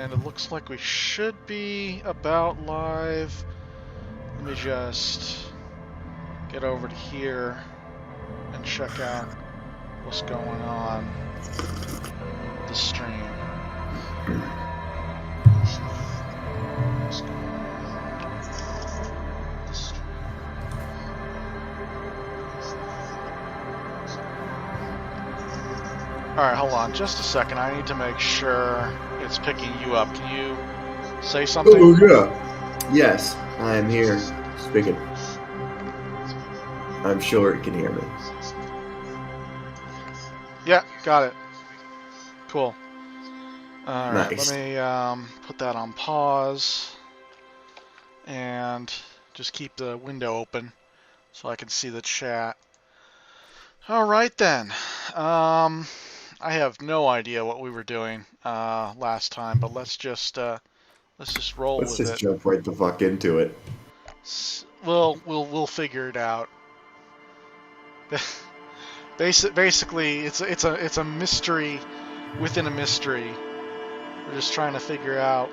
And it looks like we should be about live. Let me just get over to here and check out what's going on with the stream. Alright, hold on just a second. I need to make sure it's picking you up. Can you say something? Oh, yeah. Yes, I am here speaking. I'm sure it can hear me. Yeah, got it. Cool. Alright, Nice. let me put that on pause and just keep the window open so I can see the chat. Alright then. I have no idea what we were doing last time, but let's just roll Let's with just it. jump right the fuck into it. We'll figure it out. Basically, it's a mystery within a mystery. We're just trying to figure out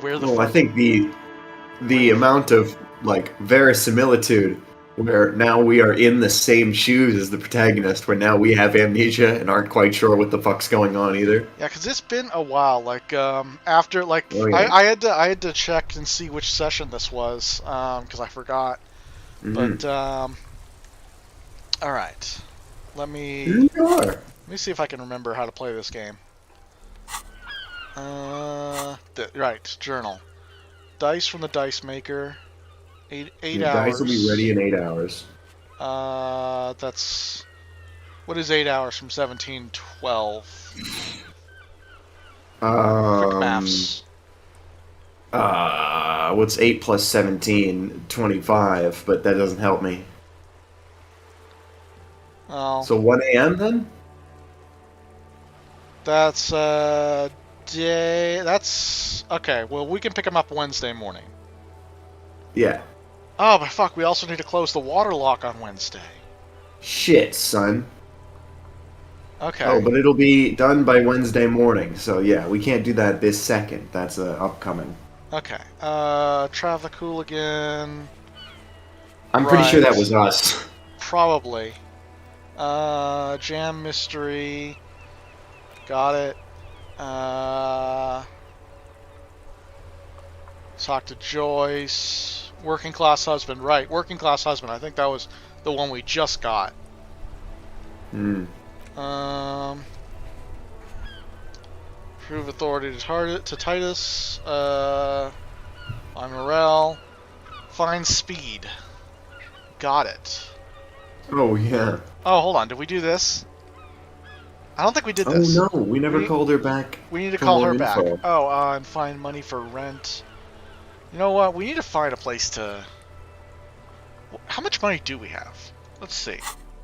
where the Well, fuck. I think the amount of like verisimilitude where now we are in the same shoes as the protagonist, where now we have amnesia and aren't quite sure what the fuck's going on either. Yeah, because it's been a while. Like after like Oh, yeah. I had to check and see which session this was because I forgot. Mm-hmm. But all right, let me Here you are. see if I can remember how to play this game. Right, journal. Dice from the dice maker. 8 Your hours. dice will be ready in 8 hours. That's what is 8 hours from 1712? Quick maths. What's 8 plus 17? 25, but that doesn't help me. Oh, So 1 a.m. then? that's day. That's okay. Well, we can pick them up Wednesday morning. Yeah. Oh, but fuck, we also need to close the water lock on Wednesday. Shit, son. Okay. Oh, but it'll be done by Wednesday morning, so yeah, we can't do that this second. That's upcoming. Okay. Traffic hooligan. I'm pretty sure that Right. was us. Probably. Jam mystery. Got it. Talk to Joyce. Working class husband. Right. Working class husband. I think that was the one we just got. Hmm. Prove authority to Titus. On Morel. Find speed. Got it. Oh, yeah. Oh, hold on. Did we do this? I don't think we did this. Oh, no, we never called her back. We need to for call more her back. info. Oh, and find money for rent. You know what? We need to find a place to... How much money do we have? Let's see.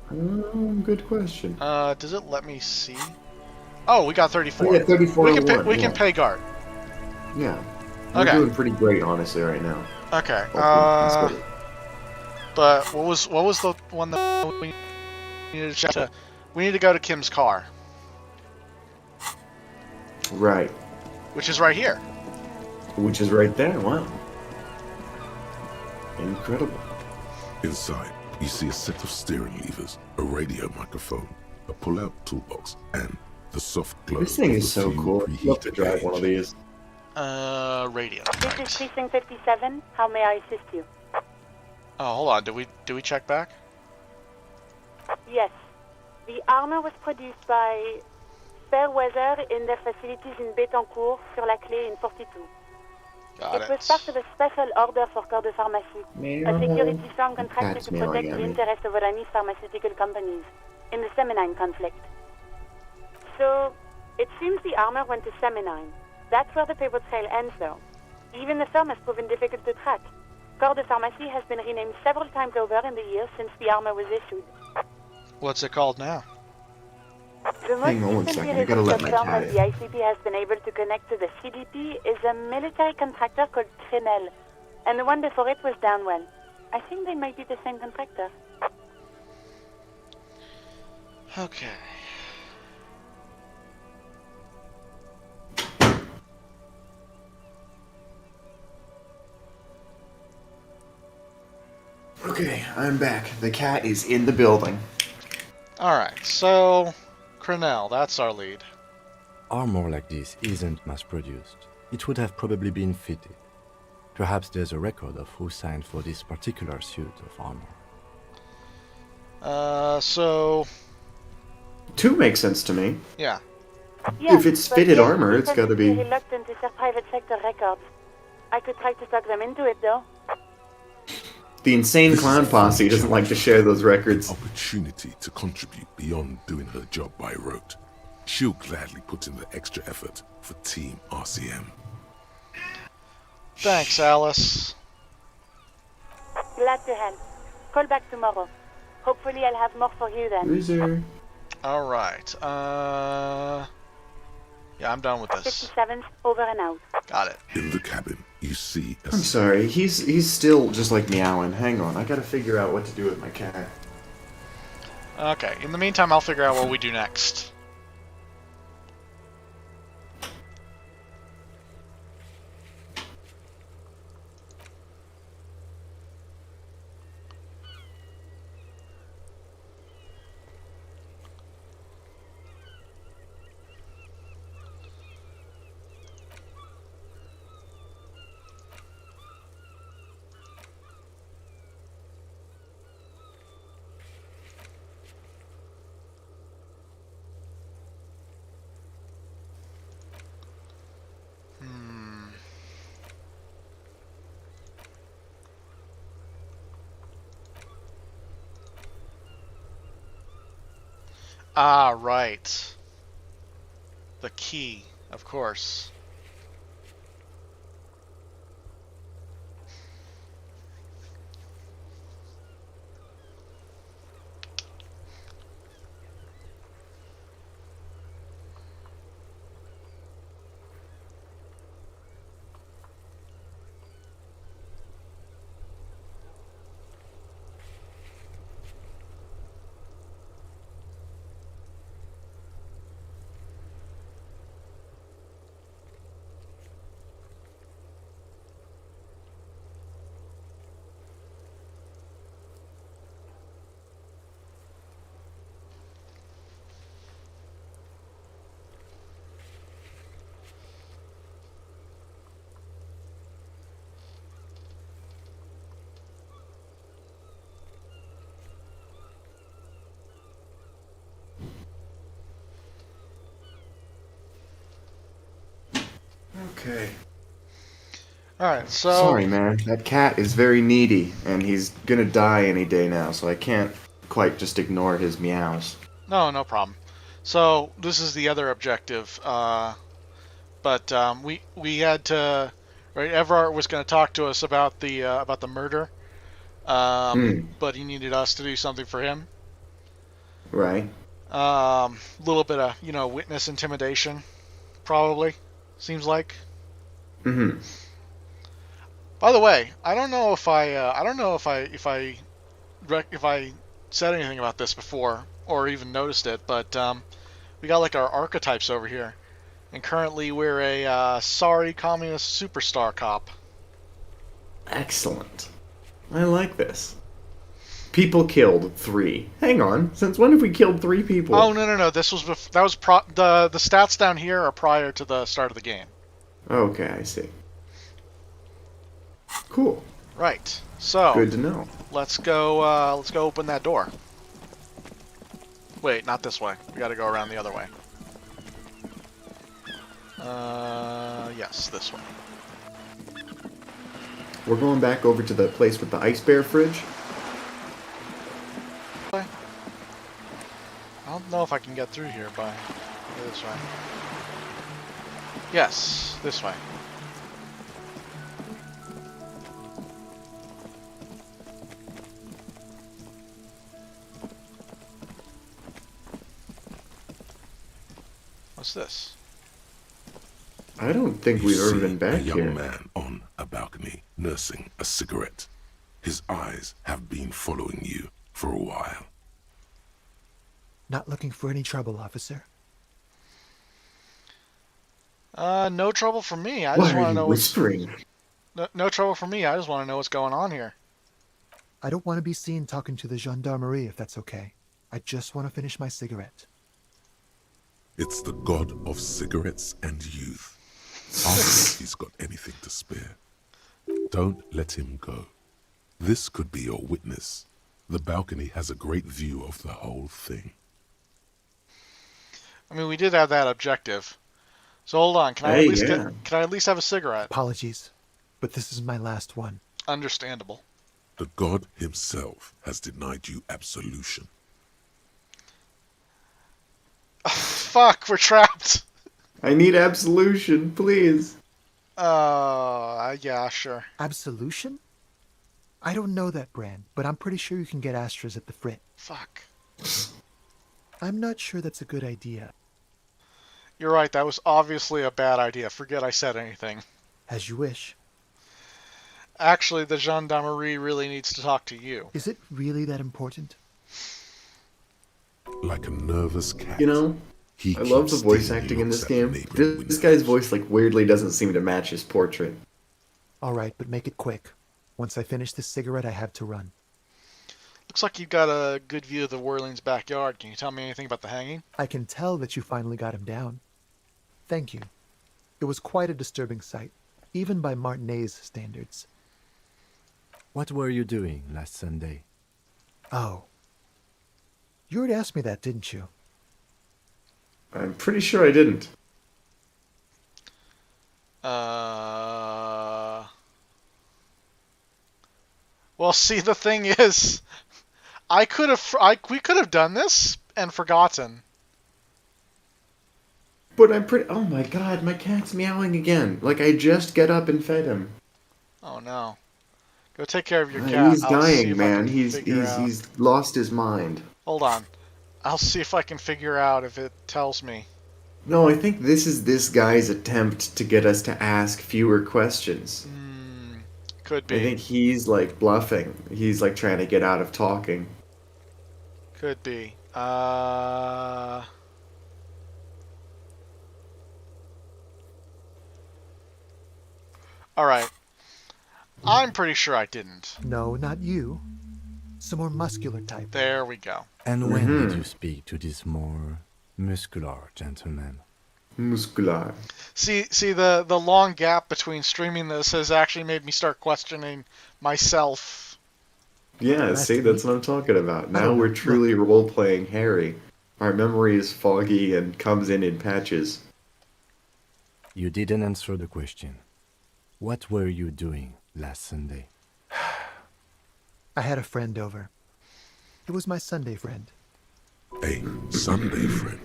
Good question. Does it let me see? Oh, we got 34. Oh, yeah, 34 We can pay guard. Yeah. We're Okay. doing pretty great, honestly, right now. Okay. Okay, But what was the one that we needed to check? We need to go to Kim's car, right. which is right here. Which is right there. Wow. Incredible. Inside, you see a set of steering levers, a radio microphone, a pull-out toolbox, and the soft glow This thing of is a so few cool. I'd love to preheated drive one of gauge. these. Radio. This is Precinct 57. How may I assist you? Oh, hold on. Do we check back? Yes. The armor was produced by Fairweather in their facilities in Bétancourt, sur la Clé in 42. Got It was part of a special order for Corps de Pharmacie, a security firm contracted That's to protect mailing the on me. interests of Iranian pharmaceutical companies in the Semenine conflict. So, it seems the armor went to Semenine. That's where the paper trail ends, though. Even the firm has proven difficult to track. Corps de Pharmacie has been renamed several times over in the years since the armor was issued. What's it called now? The most Hang on one recently second, I gotta let registered my firm cat that the ICP has been able to connect to the CDP is a military contractor called Trinel, and the one before it was Downwell. I think they might be the same contractor. Okay. Okay, I'm back. The cat is in the building. Alright, so Crenell, that's our lead. Armor like this isn't mass-produced. It would have probably been fitted. Perhaps there's a record of who signed for this particular suit of armor. So 2 makes sense to me. yeah. Yeah, If it's but fitted the armor, agency it's tends gotta to be be... reluctant to share private sector records. I could try to talk them into it, though. The insane This is clown a posse fine doesn't like to share those An records. opportunity to contribute beyond doing her job by rote. She'll gladly put in the extra effort for Team RCM. Thanks, Alice. Glad to help. Call back tomorrow. Hopefully I'll have more for you then. Loser. Alright, yeah, I'm done with this. 57th, over and out. Got it. In the cabin, you see a I'm sorry, he's still just like meowing. Hang on, I gotta figure out what to do with my cat. Okay, in the meantime, I'll figure out what we do next. Ah, right. The key, of course. Okay. Alright, so... Sorry, man. That cat is very needy, and he's gonna die any day now, so I can't quite just ignore his meows. No problem. So, this is the other objective. But we had to... Right, Everard was going to talk to us about the murder. But he needed us to do something for him. Right. Little bit of, witness intimidation, probably. Seems like. Mm-hmm. By the way, I don't know if I said anything about this before or even noticed it, but we got like our archetypes over here, and currently we're a sorry communist superstar cop. Excellent. I like this. People killed 3. Hang on, since when have we killed 3 people? Oh no! This was the stats down here are prior to the start of the game. Okay, I see. Cool. Right. So Good to know. let's go open that door. Wait, not this way. We got to go around the other way. Yes, this way. We're going back over to the place with the ice bear fridge. I don't know if I can get through here by this way. Yes, this way. What's this? I don't think You we've ever see been back a young here. man on a balcony nursing a cigarette. His eyes have been following you for a while. Not looking for any trouble, officer. No trouble for me. I Why just want are to you know whispering? no trouble for me. I just want to know what's going on here. I don't want to be seen talking to the gendarmerie if that's okay. I just want to finish my cigarette. It's the god of cigarettes and youth. Ask if he's got anything to spare. Don't let him go. This could be your witness. The balcony has a great view of the whole thing. I mean, we did have that objective. So hold on, can I Hey, at least yeah. can I at least have a cigarette? Apologies, but this is my last one. Understandable. The god himself has denied you absolution. Fuck, we're trapped. I need absolution, please. Yeah, sure. Absolution? I don't know that brand, but I'm pretty sure you can get Astras at the Frit. Fuck. I'm not sure that's a good idea. You're right, that was obviously a bad idea. Forget I said anything. As you wish. Actually, the gendarmerie really needs to talk to you. Is it really that important? Like a nervous cat. You know, he I love the keeps voice stealing acting in this looks at game. neighboring This guy's windows. voice, like, weirdly doesn't seem to match his portrait. Alright, but make it quick. Once I finish this cigarette, I have to run. Looks like you've got a good view of the Whirling's backyard. Can you tell me anything about the hanging? I can tell that you finally got him down. Thank you. It was quite a disturbing sight, even by Martinet's standards. What were you doing last Sunday? Oh. You already asked me that, didn't you? I'm pretty sure I didn't. Well, see, the thing is, we could have done this and forgotten. But I'm pretty. Oh my god, my cat's meowing again. Like I just get up and fed him. Oh no. Go take care of your cat. He's I'll see dying, if I man. can He's figure out. he's lost his mind. Hold on. I'll see if I can figure out if it tells me. No, I think this is this guy's attempt to get us to ask fewer questions. Could I be. think he's like bluffing. He's like trying to get out of talking. Could be. Alright. I'm pretty sure I didn't. No, not you. Some more muscular type. There we go. And when did you speak to this more muscular gentleman? Muscular. See, the long gap between streaming this has actually made me start questioning myself. Yeah, Last see, that's week? what I'm talking about. I Now don't we're know. truly role-playing Harry. Our memory is foggy and comes in patches. You didn't answer the question. What were you doing last Sunday? I had a friend over. It was my Sunday friend. A Sunday friend.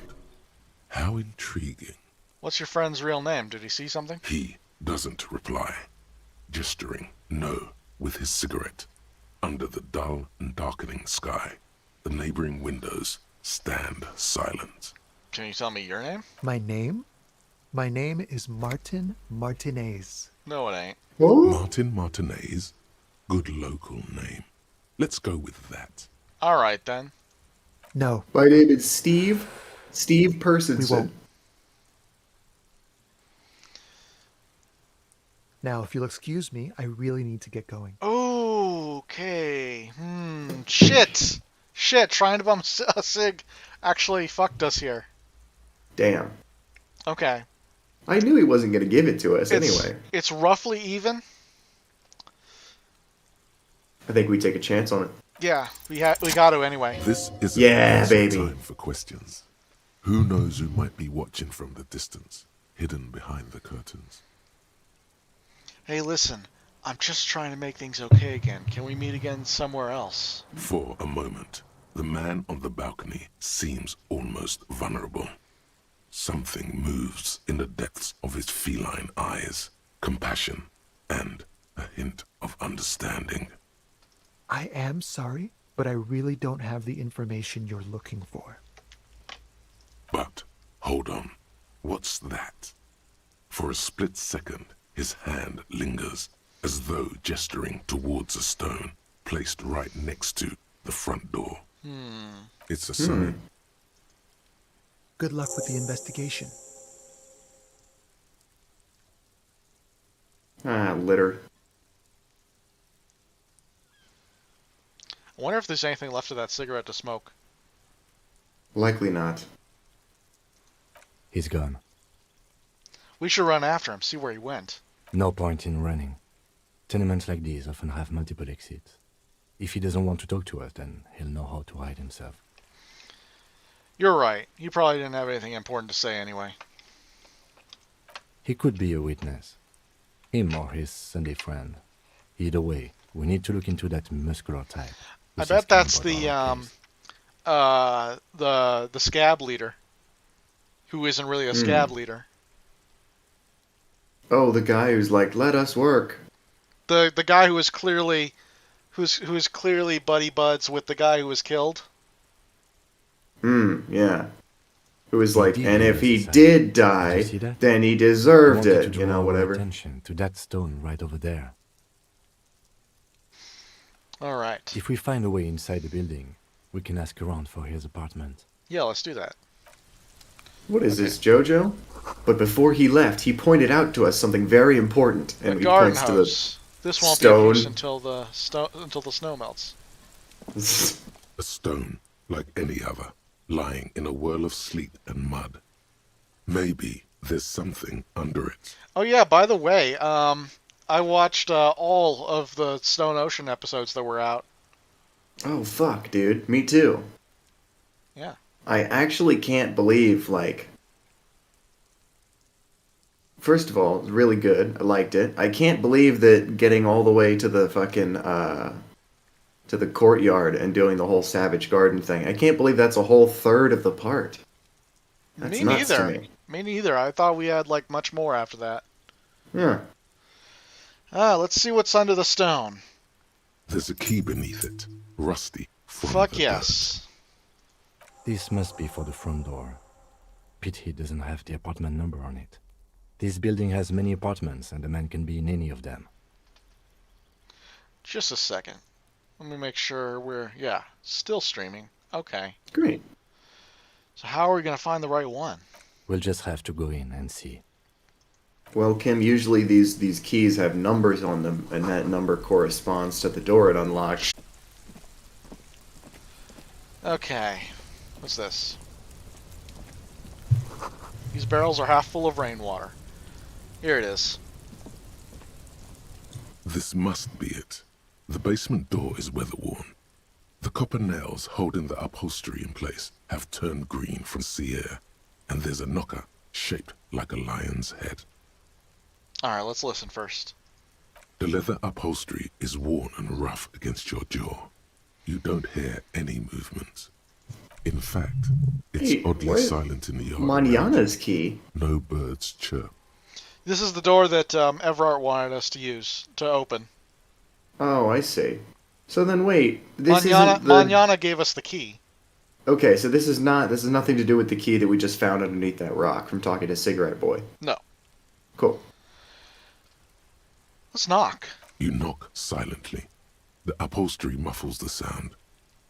How intriguing. What's your friend's real name? Did he see something? He doesn't reply, gesturing no with his cigarette. Under the dull and darkening sky, the neighboring windows stand silent. Can you tell me your name? My name? My name is Martin Martinez. No, it ain't. Martin Martinez, good local name. Let's go with that. Alright then. No, My name is Steve. Steve Personson. we won't. Now, if you'll excuse me, I really need to get going. Okay. Shit. Shit, trying to bum a cig actually fucked us here. Damn. Okay. I knew he wasn't going to give it to us anyway. It's roughly even. I think we take a chance on it. Yeah, we got to anyway. This is Yeah, baby. time for questions. Who knows who might be watching from the distance, hidden behind the curtains? Hey, listen. I'm just trying to make things okay again. Can we meet again somewhere else? For a moment, the man on the balcony seems almost vulnerable. Something moves in the depths of his feline eyes, compassion, and a hint of understanding. I am sorry, but I really don't have the information you're looking for. But, hold on, what's that? For a split second, his hand lingers, as though gesturing towards a stone placed right next to the front door. It's a sign. Good luck with the investigation. Ah, litter. I wonder if there's anything left of that cigarette to smoke. Likely not. He's gone. We should run after him, see where he went. No point in running. Tenements like these often have multiple exits. If he doesn't want to talk to us, then he'll know how to hide himself. You're right. He probably didn't have anything important to say anyway. He could be a witness. Him or his Sunday friend. Either way, we need to look into that muscular type. I bet that's the scab leader. Who isn't really a scab leader. Oh, the guy who's like, let us work. The guy who was clearly who's clearly buddy buds with the guy who was killed. Yeah. It was like, Indeed, and if he yes, did Did die, you see that? then he I deserved wanted to it, draw you know, our whatever. attention to that stone right over there. All right. If we find a way inside the building, we can ask around for his apartment. Yeah, let's do that. What is this, Jojo? But before he left, he pointed out to us something very important, and The he garden points to hose. This won't stone. be a use until the snow melts. the... A stone, like any other, lying in a whirl of sleet and mud. Maybe there's something under it. Oh yeah, by the way, I watched all of the Stone Ocean episodes that were out. Oh, fuck, dude. Me too. Yeah. I actually can't believe, like... First of all, it's really good. I liked it. I can't believe that getting all the way to the fucking, to the courtyard and doing the whole Savage Garden thing. I can't believe that's a whole third of the part. That's Me nuts neither. to me. Me neither. I thought we had like much more after that. Yeah. Let's see what's under the stone. There's a key beneath it, rusty. from Fuck the yes. This must be for the front door. Pity it doesn't have the apartment number on it. This building has many apartments, and the man can be in any of them. Just a second. Let me make sure we're, yeah, still streaming. Okay. Great. So how are we going to find the right one? We'll just have to go in and see. Well, Kim, usually these keys have numbers on them, and that number corresponds to the door it unlocks. Okay. What's this? These barrels are half full of rainwater. Here it is. This must be it. The basement door is weather-worn. The copper nails holding the upholstery in place have turned green from sea air, and there's a knocker shaped like a lion's head. Alright, let's listen first. The leather upholstery is worn and rough against your jaw. You don't hear any movement. In fact, it's Hey, oddly where- silent in the yard. Manana's key. No birds chirp. This is the door that Everard wanted us to use, to open. Oh, I see. So then wait, this Manana, isn't the... Manana gave us the key. Okay, so this is nothing to do with the key that we just found underneath that rock from talking to Cigarette Boy. No. Cool. Let's knock. You knock silently. The upholstery muffles the sound.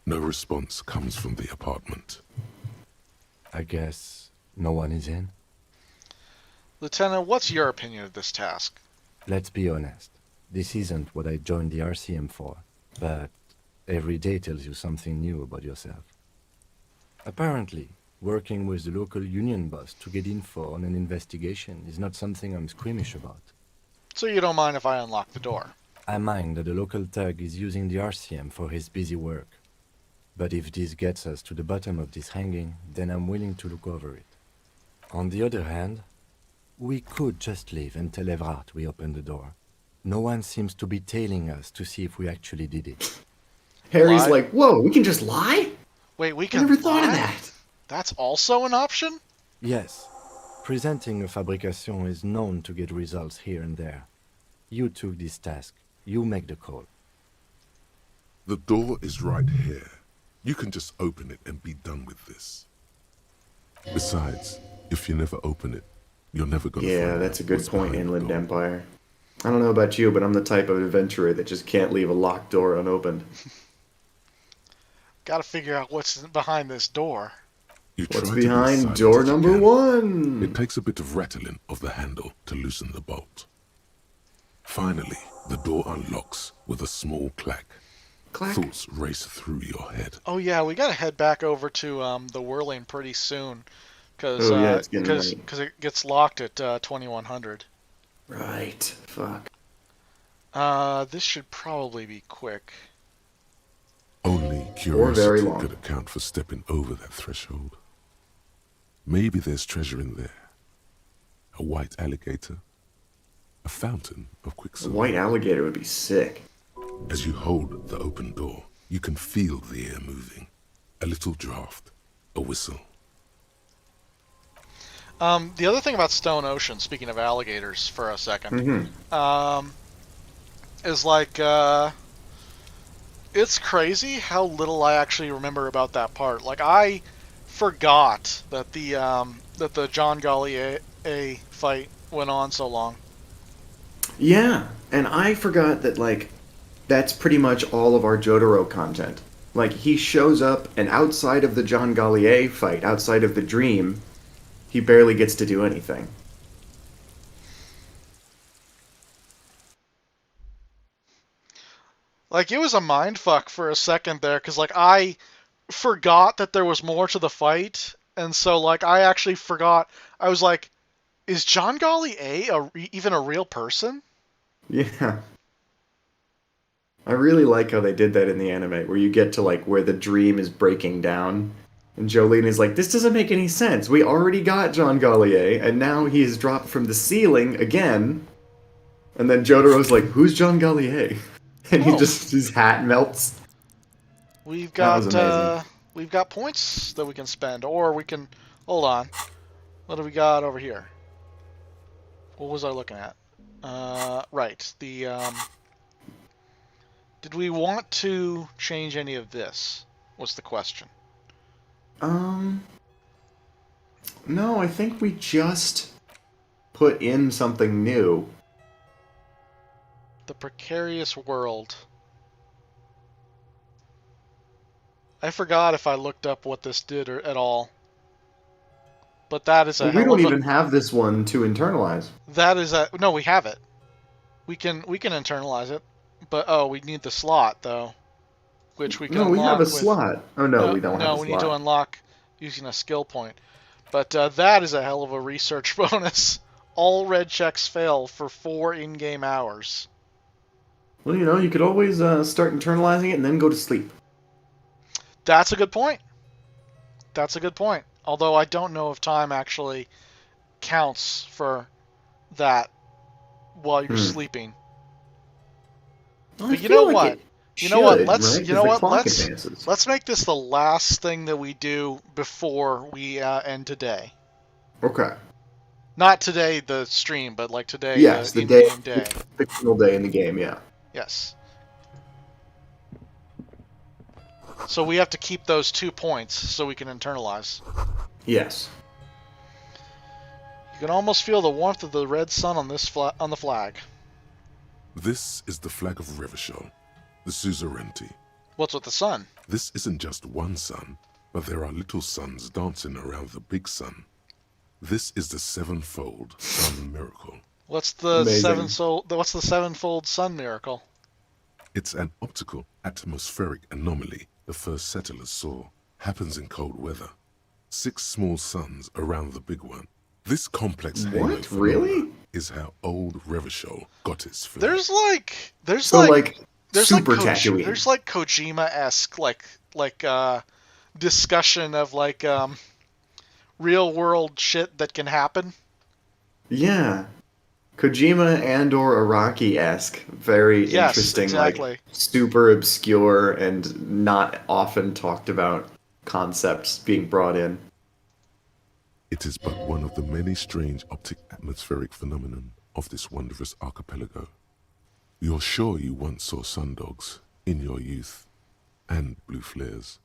No response comes from the apartment. I guess no one is in? Lieutenant, what's your opinion of this task? Let's be honest. This isn't what I joined the RCM for, but every day tells you something new about yourself. Apparently, working with the local union boss to get info on an investigation is not something I'm squeamish about. So you don't mind if I unlock the door? I mind that the local thug is using the RCM for his busy work. But if this gets us to the bottom of this hanging, then I'm willing to look over it. On the other hand, we could just leave and tell Everard we opened the door. No one seems to be tailing us to see if we actually did it. Harry's Lie? like, whoa, we can just lie? Wait, we I can never thought of lie? that. That's also an option? Yes, presenting a fabrication is known to get results here and there. You took this task. You make the call. The door is right here. You can just open it and be done with this. Besides, if you never open it, you're never gonna Yeah, find that's a out good what's point, behind the Inland door. Empire. I don't know about you, but I'm the type of adventurer that just can't leave a locked door unopened. Gotta figure out what's behind this door. You What's try to be behind silent door as you number can. one? It takes a bit of rattling of the handle to loosen the bolt. Finally, the door unlocks with a small clack. clack. Thoughts race through your head. Oh yeah, we gotta head back over to the whirling pretty soon, because Oh yeah, it's getting late. it gets locked at 2100. Right. Fuck. This should probably be quick. Only very curiosity long. could account for stepping over that threshold. Maybe there's treasure in there. A white alligator. A fountain of A quicksilver. white alligator would be sick. As you hold the open door, you can feel the air moving. A little draft. A whistle. The other thing about Stone Ocean, speaking of alligators for a second, is like, it's crazy how little I actually remember about that part. Like, I forgot that the John Golly A fight went on so long. Yeah, and I forgot that, like, that's pretty much all of our Jotaro content. Like, he shows up, and outside of the John Gallier fight, outside of the dream, he barely gets to do anything. Like, it was a mindfuck for a second there, because, like, I forgot that there was more to the fight, and so, like, I actually forgot. I was like, is John Golly even a real person? Yeah. I really like how they did that in the anime, where you get to, like, where the dream is breaking down, and Jolene is like, this doesn't make any sense. We already got John Gallier, and now he is dropped from the ceiling again. And then Jotaro's like, who's John Gallier? And his hat melts. We've That was got amazing. we've got points that we can spend, or we can hold on. What do we got over here? What was I looking at? Right. Did we want to change any of this? Was the question. No, I think we just put in something new. The precarious world. I forgot if I looked up what this did or at all. But that is a Well, we hell don't of even have this one to internalize. no, we have it. We can internalize it. But we need the slot though, which we can No, we have unlock a with slot. Oh no, we don't have a we need to slot. unlock using a skill point. But that is a hell of a research bonus. All red checks fail for 4 in-game hours. Well, you could always start internalizing it and then go to sleep. That's a good point. That's a good point. Although I don't know if time actually counts for that while you're sleeping. Well, But you know what? You know what? Advances. Let's make this the last thing that we do before we end today. Okay. Not today, the stream, but like today, Yes, the the day, in-game day. the fictional day in the game. Yeah. Yes. So we have to keep those 2 points so we can internalize. Yes. You can almost feel the warmth of the red sun on this on the flag. This is the flag of Revachol, the suzerainty. What's with the sun? This isn't just one sun, but there are little suns dancing around the big sun. This is the sevenfold sun miracle. What's the Amazing. sevenfold sun miracle? It's an optical atmospheric anomaly the first settlers saw. Happens in cold weather. 6 small suns around the big one. This complex halo What? phenomena Really? is how old Revachol got its fame. There's super Tatooine. There's like Kojima-esque discussion of like real world shit that can happen. Yeah. Kojima and/or Araki-esque, very Yes, interesting, exactly. like super obscure and not often talked about concepts being brought in. It is but one of the many strange optic atmospheric phenomenon of this wondrous archipelago. You're sure you once saw sundogs in your youth, and blue flares.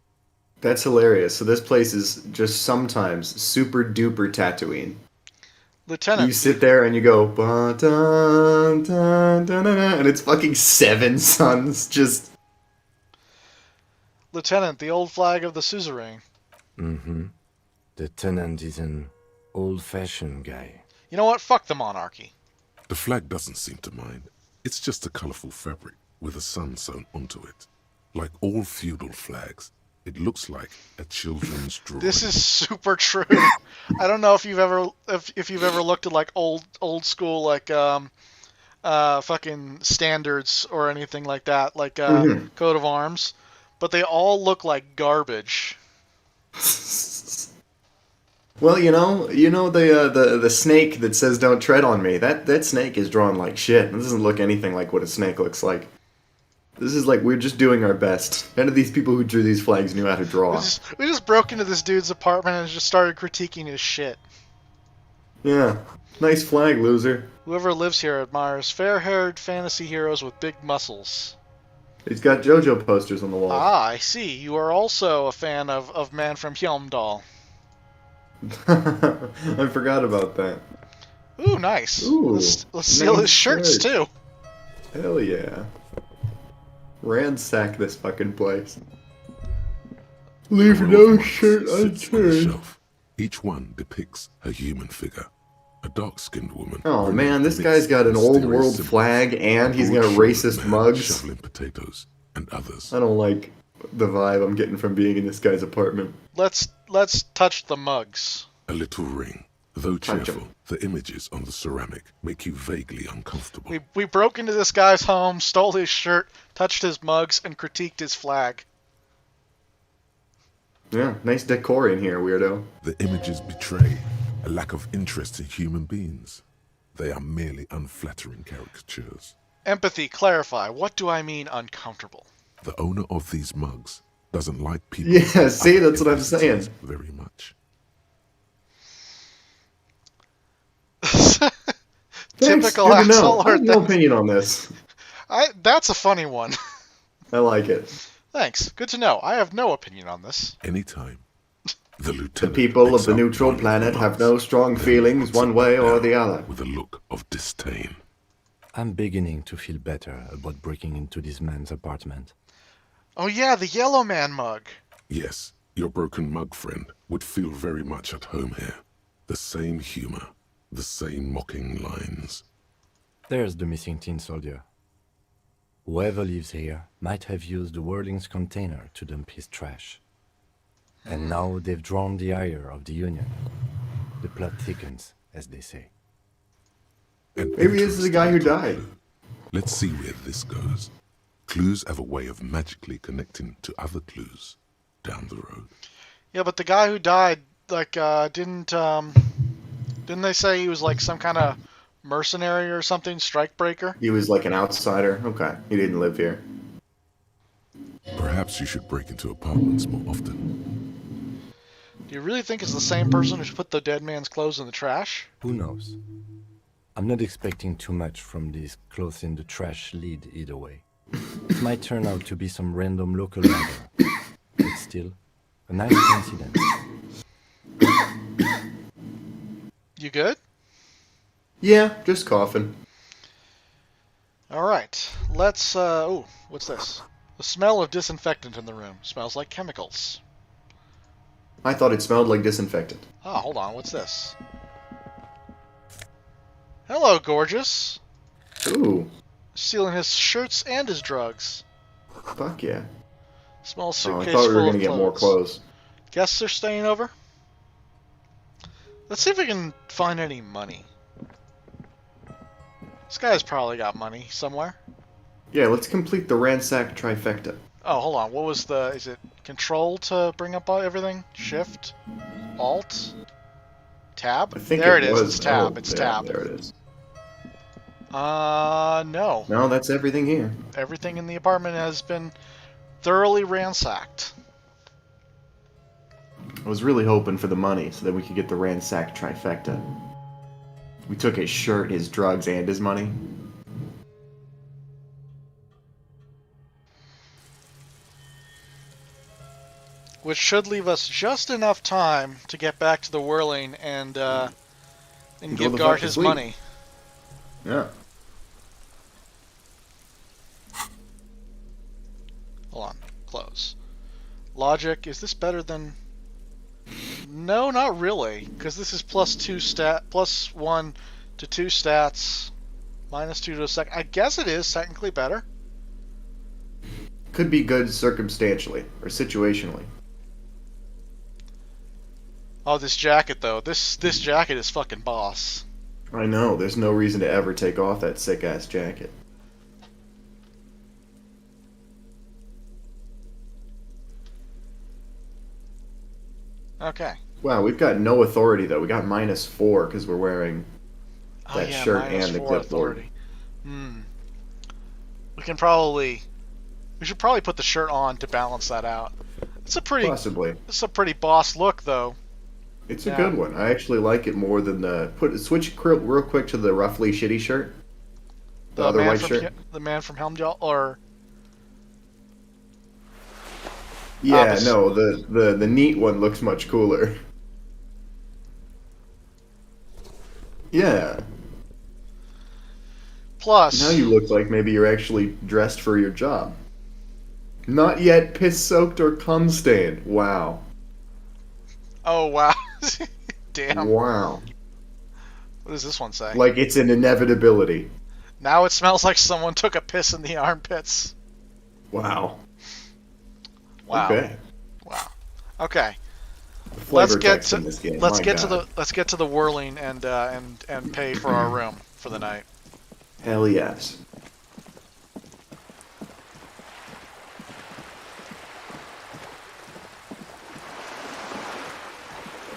That's hilarious. So this place is just sometimes super duper Tatooine. Lieutenant, You sit there and you go, "Ba, dun, dun, dun, dun, dun," and it's fucking 7 suns just. Lieutenant, the old flag of the suzerain. Mm-hmm. The tenant is an old-fashioned guy. You know what? Fuck the monarchy. The flag doesn't seem to mind. It's just a colorful fabric with a sun sewn onto it. Like all feudal flags, it looks like a children's drawing. This is super true. I don't know if you've ever if you've ever looked at like old school like fucking standards or anything like that, like coat of arms, but they all look like garbage. Well, you know the snake that says "Don't tread on me." That snake is drawn like shit. It doesn't look anything like what a snake looks like. This is like we're just doing our best. None of these people who drew these flags knew how to draw. We just broke into this dude's apartment and just started critiquing his shit. Yeah, nice flag, loser. Whoever lives here admires fair-haired fantasy heroes with big muscles. He's got JoJo posters on the wall. Ah, I see. You are also a fan of Man from Hjelmdal. I forgot about that. Ooh, nice. Ooh, let's steal his shirts too. Hell yeah. Ransack this fucking place. Leave no shirt sits on the unturned. shelf. Each one depicts a human figure. A dark-skinned woman. Oh bringing man, this amidst guy's got an old mysterious world symbols. flag and he's got Broad-shouldered racist man mugs. shoveling potatoes, and others. I don't like the vibe I'm getting from being in this guy's apartment. Let's touch the mugs. A little ring. Though Touch cheerful, 'em. the images on the ceramic make you vaguely uncomfortable. We broke into this guy's home, stole his shirt, touched his mugs, and critiqued his flag. Yeah, nice decor in here, weirdo. The images betray a lack of interest in human beings. They are merely unflattering caricatures. Empathy, clarify. What do I mean uncomfortable? The owner of these mugs doesn't like people. Yeah, see, other that's what I'm ethnicities saying. Very much. Thanks, Typical good to know. asshole. I have no opinion on this. That's a funny one. I like it. Thanks. Good to know. I have no opinion on this. Anytime. The The lieutenant people of picks the up neutral one of planet the have mugs no strong and feelings puts one it way or down the other. with a look of disdain. I'm beginning to feel better about breaking into this man's apartment. Oh yeah, the yellow man mug. Yes, your broken mug friend would feel very much at home here. The same humor, the same mocking lines. There's the missing tin soldier. Whoever lives here might have used the Whirling's container to dump his trash. And now they've drawn the ire of the Union. The plot thickens, as they say. An Maybe this is the guy who interesting died. clue. Let's see where this goes. Clues have a way of magically connecting to other clues down the road. Yeah, but the guy who died, like, didn't they say he was like some kind of mercenary or something, strikebreaker? He was like an outsider. Okay, he didn't live here. Perhaps you should break into apartments more often. Do you really think it's the same person who put the dead man's clothes in the trash? Who knows? I'm not expecting too much from this clothes in the trash lead either way. It might turn out to be some random local matter, but still, a nice coincidence. You good? Yeah, just coughing. All right. Let's. Oh, what's this? The smell of disinfectant in the room. Smells like chemicals. I thought it smelled like disinfectant. Oh, hold on. What's this? Hello, gorgeous. Ooh, Stealing his shirts and his drugs. fuck yeah. Small Oh, I suitcase thought we were full gonna of get more clothes. Guests are staying over. Let's see if we can find any money. This guy's probably got money somewhere. Yeah, let's complete the ransack trifecta. Oh, hold on. What was the... Is it Control to bring up everything? Shift? Alt? Tab? I think there it it is. was. It's tab. Oh, It's yeah, tab. There it is. No. No, that's everything here. Everything in the apartment has been thoroughly ransacked. I was really hoping for the money so that we could get the ransack trifecta. We took his shirt, his drugs, and his money. Which should leave us just enough time to get back to the Whirling and Go give the Gart fuck to his sleep. money. Yeah. Hold on. Close. Logic. Is this better than... No, not really. Because this is plus 1 to 2 stats. Minus 2 to a second. I guess it is technically better. Could be good circumstantially or situationally. Oh, this jacket though. This jacket is fucking boss. I know. There's no reason to ever take off that sick ass jacket. Okay. Wow, we've got no authority though. We got -4 because we're wearing Oh that yeah, shirt and the -4 clipboard. authority. We can probably. We should probably put the shirt on to balance that out. It's a pretty. Possibly. It's a pretty boss look though. It's Yeah. a good one. I actually like it more than the switch real quick to the roughly shitty shirt. The other man white from shirt. the man from Helmjall, or Yeah, opposite. no, the neat one looks much cooler. Yeah. Plus. Now you look like maybe you're actually dressed for your job. Not yet piss soaked or cum stained. Wow. Oh wow. Damn. Wow. What does this one say? Like it's an inevitability. Now it smells like someone took a piss in the armpits. Wow. Wow. Okay. Wow. Okay. The Let's flavor get text to in this game. let's my get to God. the whirling and pay for our room for the night. Hell yes.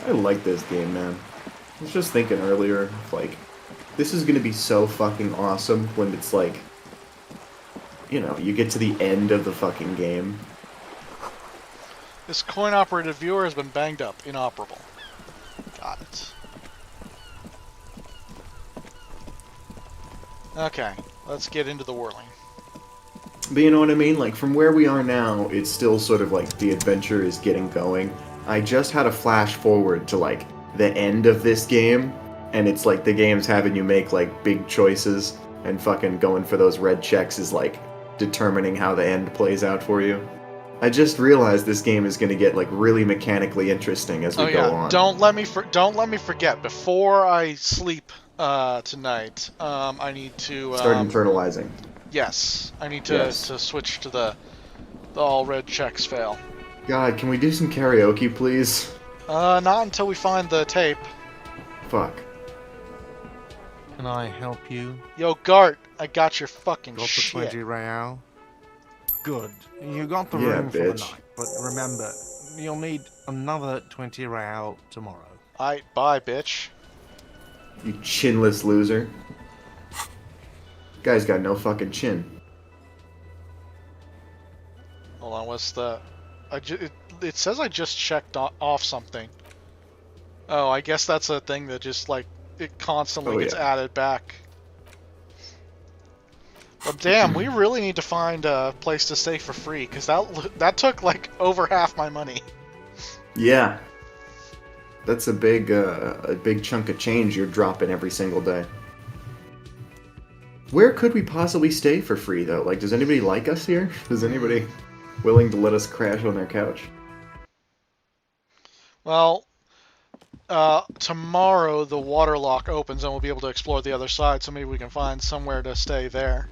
I like this game, man. I was just thinking earlier, like, this is gonna be so fucking awesome when it's like, you know, you get to the end of the fucking game. This coin-operated viewer has been banged up, inoperable. Got it. Okay, let's get into the whirling. But you know what I mean? Like, from where we are now, it's still sort of like the adventure is getting going. I just had a flash forward to, like, the end of this game, and it's like the game's having you make, like, big choices, and fucking going for those red checks is, like, determining how the end plays out for you. I just realized this game is going to get, like, really mechanically interesting as we go on. Don't let me forget. Before I sleep tonight, I need to Start internalizing. yes, I need to Yes. to switch to the all red checks fail. God, can we do some karaoke, please? Not until we find the tape. Fuck. Can I help you? Yo, Gart, I got your fucking Got the shit. 20 real? Good. You got the Yeah, room for the bitch. night, but remember, you'll need another 20 real tomorrow. Aight, bye, bitch. You chinless loser. Guy's got no fucking chin. Hold on, what's the... it says I just checked off something. Oh, I guess that's a thing that just, like, it constantly Oh, gets yeah. added back. Well, damn, we really need to find a place to stay for free, because that took, like, over half my money. Yeah. That's a big chunk of change you're dropping every single day. Where could we possibly stay for free, though? Like, does anybody like us here? Is anybody willing to let us crash on their couch? Well, tomorrow the water lock opens and we'll be able to explore the other side, so maybe we can find somewhere to stay there.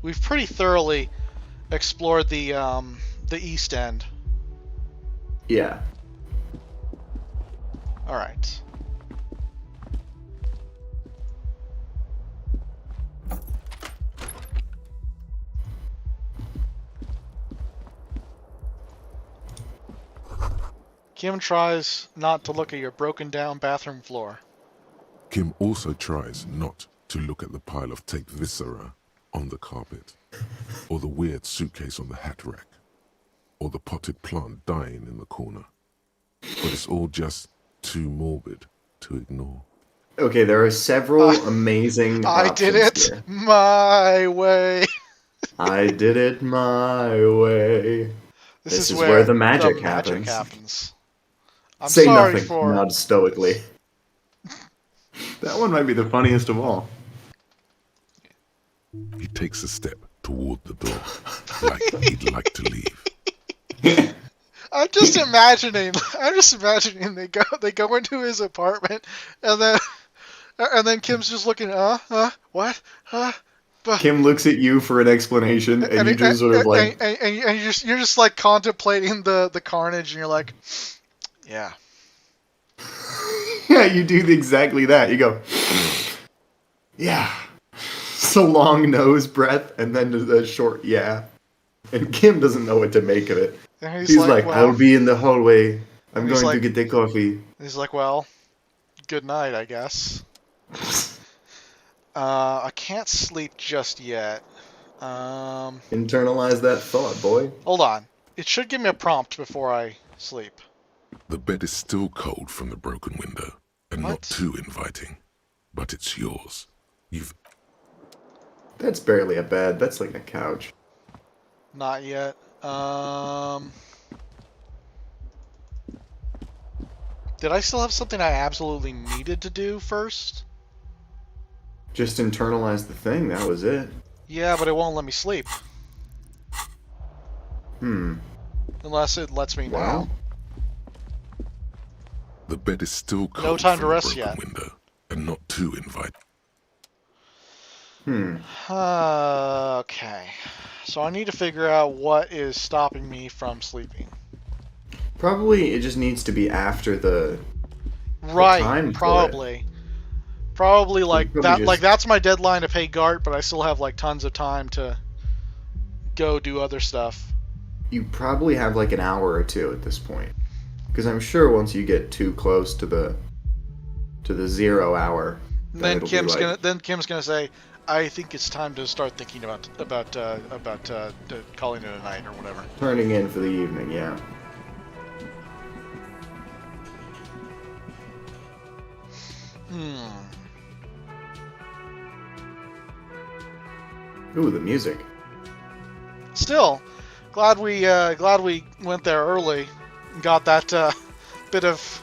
We've pretty thoroughly explored the East End. Yeah. All right. Kim tries not to look at your broken down bathroom floor. Kim also tries not to look at the pile of taped viscera on the carpet, or the weird suitcase on the hat rack, or the potted plant dying in the corner. But it's all just too morbid to ignore. Okay, there are several amazing I did it options here. my way. I did it my way. This is where the magic magic happens. happens. I'm Say sorry nothing, for... nod stoically. That one might be the funniest of all. He takes a step toward the door, like he'd like to leave. I'm just imagining they go into his apartment and then Kim's just looking, what? Kim looks at you for an explanation, and you just sort of like, and you're just like contemplating the carnage, and you're like, yeah. yeah, you do exactly that. You go, yeah. So long nose breath, and then a short yeah. And Kim doesn't know what to make of it. And He's like, well, I'll be in the hallway. I'm he's going like- to get the coffee. He's like, well, good night, I guess. I can't sleep just yet. Internalize that thought, boy. Hold on. It should give me a prompt before I sleep. The bed is still cold from the broken window, and What? not too inviting. But it's yours. You've That's barely a bed. That's like a couch. Not yet. Did I still have something I absolutely needed to do first? Just internalize the thing. That was it. Yeah, but it won't let me sleep. Unless it lets me Wow. now. The bed is still cold No time from to rest the broken yet. window, and not too inviting. Okay. So I need to figure out what is stopping me from sleeping. Probably it just needs to be after the Right, time for probably. Probably like probably that. just- Like that's my deadline to pay Gart, but I still have like tons of time to go do other stuff. You probably have like an hour or two at this point, because I'm sure once you get too close to the 0 hour, Then it'll be Kim's like- gonna say, I think it's time to start thinking about calling it a night or whatever. turning in for the evening. Yeah. Ooh, the music. Still, glad we went there early, and got that bit of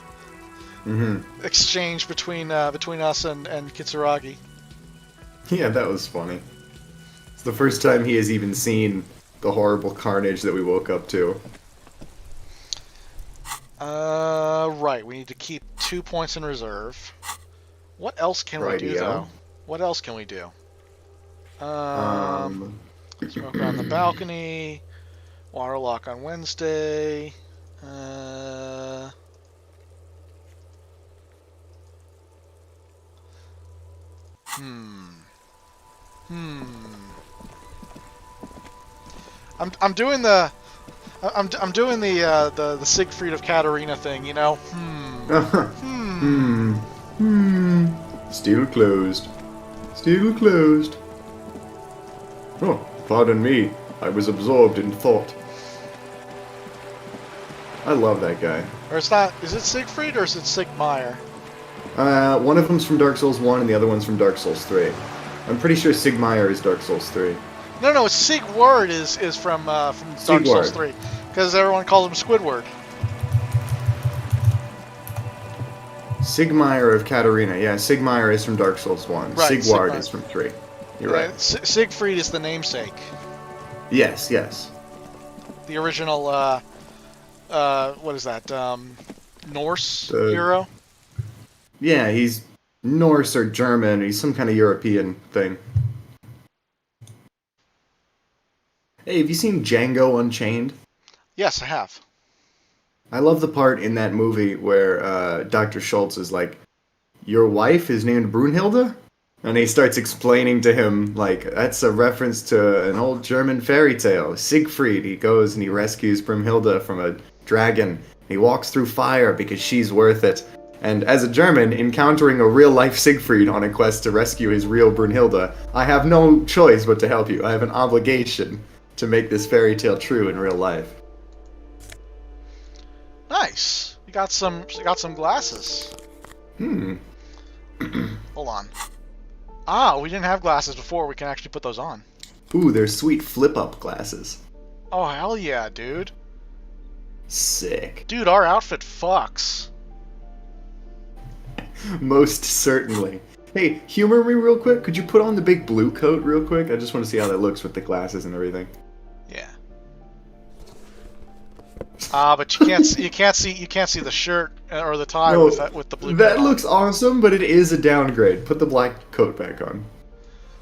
exchange between us and Kitsuragi. Yeah, that was funny. It's the first time he has even seen the horrible carnage that we woke up to. Right. We need to keep 2 points in reserve. What else can we do Rightio. though? What else can we do? Um, Smoke on the balcony. Waterlock on Wednesday. I'm doing the the Siegfried of Katarina thing, you know. Still closed. Still closed. Oh, pardon me. I was absorbed in thought. I love that guy. Or it's not. Is it Siegfried or is it Sigmeier? One of them's from Dark Souls 1 and the other one's from Dark Souls 3. I'm pretty sure Sigmeier is Dark Souls 3. No, Sigward is from Dark Souls Sigward. 3, because everyone calls him Squidward. Sigmeier of Katarina. Yeah, Sigmeier is from Dark Souls 1. Right, Sigward Sigmeier. is from 3. You're right. Siegfried is the namesake. Yes, yes. The original, what is that? Norse hero? Yeah, he's Norse or German. He's some kind of European thing. Hey, have you seen Django Unchained? Yes, I have. I love the part in that movie where Dr. Schultz is like, your wife is named Brunhilde? And he starts explaining to him, like, that's a reference to an old German fairy tale. Siegfried, he goes and he rescues Brunhilde from a dragon. He walks through fire because she's worth it. And as a German, encountering a real-life Siegfried on a quest to rescue his real Brunhilde, I have no choice but to help you. I have an obligation to make this fairy tale true in real life. Nice. You got some glasses. Hold on. Ah, we didn't have glasses before. We can actually put those on. Ooh, they're sweet flip-up glasses. Oh, hell yeah, dude. Sick. Dude, our outfit fucks. Most certainly. Hey, humor me real quick. Could you put on the big blue coat real quick? I just want to see how that looks with the glasses and everything. Yeah. But you can't see the shirt or the tie with the blue. That coat on. looks awesome, but it is a downgrade. Put the black coat back on.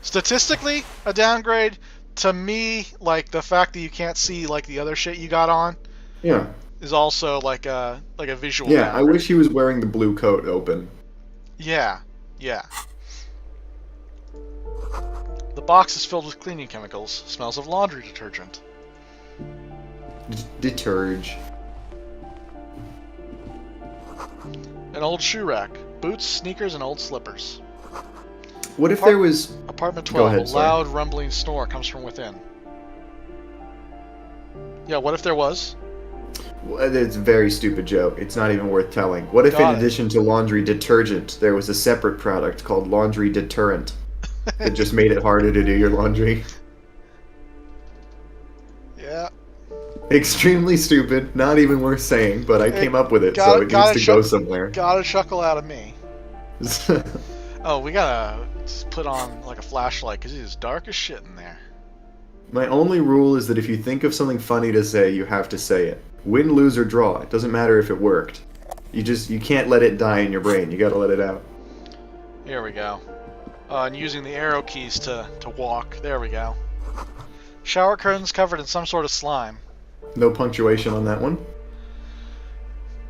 Statistically, a downgrade. To me, like the fact that you can't see like the other shit you got on Yeah. is also like a visual Yeah, I downgrade. wish he was wearing the blue coat open. Yeah, yeah. The box is filled with cleaning chemicals. Smells of laundry detergent. Deterge. An old shoe rack. Boots, sneakers, and old slippers. What if there was... Apartment Go 12. ahead, A sorry. loud, rumbling snore comes from within. Yeah, what if there was? Well, it's a very stupid joke. It's not even worth telling. What if Got in it. addition to laundry detergent, there was a separate product called laundry deterrent that just made it harder to do your laundry? Yeah. Extremely stupid, not even worth saying, but I came up with it, so it gotta needs to go chuck- somewhere. Got a chuckle out of me. Oh, we gotta put on like a flashlight because it is dark as shit in there. My only rule is that if you think of something funny to say, you have to say it. Win, lose, or draw. It doesn't matter if it worked. You can't let it die in your brain. You gotta let it out. Here we go. And using the arrow keys to walk. There we go. Shower curtains covered in some sort of slime. No punctuation on that one.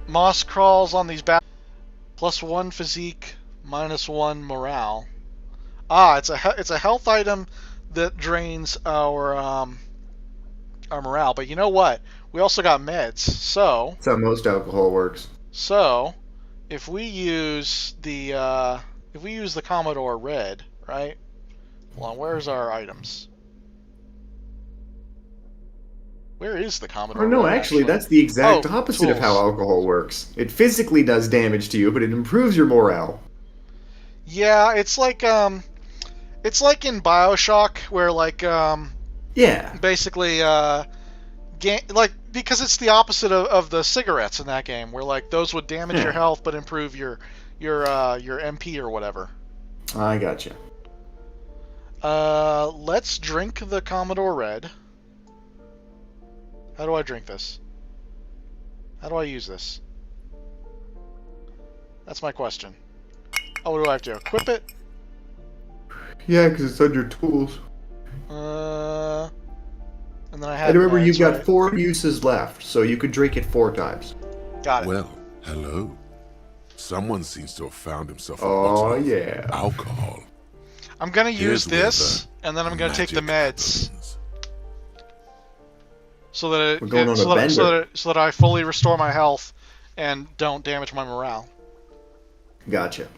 Moss crawls on these +1 physique, -1 morale. Ah, it's a health item that drains our morale. But you know what? We also got meds. So That's how most alcohol works. if we use the Commodore Red, right? Hold on, where's our items? Where is the Commodore Or no, Red, actually, that's the exact Oh, opposite of how tools. alcohol works. It physically does damage to you, but it improves your morale. Yeah, it's like in BioShock where like Yeah. basically because it's the opposite of the cigarettes in that game where like those would damage Yeah. your health but improve your MP or whatever. I gotcha. Let's drink the Commodore Red. How do I drink this? How do I use this? That's my question. Oh, what do I have to do? Equip it? Yeah, because it's on your tools. And then I had. And remember, you've got right. 4 uses left, so you could drink it 4 times. Got it. Well, hello. Someone seems to have found himself a Oh, bottle of yeah. alcohol. I'm gonna use Here's where this, and then I'm gonna take the magic meds, happens. so that We're going on a so bender. that I fully restore my health, and don't damage my morale. Gotcha.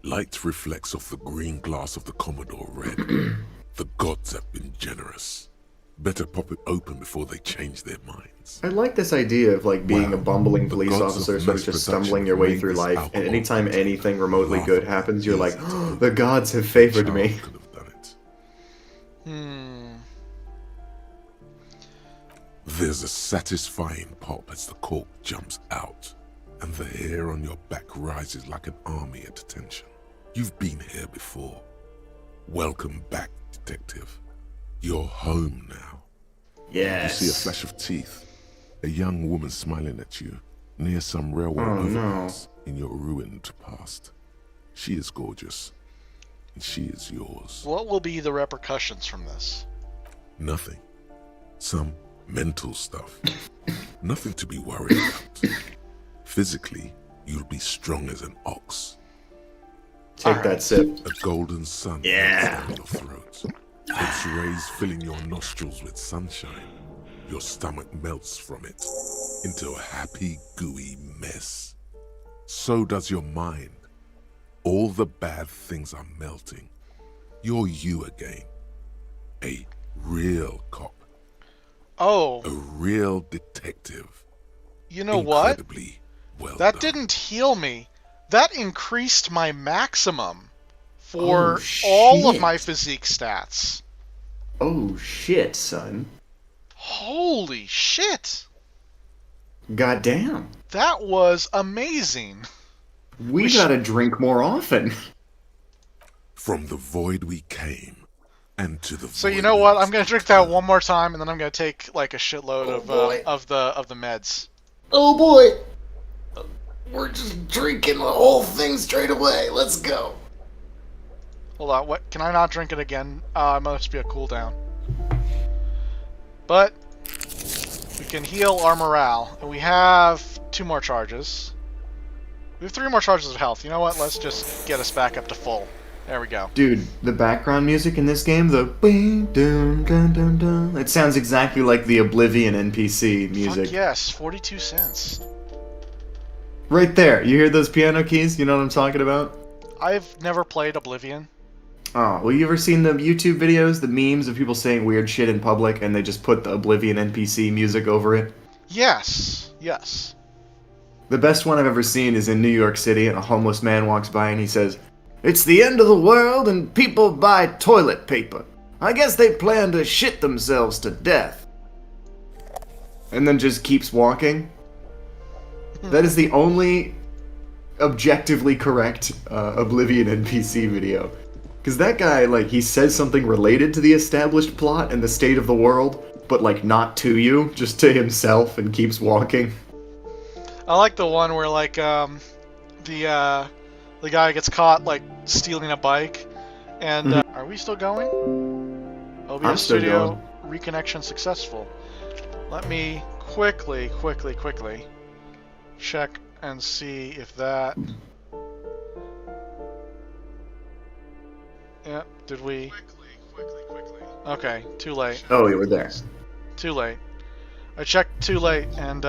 Light reflects off the green glass of the Commodore Red. The gods have been generous. Better pop it open before they change their minds. I like this idea of like being Wow. a bumbling The police gods of officer, sort of mass just production stumbling your way made through this life, and alcohol anytime anything remotely laughable, good happens, you're like, easy to oh, open. the gods have favored Child me. could have done it. There's a satisfying pop as the cork jumps out, and the hair on your back rises like an army at attention. You've been here before. Welcome back, detective. You're home now. Yes. You see a flash of teeth, a young woman smiling at you near some railway Oh, no. overpass in your ruined past. She is gorgeous, and she is yours. What will be the repercussions from this? Nothing. Some mental stuff. Nothing to be worried about. Physically, you'll be strong as an ox. Take Alright. that sip. A golden sun Yeah. melts down your throat. Its rays filling your nostrils with sunshine. Your stomach melts from it into a happy, gooey mess. So does your mind. All the bad things are melting. You're you again. A real cop. Oh, A real detective. you know what? Incredibly well That done. didn't heal me. That increased my maximum for Oh, all of shit. my physique stats. Oh shit, son. Holy shit! Goddamn. That was amazing. We gotta drink more often. From the void we came, and to the So void you know we what? must I'm gonna drink that return. one more time, and then I'm gonna take like a shitload boy. of the meds. Oh boy. We're just drinking the whole thing straight away. Let's go. Hold on, what? Can I not drink it again? It must be a cooldown. But we can heal our morale, and we have 2 more charges. We have 3 more charges of health. You know what? Let's just get us back up to full. There we go. Dude, the background music in this game, the dun dun dun dun, it sounds exactly like the Oblivion NPC music. Fuck yes, 42 cents. Right there. You hear those piano keys? You know what I'm talking about? I've never played Oblivion. Oh, well, you ever seen the YouTube videos, the memes of people saying weird shit in public, and they just put the Oblivion NPC music over it? Yes, yes. The best one I've ever seen is in New York City, and a homeless man walks by and he says, "It's the end of the world and people buy toilet paper. I guess they plan to shit themselves to death." And then just keeps walking. That is the only objectively correct Oblivion NPC video. Because that guy, like, he says something related to the established plot and the state of the world, but, like, not to you, just to himself, and keeps walking. I like the one where, like, the guy gets caught, like, stealing a bike, and, are we still going? OBS I'm still Studio reconnection successful. Let me quickly check and see if that... Yeah, did we... Quickly. Okay, too late. Oh, you were there. Too late. I checked too late and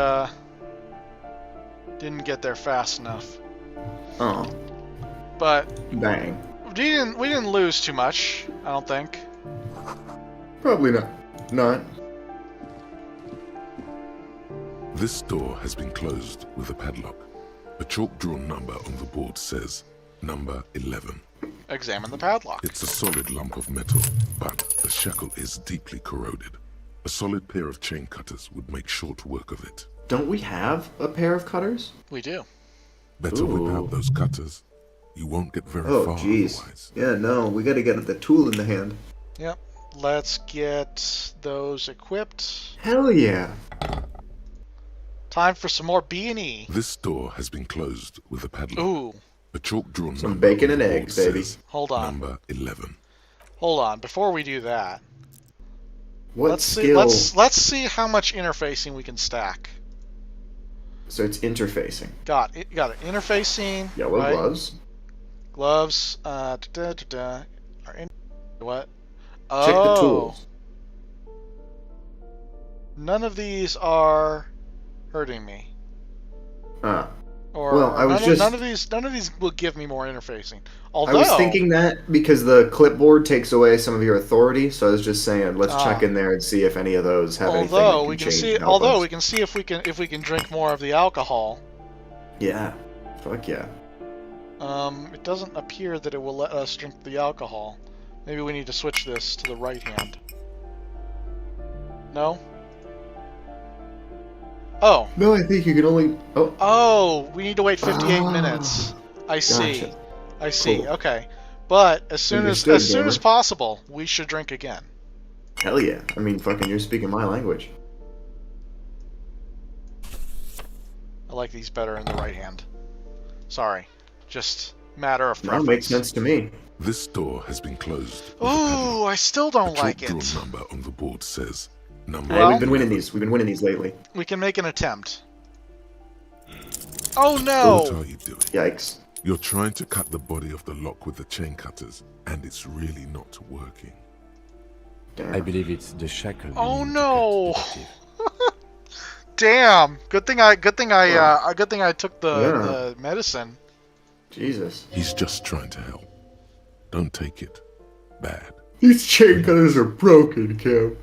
didn't get there fast enough. Oh. But Bang. we didn't lose too much, I don't think. Probably not. Not. This door has been closed with a padlock. A chalk-drawn number on the board says number 11. Examine the padlock. It's a solid lump of metal, but the shackle is deeply corroded. A solid pair of chain cutters would make short work of it. Don't we have a pair of cutters? We do. Better whip Ooh. out those cutters. You won't get very Oh, far jeez. otherwise. Yeah, no, we gotta get the tool in the hand. Yep. Let's get those equipped. Hell yeah. Time for some more B&E. This door has been closed with a padlock. Ooh. A chalk-drawn Some number bacon on and the board eggs, baby. says Hold on. Number 11. Hold on. Before we do that, What let's skill? see. Let's see how much interfacing we can stack. So it's interfacing. Got it. Interfacing. Yellow right? gloves. Gloves. Are in, what? Oh. Check the tools. None of these are hurting me. Ah. Or Well, I was none, just- none of these will give me more interfacing. Although I was thinking that because the clipboard takes away some of your authority, so I was just saying let's Ah. check in there and see if any of those have anything that although can we can change see and help us. we can see if we can drink more of the alcohol. Yeah. Fuck yeah. It doesn't appear that it will let us drink the alcohol. Maybe we need to switch this to the right hand. No? Oh. No, I think you can only... Oh, Oh, we need to wait 58 Ah. minutes. I see. Gotcha. I see. Cool. Okay. But as soon Understood, as gamer. possible, we should drink again. hell yeah. I mean, fucking, you're speaking my language. I like these better in the right hand. Sorry. Just matter of That preference. makes sense to me. This door has been closed with a Ooh, padlock. I still A don't like chalk-drawn it. number on the board says number Well- Hey, we've been winning 11. these. We've been winning these lately. We can make an attempt. Oh What no! are you doing? Yikes. You're trying to cut the body of the lock with the chain cutters, and it's really not working. Damn. I believe it's the shackle. you Oh need to no! cut, detective. Damn! Good thing I took the medicine. Jesus. He's just trying to help. Don't take it bad. These chain cutters are broken, Kim.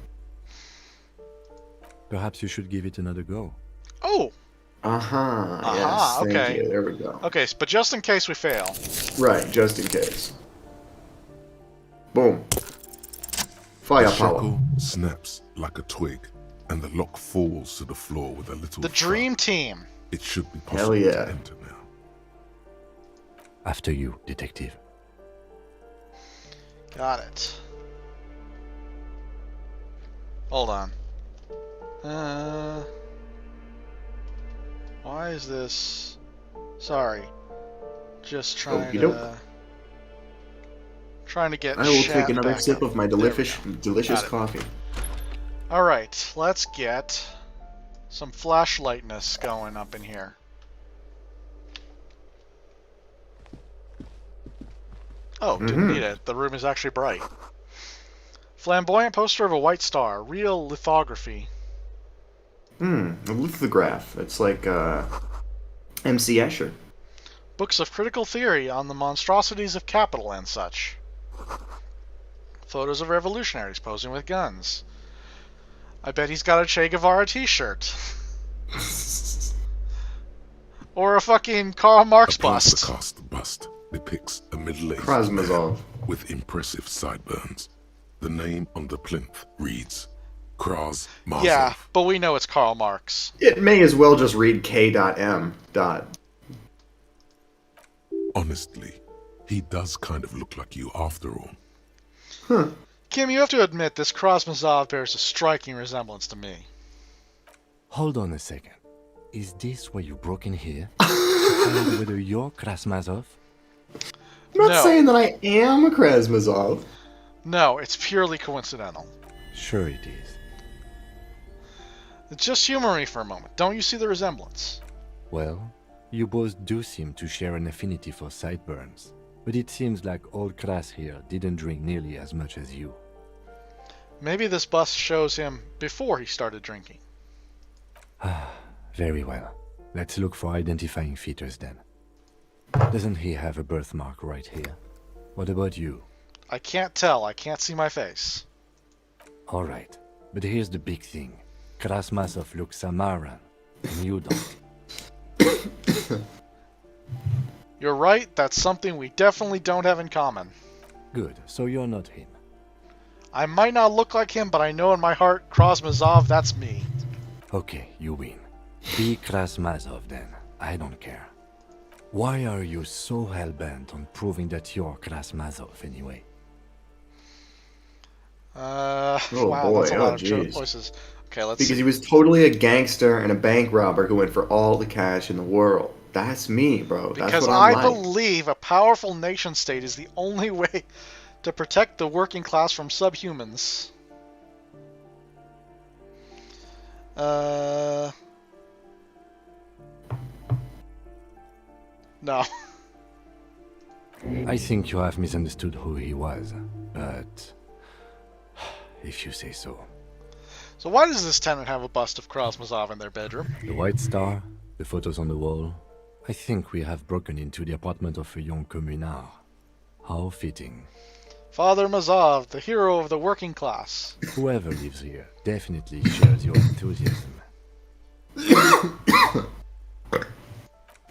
Perhaps you should give it another go. Oh! Aha. Aha, Yes. Thank okay. you. There we go. Okay, but just in case we fail. Right, just in case. Boom. Firepower. The shackle snaps like a twig, and the lock falls to the floor with a little The thud. dream team. It should be Hell possible yeah. to enter now. After you, detective. Got it. Hold on. Why is this? Sorry. Just trying Okey-doke. to Trying to get I will take chat another back sip up. of my There we delicious Got it. coffee. Alright, let's get some flashlightness going up in here. Oh, didn't need it. The room is actually bright. Flamboyant poster of a white star. Real lithography. A lithograph. It's like MC Escher. Books of critical theory on the monstrosities of capital and such. Photos of revolutionaries posing with guns. I bet he's got a Che Guevara t-shirt. Or a fucking Karl Marx A bust. plaster bust depicts a middle-aged Krasmazov. man with impressive sideburns. The name on the plinth reads Krasmazov. Yeah, but we know it's Karl Marx. It may as well just read K.M. Honestly, he does kind of look like you after all. Kim, you have to admit this Krasmazov bears a striking resemblance to me. Hold on a second. Is this why you broke in here? To find whether you're Krasmazov? I'm not No. saying that I am a Krasmazov. No, it's purely coincidental. Sure it is. Just humor me for a moment. Don't you see the resemblance? Well, you both do seem to share an affinity for sideburns. But it seems like old Kras here didn't drink nearly as much as you. Maybe this bust shows him before he started drinking. Very well. Let's look for identifying features then. Doesn't he have a birthmark right here? What about you? I can't tell. I can't see my face. Alright, but here's the big thing. Krasmazov looks Samaran, and you don't. You're right. That's something we definitely don't have in common. Good, so you're not him. I might not look like him, but I know in my heart, Krasmazov, that's me. Okay, you win. Be Krasmazov then. I don't care. Why are you so hell-bent on proving that you're Krasmazov anyway? Wow, boy, that's a lot of jeez. choices. Okay, let's Because see. he was totally a gangster and a bank robber who went for all the cash in the world. That's me, bro. That's Because what I'm I like. believe a powerful nation state is the only way to protect the working class from subhumans. No. I think you have misunderstood who he was, but if you say so. So why does this tenant have a bust of Krasmazov in their bedroom? The White Star, the photos on the wall. I think we have broken into the apartment of a young communard. How fitting. Father Mazov, the hero of the working class. Whoever lives here definitely shares your enthusiasm.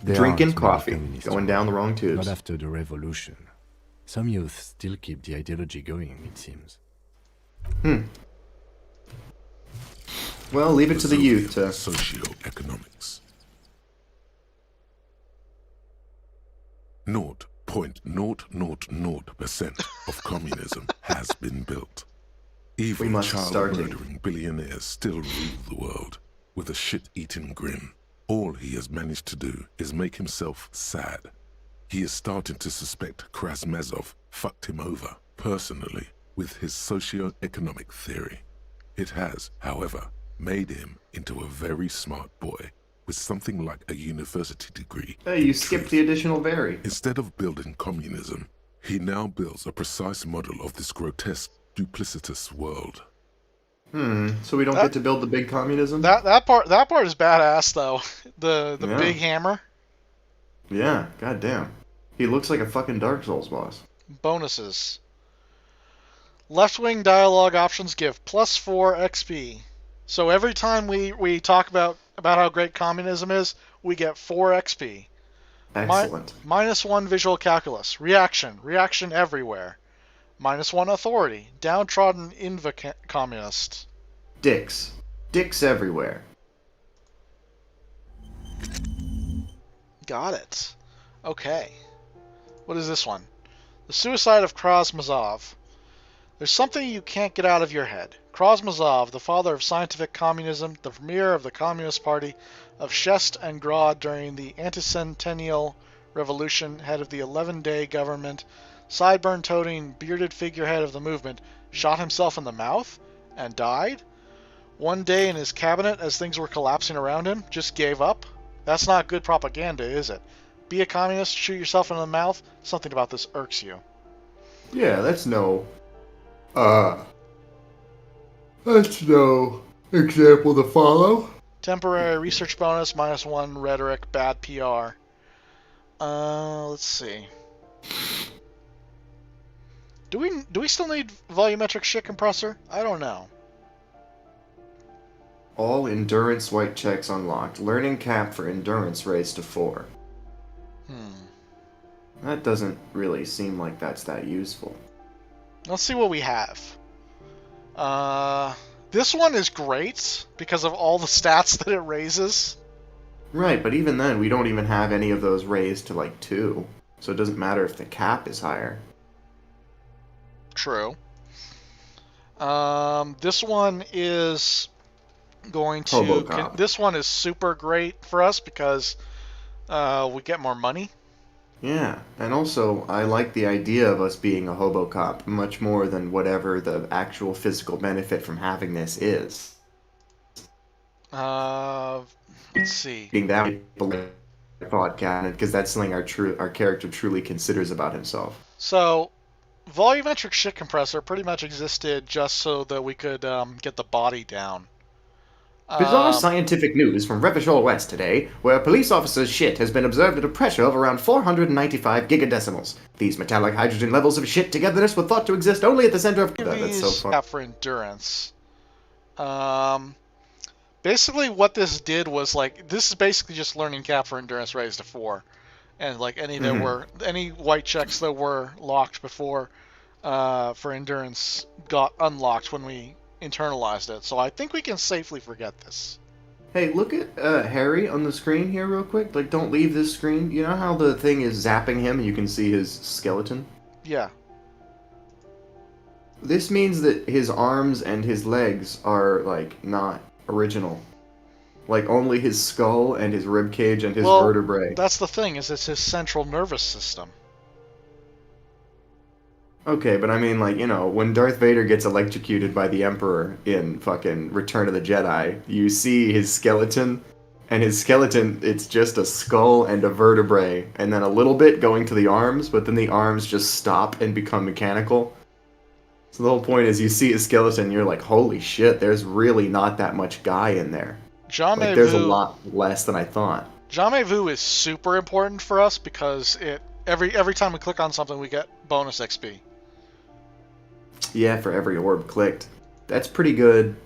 There Drinking aren't many coffee, communists going down the wrong tubes. Not after the revolution. Some youth still keep the ideology going, it seems. Well, leave it to the youth to... Socioeconomics. 0.000% of communism has been built. Evil We must start it. child-murdering billionaires still rule the world with a shit-eating grin. All he has managed to do is make himself sad. He is starting to suspect Krasmazov fucked him over, personally, with his socio-economic theory. It has, however, made him into a very smart boy with something like a university degree. Hey, you skipped the additional very. Instead of building communism, he now builds a precise model of this grotesque, duplicitous world. So we don't get to build the big communism? That part is badass though. The Yeah. big hammer. Yeah, goddamn. He looks like a fucking Dark Souls boss. Bonuses. Left-wing dialogue options give +4 XP. So every time we talk about how great communism is, we get 4 XP. Excellent. -1 visual calculus. Reaction everywhere. -1 authority. Downtrodden communist. Dicks. Dicks everywhere. Got it. Okay. What is this one? The suicide of Krasmazov. There's something you can't get out of your head. Krasmazov, the father of scientific communism, the premier of the Communist Party of Shest and Grad during the anticentennial revolution, head of the 11-day government, sideburn-toting, bearded figurehead of the movement, shot himself in the mouth and died. One day in his cabinet, as things were collapsing around him, just gave up. That's not good propaganda, is it? Be a communist, shoot yourself in the mouth. Something about this irks you. Yeah, that's no example to follow. Temporary research bonus, -1 rhetoric, bad PR. Let's see. Do we still need volumetric shit compressor? I don't know. All endurance white checks unlocked. Learning cap for endurance raised to 4. That doesn't really seem like that's that useful. Let's see what we have. This one is great because of all the stats that it raises. Right, but even then, we don't even have any of those raised to like 2. So it doesn't matter if the cap is higher. True. This one is going to... Hobocop. This one is super great for us because we get more money. Yeah, and also, I like the idea of us being a Hobocop much more than whatever the actual physical benefit from having this is. Let's see. Being that thought canon, because that's something our character truly considers about himself. So, volumetric shit compressor pretty much existed just so that we could get the body down. Bizarre scientific news from Revachol West today, where a police officer's shit has been observed at a pressure of around 495 gigadecimals. These metallic hydrogen levels of shit togetherness were thought to exist only at the center of... That's so fun. For endurance. Basically what this did was, like, this is basically just learning cap for endurance raised to 4. And, like, any white checks that were locked before for endurance got unlocked when we internalized it. So I think we can safely forget this. Hey, look at Harry on the screen here real quick. Like, don't leave this screen. You know how the thing is zapping him and you can see his skeleton? Yeah. This means that his arms and his legs are, like, not original. Like, only his skull and his ribcage and his vertebrae. That's the thing, is it's his central nervous system. Okay, but I mean, like, you know, when Darth Vader gets electrocuted by the Emperor in fucking Return of the Jedi, you see his skeleton, and his skeleton, it's just a skull and a vertebrae, and then a little bit going to the arms, but then the arms just stop and become mechanical. So the whole point is you see his skeleton, and you're like, holy shit, there's really not that much guy in there. Like, there's a lot less than I thought. Jamais Vu is super important for us because every time we click on something, we get bonus XP. Yeah, for every orb clicked. That's pretty good.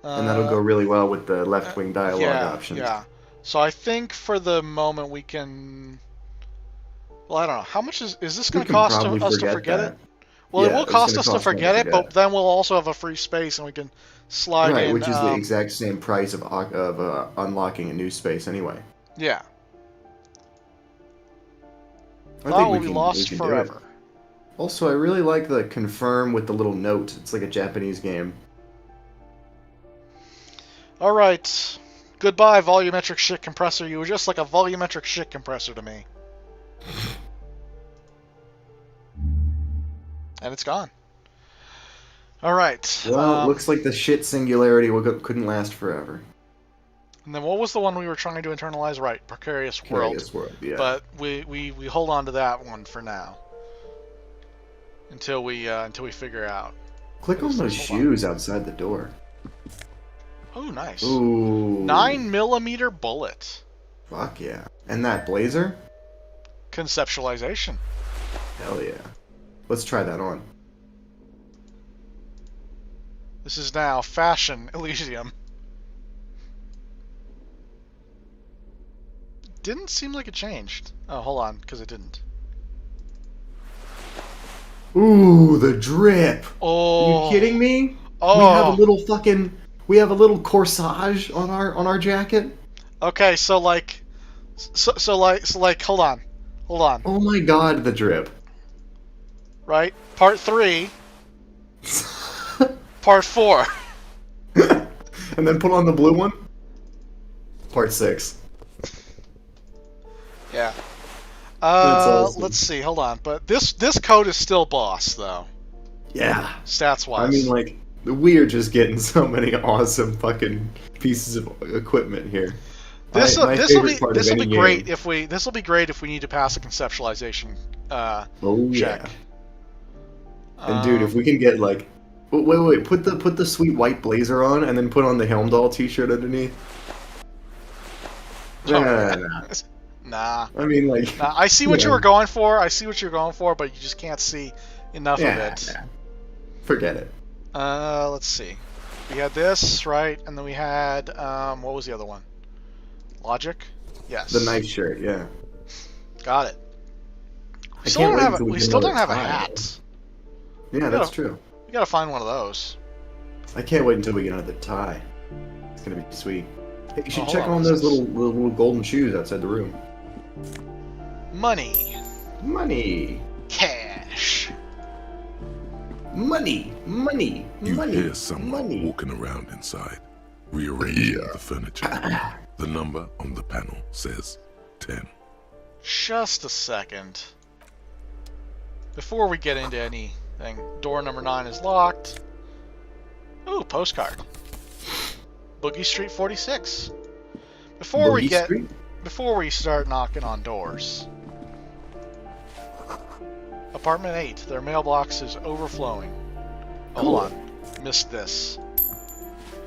And that'll go really well with the left-wing dialogue options. Yeah. So I think for the moment we can... Well, I don't know. How much is this going to cost us to forget it? Well, Yeah, it will cost us to forget it, but then we'll also have a free space and we can slide in... Right, which is the exact same price of unlocking a new space anyway. Yeah. I think we'll be lost forever. Also, I really like the confirm with the little note. It's like a Japanese game. Alright. Goodbye, volumetric shit compressor. You were just like a volumetric shit compressor to me. And it's gone. Alright. Well, looks like the shit singularity couldn't last forever. And then what was the one we were trying to internalize? Right, Precarious World. Precarious World, yeah. But we hold on to that one for now. Until we figure out. Click on those shoes outside the door. Oh, nice. Ooh. 9mm bullet. Fuck yeah. And that blazer? Conceptualization. Hell yeah. Let's try that on. This is now fashion Elysium. Didn't seem like it changed. Oh, hold on, because it didn't. Ooh, the drip. Oh. Are you kidding me? Oh. We have a little corsage on our jacket. Okay, so like, hold on. Oh my god, the drip. Right? Part 3. Part 4. And then put on the blue one. Part 6. Yeah. That's awesome. Let's see. Hold on. But this code is still boss though. Yeah. Stats wise. I mean, like, we're just getting so many awesome fucking pieces of equipment here. This My will favorite be part of any great game. if we need to pass a conceptualization Oh check. yeah. And dude, if we can get like, wait, put the sweet white blazer on, and then put on the Helmdahl t-shirt underneath. Oh, Nah, yeah. Nah. I mean, like, Nah, I see what yeah. you were going for. I see what you're going for, but you just can't see enough of Yeah, it. nah. Forget it. Let's see. We had this, right? And then we had what was the other one? Logic? Yes. The nice shirt, yeah. Got it. I can't wait until We still don't have a tie. hat. Yeah, that's true. We gotta find one of those. I can't wait until we get another tie. It's gonna be sweet. Hey, you should hold check on, on what's those this? little golden shoes outside the room. Money. Money, Cash. money, money, You money, hear someone money. walking around inside, rearranging the furniture. The number on the panel says 10. Just a second. Before we get into anything, door number 9 is locked. Ooh, postcard. Boogie Street 46. Boogie Before we start knocking on doors. Apartment 8. Their mailbox is overflowing. Oh, Cool. hold on. Missed this.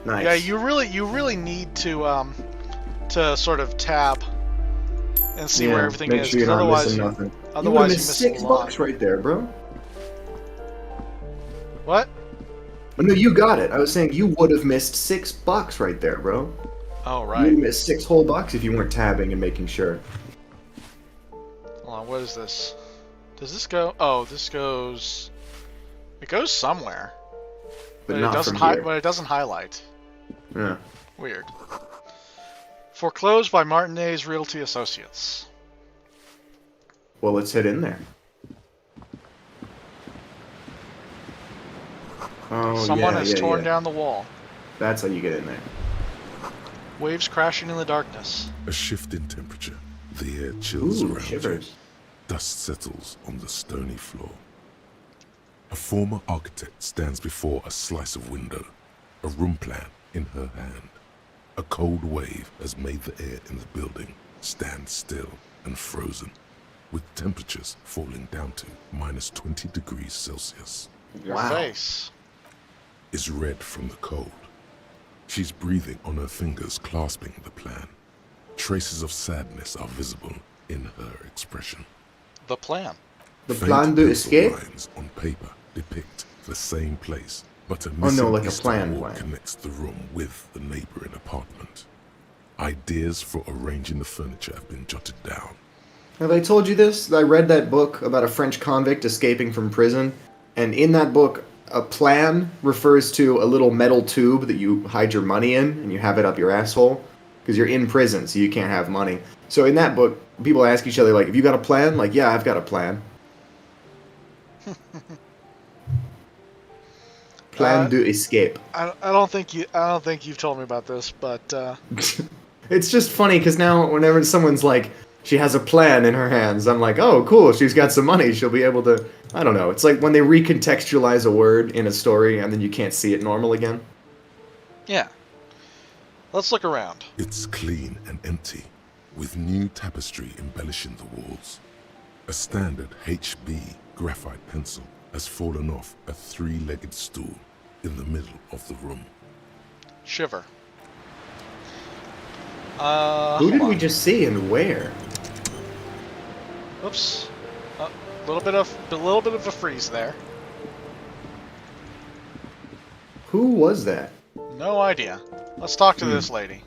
Nice. Yeah, you really need to sort of tab and see where everything make is. Sure you're 'Cause not otherwise, missing nothing. otherwise you you missed miss a lot. $6 right there, bro. What? Oh, no, you got it. I was saying you would have missed $6 right there, bro. Oh, You would right. have missed 6 whole bucks if you weren't tabbing and making sure. Hold on, what is this? Does this go? Oh, this goes. It goes somewhere, But it not doesn't from here. but it doesn't highlight. Yeah. Weird. Foreclosed by Martinez Realty Associates. Well, let's head in there. Oh, Someone yeah, has yeah, torn yeah. down the wall. That's how you get in there. Waves crashing in the darkness. A shift in temperature. The air chills Ooh, around shivers. you. Dust settles on the stony floor. A former architect stands before a slice of window, a room plan in her hand. A cold wave has made the air in the building stand still and frozen, with temperatures falling down to minus 20 degrees Celsius. Your Wow. face. Is red from the cold. She's breathing on her fingers, clasping the plan. Traces of sadness are visible in her expression. The plan. The Faint plan to pencil escape? lines on paper depict the same place, but a Oh, no, missing like a eastern plan wall plan. connects the room with the neighboring apartment. Ideas for arranging the furniture have been jotted down. Have I told you this? I read that book about a French convict escaping from prison, and in that book, a plan refers to a little metal tube that you hide your money in, and you have it up your asshole, because you're in prison, so you can't have money. So in that book, people ask each other, like, have you got a plan? Like, yeah, I've got a plan. Plan to escape. I don't think you've told me about this, but It's just funny because now whenever someone's like, she has a plan in her hands, I'm like, oh, cool, she's got some money, she'll be able to, I don't know. It's like when they recontextualize a word in a story and then you can't see it normal again. yeah. Let's look around. It's clean and empty, with new tapestry embellishing the walls. A standard HB graphite pencil has fallen off a three-legged stool in the middle of the room. Shiver. Who did hold we on. just see and where? Oops. A little bit of a freeze there. Who was that? No idea. Let's talk to this lady.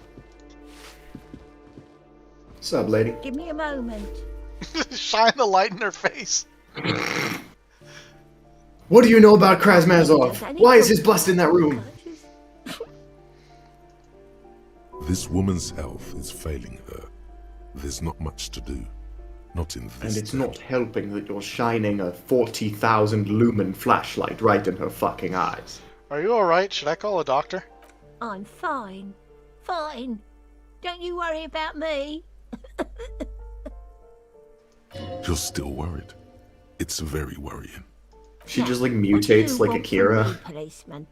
What's up, lady? Give me a moment. Shine the light in her face. What do you know about Krasmazov? Why is his bust in that room? This woman's health is failing her. There's not much to do. Not in this And it's town. not helping that you're shining a 40,000 lumen flashlight right in her fucking eyes. Are you alright? Should I call a doctor? I'm fine. Fine. Don't you worry about me. You're still worried. It's very worrying. She just like What do mutates you like want from Akira. me, policeman?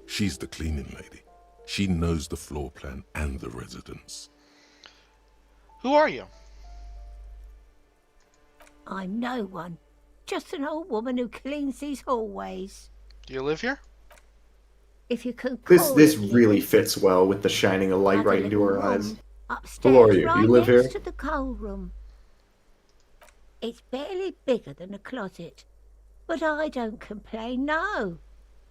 She's the cleaning lady. She knows the floor plan and the residence. Who are you? I'm no one. Just an old woman who cleans these hallways. Do you live here? If you can call This it really living. fits well with the shining a light Have a right into little her eyes. room upstairs, Who are you? Do right you live next here? to the coal room. It's barely bigger than a closet, but I don't complain, no.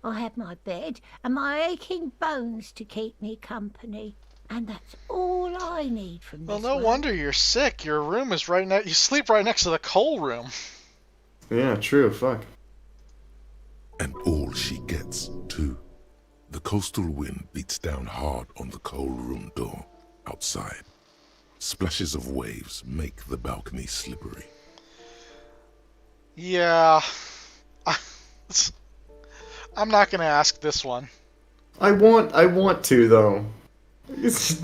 I have my bed and my aching bones to keep me company, and that's all I need from Well, this no world. wonder you're sick. Your room is right next. You sleep right next to the coal room. Yeah, true, fuck. And all she gets, too. The coastal wind beats down hard on the coal room door outside. Splashes of waves make the balcony slippery. Yeah. I'm not gonna ask this one. I want to though. It's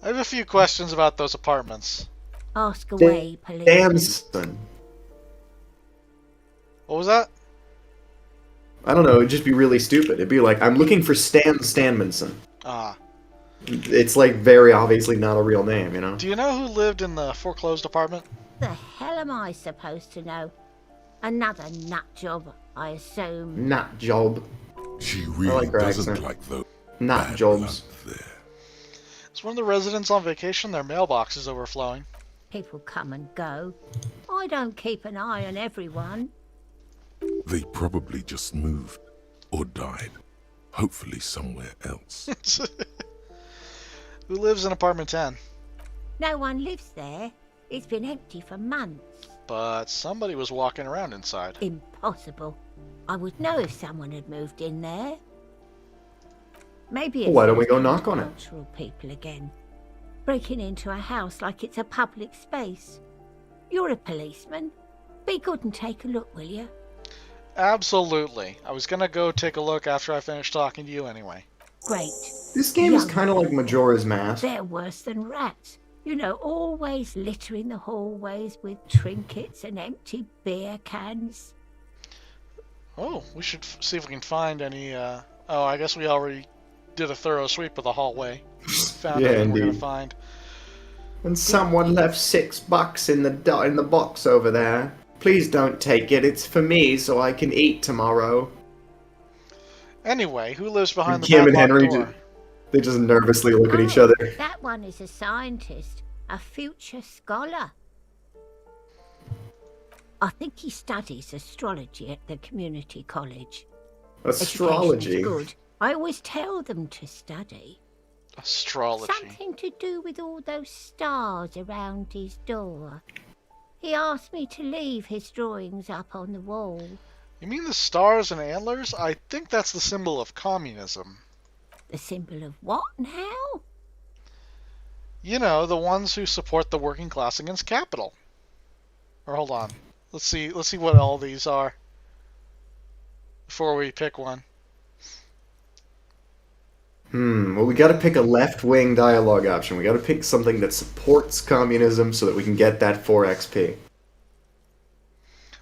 I have a few questions about those apartments. Ask away, policeman. damn son. What was that? I don't know, it'd just be really stupid. It'd be like, I'm looking for Stan Stanmanson. Ah. It's like very obviously not a real name, you know? Do you know who lived in the foreclosed apartment? The hell am I supposed to know? Another nut job, I assume. Not job. She really like her doesn't accent. like those Not bad jobs. blood there. Is one of the residents on vacation? Their mailbox is overflowing. People come and go. I don't keep an eye on everyone. They probably just moved or died. Hopefully somewhere else. Who lives in apartment 10? No one lives there. It's been empty for months. But somebody was walking around inside. Impossible. I would know if someone had moved in there. Maybe Well, it's why don't we those go knock on it? cultural people again. Breaking into a house like it's a public space. You're a policeman. Be good and take a look, will you? Absolutely. I was gonna go take a look after I finished talking to you anyway. Great. This game is Young. kind of like Majora's Mask. They're worse than rats. You know, always littering the hallways with trinkets and empty beer cans. Oh, we should see if we can find any, Oh, I guess we already did a thorough sweep of the hallway. Found Yeah, everything we're gonna indeed. find. And someone left $6 in the box over there. Please don't take it. It's for me, so I can eat tomorrow. Anyway, who lives behind the Kim and padlocked Henry door? They just nervously look at each Oh, other. That one is a scientist, a future scholar. I think he studies astrology at the community college. Astrology. Education's good. I always tell them to study. Astrology. Something to do with all those stars around his door. He asked me to leave his drawings up on the wall. You mean the stars and antlers? I think that's the symbol of communism. The symbol of what now? You know, the ones who support the working class against capital. Or hold on. Let's see what all these are before we pick one. Well, we gotta pick a left-wing dialogue option. We gotta pick something that supports communism so that we can get that 4 XP.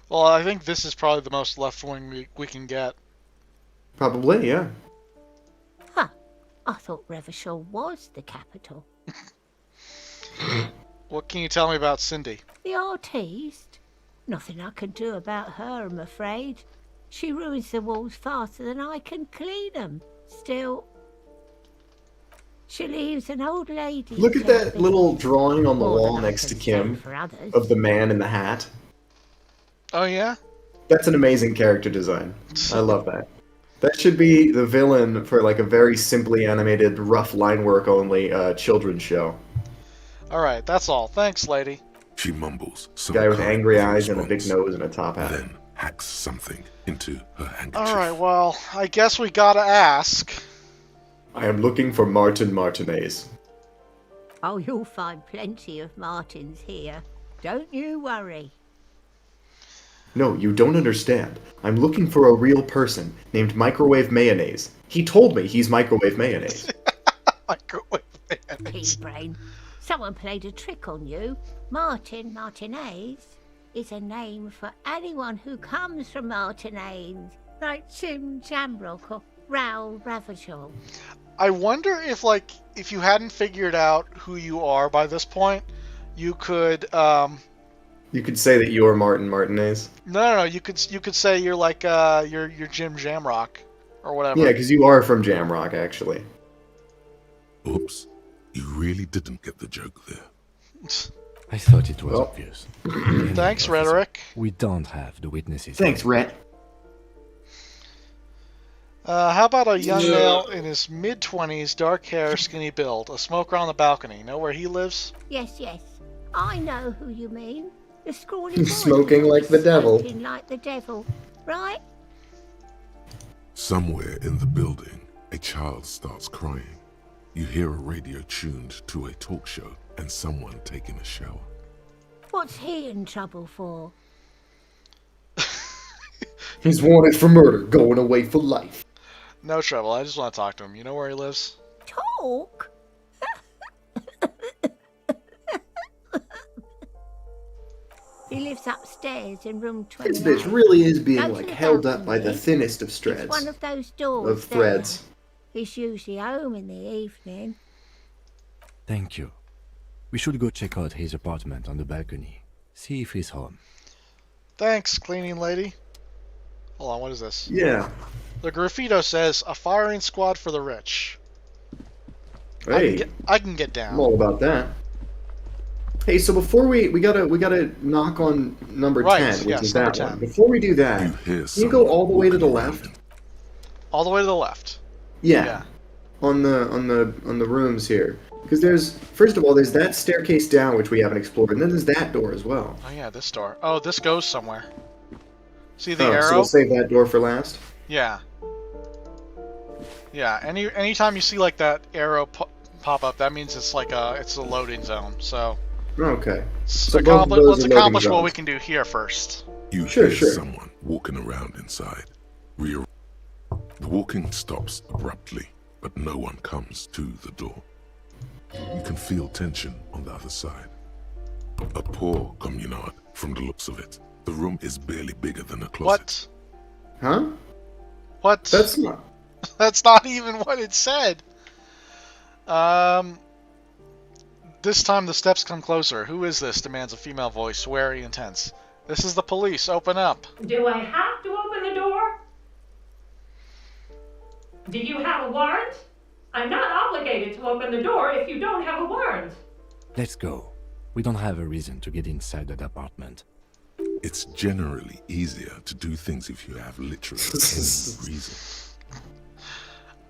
Well, I think this is probably the most left-wing we can get. Probably, yeah. Huh. I thought Revachol was the capital. What can you tell me about Cindy? The artiste? Nothing I can do about her, I'm afraid. She ruins the walls faster than I can clean them. Still, she leaves an old lady. Look at that little drawing on the More wall than I next to can Kim say for others. of the man in the hat. Oh, yeah? That's an amazing character design. I love that. That should be the villain for like a very simply animated, rough line work only children's show. Alright, that's all. Thanks, lady. She mumbles some Guy with kind angry of eyes and a big response, nose and a top hat. then hacks something into her handkerchief. Alright, well, I guess we gotta ask. I am looking for Martin Martinez. Oh, you'll find plenty of Martins here. Don't you worry. No, you don't understand. I'm looking for a real person named Microwave Mayonnaise. He told me he's Microwave Mayonnaise. Microwave Pea brain. Someone played a trick on you. Martinez is a name for anyone who comes from Martinez, like Jim Jamrock or Raoul Ravachol. I wonder if you hadn't figured out who you are by this point, you could You could say that you're Martin Martinez. no, you could say you're like you're Jim Jamrock or whatever. Yeah, because you are from Jamrock, actually. Oops. You really didn't get the joke there. I thought it was Well. obvious. Thanks, Officer, Rhetoric. We don't have the witnesses. Thanks, Rhett. How about a young male in his mid-20s, dark hair, skinny build, a smoker on the balcony? Know where he lives? Yes. I know who you mean. The scrawny boy. Smoking like the devil. Smoking like the devil, right? Somewhere in the building, a child starts crying. You hear a radio tuned to a talk show and someone taking a shower. What's he in trouble for? He's wanted for murder, going away for life. No trouble. I just want to talk to him. You know where he lives? Talk? He lives upstairs in room 28. This bitch really is being Go to like the held up by the balcony. thinnest of It's threads. one of those doors Of threads. there. He's usually home in the evening. Thank you. We should go check out his apartment on the balcony. See if he's home. Thanks, cleaning lady. Hold on, what is this? Yeah. The graffito says, a firing squad for the rich. Hey, I can get I'm down. all about that. Hey, so before we gotta knock on number Right, 10, which yes, is number that 10. one. Before we do that, You hear can you go someone all the way to the walking left? around. All the way to the left. Yeah. On the rooms here. Because there's, first of all, there's that staircase down which we haven't explored, and then there's that door as well. Oh yeah, this door. Oh, this goes somewhere. See the Oh, so arrow? we'll save that door for last. Yeah. Yeah. Anytime you see like that arrow pop up, that means it's like it's a loading zone. So Okay. let's So both of those let's are loading accomplish what zones. we can do here first. You Sure, hear sure. someone walking around inside. The walking stops abruptly, but no one comes to the door. You can feel tension on the other side. A poor communard, from the looks of it. The room is barely bigger than a closet. What? Huh? What? That's not... That's not even what it said. This time the steps come closer. Who is this? Demands a female voice, wary and tense. This is the police. Open up. Do I have to open the door? Do you have a warrant? I'm not obligated to open the door if you don't have a warrant. Let's go. We don't have a reason to get inside that apartment. It's generally easier to do things if you have literally any reason.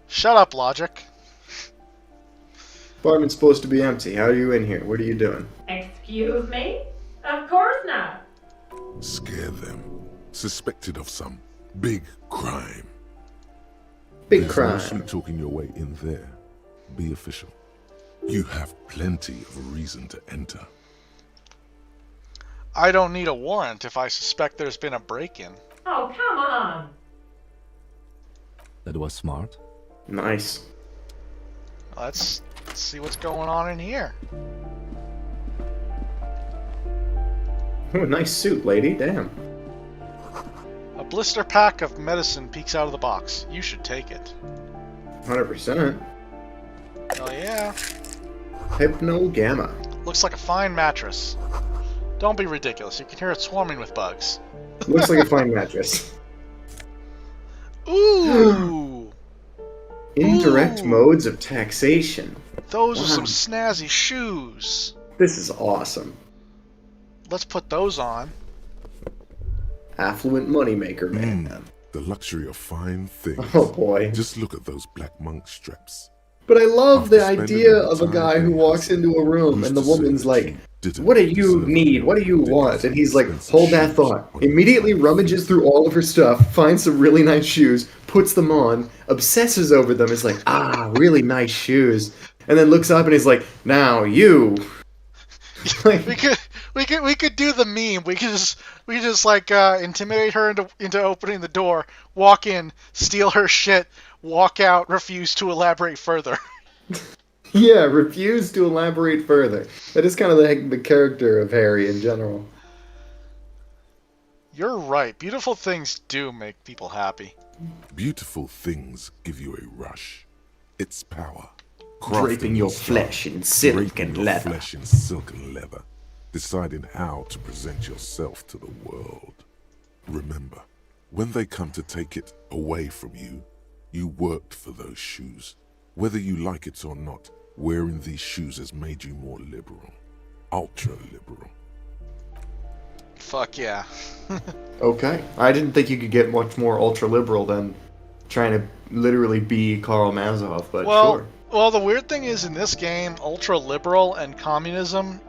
Shut up, Logic. Apartment's supposed to be empty. How are you in here? What are you doing? Excuse me? Of course not. Scare them. Suspected of some big crime. Big There's crime. no sweet talking your way in there. Be official. You have plenty of reason to enter. I don't need a warrant if I suspect there's been a break-in. Oh, come on. That was smart. Nice. Let's see what's going on in here. Oh, nice suit, lady. Damn. A blister pack of medicine peeks out of the box. You should take it. 100%. Hell yeah. Hypno Gamma. Looks like a fine mattress. Don't be ridiculous. You can hear it swarming with bugs. Looks like a fine mattress. Ooh! Indirect Ooh. modes of taxation. Those are Wow. some snazzy shoes. This is awesome. Let's put those on. Affluent moneymaker, man. The luxury of fine things. Oh boy. Just look at those black monk straps. But I love the After spending idea all of the a guy time who they walks had, into a room who's and the to say woman's that like, you didn't what do you deserve need? What do you the want? And he's like, expensive hold that shoes thought. on your Immediately feet. rummages through all of her stuff, finds some really nice shoes, puts them on, obsesses over them, is like, really nice shoes. And then looks up and is like, now you. Like, We could do the meme. We could just like intimidate her into opening the door, walk in, steal her shit, walk out, refuse to elaborate further. Yeah, refuse to elaborate further. That is kind of the character of Harry in general. You're right. Beautiful things do make people happy. Beautiful things give you a rush. It's power. Draping your style, flesh in silk draping and your leather. flesh in silk and leather. Deciding how to present yourself to the world. Remember, when they come to take it away from you, you worked for those shoes. Whether you like it or not, wearing these shoes has made you more liberal. Ultra liberal. Fuck yeah. Okay. I didn't think you could get much more ultra liberal than trying to literally be Karl Mazov, but sure. Well, the weird thing is in this game, ultra liberal and communism,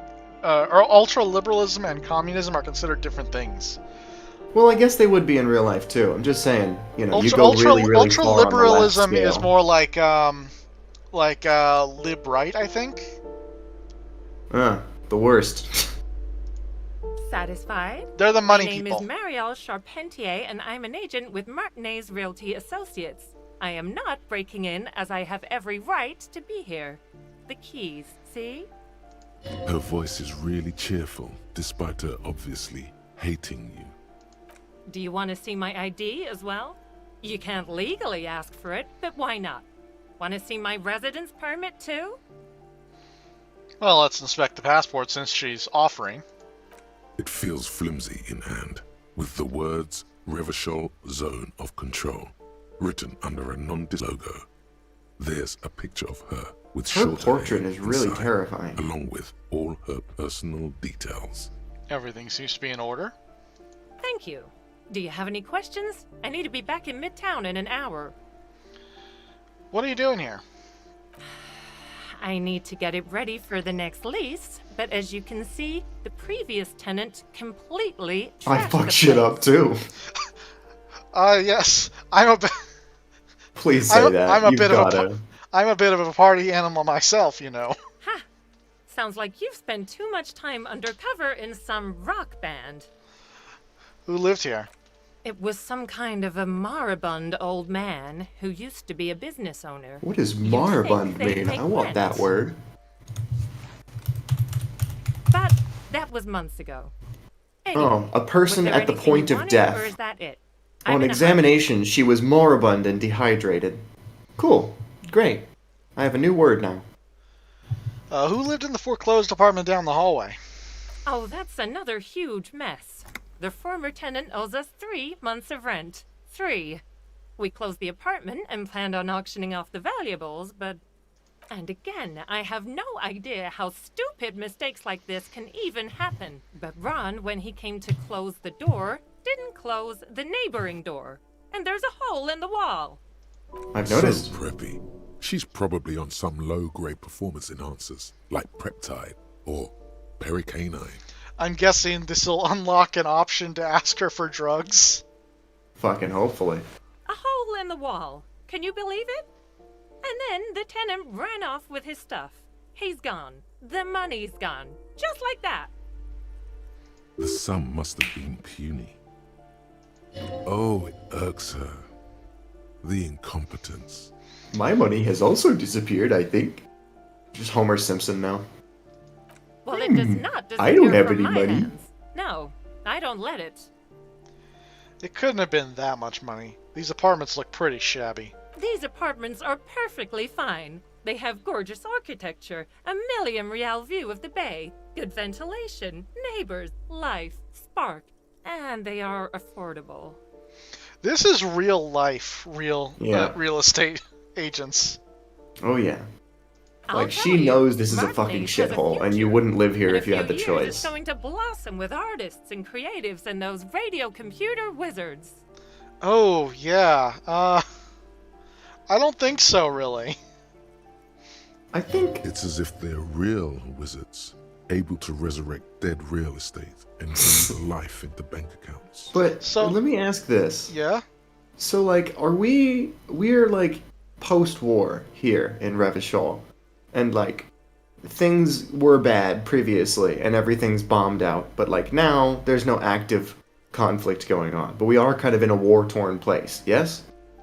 or ultra liberalism and communism are considered different things. Well, I guess they would be in real life too. I'm just saying, you know, you Ultra go really, really ultra far on the left liberalism scale. is more like lib right, I think. The worst. Satisfied? They're the money My name people. is Marielle Charpentier, and I'm an agent with Martinez Realty Associates. I am not breaking in, as I have every right to be here. The keys, see? Her voice is really cheerful, despite her obviously hating you. Do you want to see my ID as well? You can't legally ask for it, but why not? Want to see my residence permit too? Well, let's inspect the passport since she's offering. It feels flimsy in hand, with the words Revachol Zone of Control written under a non-dis logo. There's a picture of her with Her short portrait hair is really inside, terrifying. along with all her personal details. Everything seems to be in order. Thank you. Do you have any questions? I need to be back in Midtown in an hour. What are you doing here? I need to get it ready for the next lease, but as you can see, the previous tenant completely I trashed fuck the shit place. up too. Yes, I'm a bit. Please say that. I'm a You've bit gotta. of a. I'm a bit of a party animal myself, you know. Ha! Sounds like you've spent too much time undercover in some rock band. Who lived here? It was some kind of a moribund old man who used to be a business owner. What does You'd moribund think they'd mean? make I want that rent. word. But that was months ago. Anyway, Oh, a person was there at the anything point you of wanted, death. Or is that it? On I'm in a hurry. examination, she was moribund and dehydrated. Cool. Great. I have a new word now. Who lived in the foreclosed apartment down the hallway? Oh, that's another huge mess. The former tenant owes us 3 months of rent. 3. We closed the apartment and planned on auctioning off the valuables, but... And again, I have no idea how stupid mistakes like this can even happen. But Ron, when he came to close the door, didn't close the neighboring door. And there's a hole in the wall. I've noticed. So preppy. She's probably on some low-grade performance enhancers, like Preptide or Pericanine. I'm guessing this will unlock an option to ask her for drugs. Fucking hopefully. A hole in the wall. Can you believe it? And then the tenant ran off with his stuff. He's gone. The money's gone. Just like that. The sum must have been puny. Oh, it irks her. The incompetence. My money has also disappeared, I think. Just Homer Simpson now. Well, it does not disappear I don't have from any my money. hands. No, I don't let it. It couldn't have been that much money. These apartments look pretty shabby. These apartments are perfectly fine. They have gorgeous architecture, a million-real view of the bay, good ventilation, neighbors, life, spark, and they are affordable. This is real life, Yeah. real estate agents. Oh yeah. I'll Like, tell she you, knows this is a Martin fucking has a shithole, and you future. wouldn't live here In a if you had few the years, choice. It's going to blossom with artists and creatives and those radio computer wizards. Oh, yeah. I don't think so, really. I think It's as if they're real wizards, able to resurrect dead real estate and breathe life into bank accounts. But So- let me ask this. Yeah? So like we're like post-war here in Revachol, and like things were bad previously and everything's bombed out, but like now there's no active conflict going on. But we are kind of in a war-torn place, yes?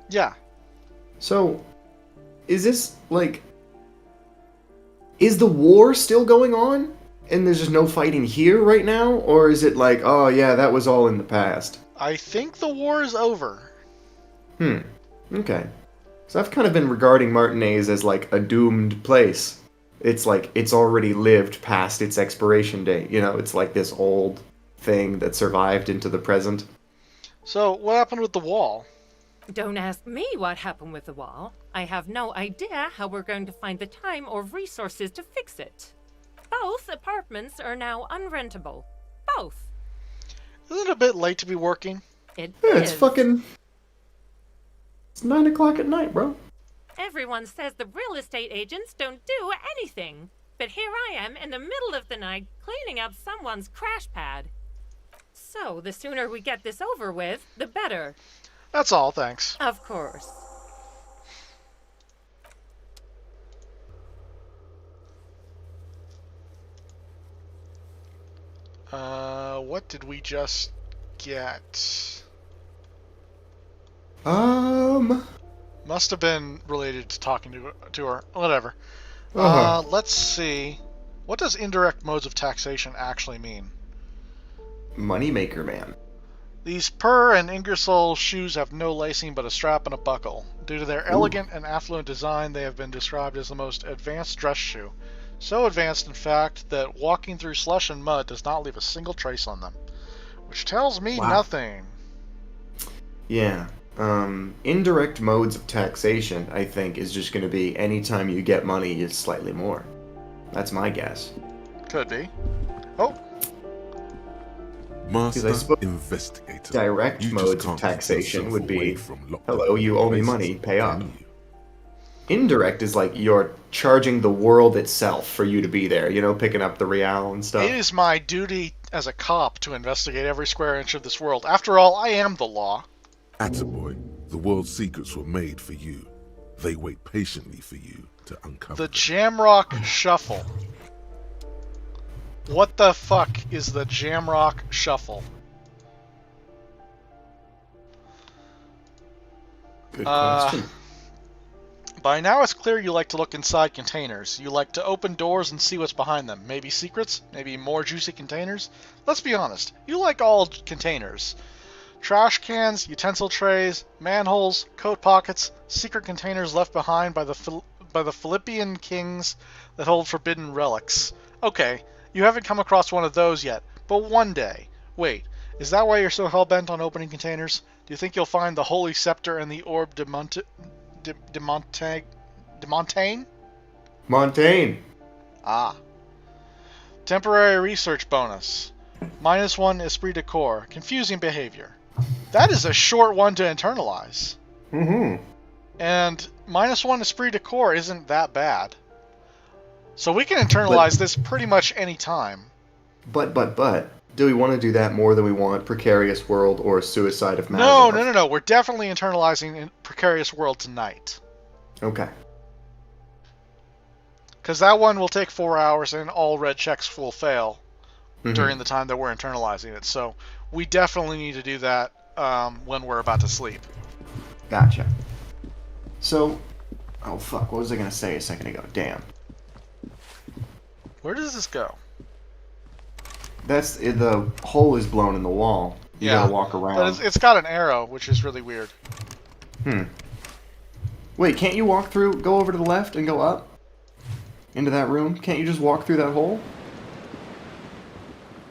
Yeah. So is this like is the war still going on? And there's just no fighting here right now? Or is it like, oh yeah, that was all in the past? I think the war is over. Okay. So I've kind of been regarding Martinez as like a doomed place. It's like it's already lived past its expiration date. You know, it's like this old thing that survived into the present. So, what happened with the wall? Don't ask me what happened with the wall. I have no idea how we're going to find the time or resources to fix it. Both apartments are now unrentable. Both. Isn't it a bit late to be working? It Yeah, is. It's 9 o'clock at night, bro. Everyone says the real estate agents don't do anything. But here I am in the middle of the night cleaning up someone's crash pad. So, the sooner we get this over with, the better. That's all, thanks. Of course. What did we just get? Must have been related to talking to her. Whatever. Let's see. What does indirect modes of taxation actually mean? Moneymaker, man. These Per and Ingersoll shoes have no lacing but a strap and a buckle. Due to their elegant and affluent design, they have been described as the most advanced dress shoe. So advanced, in fact, that walking through slush and mud does not leave a single trace on them. Which tells me nothing. Yeah. Indirect modes of taxation, I think, is just going to be anytime you get money, it's slightly more. That's my guess. Could be. Oh. Master I suppose investigator. direct you just modes of can't keep taxation yourself would be, away from locked hello, you owe me places, money, pay up. can you? Indirect is like you're charging the world itself for you to be there, you know, picking up the real and stuff. It is my duty as a cop to investigate every square inch of this world. After all, I am the law. Attaboy, the world's secrets were made for you. They wait patiently for you to uncover The them. Jamrock Shuffle. What the fuck is the Jamrock Shuffle? Good question. By now it's clear you like to look inside containers. You like to open doors and see what's behind them. Maybe secrets? Maybe more juicy containers? Let's be honest. You like all containers. Trash cans, utensil trays, manholes, coat pockets, secret containers left behind by the Philippian kings that hold forbidden relics. Okay, you haven't come across one of those yet, but one day. Wait, is that why you're so hell-bent on opening containers? Do you think you'll find the Holy Scepter and the Orb de Montaigne? Montaigne. Ah. Temporary research bonus. -1 esprit de corps. Confusing behavior. That is a short one to internalize. And -1 esprit de corps isn't that bad. So we can internalize this pretty much any time. But, do we want to do that more than we want Precarious World or Suicide of No. Mazarov? We're definitely internalizing in Precarious World tonight. Okay. Because that one will take 4 hours and all red checks will fail during the time that we're internalizing it. So we definitely need to do that when we're about to sleep. Gotcha. So, oh fuck, what was I going to say a second ago? Damn. Where does this go? That's, the hole is blown in the wall. You gotta walk around. But it's got an arrow, which is really weird. Wait, can't you walk through, go over to the left and go up? Into that room? Can't you just walk through that hole?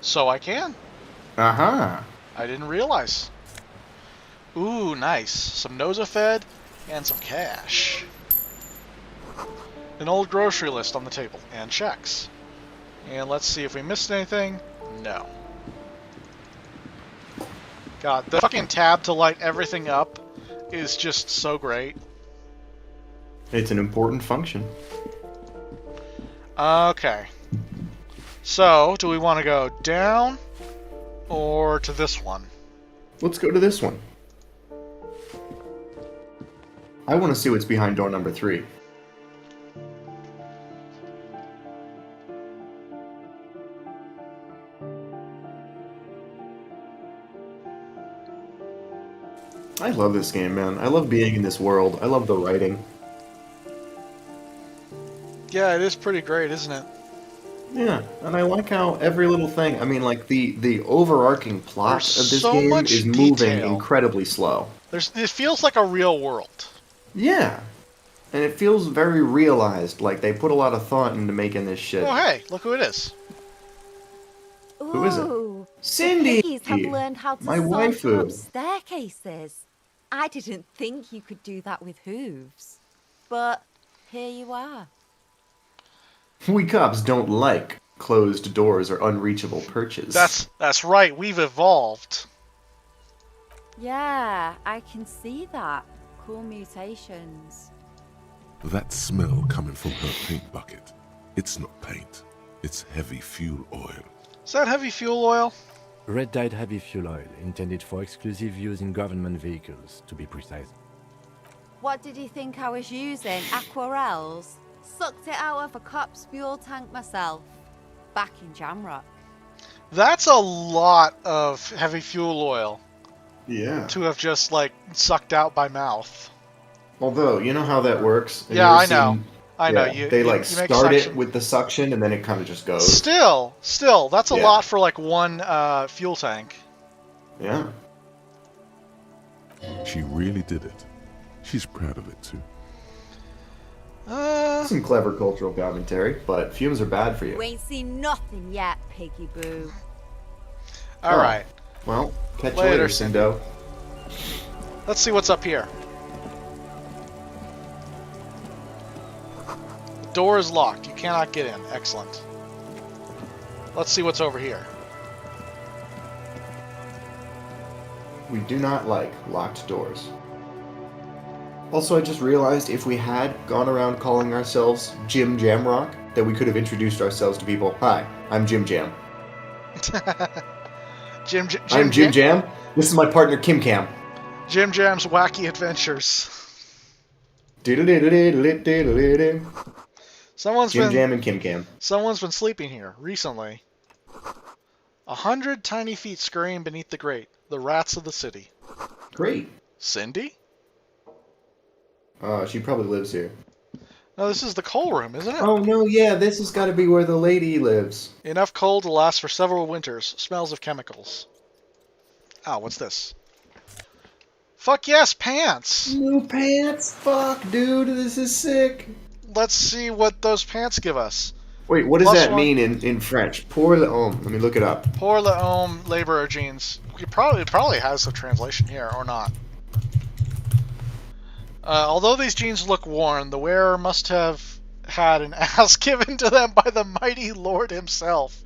So I can. Uh-huh. I didn't realize. Ooh, nice. Some Nosafed and some cash. An old grocery list on the table, and checks. And let's see if we missed anything. No. God, the fucking tab to light everything up is just so great. It's an important function. Okay. So, do we want to go down or to this one? Let's go to this one. I want to see what's behind door number 3. I love this game, man. I love being in this world. I love the writing. Yeah, it is pretty great, isn't it? Yeah, and I like how every little thing. I mean, like the overarching plot There's of this so game much is moving detail. incredibly slow. It feels like a real world. Yeah, and it feels very realized. Like they put a lot of thought into making this shit. Oh, hey, look who it is. Who is it? Ooh, Cindy! the piggies have learned how to My saunter up waifu. staircases. I didn't think you could do that with hooves. But here you are. We cops don't like closed doors or unreachable perches. That's right. We've evolved. Yeah, I can see that. Cool mutations. That smell coming from her paint bucket. It's not paint. It's heavy fuel oil. Is that heavy fuel oil? Red-dyed heavy fuel oil, intended for exclusive use in government vehicles, to be precise. What did you think I was using? Aquarels? Sucked it out of a cop's fuel tank myself. Back in Jamrock. That's a lot of heavy fuel oil Yeah. to have just, like, sucked out by mouth. Although, you know how that works? Have Yeah, you ever I know. seen- I know. Yeah, You they you like make start it suction. with the suction and then it kind of just goes. Still, that's a Yeah. lot for, like, one fuel tank. Yeah. She really did it. She's proud of it too. Some clever cultural commentary, but fumes are bad for you. We ain't seen nothing yet, piggy boo. All Oh. right. Well, catch Later, you later, Cindy. Cindo. Let's see what's up here. The door is locked. You cannot get in. Excellent. Let's see what's over here. We do not like locked doors. Also, I just realized if we had gone around calling ourselves Jim Jamrock, that we could have introduced ourselves to people. Hi, I'm Jim Jam. I'm Jim Jam. This is my partner Kim Cam. Jim Jam's Wacky Adventures. Diddle-diddle-diddle-diddle-diddle. Someone's Jim been Jam and Kim Cam. someone's been sleeping here recently. 100 tiny feet scurrying beneath the grate. The rats of the city. Great. Cindy? She probably lives here. No, this is the coal room, isn't it? Oh no, yeah, this has got to be where the lady lives. Enough coal to last for several winters. Smells of chemicals. Oh, what's this? Fuck yes, pants! New pants? Fuck, dude, this is sick. Let's see what those pants give us. Wait, what does Plus that one. mean in French? Pour l'homme. Let me look it up. Pour l'homme laborer jeans. It probably has a translation here, or not. Although these jeans look worn, the wearer must have had an ass given to them by the mighty Lord himself.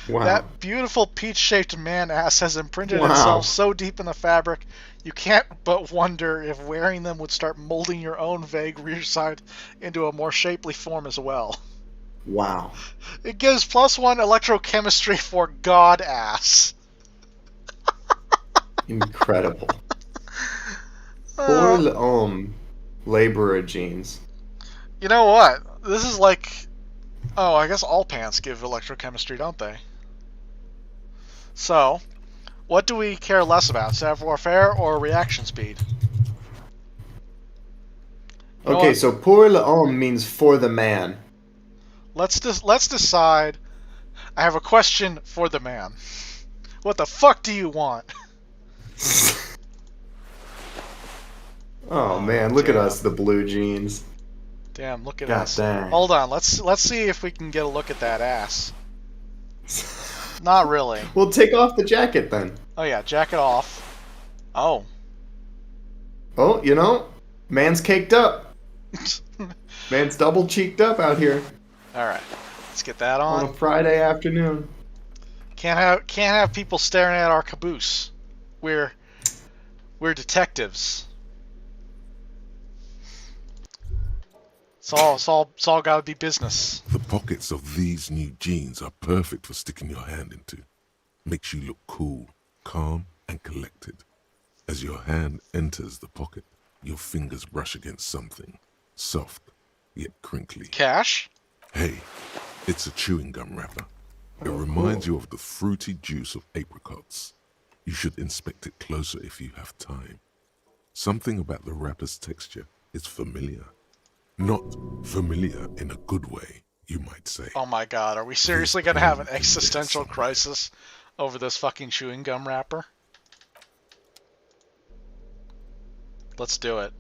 Wow. That beautiful peach-shaped man-ass has imprinted Wow. itself so deep in the fabric, you can't but wonder if wearing them would start molding your own vague rear side into a more shapely form as well. Wow. It gives +1 electrochemistry for God-ass. Incredible. Pour l'homme laborer jeans. You know what? This is like... Oh, I guess all pants give electrochemistry, don't they? So, what do we care less about? Savoir-faire or reaction speed? You know Okay, what? so pour l'homme means for the man. Let's decide. I have a question for the man. What the fuck do you want? Oh man, look at damn. us, the blue jeans. Damn, look at God us. dang. Hold on, let's see if we can get a look at that ass. Not really. Well, take off the jacket then. Oh yeah, jacket off. Oh. Oh, you know, man's caked up. Man's double cheeked up out here Alright. Let's get that on a on. Friday afternoon. Can't have people staring at our caboose. We're detectives. It's all gotta be business. The pockets of these new jeans are perfect for sticking your hand into. Makes you look cool, calm, and collected. As your hand enters the pocket, your fingers brush against something. Soft, yet crinkly. Cash? Hey, it's a chewing gum wrapper. It reminds you of the fruity juice of apricots. You should inspect it closer if you have time. Something about the wrapper's texture is familiar. Not familiar in a good way, you might say. Oh my god, are we seriously gonna have an existential crisis over this fucking chewing gum wrapper? Let's do it.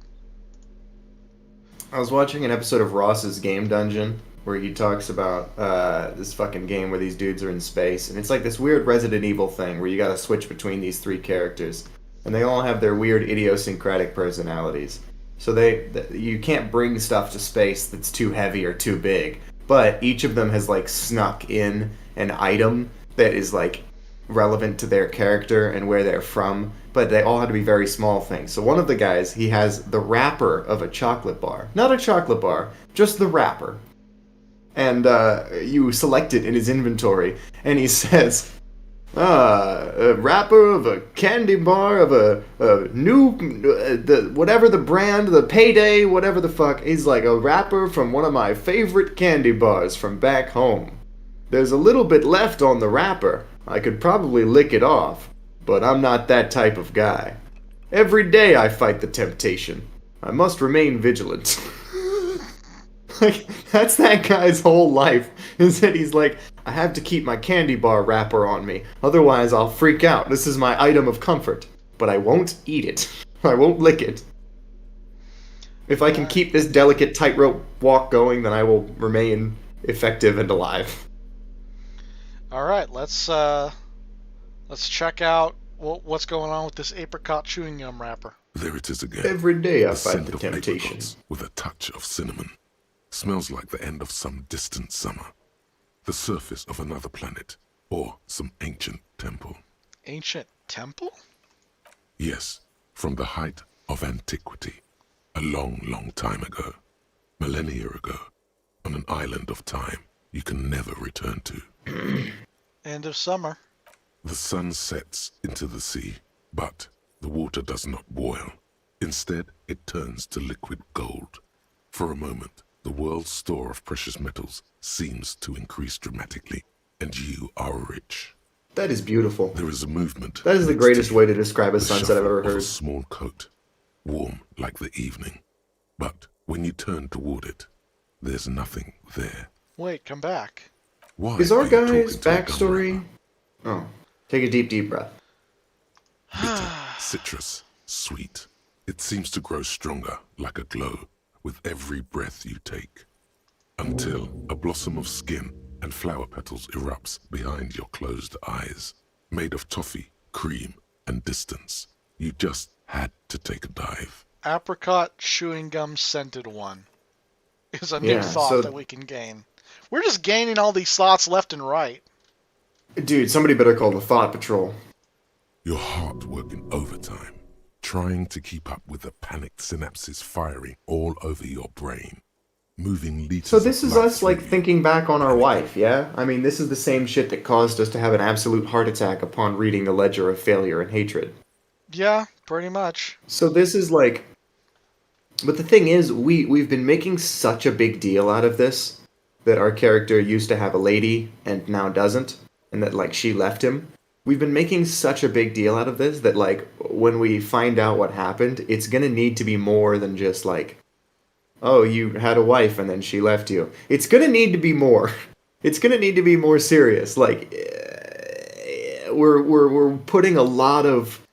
I was watching an episode of Ross's Game Dungeon where he talks about this fucking game where these dudes are in space, and it's like this weird Resident Evil thing where you gotta switch between these three characters, and they all have their weird idiosyncratic personalities. So you can't bring stuff to space that's too heavy or too big, but each of them has like snuck in an item that is like relevant to their character and where they're from, but they all have to be very small things. So one of the guys, he has the wrapper of a chocolate bar. Not a chocolate bar, just the wrapper. And you select it in his inventory, and he says, a wrapper of a candy bar of a new, whatever the brand, the Payday, whatever the fuck. He's like, a wrapper from one of my favorite candy bars from back home. There's a little bit left on the wrapper. I could probably lick it off, but I'm not that type of guy. Every day I fight the temptation. I must remain vigilant. Like, that's that guy's whole life, is that he's like, I have to keep my candy bar wrapper on me, otherwise I'll freak out. This is my item of comfort, but I won't eat it. I won't lick it. If I can keep this delicate tightrope walk going, then I will remain effective and alive. Alright, let's check out what's going on with this apricot chewing gum wrapper. There it is again. Every day I The fight scent the of temptation. apricots with a touch of cinnamon. Smells like the end of some distant summer. The surface of another planet, or some ancient temple. Ancient temple? Yes, from the height of antiquity. A long, long time ago. Millennia ago. On an island of time you can never return to. End of summer. The sun sets into the sea, but the water does not boil. Instead, it turns to liquid gold. For a moment, the world's store of precious metals seems to increase dramatically, and you are rich. That is beautiful. There is a movement. That is the next greatest you, way to describe a the sunset I've ever shuffle of heard. a small coat, warm like the evening. But when you turn toward it, there's nothing there. Wait, come back. Why Is our are you guy's talking to a gum backstory... wrapper? Oh. Take a deep, deep breath. Bitter, citrus, sweet. It seems to grow stronger, like a glow, with every breath you take. Until a blossom of skin and flower petals erupts behind your closed eyes. Made of toffee, cream, and distance. You just had to take a dive. Apricot chewing gum scented one is a new thought that we can gain. We're just gaining all these thoughts left and right. Dude, somebody better call the Thought Patrol. Your heart working overtime, trying to keep up with the panicked synapses firing all over your brain. Moving liters So this of is blood us, like, through you. thinking back on our wife, yeah? I mean, this is the same shit that caused us to have an absolute heart attack upon reading the ledger of failure and hatred. Yeah, pretty much. So this is like... But the thing is, we've been making such a big deal out of this, that our character used to have a lady and now doesn't, and that, like, she left him. We've been making such a big deal out of this that, like, when we find out what happened, it's gonna need to be more than just, like, oh, you had a wife and then she left you. It's gonna need to be more. It's gonna need to be more serious. Like, we're putting a lot of...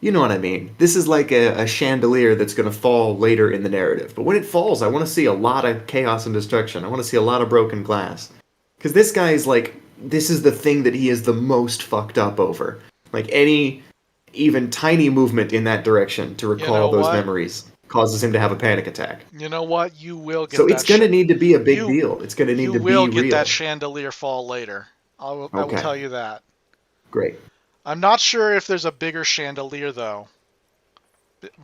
You know what I mean? This is like a chandelier that's gonna fall later in the narrative. But when it falls, I want to see a lot of chaos and destruction. I want to see a lot of broken glass. Because this guy is like... This is the thing that he is the most fucked up over. Like, any even tiny movement in that direction to recall those memories causes him to have a panic attack. You know what? You will get So that it's going to need to be a big deal. It's going to need to be real. You will get that chandelier fall later. I will tell you that. Great. I'm not sure if there's a bigger chandelier, though.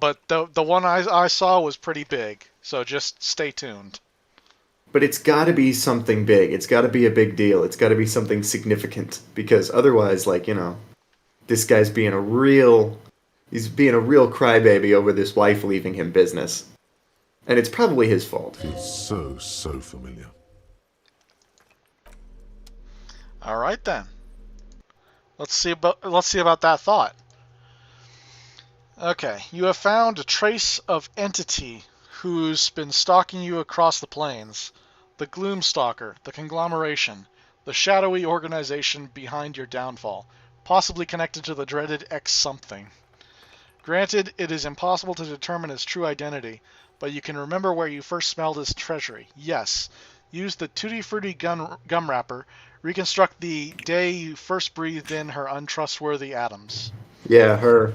But the one I saw was pretty big. So just stay tuned. But it's got to be something big. It's got to be a big deal. It's got to be something significant. Because otherwise, like, you know, this guy's being a real... He's being a real crybaby over this wife leaving him business. And it's probably his fault. Feels so familiar. All right, then. Let's see about that thought. Okay, you have found a trace of entity who's been stalking you across the plains. The Gloomstalker, the conglomeration, the shadowy organization behind your downfall, possibly connected to the dreaded X something. Granted, it is impossible to determine his true identity, but you can remember where you first smelled his treachery. Yes. Use the Tutti Frutti gum wrapper. Reconstruct the day you first breathed in her untrustworthy atoms. Yeah, her.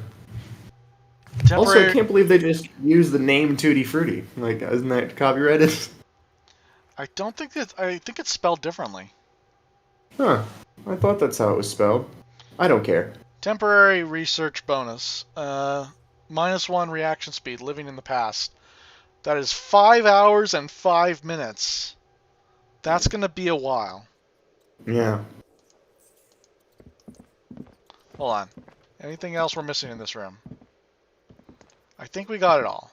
Also, I Temporary... can't believe they just used the name Tutti Frutti. Like, isn't that copyrighted? I don't think that... I think it's spelled differently. Huh. I thought that's how it was spelled. I don't care. Temporary research bonus. -1 reaction speed, living in the past. That is 5 hours and 5 minutes. That's going to be a while. Yeah. Hold on. Anything else we're missing in this room? I think we got it all.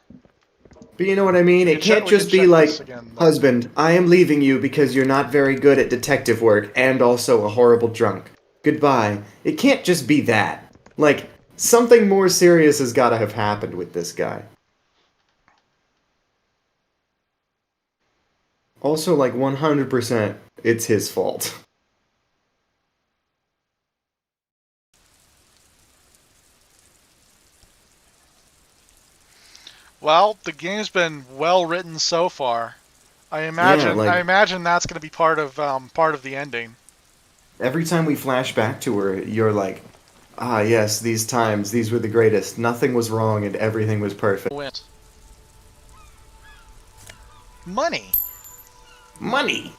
But you know what I mean? It can't just be like, husband, I am leaving you because you're not very good at detective work and also a horrible drunk. Goodbye. It can't just be that. Like, something more serious has got to have happened with this guy. Also, like, 100%, it's his fault. Well, the game's been well written so far. I imagine that's going to be part of the ending. Every time we flash back to her, you're like, ah, yes, these times, these were the greatest. Nothing was wrong and everything was perfect. Money. Money.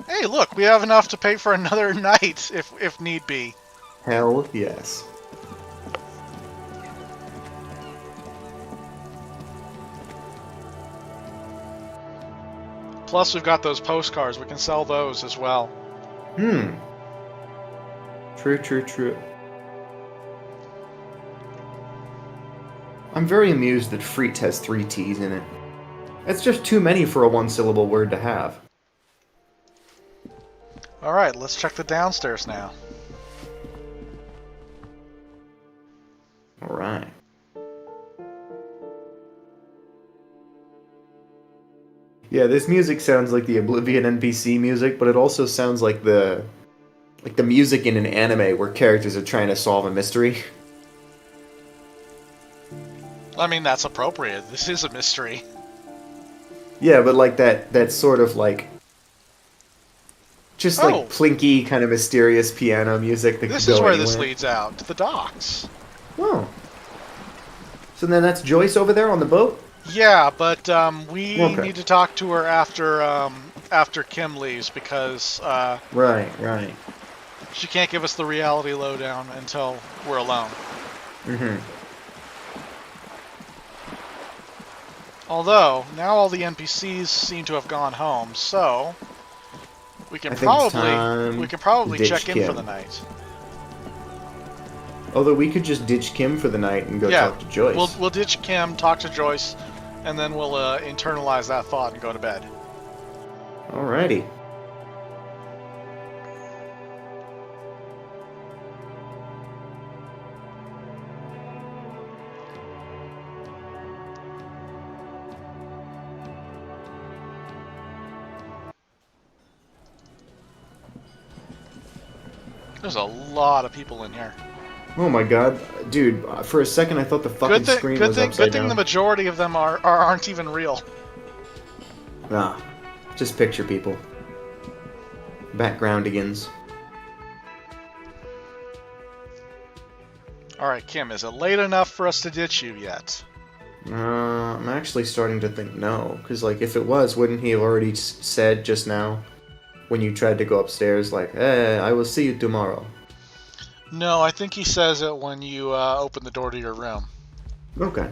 Hey, look, we have enough to pay for another night if need be. Hell yes. Plus, we've got those postcards. We can sell those as well. True. I'm very amused that Freet has 3 T's in it. It's just too many for a one-syllable word to have. Alright, let's check the downstairs now. Alright. Yeah, this music sounds like the Oblivion NPC music, but it also sounds like the music in an anime where characters are trying to solve a mystery. I mean, that's appropriate. This is a mystery. Yeah, but like that sort of like just like plinky kind of mysterious piano music that this could go is where anywhere. This leads out to the docks. Oh. So then that's Joyce over there on the boat? Yeah, but we need to talk to her after Kim leaves because Right. She can't give us the reality lowdown until we're alone. Although now all the NPCs seem to have gone home, so we can probably check in for the night. Although we could just ditch Kim for the night and go talk to Joyce. We'll ditch Kim, talk to Joyce, and then we'll internalize that thought and go to bed. Alrighty. There's a lot of people in here. Oh my god, dude! For a second, I thought the fucking screen was upside down. Good thing the majority of them aren't even real. Nah, just picture people. Backgroundigans. All right, Kim, is it late enough for us to ditch you yet? I'm actually starting to think no, because like if it was, wouldn't he have already said just now, when you tried to go upstairs, like, "Hey, I will see you tomorrow"? No, I think he says it when you open the door to your room. Okay.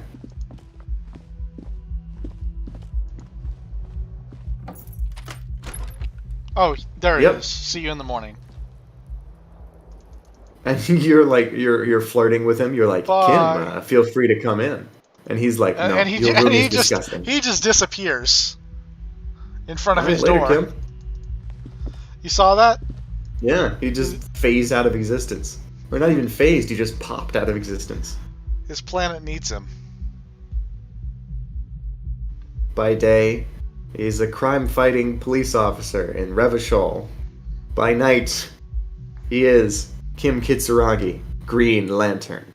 Oh, there it is. See you in the morning. And you're like, you're flirting with him. You're like, bye. Kim, feel free to come in. And he's like, no, your room is disgusting. He just disappears in front of his later, door. Kim. You saw that? Yeah, he just phased out of existence. Or not even phased, he just popped out of existence. His planet needs him. By day, he's a crime-fighting police officer in Revachol. By night, he is Kim Kitsuragi, Green Lantern.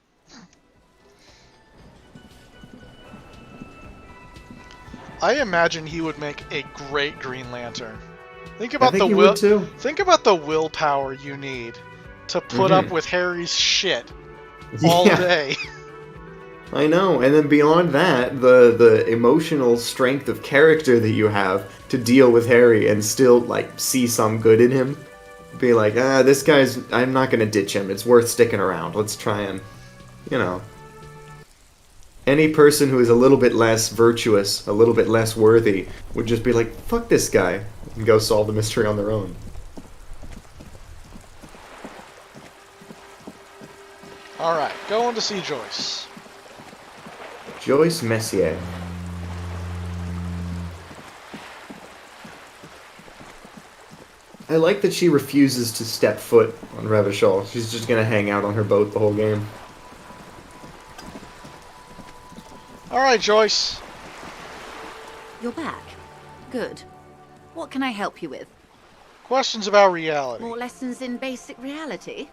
I imagine he would make a great Green Lantern. Think I about think the he would too. Think about the willpower you need to put up with Harry's shit all Yeah. day. I know, and then beyond that, the emotional strength of character that you have to deal with Harry and still, like, see some good in him. Be like, this guy's, I'm not gonna ditch him, it's worth sticking around, let's try and, you know. Any person who is a little bit less virtuous, a little bit less worthy, would just be like, fuck this guy, and go solve the mystery on their own. Alright, going to see Joyce. Joyce Messier. I like that she refuses to step foot on Revachol. She's just gonna hang out on her boat the whole game. Alright, Joyce. You're back. Good. What can I help you with? Questions about reality. More lessons in basic reality?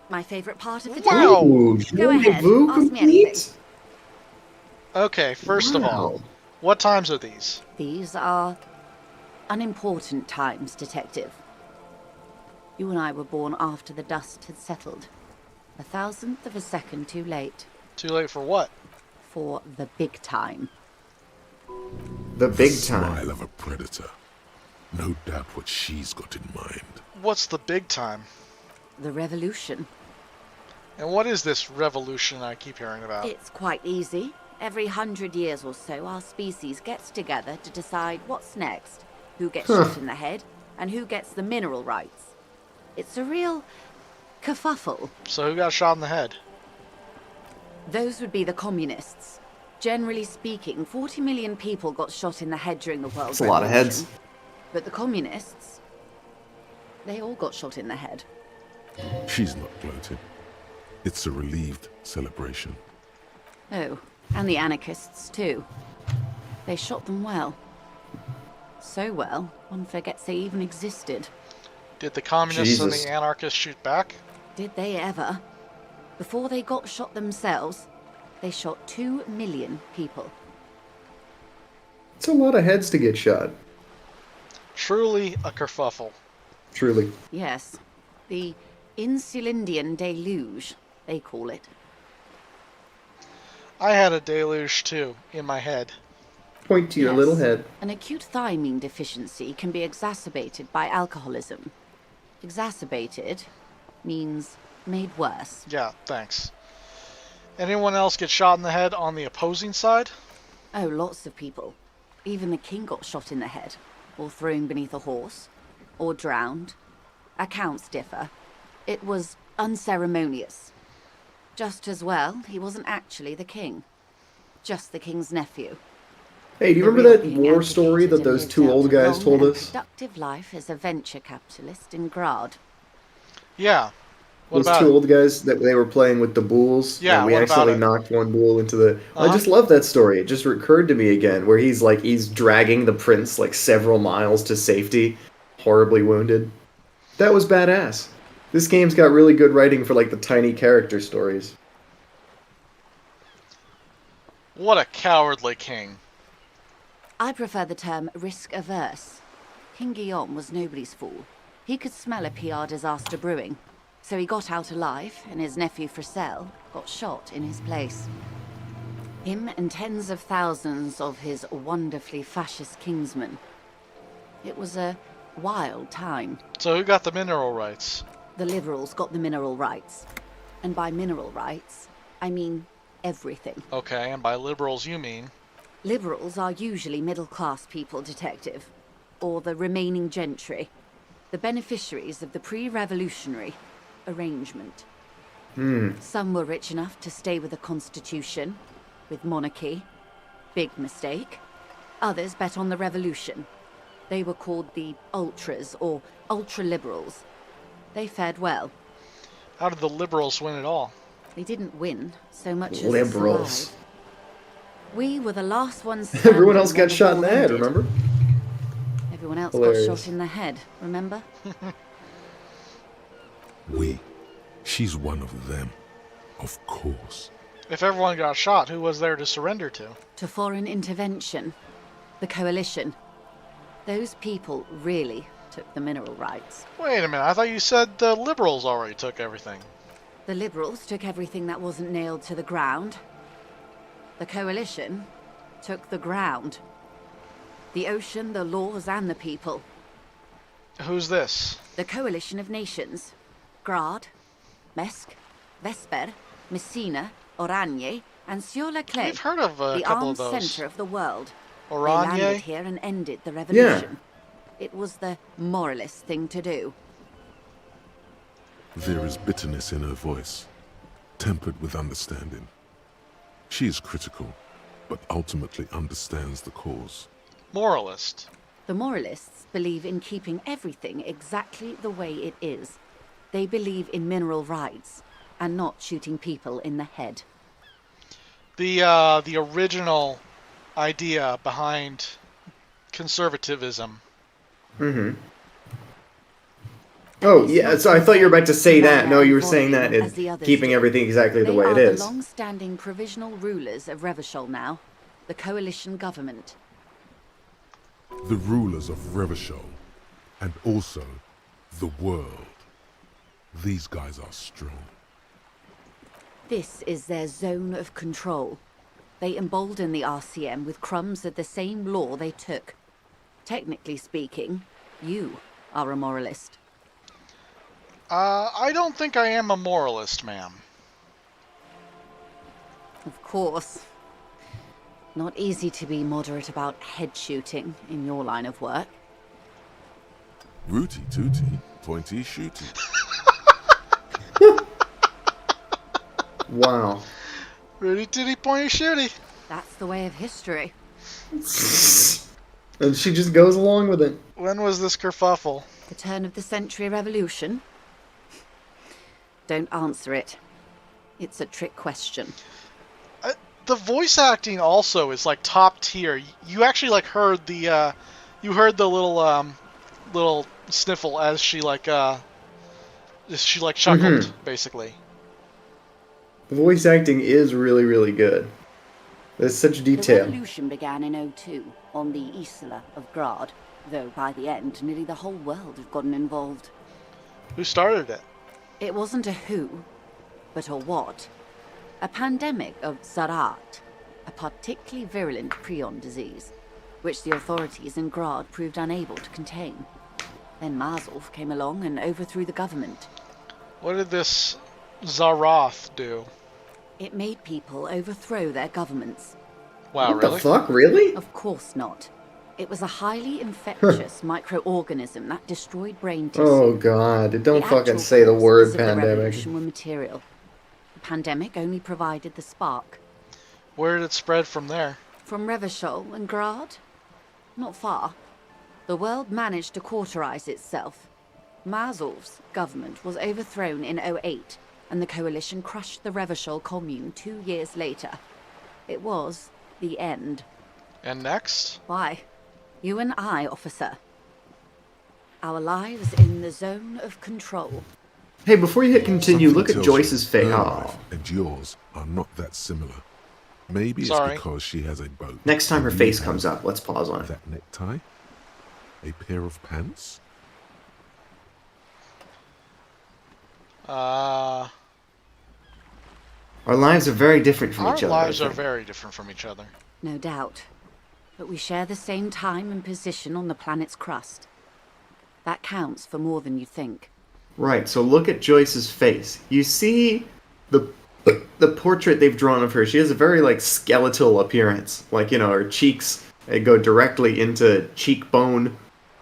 My favorite part of the Wow. day. Ooh, Go ahead, rendezvous ask me anything. complete? Okay, first of all, Wow. what times are these? These are unimportant times, Detective. You and I were born after the dust had settled. 1,000th of a second too late. Too late for what? For the big time. The big The time. smile of a predator. No doubt what she's got in mind. What's the big time? The revolution. And what is this revolution I keep hearing about? It's quite easy. Every 100 years or so, our species gets together to decide what's next, who gets shot in the head, and who gets the mineral rights. It's a real kerfuffle. So who got shot in the head? Those would be the communists. Generally speaking, 40 million people got shot in the head during the World That's a lot of heads. But the communists, they all got shot in the head. She's not gloating. It's a relieved celebration. Oh, and the anarchists too. They shot them well. So well, one forgets they even existed. Did the communists and Jesus. the anarchists shoot back? Did they ever? Before they got shot themselves, they shot 2 million people. It's a lot of heads to get shot. Truly a kerfuffle. Truly. Yes, the Insulindian deluge, they call it. I had a deluge too, in my head. Point to your Yes. little head. An acute thiamine deficiency can be exacerbated by alcoholism. Exacerbated means made worse. Yeah, thanks. Anyone else get shot in the head on the opposing side? Oh, lots of people. Even the king got shot in the head, or thrown beneath a horse, or drowned. Accounts differ. It was unceremonious. Just as well, he wasn't actually the king. Just the king's nephew. Hey, do you The remember real that king war story abdicated that and those lived two out old a guys long told and us? productive life as a venture capitalist in Grad. Yeah. What Those about two it? old guys that they were playing with the bulls, Yeah, and we what about accidentally it? knocked one bull into the. I Uh-huh. just love that story. It just recurred to me again, where he's dragging the prince like several miles to safety, horribly wounded. That was badass. This game's got really good writing for like the tiny character stories. What a cowardly king. I prefer the term risk-averse. King Guillaume was nobody's fool. He could smell a PR disaster brewing, so he got out alive, and his nephew Fricelle got shot in his place. Him and tens of thousands of his wonderfully fascist kingsmen. It was a wild time. So who got the mineral rights? The liberals got the mineral rights. And by mineral rights, I mean everything. Okay, and by liberals you mean? Liberals are usually middle-class people, Detective. Or the remaining gentry. The beneficiaries of the pre-revolutionary arrangement. Some were rich enough to stay with the Constitution, with monarchy. Big mistake. Others bet on the revolution. They were called the ultras, or ultra-liberals. They fared well. How did the liberals win it all? They didn't win so much as Liberals. survive. We were the last ones standing. Everyone else when got shot in war the head, ended. remember? Everyone else Hilarious. got shot in the head, remember? She's one of them. Of course. If everyone got shot, who was there to surrender to? To foreign intervention. The Coalition. Those people really took the mineral rights. Wait a minute, I thought you said the liberals already took everything. The Liberals took everything that wasn't nailed to the ground. The Coalition took the ground. The ocean, the laws, and the people. Who's this? The Coalition of Nations. Grad, Mesk, Vesper, Messina, Oranje, and Sur-le-Clay. We've heard of a the couple armed of those. center of the world. They Oranje? landed here and ended the revolution. It was the moralist thing to do. There is bitterness in her voice, tempered with understanding. She is critical, but ultimately understands the cause. Moralist. The moralists believe in keeping everything exactly the way it is. They believe in mineral rights and not shooting people in the head. The original idea behind conservatism. Mm-hmm. Oh, yeah, so I thought you were about to say that. No, you were saying that it's keeping everything exactly the way it is. They are the long-standing provisional rulers of Revachol now, the coalition government. The rulers of Revachol, and also the world. These guys are strong. This is their zone of control. They embolden the RCM with crumbs of the same law they took. Technically speaking, you are a moralist. I don't think I am a moralist, ma'am. Of course. Not easy to be moderate about head shooting in your line of work. Rooty tooty, pointy shooty. Wow. Rudy titty pointy shooty. That's the way of history. And she just goes along with it. When was this kerfuffle? The turn of the century revolution? Don't answer it. It's a trick question. The voice acting also is like top tier. You actually like heard the you heard the little sniffle as she chuckled basically. The voice acting is really, really good. There's such detail. The revolution began in '02 on the Isla of Grad, though by the end nearly the whole world had gotten involved. Who started it? It wasn't a who, but a what. A pandemic of Zarat, a particularly virulent prion disease, which the authorities in Grad proved unable to contain. Then Mazov came along and overthrew the government. What did this Zarath do? It made people overthrow their governments. Wow, What really? the fuck, really? Of course not. It was a highly infectious microorganism that destroyed brain tissue. Oh god, don't The fucking actual say the causes word of the pandemic. revolution were material. The pandemic only provided the spark. Where did it spread from there? From Revachol and Grad? Not far. The world managed to cauterize itself. Mazov's government was overthrown in '08, and the coalition crushed the Revachol commune 2 years later. It was the end. And next? Why? You and I, officer. Our lives in the zone of control. Hey, before you hit continue, Something look at tells Joyce's you face. her Oh. life and yours are not that similar. Maybe Sorry. it's because she has a boat. Next time her and face you comes have up, let's pause on it. that necktie, a pair of pants. Our Our lives are very different from each other. I lives are think. very different from each other. No doubt. But we share the same time and position on the planet's crust. That counts for more than you think. Right, so look at Joyce's face. You see the portrait they've drawn of her. She has a very, like, skeletal appearance. Like, you know, her cheeks they go directly into cheekbone.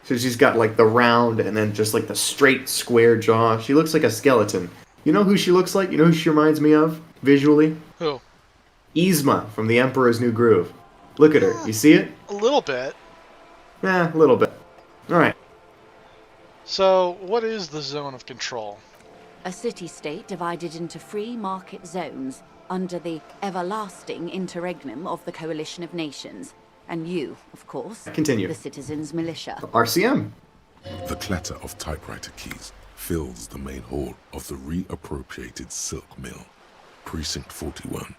So she's got, like, the round and then just, like, the straight, square jaw. She looks like a skeleton. You know who she looks like? You know who she reminds me of, visually? Who? Yzma from The Emperor's New Groove. Look at her. You see it? A little bit. A little bit. Alright. So, what is the zone of control? A city-state divided into free market zones, under the everlasting interregnum of the Coalition of Nations. And you, of course, Continue. the Citizens' Militia. RCM. The clatter of typewriter keys fills the main hall of the reappropriated silk mill. Precinct 41.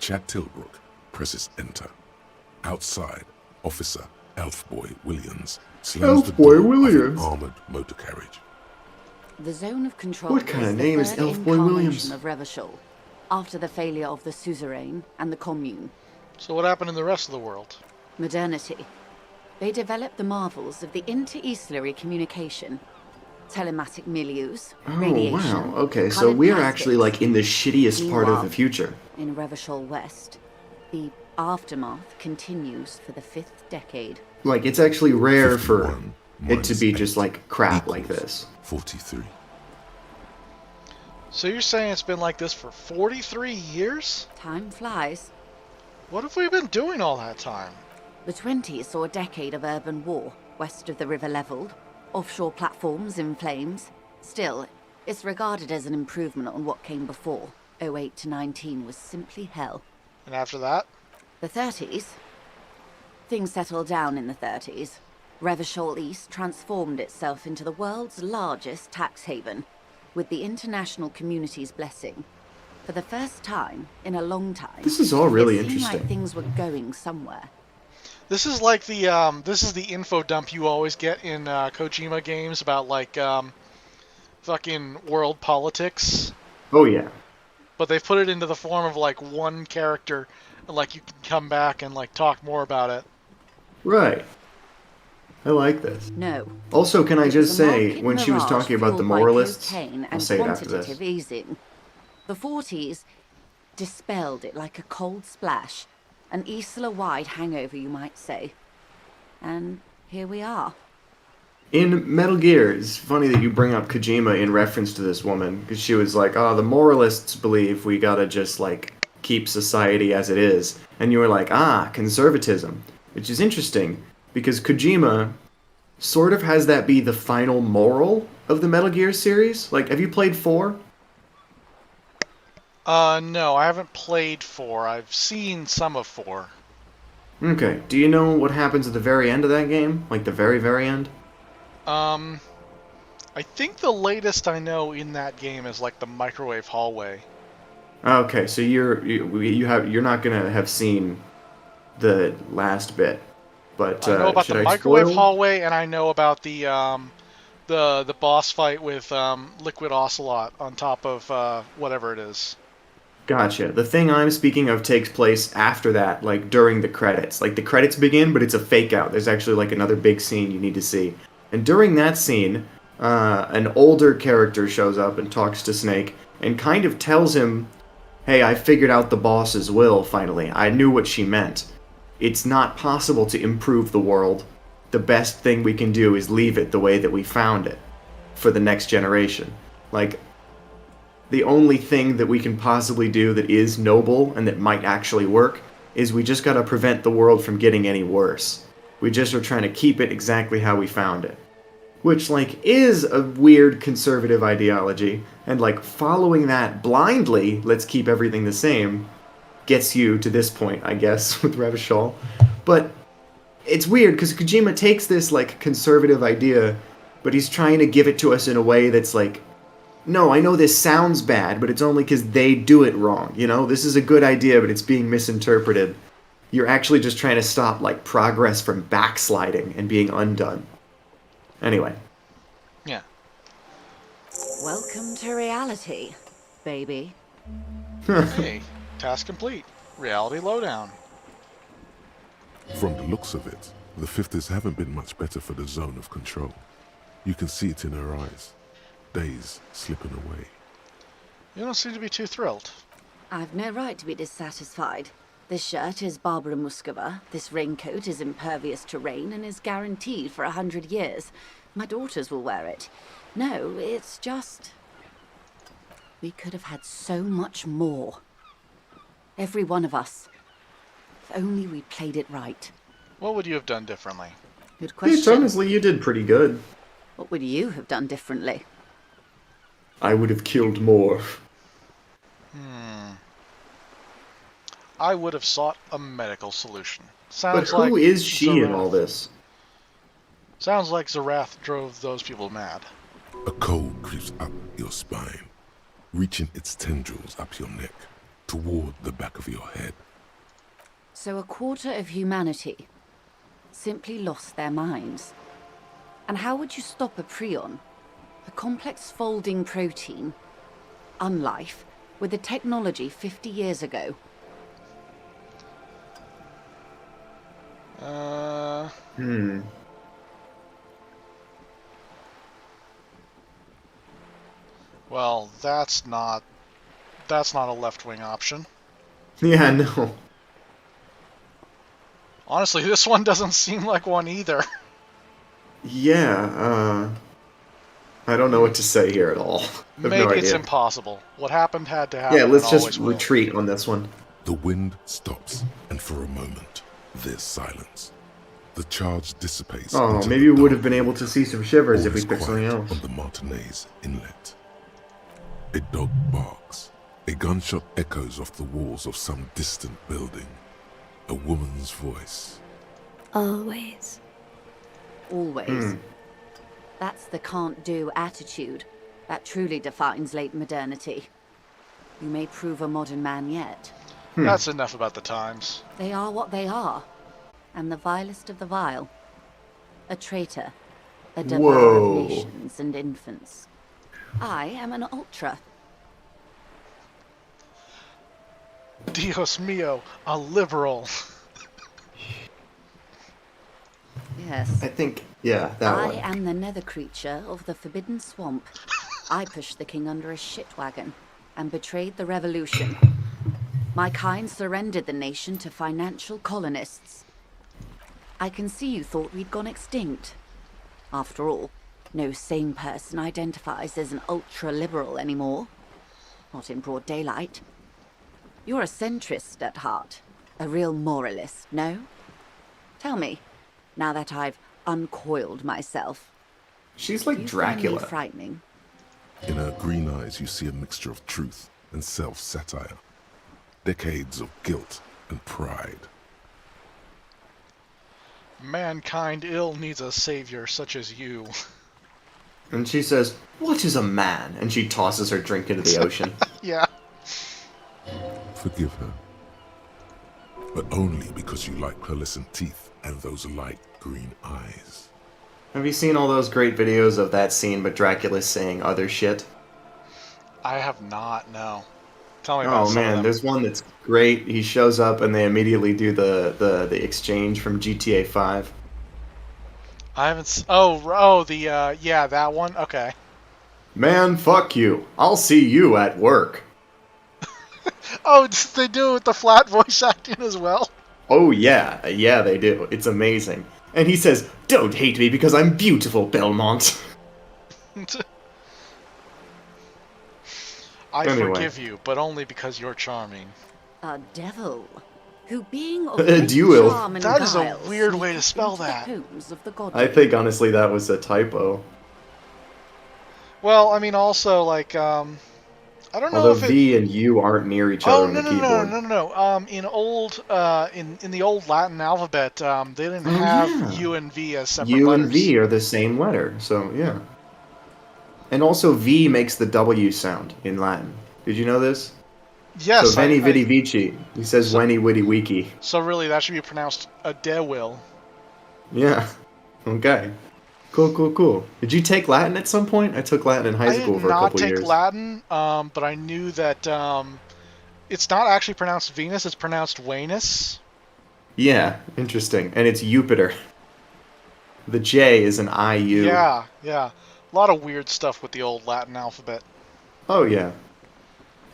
Chad Tilbrook presses enter. Outside, Officer Elfboy Williams slams the door of an armored motor carriage. The zone of control What kind is of the name is third Elfboy Williams? incarnation of Revachol, after the failure of the suzerain and the commune. So what happened in the rest of the world? Modernity. They developed the marvels of the inter-eastlery communication, telematic milieus, Oh, radiation. wow. Okay, so colored we're plastics. actually like in the shittiest part of the Meanwhile, future. In Revachol West, the aftermath continues for the 5th decade. Like, it's actually rare for 51 it to be minus just 8 like crap like equals this. 43. So you're saying it's been like this for 43 years? Time flies. What have we been doing all that time? The 20s saw a decade of urban war, west of the river leveled, offshore platforms in flames. Still, it's regarded as an improvement on what came before. 08 to 19 was simply hell. And after that? The 30s? Things settled down in the 30s. Revachol East transformed itself into the world's largest tax haven, with the international community's blessing. For the first time in a long time, This is all really it seemed interesting. like things were going somewhere. This is like the this is the info dump you always get in Kojima games about like fucking world politics, Oh yeah. but they've put it into the form of like one character, and like you can come back and like talk more about it. Right. I like this. No. Also, can I It was just a say, market when she was mirage talking about the fueled by moralists, cocaine I'll and say it after quantitative this. easing. The 40s dispelled it like a cold splash, an Isla-wide hangover, you might say. And here we are. In Metal Gear, it's funny that you bring up Kojima in reference to this woman, because she was like, oh, the moralists believe we gotta just, like, keep society as it is. And you were like, ah, conservatism. Which is interesting, because Kojima sort of has that be the final moral of the Metal Gear series. Like, have you played 4? No, I haven't played 4. I've seen some of 4. Okay, do you know what happens at the very end of that game? Like, the very, very end? I think the latest I know in that game is like the microwave hallway. Okay, so you're not gonna have seen the last bit, but I know about should the I microwave spoil? hallway, and I know about the boss fight with Liquid Ocelot on top of whatever it is. Gotcha. The thing I'm speaking of takes place after that, like during the credits. Like the credits begin, but it's a fake out. There's actually like another big scene you need to see. And during that scene, an older character shows up and talks to Snake and kind of tells him, hey, I figured out the boss's will, finally. I knew what she meant. It's not possible to improve the world. The best thing we can do is leave it the way that we found it for the next generation. Like, the only thing that we can possibly do that is noble and that might actually work is we just gotta prevent the world from getting any worse. We just are trying to keep it exactly how we found it. Which, like, is a weird conservative ideology, and, like, following that blindly, let's keep everything the same, gets you to this point, I guess, with Revachol. But it's weird, because Kojima takes this, like, conservative idea, but he's trying to give it to us in a way that's, like, no, I know this sounds bad, but it's only because they do it wrong, you know? This is a good idea, but it's being misinterpreted. You're actually just trying to stop, like, progress from backsliding and being undone. Anyway. Yeah. Welcome to reality, baby. Hey, task complete. Reality lowdown. From the looks of it, the 50s haven't been much better for the zone of control. You can see it in her eyes. Days slipping away. You don't seem to be too thrilled. I've no right to be dissatisfied. This shirt is Barbara Muscova, this raincoat is impervious to rain and is guaranteed for 100 years. My daughters will wear it. No, it's just... we could have had so much more. Every one of us. If only we played it right. What would you have done differently? Good Yes, question. honestly, you did pretty good. What would you have done differently? I would have killed more. I would have sought a medical solution. But Sounds who like is she in all Zarath. this? Sounds like Zarath drove those people mad. A cold creeps up your spine, reaching its tendrils up your neck, toward the back of your head. So a quarter of humanity simply lost their minds. And how would you stop a prion, a complex folding protein, unlife, with the technology 50 years ago? Well, that's not a left-wing option. Yeah, no. Honestly, this one doesn't seem like one either. Yeah, I don't know what to say here at all. I have no Maybe it's idea. impossible. What happened had to happen. Yeah, let's and just always will. retreat on this one. The wind stops, and for a moment, there's silence. The charge dissipates. Oh, into maybe the we would have dark. been able to see some shivers All if we is picked something quiet else. on the Martinez Inlet. A dog barks. A gunshot echoes off the walls of some distant building. A woman's voice. Always. Always. That's the can't-do attitude that truly defines late modernity. You may prove a modern man yet. That's enough about the times. They are what they are, and the vilest of the vile. A traitor, a devourer Whoa. of nations and infants. I am an ultra. Dios mío, a liberal. Yes. I think, yeah, that I one. am the nether creature of the Forbidden Swamp. I pushed the king under a shit wagon and betrayed the revolution. My kind surrendered the nation to financial colonists. I can see you thought we'd gone extinct. After all, no sane person identifies as an ultra-liberal anymore. Not in broad daylight. You're a centrist at heart. A real moralist, no? Tell me, now that I've uncoiled myself, She's do like you find me Dracula. frightening? In her green eyes, you see a mixture of truth and self-satire. Decades of guilt and pride. Mankind ill needs a savior such as you. And she says, "What is a man?" And she tosses her drink into the ocean. Yeah. Forgive her. But only because you like pearlescent teeth and those light green eyes. Have you seen all those great videos of that scene but Dracula saying other shit? I have not, no. Tell me about Oh some man, of them. there's one that's great. He shows up and they immediately do the exchange from GTA 5. I haven't yeah, that one? Okay. Man, fuck you. I'll see you at work. Oh, they do it with the flat voice acting as well? Oh yeah, yeah they do. It's amazing. And he says, "Don't hate me because I'm beautiful, Belmont." I Anyway. forgive you, but only because you're charming. A devil, who being of A great duel. charm and That is a guile weird way to sneaketh spell into the that. homes of the I godly. think honestly that was a typo. Well, I mean, also, like, I don't know Although if it... V and U aren't near each other Oh, on no, the no, no, keyboard. no, no, no. In the old Latin alphabet, they didn't Oh, have yeah. U and V as separate U letters. and V are the same letter, so yeah. And also V makes the W sound in Latin. Did you know this? Yes, So Veni Vidi Vici. He says Weni Witty Wiki. So really, that should be pronounced a Dewil. Yeah. Okay. Cool, cool, cool. Did you take Latin at some point? I took Latin in high I school did for a not couple take years. Latin, but I knew that it's not actually pronounced Venus; it's pronounced Wanus. Yeah, interesting. And it's Jupiter. The J is an IU. Yeah, yeah. A lot of weird stuff with the old Latin alphabet. Oh, yeah.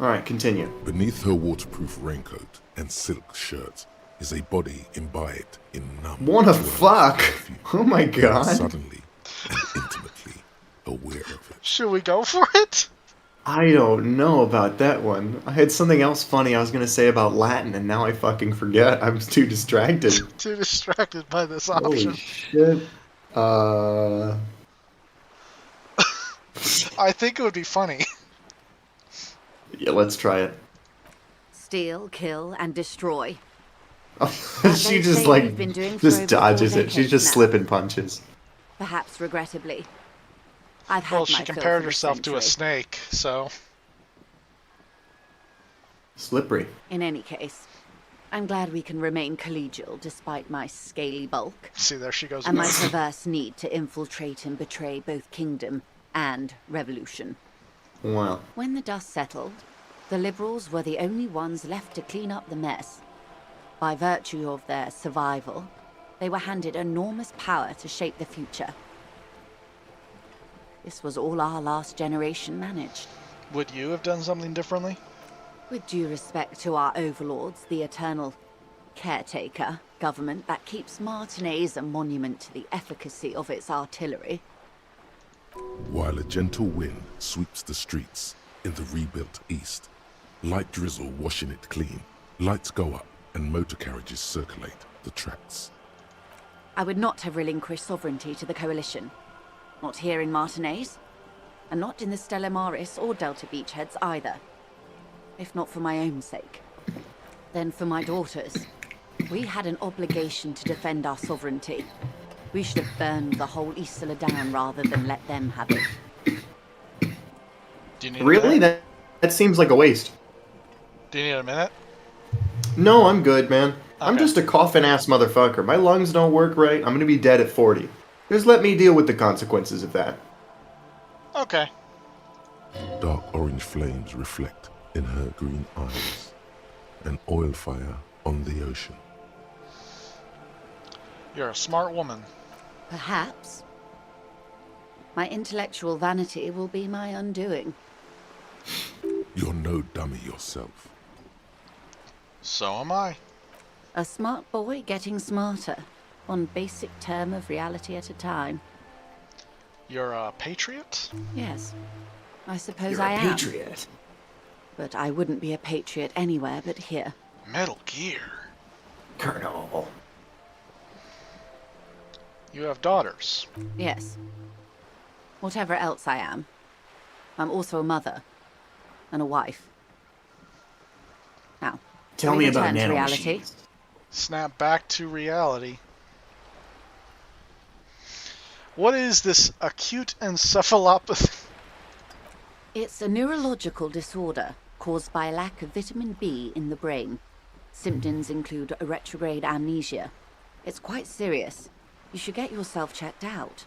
Alright, continue. Beneath her waterproof raincoat and silk shirt is a body imbibed in numb What a 12 fuck! perfume. Oh my Then god. suddenly and intimately aware of it. Should we go for it? I don't know about that one. I had something else funny I was gonna say about Latin, and now I fucking forget. I'm too distracted. Too distracted by this Holy option. shit. I think it would be funny. Yeah, let's try it. steal, kill, and destroy. She they just say like we've been doing for just over dodges 4 it. She's just decades now. slipping punches. Perhaps regrettably. I've had Well, my she fill compared for the herself to a century. snake, so... Slippery. In any case, I'm glad we can remain collegial despite my scaly bulk. See, there she goes And my again. perverse need to infiltrate and betray both kingdom and revolution. Wow. When the dust settled, the liberals were the only ones left to clean up the mess. By virtue of their survival, they were handed enormous power to shape the future. This was all our last generation managed. Would you have done something differently? With due respect to our overlords, the eternal caretaker government that keeps Martinez a monument to the efficacy of its artillery. While a gentle wind sweeps the streets in the rebuilt east, light drizzle washing it clean, lights go up and motor carriages circulate the tracks. I would not have relinquished sovereignty to the Coalition. Not here in Martinez, and not in the Stella Maris or Delta Beachheads either. If not for my own sake, then for my daughters. We had an obligation to defend our sovereignty. We should have burned the whole Isla down rather than let them have it. Do you need Really? a minute? That seems like a waste. Do you need a minute? No, I'm good, man. I'm Okay. just a coughing-ass motherfucker. My lungs don't work right. I'm gonna be dead at 40. Just let me deal with the consequences of that. Okay. Dark orange flames reflect in her green eyes, an oil fire on the ocean. You're a smart woman. Perhaps. My intellectual vanity will be my undoing. You're no dummy yourself. So am I. A smart boy getting smarter, one basic term of reality at a time. You're a patriot? Yes, I suppose You're I a am. patriot. But I wouldn't be a patriot anywhere but here. Metal Gear. Colonel. You have daughters. Yes. Whatever else I am, I'm also a mother and a wife. Now, Tell we me about return to reality. nanomachines. Snap back to reality. What is this acute encephalopathy? It's a neurological disorder caused by a lack of vitamin B in the brain. Symptoms include a retrograde amnesia. It's quite serious. You should get yourself checked out.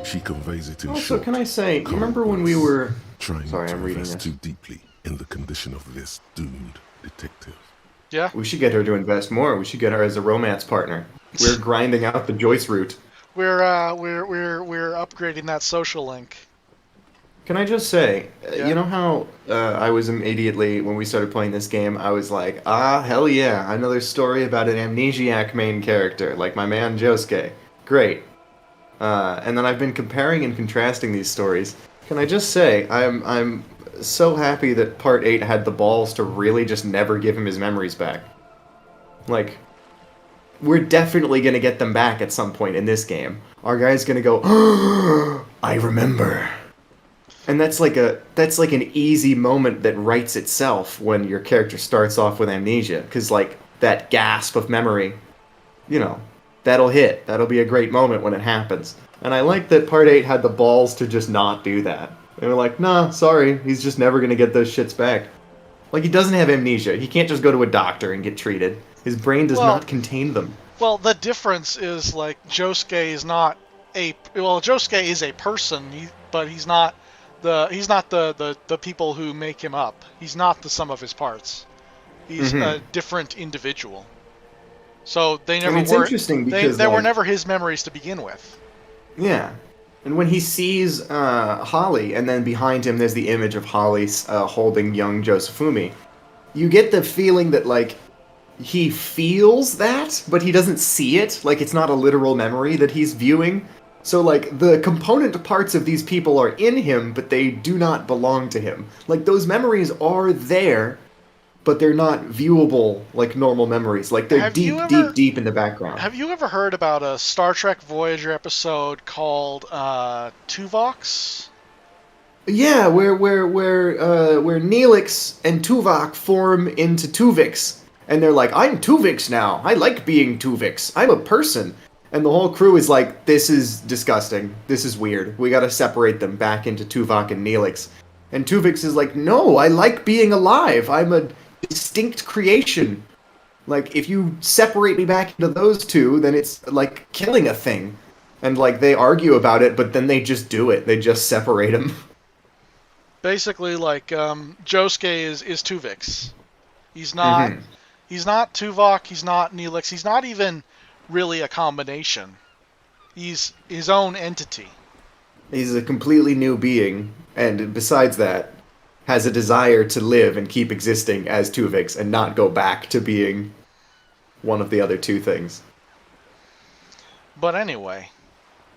She conveys it in Also, short, can I say, you common remember when we voice, were... trying Sorry, not to I'm reading invest this. too deeply in the condition of this doomed detective. Yeah? We should get her to invest more. We should get her as a romance partner. We're grinding out the Joyce route. We're upgrading that social link. Can I just say, Yeah. you know how I was immediately, when we started playing this game, I was like, ah, hell yeah, another story about an amnesiac main character, like my man Josuke. Great. And then I've been comparing and contrasting these stories. Can I just say, I'm so happy that Part 8 had the balls to really just never give him his memories back. Like, we're definitely going to get them back at some point in this game. Our guy's going to go, I remember. And that's like an easy moment that writes itself when your character starts off with amnesia, because like that gasp of memory, you know, that'll hit. That'll be a great moment when it happens. And I like that Part 8 had the balls to just not do that. They were like, nah, sorry, he's just never gonna get those shits back. Like, he doesn't have amnesia. He can't just go to a doctor and get treated. His brain does Well- not contain them. Well, the difference is like Josuke is not Josuke is a person, but he's not the people who make him up. He's not the sum of his parts. He's a different individual. So they never it's were. interesting They because, were like- never his memories to begin with. Yeah. And when he sees Holly, and then behind him there's the image of Holly holding young Josefumi, you get the feeling that, like, he feels that, but he doesn't see it. Like, it's not a literal memory that he's viewing. So, like, the component parts of these people are in him, but they do not belong to him. Like, those memories are there, but they're not viewable like normal memories. Like, they're Have you deep, ever- deep, deep in the background. Have you ever heard about a Star Trek Voyager episode called Tuvox? Yeah, where Neelix and Tuvok form into Tuvix, and they're like, "I'm Tuvix now. I like being Tuvix. I'm a person." And the whole crew is like, "This is disgusting. This is weird. We got to separate them back into Tuvok and Neelix." And Tuvix is like, "No, I like being alive. I'm a distinct creation. Like, if you separate me back into those two, then it's like killing a thing." And like they argue about it, but then they just do it. They just separate them. Basically, like Josuke is Tuvix. He's not. Mhm. He's not Tuvok. He's not Neelix. He's not even really a combination. He's his own entity. He's a completely new being, and besides that, has a desire to live and keep existing as Tuvix and not go back to being one of the other two things. But anyway,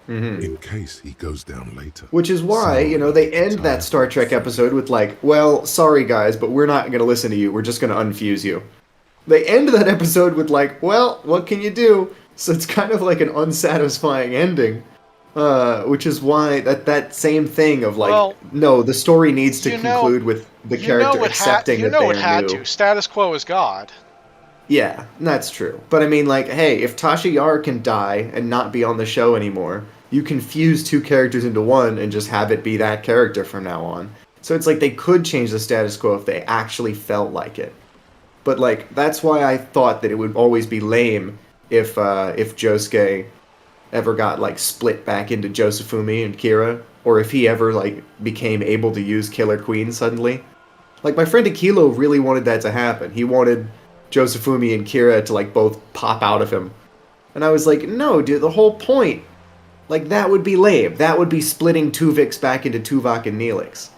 In case he goes down later. Which is why, they end that Star Trek episode with like, "Well, sorry guys, but we're not going to listen to you. We're just going to unfuse you." They end that episode with like, "Well, what can you do?" So it's kind of like an unsatisfying ending. Which is why that same thing of like, Well, no, the story needs to you know- conclude with the character accepting that it they're had new. to. Status quo is God. Yeah, that's true. But I mean, like, hey, if Tasha Yar can die and not be on the show anymore, you can fuse two characters into one and just have it be that character from now on. So it's like they could change the status quo if they actually felt like it. But like, that's why I thought that it would always be lame if Josuke ever got like split back into Josefumi and Kira, or if he ever like became able to use Killer Queen suddenly. Like my friend Akilo really wanted that to happen. He wanted Josefumi and Kira to like both pop out of him. And I was like, no, dude, the whole point, like that would be lame. That would be splitting Tuvix back into Tuvok and Neelix.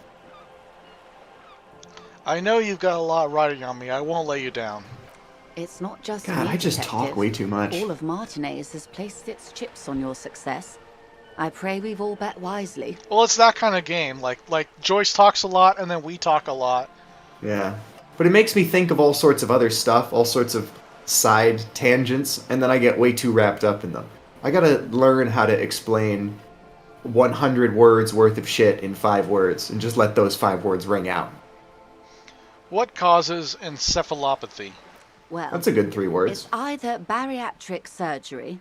I know you've got a lot riding on me. I won't let you down. It's not just God, me, I just Detective. talk way too much. All of Martinez has placed its chips on your success. I pray we've all bet wisely. Well, it's that kind of game. Like Joyce talks a lot, and then we talk a lot. Yeah. But it makes me think of all sorts of other stuff, all sorts of side tangents, and then I get way too wrapped up in them. I gotta learn how to explain 100 words worth of shit in 5 words, and just let those 5 words ring out. What causes encephalopathy? Well, That's a good 3 words. it's either bariatric surgery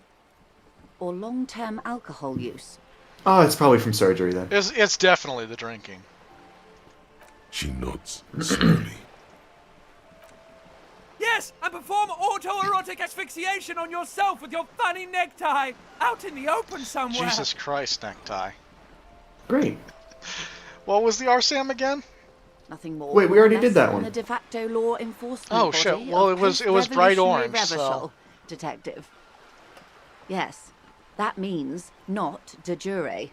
or long-term alcohol use. Oh, it's probably from surgery then. It's definitely the drinking. She nods slowly. Yes, and perform autoerotic asphyxiation on yourself with your funny necktie out in the open somewhere. Jesus Christ, necktie. Great. What was the RSAM again? Nothing more. Wait, we nor already less did that than one. The de facto law enforcement Oh, body shit. Well, of it was bright post-revolutionary orange, so- Revachol, Detective. Yes, that means not de jure.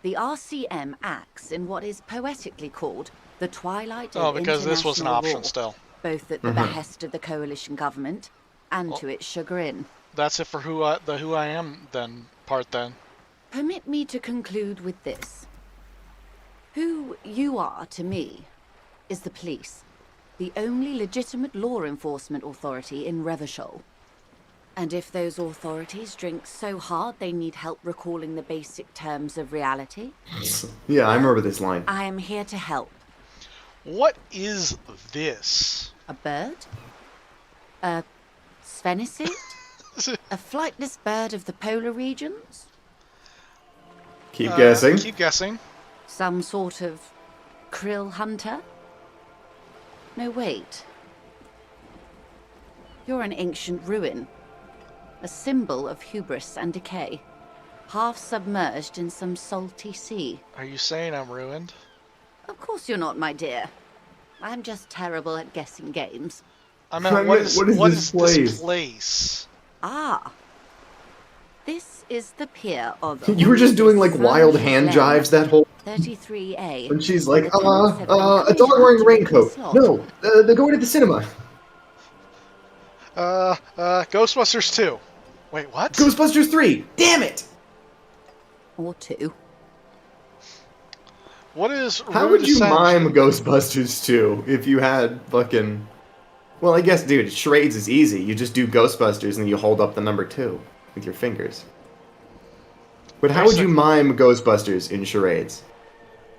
The RCM acts in what is poetically called the twilight Oh, of because this was an international option law, still. both at the behest of the coalition government and to its chagrin. That's it for who I am then part then. Permit me to conclude with this. Who you are to me is the police, the only legitimate law enforcement authority in Revachol. And if those authorities drink so hard they need help recalling the basic terms of reality, Yeah, I remember this line. I am here to help. What is this? A bird? A sphenicid? A flightless bird of the polar regions? Keep guessing. Keep guessing. Some sort of krill hunter? No, wait. You're an ancient ruin. A symbol of hubris and decay. Half submerged in some salty sea. Are you saying I'm ruined? Of course you're not, my dear. I'm just terrible at guessing games. I meant, what is this this place? Ah. This is the pier of... You were just doing like wild hand jives that whole... 33A. And she's like, on the 10-7 a dog wearing a raincoat. slot. No, they're going to the cinema. Ghostbusters 2. Wait, what? Ghostbusters 3. Damn it! Or 2. What is How Rue would de you Saint- mime Ghostbusters 2 if you had fucking... Well, I guess, dude, charades is easy. You just do Ghostbusters and you hold up the number 2 with your fingers. But how would you mime Ghostbusters in charades?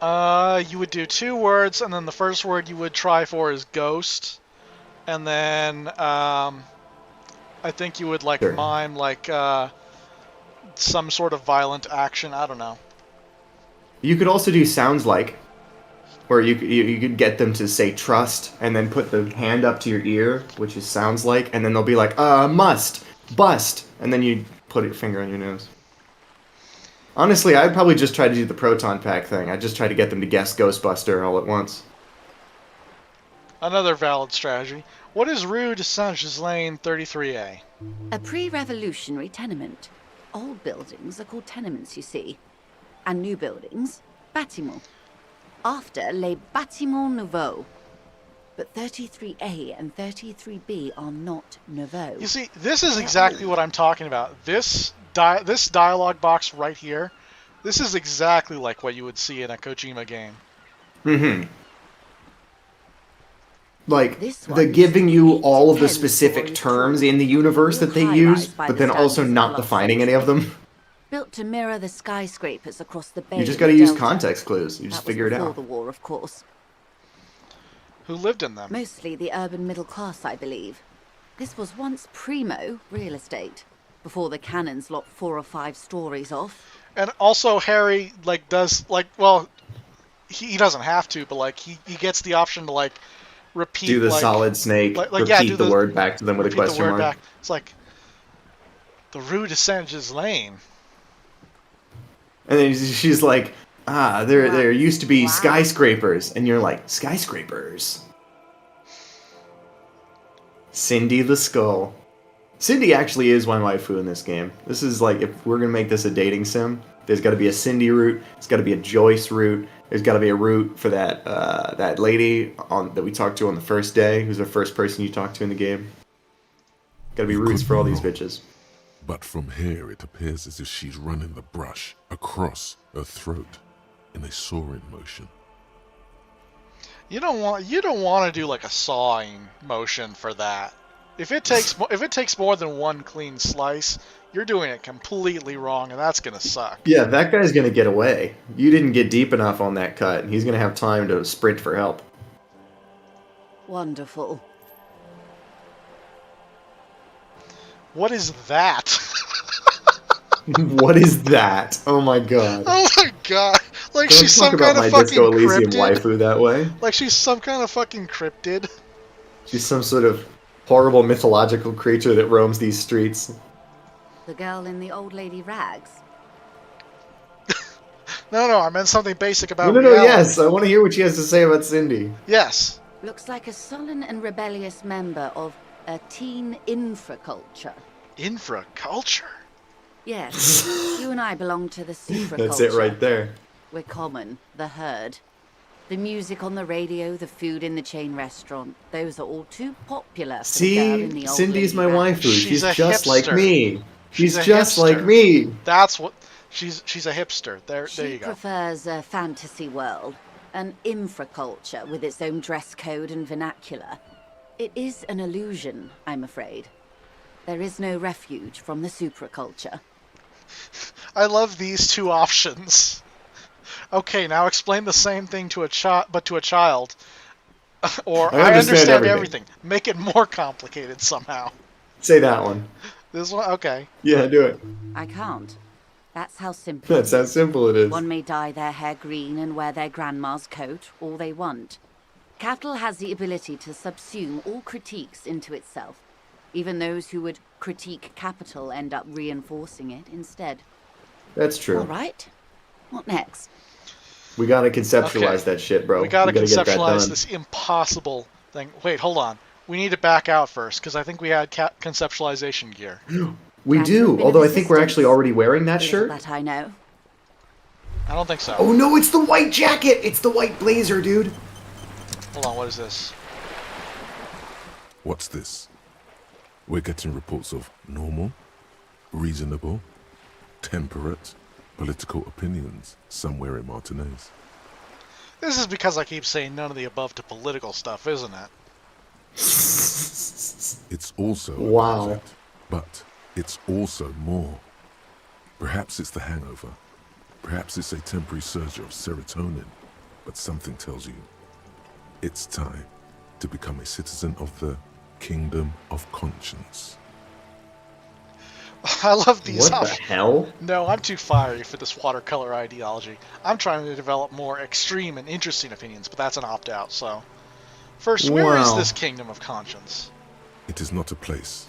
You would do 2 words, and then the first word you would try for is ghost, and then I think you would like Sure. mime like some sort of violent action. I don't know. You could also do sounds like, where you could get them to say trust, and then put the hand up to your ear, which is sounds like, and then they'll be like, must, bust, and then you put your finger on your nose. Honestly, I'd probably just try to do the proton pack thing. I'd just try to get them to guess Ghostbuster all at once. Another valid strategy. What is Rue de Saint-Ghislain 33A? A pre-revolutionary tenement. Old buildings are called tenements, you see. And new buildings, bâtiments. After les bâtiments nouveaux. But 33A and 33B are not nouveaux. You see, this is exactly what I'm talking about. This dialogue box right here, this is exactly like what you would see in a Kojima game. Mm-hmm. Like, This they're one giving you all of the 10 specific stories terms tall. in the universe that they High-rise use, by but the then also standards not of Los defining any of Angeles. them. Built to mirror the skyscrapers across the bay. You just and gotta the use Delta. context clues. You just That was figure it before out. the war, of course. Who lived in them? Mostly the urban middle class, I believe. This was once primo real estate, before the cannons lopped 4 or 5 stories off. And also Harry like does like, well, he doesn't have to, but like he gets the option to like repeat, Do the like, solid snake, like yeah, repeat do the word back to them with a repeat the question word mark. back. It's like the Rue de Saint-Ghislain. And then she's like, there used to be skyscrapers. And you're like, skyscrapers? Cindy the Skull. Cindy actually is my waifu in this game. This is like, if we're going to make this a dating sim, there's got to be a Cindy route, there's got to be a Joyce route, there's got to be a route for that lady that we talked to on the first day, who's the first person you talked to in the game. Got to be You routes could for all be these wrong. bitches. But from here it appears as if she's running the brush across her throat in a soaring motion. You don't want to do like a sawing motion for that. If it takes more than one clean slice, you're doing it completely wrong, and that's gonna suck. Yeah, that guy's gonna get away. You didn't get deep enough on that cut. He's gonna have time to sprint for help. Wonderful. What is that? What is that? Oh my god. Oh my god! Like Don't she's talk some about kind my of fucking Disco Elysium cryptid. waifu that way. Like she's some kind of fucking cryptid. She's some sort of horrible mythological creature that roams these streets. The girl in the old lady rags. No, I meant something basic about No, reality. yes, I want to hear what she has to say about Cindy. Yes. Looks like a sullen and rebellious member of a teen infraculture. Infraculture? Yes, you and I belong to the supraculture. That's it right there. We're common, the herd. The music on the radio, the food in the chain restaurant, those are all too popular for the girl in See, the old Cindy's lady my rag. waifu. She's She's a just like hipster. me. She's a just like hipster. me. That's what she's a hipster. There She you go. prefers a fantasy world, an infraculture with its own dress code and vernacular. It is an illusion, I'm afraid. There is no refuge from the supraculture. I love these two options. Okay, now explain the same thing to a child. Or I understand everything. Make it more complicated somehow. Say that one. This one, okay. Yeah, do it. I can't. That's how simple That's it how is. simple it is. One may dye their hair green and wear their grandma's coat, all they want. Capital has the ability to subsume all critiques into itself. Even those who would critique capital end up reinforcing it instead. That's true. All right. What next? We gotta conceptualize Okay. that shit, bro. We gotta get that conceptualize done. this impossible thing. Wait, hold on. We need to back out first, because I think we had We Has conceptualization gear. there do, been although a I think we're actually resistance? already wearing that Little shirt. that I know. I don't think so. Oh no, it's the white jacket! It's the white blazer, dude! Hold on, what is this? What's this? We're getting reports of normal, reasonable, temperate, political opinions somewhere in Martinez. This is because I keep saying none of the above to political stuff, isn't it? It's also Wow. opposite, but it's also more. Perhaps it's the hangover. Perhaps it's a temporary surge of serotonin but something tells you it's time to become a citizen of the Kingdom of Conscience. I love these. What the hell? No, I'm too fiery for this watercolor ideology. I'm trying to develop more extreme and interesting opinions, but that's an opt-out, so... First, where is Wow. this Kingdom of Conscience? It is not a place.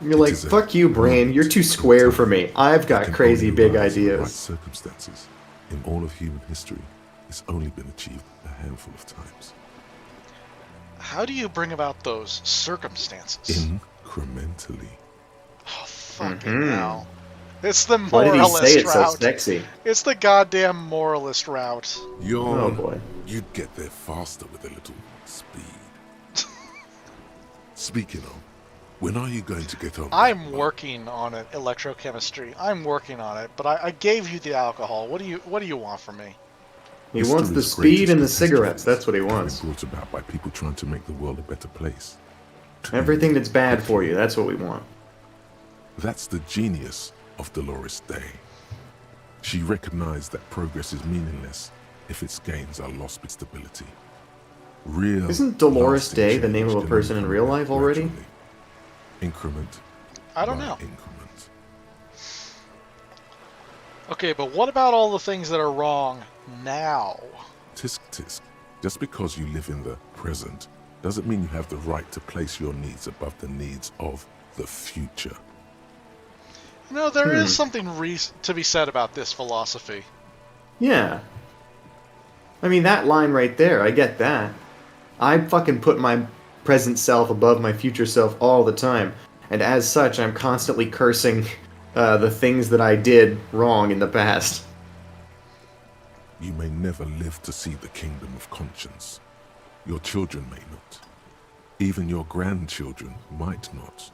You're It like, is a fuck you, brain. You're too square for me. I've got can crazy only big arise in the right ideas. circumstances in all of human history. It's only been achieved a handful of times. How do you bring about those circumstances? Incrementally. Oh, fucking hell. It's the Why did he moralist say it so route. sexy? It's the goddamn moralist route. Oh boy. You'd get there faster with a little speed. Speaking of, when are you going to get on? I'm working on it, electrochemistry. I'm working on it, but I gave you the alcohol. What do you want from me? He wants the speed and the cigarettes. That's what he wants. Brought about by people trying to make the world a better place. Everything that's bad for you. That's what we want. That's the genius of Dolores Day. She recognized that progress is meaningless if its gains are lost with stability. Real. Isn't Dolores lasting Day the name change of a can person in only real come life already? gradually. Increment. I don't by know. Increment. Okay, but what about all the things that are wrong now? Tisk tisk. Just because you live in the present doesn't mean you have the right to place your needs above the needs of the future. You know, there is something to be said about this philosophy. Yeah. I mean, that line right there, I get that. I fucking put my present self above my future self all the time. And as such, I'm constantly cursing the things that I did wrong in the past. You may never live to see the kingdom of conscience. Your children may not. Even your grandchildren might not.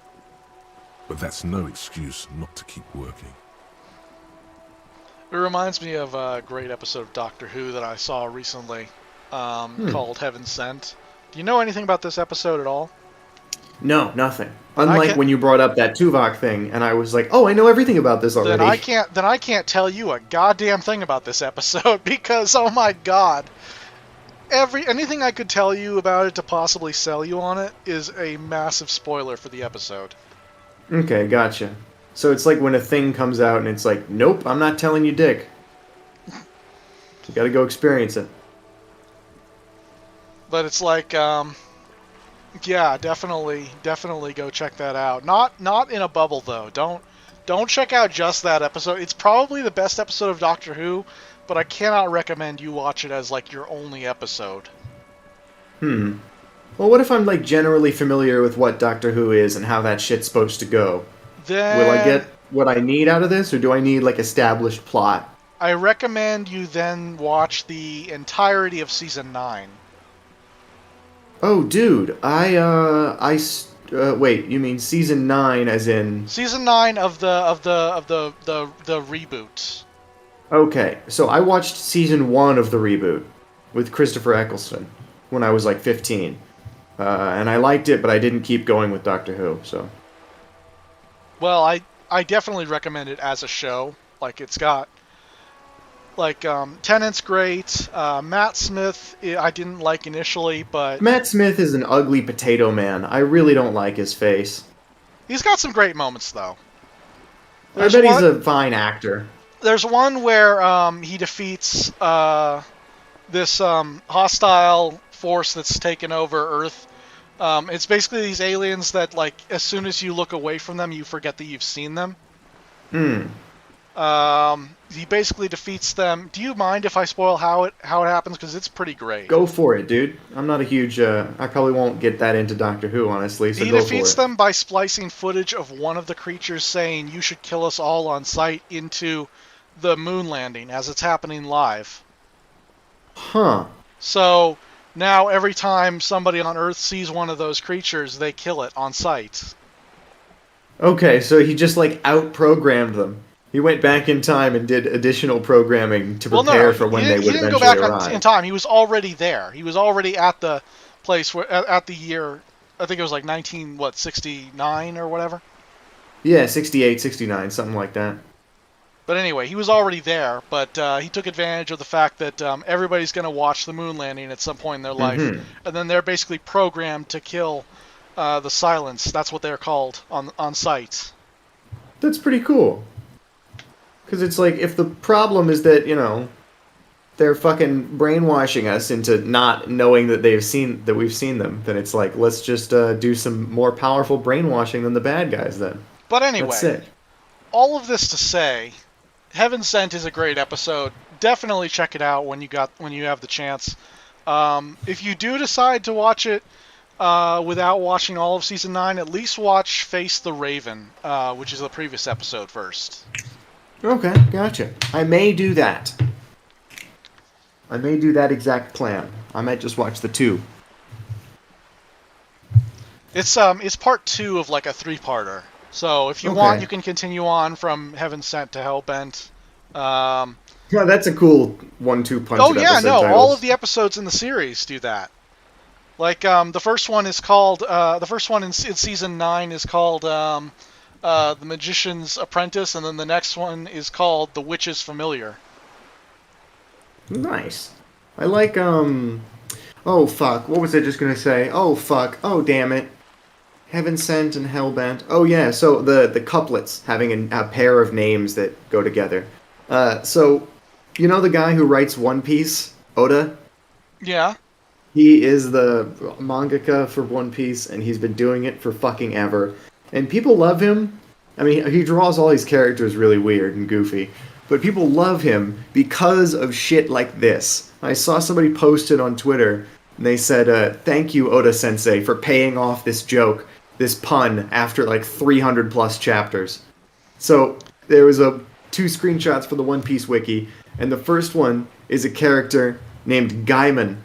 But that's no excuse not to keep working. It reminds me of a great episode of Doctor Who that I saw recently called Heaven Sent. Do you know anything about this episode at all? No, nothing. Unlike when you brought up that Tuvok thing, and I was like, oh, I know everything about this already. Then I can't tell you a goddamn thing about this episode because, oh my god. Anything I could tell you about it to possibly sell you on it is a massive spoiler for the episode. Okay, gotcha. So it's like when a thing comes out and it's like, nope, I'm not telling you dick. You gotta go experience it. But it's like, yeah, definitely go check that out. Not in a bubble though. Don't check out just that episode. It's probably the best episode of Doctor Who, but I cannot recommend you watch it as like your only episode. Well, what if I'm like generally familiar with what Doctor Who is and how that shit's supposed to go? Then Will I get what I need out of this, or do I need like established plot? I recommend you then watch the entirety of season 9. Oh, dude, wait, you mean season 9 as in... Season 9 of the reboot. Okay, so I watched season 1 of the reboot with Christopher Eccleston when I was like 15. And I liked it, but I didn't keep going with Doctor Who, so... Well, I definitely recommend it as a show. Like, it's got... Like, Tennant's great. Matt Smith, I didn't like initially, but... Matt Smith is an ugly potato man. I really don't like his face. He's got some great moments, though. I bet he's a fine actor. There's one where he defeats this hostile force that's taken over Earth. It's basically these aliens that, like, as soon as you look away from them, you forget that you've seen them. He basically defeats them. Do you mind if I spoil how it happens? Because it's pretty great. Go for it, dude. I'm not a huge... I probably won't get that into Doctor Who, honestly, so he go for it. He defeats them by splicing footage of one of the creatures saying, "You should kill us all on sight," into the moon landing as it's happening live. Huh. So now every time somebody on Earth sees one of those creatures, they kill it on sight. Okay, so he just, like, out-programmed them. He went back in time and did additional programming to prepare for when they would eventually arrive. He didn't go back in time. He was already there. He was already at the place where at the year. I think it was like 69 or whatever. Yeah, 68, 69, something like that. But anyway, he was already there, but he took advantage of the fact that everybody's going to watch the moon landing at some point in their life, and then they're basically programmed to kill the Silence. That's what they're called on site. That's pretty cool. Because it's like, if the problem is that, they're fucking brainwashing us into not knowing that we've seen them, then it's like, let's just do some more powerful brainwashing than the bad guys then. But anyway, that's sick. All of this to say, Heaven Sent is a great episode. Definitely check it out when you have the chance. If you do decide to watch it without watching all of season 9, at least watch Face the Raven, which is the previous episode first. Okay, gotcha. I may do that. I may do that exact plan. I might just watch the 2. It's part 2 of like a 3-parter. So if you want, you can continue on from Heaven Sent to Hellbent. Yeah, that's a cool 1-2 punch. Oh yeah, no, all of the episodes in the series do that. Like the first one is called the first one in season 9 is called The Magician's Apprentice, and then the next one is called The Witch's Familiar. Nice. I like oh fuck, what was I just gonna say? Oh fuck, oh damn it. Heaven Sent and Hellbent. Oh yeah, so the couplets having a pair of names that go together. So, you know the guy who writes One Piece, Oda? Yeah. He is the mangaka for One Piece, and he's been doing it for fucking ever. And people love him. I mean, he draws all these characters really weird and goofy. But people love him because of shit like this. I saw somebody post it on Twitter, and they said, thank you, Oda-sensei, for paying off this joke, this pun, after like 300 plus chapters. So, there was 2 screenshots for the One Piece wiki, and the first one is a character named Gaimon.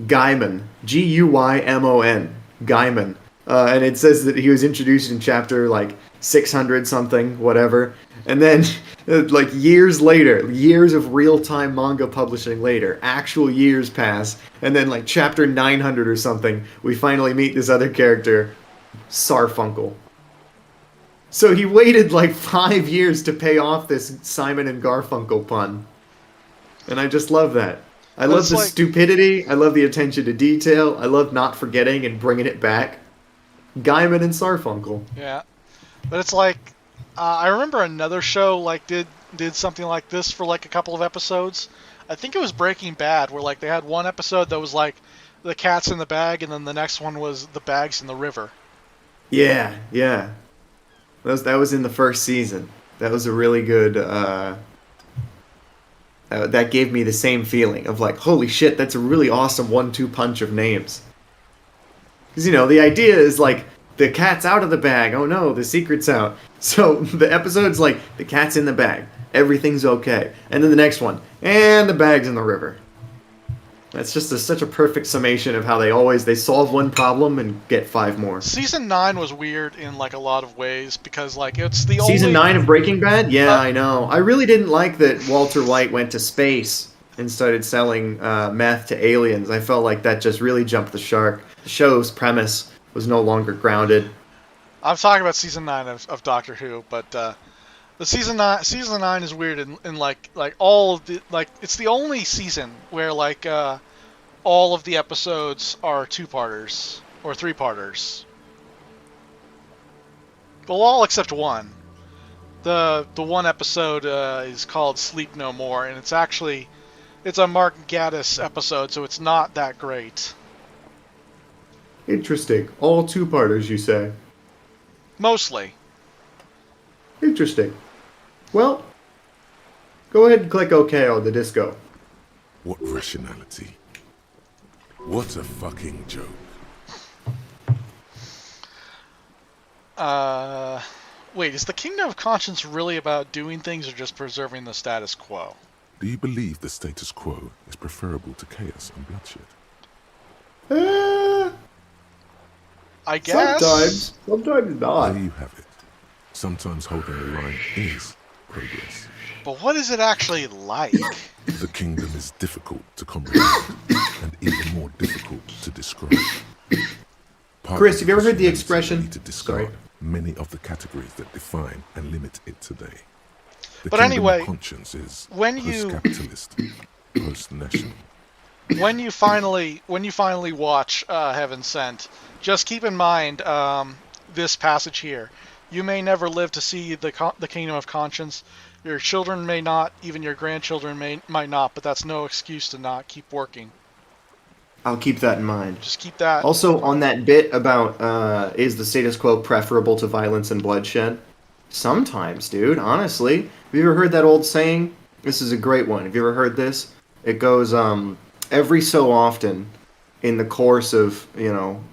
Gaimon. G-U-Y-M-O-N. Gaimon. And it says that he was introduced in chapter like 600 something, whatever. And then, like years later, years of real-time manga publishing later, actual years pass, and then like chapter 900 or something, we finally meet this other character, Sarfunkel. So he waited like 5 years to pay off this Simon and Garfunkel pun. And I just love that. I love the stupidity, I love the attention to detail, I love not forgetting and bringing it back. Gaimon and Sarfunkel. Yeah. But it's like, I remember another show like did something like this for like a couple of episodes. I think it was Breaking Bad, where like they had one episode that was like the cat's in the bag, and then the next one was the bags in the river. Yeah, yeah. That was in the first season. That was a really good. That gave me the same feeling of like, holy shit, that's a really awesome 1-2 punch of names. Because the idea is like, the cat's out of the bag. Oh no, the secret's out. So the episode's like, the cat's in the bag. Everything's okay. And then the next one, and the bag's in the river. That's just such a perfect summation of how they solve one problem and get 5 more. Season 9 was weird in like a lot of ways because like it's the only... Season 9 of Breaking Bad? Yeah, I know. I really didn't like that Walter White went to space and started selling meth to aliens. I felt like that just really jumped the shark. The show's premise was no longer grounded. I'm talking about season 9 of Doctor Who, but the season 9 is weird in like all of the like it's the only season where like all of the episodes are 2-parters or 3-parters. Well, all except one. The one episode is called Sleep No More, and it's a Mark Gatiss episode, so it's not that great. Interesting. All 2-parters, you say? Mostly. Interesting. Well, go ahead and click OK on the disco. What rationality? What a fucking joke. Wait, is the Kingdom of Conscience really about doing things or just preserving the status quo? Do you believe the status quo is preferable to chaos and bloodshed? I guess. Sometimes not. There you have it. Sometimes holding the line is progress. But what is it actually like? The kingdom is difficult to comprehend and even more difficult to describe. Chris, have you ever heard the expression? To discard many of the categories that define and limit it today. The But kingdom anyway, of conscience is when you post-capitalist, post-national. when you finally watch Heaven Sent, just keep in mind this passage here. You may never live to see the kingdom of conscience. Your children may not, even your grandchildren might not, but that's no excuse to not keep working. I'll keep that in mind. Just keep that. Also, on that bit about is the status quo preferable to violence and bloodshed? Sometimes, dude, honestly. Have you ever heard that old saying? This is a great one. Have you ever heard this? It goes, every so often, in the course of,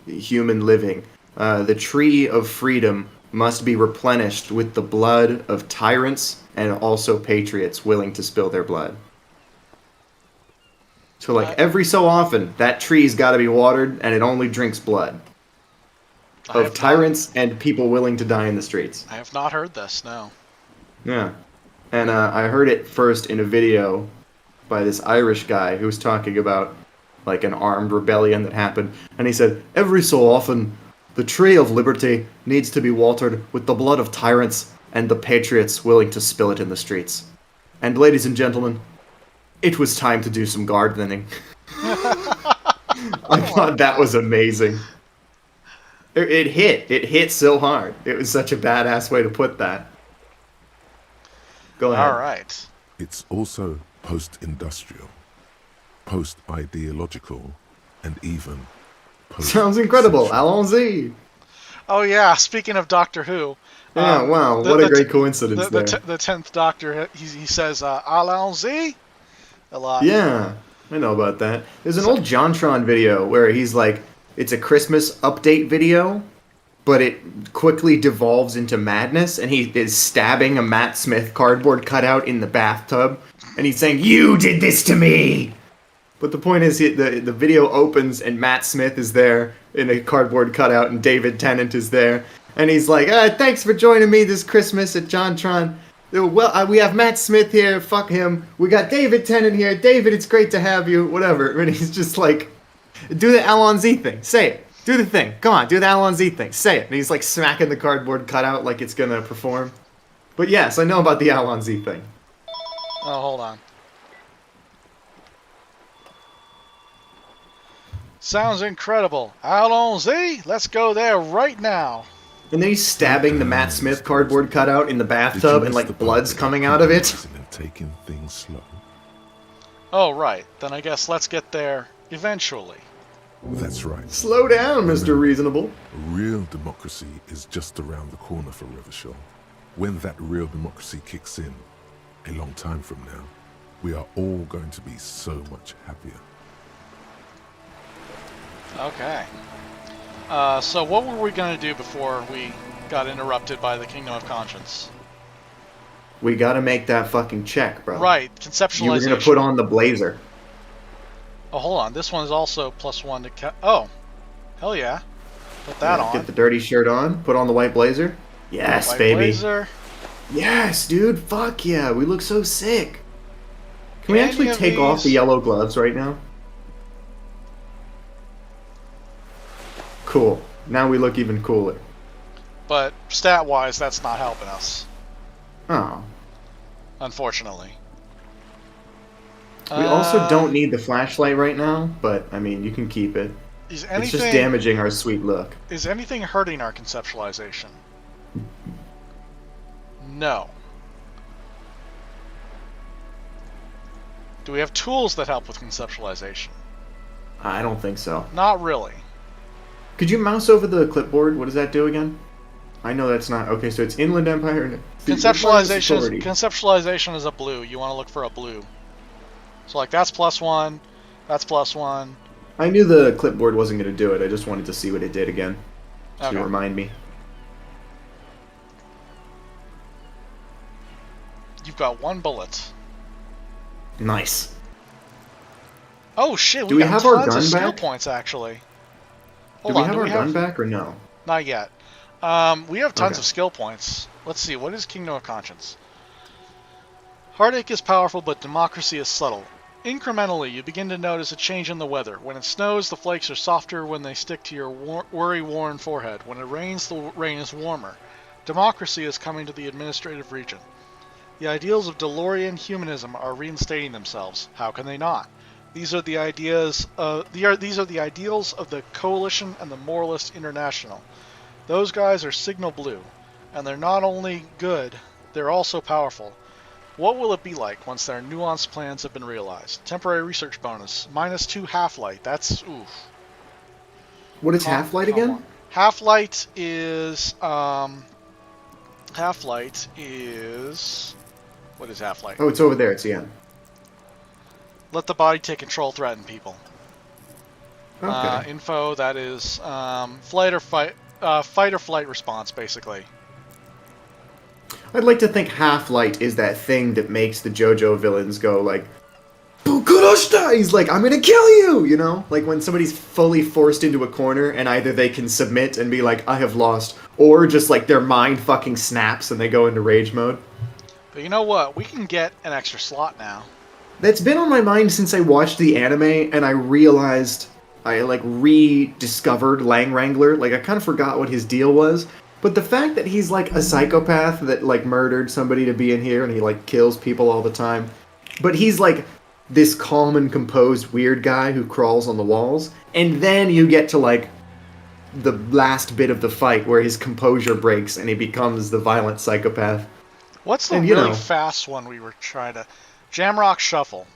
human living, the tree of freedom must be replenished with the blood of tyrants and also patriots willing to spill their blood. So, every so often, that tree's got to be watered, and it only drinks blood. Of tyrants and people willing to die in the streets. I have not heard this, no. Yeah. And I heard it first in a video by this Irish guy who was talking about, an armed rebellion that happened. And he said, every so often, the tree of liberty needs to be watered with the blood of tyrants and the patriots willing to spill it in the streets. And ladies and gentlemen, it was time to do some gardening. I thought that was amazing. It hit so hard. It was such a badass way to put that. Go ahead. All right. It's also post-industrial, post-ideological, and even Sounds incredible. Allons-y. Oh yeah, speaking of Doctor Who. Yeah, wow, what a great coincidence there. The 10th Doctor, he says, allons-y? A lot. Yeah, I know about that. There's an old JonTron video where he's it's a Christmas update video, but it quickly devolves into madness, and he is stabbing a Matt Smith cardboard cutout in the bathtub, and he's saying, "You did this to me!" But the point is, the video opens, and Matt Smith is there in a cardboard cutout, and David Tennant is there, and he's like, "Thanks for joining me this Christmas at JonTron. Well, we have Matt Smith here, fuck him. We got David Tennant here. David, it's great to have you, whatever." And he's just like, do the Allons-y thing. Say it. Do the thing. Come on, do the Allons-y thing. Say it. And he's smacking the cardboard cutout like it's gonna perform. But yes, I know about the Allons-y thing. Oh, hold on. Sounds incredible. Allons-y. Let's go there right now. And then he's stabbing the Matt Smith cardboard cutout in the bathtub, and blood's coming out of it. Taking things slow. Oh, right. Then I guess let's get there eventually. That's right. Slow down, Mr. Reasonable. Real democracy is just around the corner for Revachol. When that real democracy kicks in, a long time from now, we are all going to be so much happier. Okay. So what were we going to do before we got interrupted by the Kingdom of Conscience? We gotta make that fucking check, bro. Right, conceptualization. You were gonna put on the blazer. Oh, hold on. This one is also +1 to... Oh. Hell yeah. Put that on. Get the dirty shirt on. Put on the white blazer. Yes, white baby. Blazer. Yes, dude. Fuck yeah. We look so sick. Can we actually take off the yellow gloves right now? Cool. Now we look even cooler. But stat-wise, that's not helping us. Oh. Unfortunately. We also don't need the flashlight right now, but, I mean, you can keep it. It's just damaging our sweet look. Is anything hurting our conceptualization? No. Do we have tools that help with conceptualization? I don't think so. Not really. Could you mouse over the clipboard? What does that do again? I know that's not... Okay, so it's Inland Empire... Conceptualization is a blue. You want to look for a blue. So, that's +1. That's +1. I knew the clipboard wasn't going to do it. I just wanted to see what it did again. To remind me. You've got 1 bullet. Nice. Oh, shit. Do we have our gun skill back? Points, actually. Do we have our gun back or no? Not yet. We have tons of skill points. Let's see. What is Kingdom of Conscience? Heartache is powerful, but democracy is subtle. Incrementally, you begin to notice a change in the weather. When it snows, the flakes are softer when they stick to your worry-worn forehead. When it rains, the rain is warmer. Democracy is coming to the administrative region. The ideals of DeLorean humanism are reinstating themselves. How can they not? These are the ideas. These are the ideals of the Coalition and the Moralist International. Those guys are signal blue, and they're not only good, they're also powerful. What will it be like once their nuanced plans have been realized? Temporary research bonus. -2 half-light. That's oof. What is half-light again? Half-light is half-light is what is half-light? Oh, it's over there. It's the end. Let the body take control, threaten people. Okay. Info, that is fight or flight response, basically. I'd like to think half-light is that thing that makes the JoJo villains go like, Bukuroshita! He's like, I'm gonna kill you! You know? Like when somebody's fully forced into a corner and either they can submit and be like, I have lost, or just like their mind fucking snaps and they go into rage mode. But you know what? We can get an extra slot now. That's been on my mind since I watched the anime and I realized I like rediscovered Lang Wrangler. Like I kind of forgot what his deal was. But the fact that he's like a psychopath that like murdered somebody to be in here and he like kills people all the time. But he's like this calm and composed weird guy who crawls on the walls. And then you get to like the last bit of the fight where his composure breaks and he becomes the violent psychopath. What's the really fast one we were trying to... Jamrock Shuffle.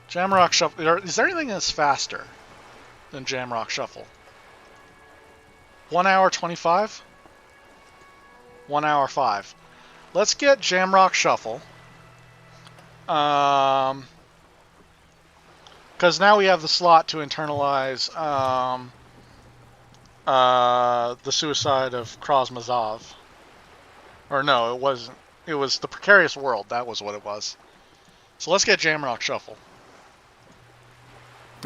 Jamrock Shuffle. Is there anything that's faster than Jamrock Shuffle? 1 hour 25? 1 hour 5. Let's get Jamrock Shuffle. Because now we have the slot to internalize the suicide of Krasmazov. Or no, it wasn't. It was the Precarious World. That was what it was. So let's get Jamrock Shuffle.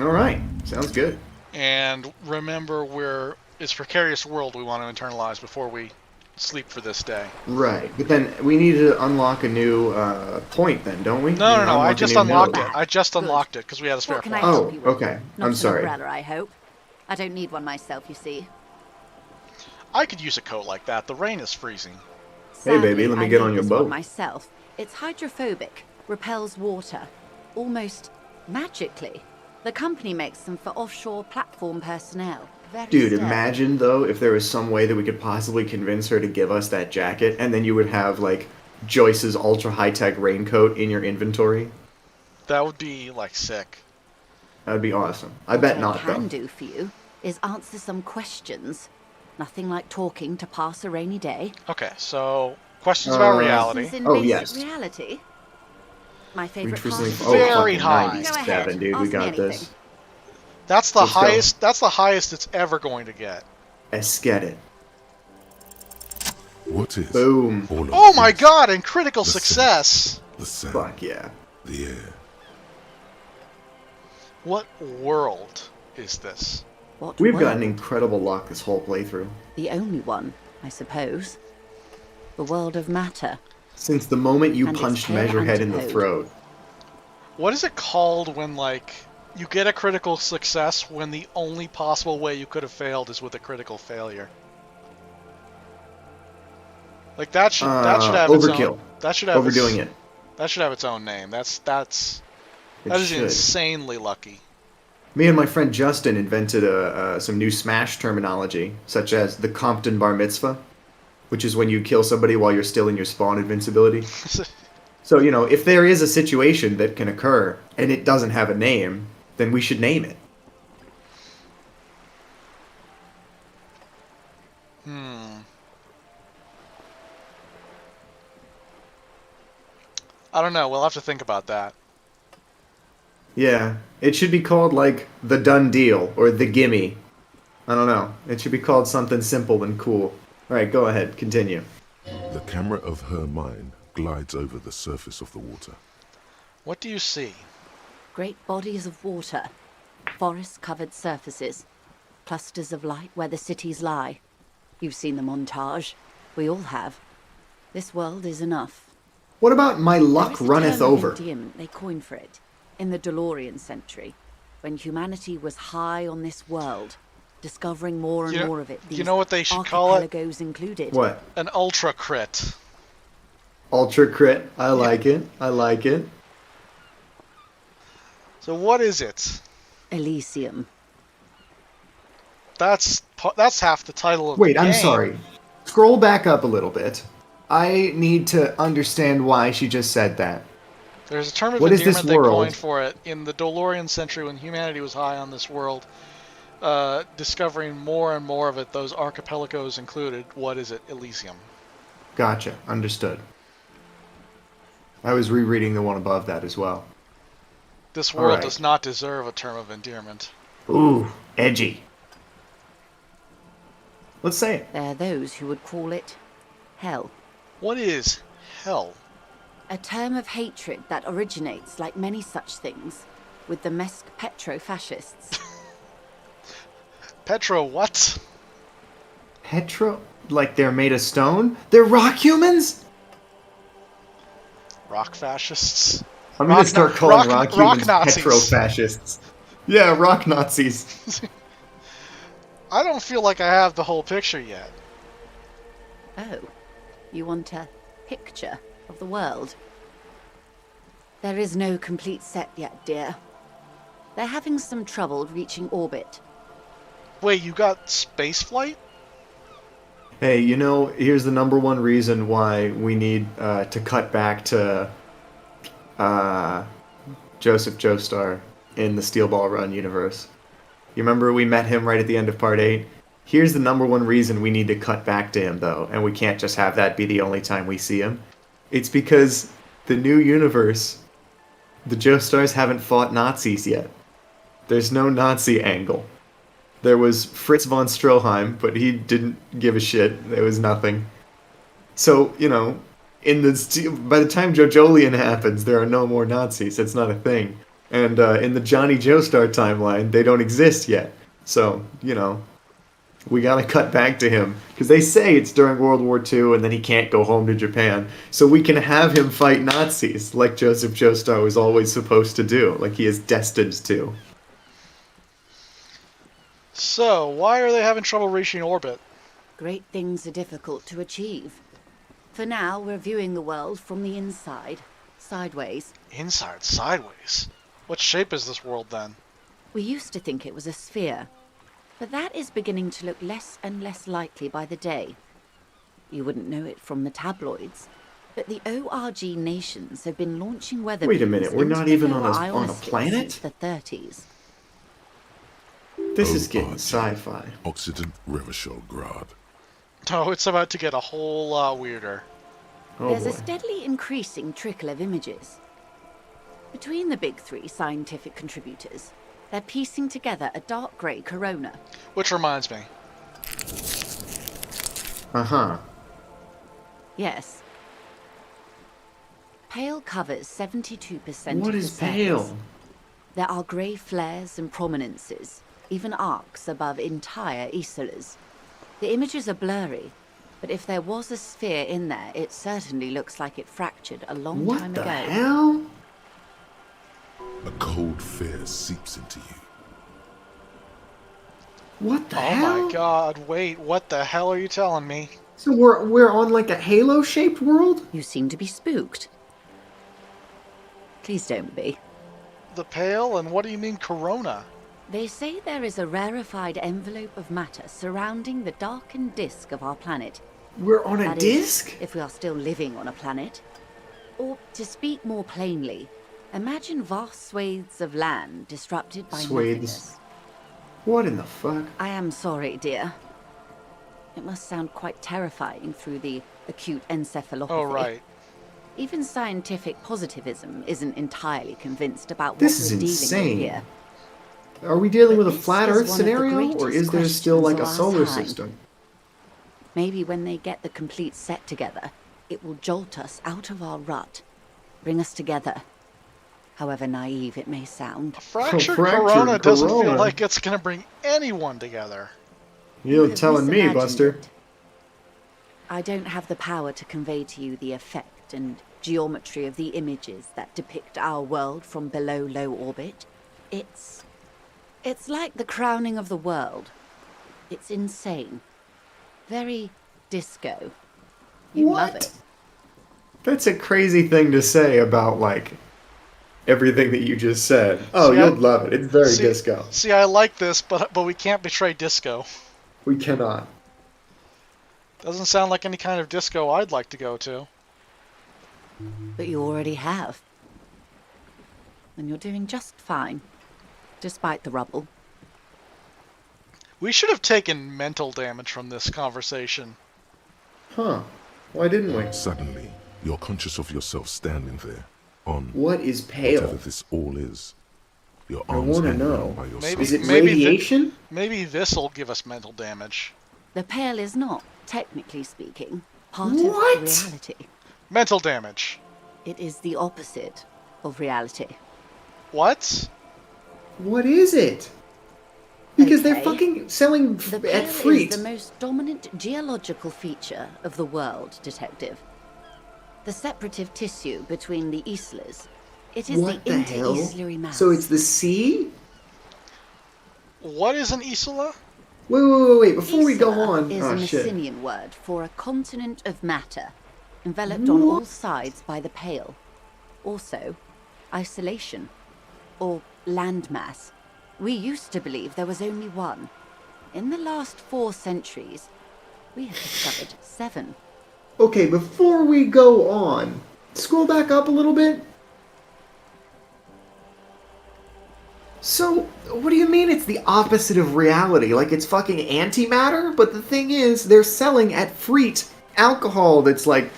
All right. Sounds good. And remember, it's Precarious World we want to internalize before we sleep for this day. Right. But then we need to unlock a new point then, don't we? No. I just unlocked it. I just unlocked it because we had a spare point. Oh, okay. Not I'm sorry. An umbrella, I hope. I don't need one myself, you see. I could use a coat like that. The rain is freezing. Hey, baby, let me get on your boat. Myself. It's hydrophobic, repels water, almost magically. The company makes them for offshore platform personnel. Dude, imagine though if there was some way that we could possibly convince her to give us that jacket, and then you would have like Joyce's ultra high-tech raincoat in your inventory. That would be like sick. That would be awesome. I bet not though. What I can do for you is answer some questions. Nothing like talking to pass a rainy day. Okay, so questions about reality. Oh yes. Reality. My favorite very high. 97, dude. We got this. That's the highest. That's the highest it's ever going to get. Let's get it. What is? Boom. Oh my god! And critical success. The sound. Fuck yeah. The air. What world is this? We've gotten incredible luck this whole playthrough. The only one, I suppose. The world of matter. Since the moment you punched Measurehead in the throat. What is it called when, like, you get a critical success when the only possible way you could have failed is with a critical failure? Like, that should have overkill. Its own... That should have overdoing it. That should have its own name. That is insanely lucky. Me and my friend Justin invented some new Smash terminology, such as the Compton Bar Mitzvah, which is when you kill somebody while you're still in your spawn invincibility. So, you know, if there is a situation that can occur and it doesn't have a name, then we should name it. I don't know. We'll have to think about that. Yeah, it should be called, like, the done deal, or the gimme. I don't know. It should be called something simple and cool. Alright, go ahead, continue. The camera of her mind glides over the surface of the water. What do you see? Great bodies of water, forest-covered surfaces, clusters of light where the cities lie. You've seen the montage. We all have. This world is enough. What about my luck runneth over? They coined for it. In the DeLorean century, when humanity was high on this world, discovering more and more of it. You know what they should call it? Included. What? An ultra crit. Ultra crit. I like it. I like it. So what is it? Elysium. That's half the title of the Wait, game. I'm sorry. Scroll back up a little bit. I need to understand why she just said that. There's a term of What is this endearment they world? coined for it in the DeLorean century when humanity was high on this world, discovering more and more of it, those archipelagos included. What is it? Elysium. Gotcha. Understood. I was rereading the one above that as well. This world Alright. does not deserve a term of endearment. Ooh, edgy. Let's say it. There are those who would call it hell. What is hell? A term of hatred that originates, like many such things, with the Mesk petro-fascists. Petro what? Petro? Like they're made of stone? They're rock humans? Rock fascists? I'm gonna start calling rock humans Nazis. petro-fascists. Yeah, rock Nazis. I don't feel like I have the whole picture yet. Oh, you want a picture of the world? There is no complete set yet, dear. They're having some trouble reaching orbit. Wait, you got space flight? Hey, you know, here's the number one reason why we need to cut back to Joseph Joestar in the Steel Ball Run universe. You remember we met him right at the end of Part 8? Here's the number one reason we need to cut back to him, though, and we can't just have that be the only time we see him. It's because the new universe, the Joestars haven't fought Nazis yet. There's no Nazi angle. There was Fritz von Stroheim, but he didn't give a shit. There was nothing. So, you know, by the time JoJolion happens, there are no more Nazis. It's not a thing. And in the Johnny Joestar timeline, they don't exist yet. So, you know, we gotta cut back to him. Because they say it's during World War II and then he can't go home to Japan. So we can have him fight Nazis, like Joseph Joestar was always supposed to do. Like he is destined to. So, why are they having trouble reaching orbit? Great things are difficult to achieve. For now, we're viewing the world from the inside, sideways. Inside, sideways? What shape is this world then? We used to think it was a sphere, but that is beginning to look less and less likely by the day. You wouldn't know it from the tabloids, but the ORG nations have been launching weather Wait a balloons minute, we're into not the even Lower on a Ionosphere planet? since the 30s. This is getting ORG, sci-fi. Occident Revachol-Grad. Oh, it's about to get a whole lot weirder. Oh There's boy. a steadily increasing trickle of images. Between the big three scientific contributors, they're piecing together a dark grey corona. Which reminds me. Uh-huh. Yes. Pale covers 72% What of the is surface. pale? There are grey flares and prominences, even arcs above entire isolas. The images are blurry, but if there was a sphere in there, it certainly looks like it fractured a long time What the ago. hell? A cold fear seeps into you. What the Oh hell? my god, wait, what the hell are you telling me? So we're on like a halo-shaped world? You seem to be spooked. Please don't be. The pale, and what do you mean corona? They say there is a rarefied envelope of matter surrounding the darkened disk of our planet. We're on a That is, disc? if we are still living on a planet. Or, to speak more plainly, imagine vast swathes of land disrupted by Swathes. nothingness. What in the fuck? I am sorry, dear. It must sound quite terrifying through the acute encephalopathy. Oh, right. Even scientific positivism isn't entirely convinced about This what is we're dealing insane. with here. Are we dealing But with a this flat is Earth one of the scenario, or greatest is there still like a questions of solar our time. system? Maybe when they get the complete set together, it will jolt us out of our rut, bring us together. However naive it may sound. A fractured fractured corona doesn't feel corona. like it's gonna bring anyone together. You're have telling me, misimagined Buster. it. I don't have the power to convey to you the effect and geometry of the images that depict our world from below low orbit. It's like the crowning of the world. It's insane. Very disco. You love What? it. That's a crazy thing to say about, like, everything that you just said. Oh, See, you'll love it. It's very see, disco. See, I like this, but we can't betray disco. We cannot. Doesn't sound like any kind of disco I'd like to go to. But you already have. And you're doing just fine, despite the rubble. We should have taken mental damage from this conversation. Huh. Why didn't we? Suddenly, you're conscious of yourself standing there, on What is whatever pale? this all is. Your I arms wanna hanging know. by your Maybe- Is it sides. maybe radiation? Maybe this'll give us mental damage. The pale is not, technically speaking, part What? of reality. Mental damage. It is the opposite of reality. What? What is it? Because they're Okay. fucking selling The at pale Freet. is the most dominant geological feature of the world, Detective. The separative tissue between the islas. It is What the the hell? inter-islary mass. So it's the sea? What is an Isola? Wait. Before we go Isla on. is Oh, a shit. Messinian word for a continent of matter, enveloped on all sides by the pale. Also, isolation, or landmass. We used to believe there was only one. In the last 4 centuries, we have discovered 7. Okay, before we go on, scroll back up a little bit. So, what do you mean it's the opposite of reality? Like it's fucking antimatter? But the thing is, they're selling at Freet alcohol that's like,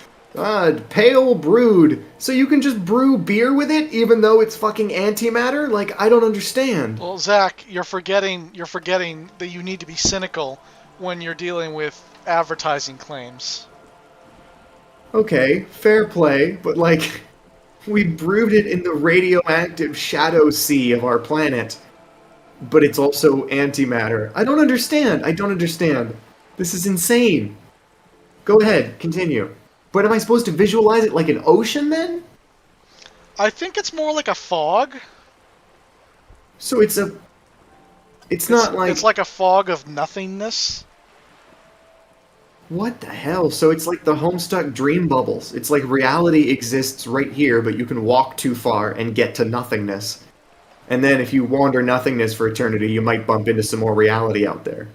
pale brewed. So you can just brew beer with it even though it's fucking antimatter? Like, I don't understand. Well, Zach, you're forgetting that you need to be cynical when you're dealing with advertising claims. Okay, fair play, but like, we brewed it in the radioactive shadow sea of our planet. But it's also antimatter. I don't understand. This is insane. Go ahead, continue. But am I supposed to visualize it like an ocean then? I think it's more like a fog. So it's not like... It's like a fog of nothingness. What the hell? So it's like the Homestuck dream bubbles. It's like reality exists right here, but you can walk too far and get to nothingness. And then if you wander nothingness for eternity, you might bump into some more reality out there.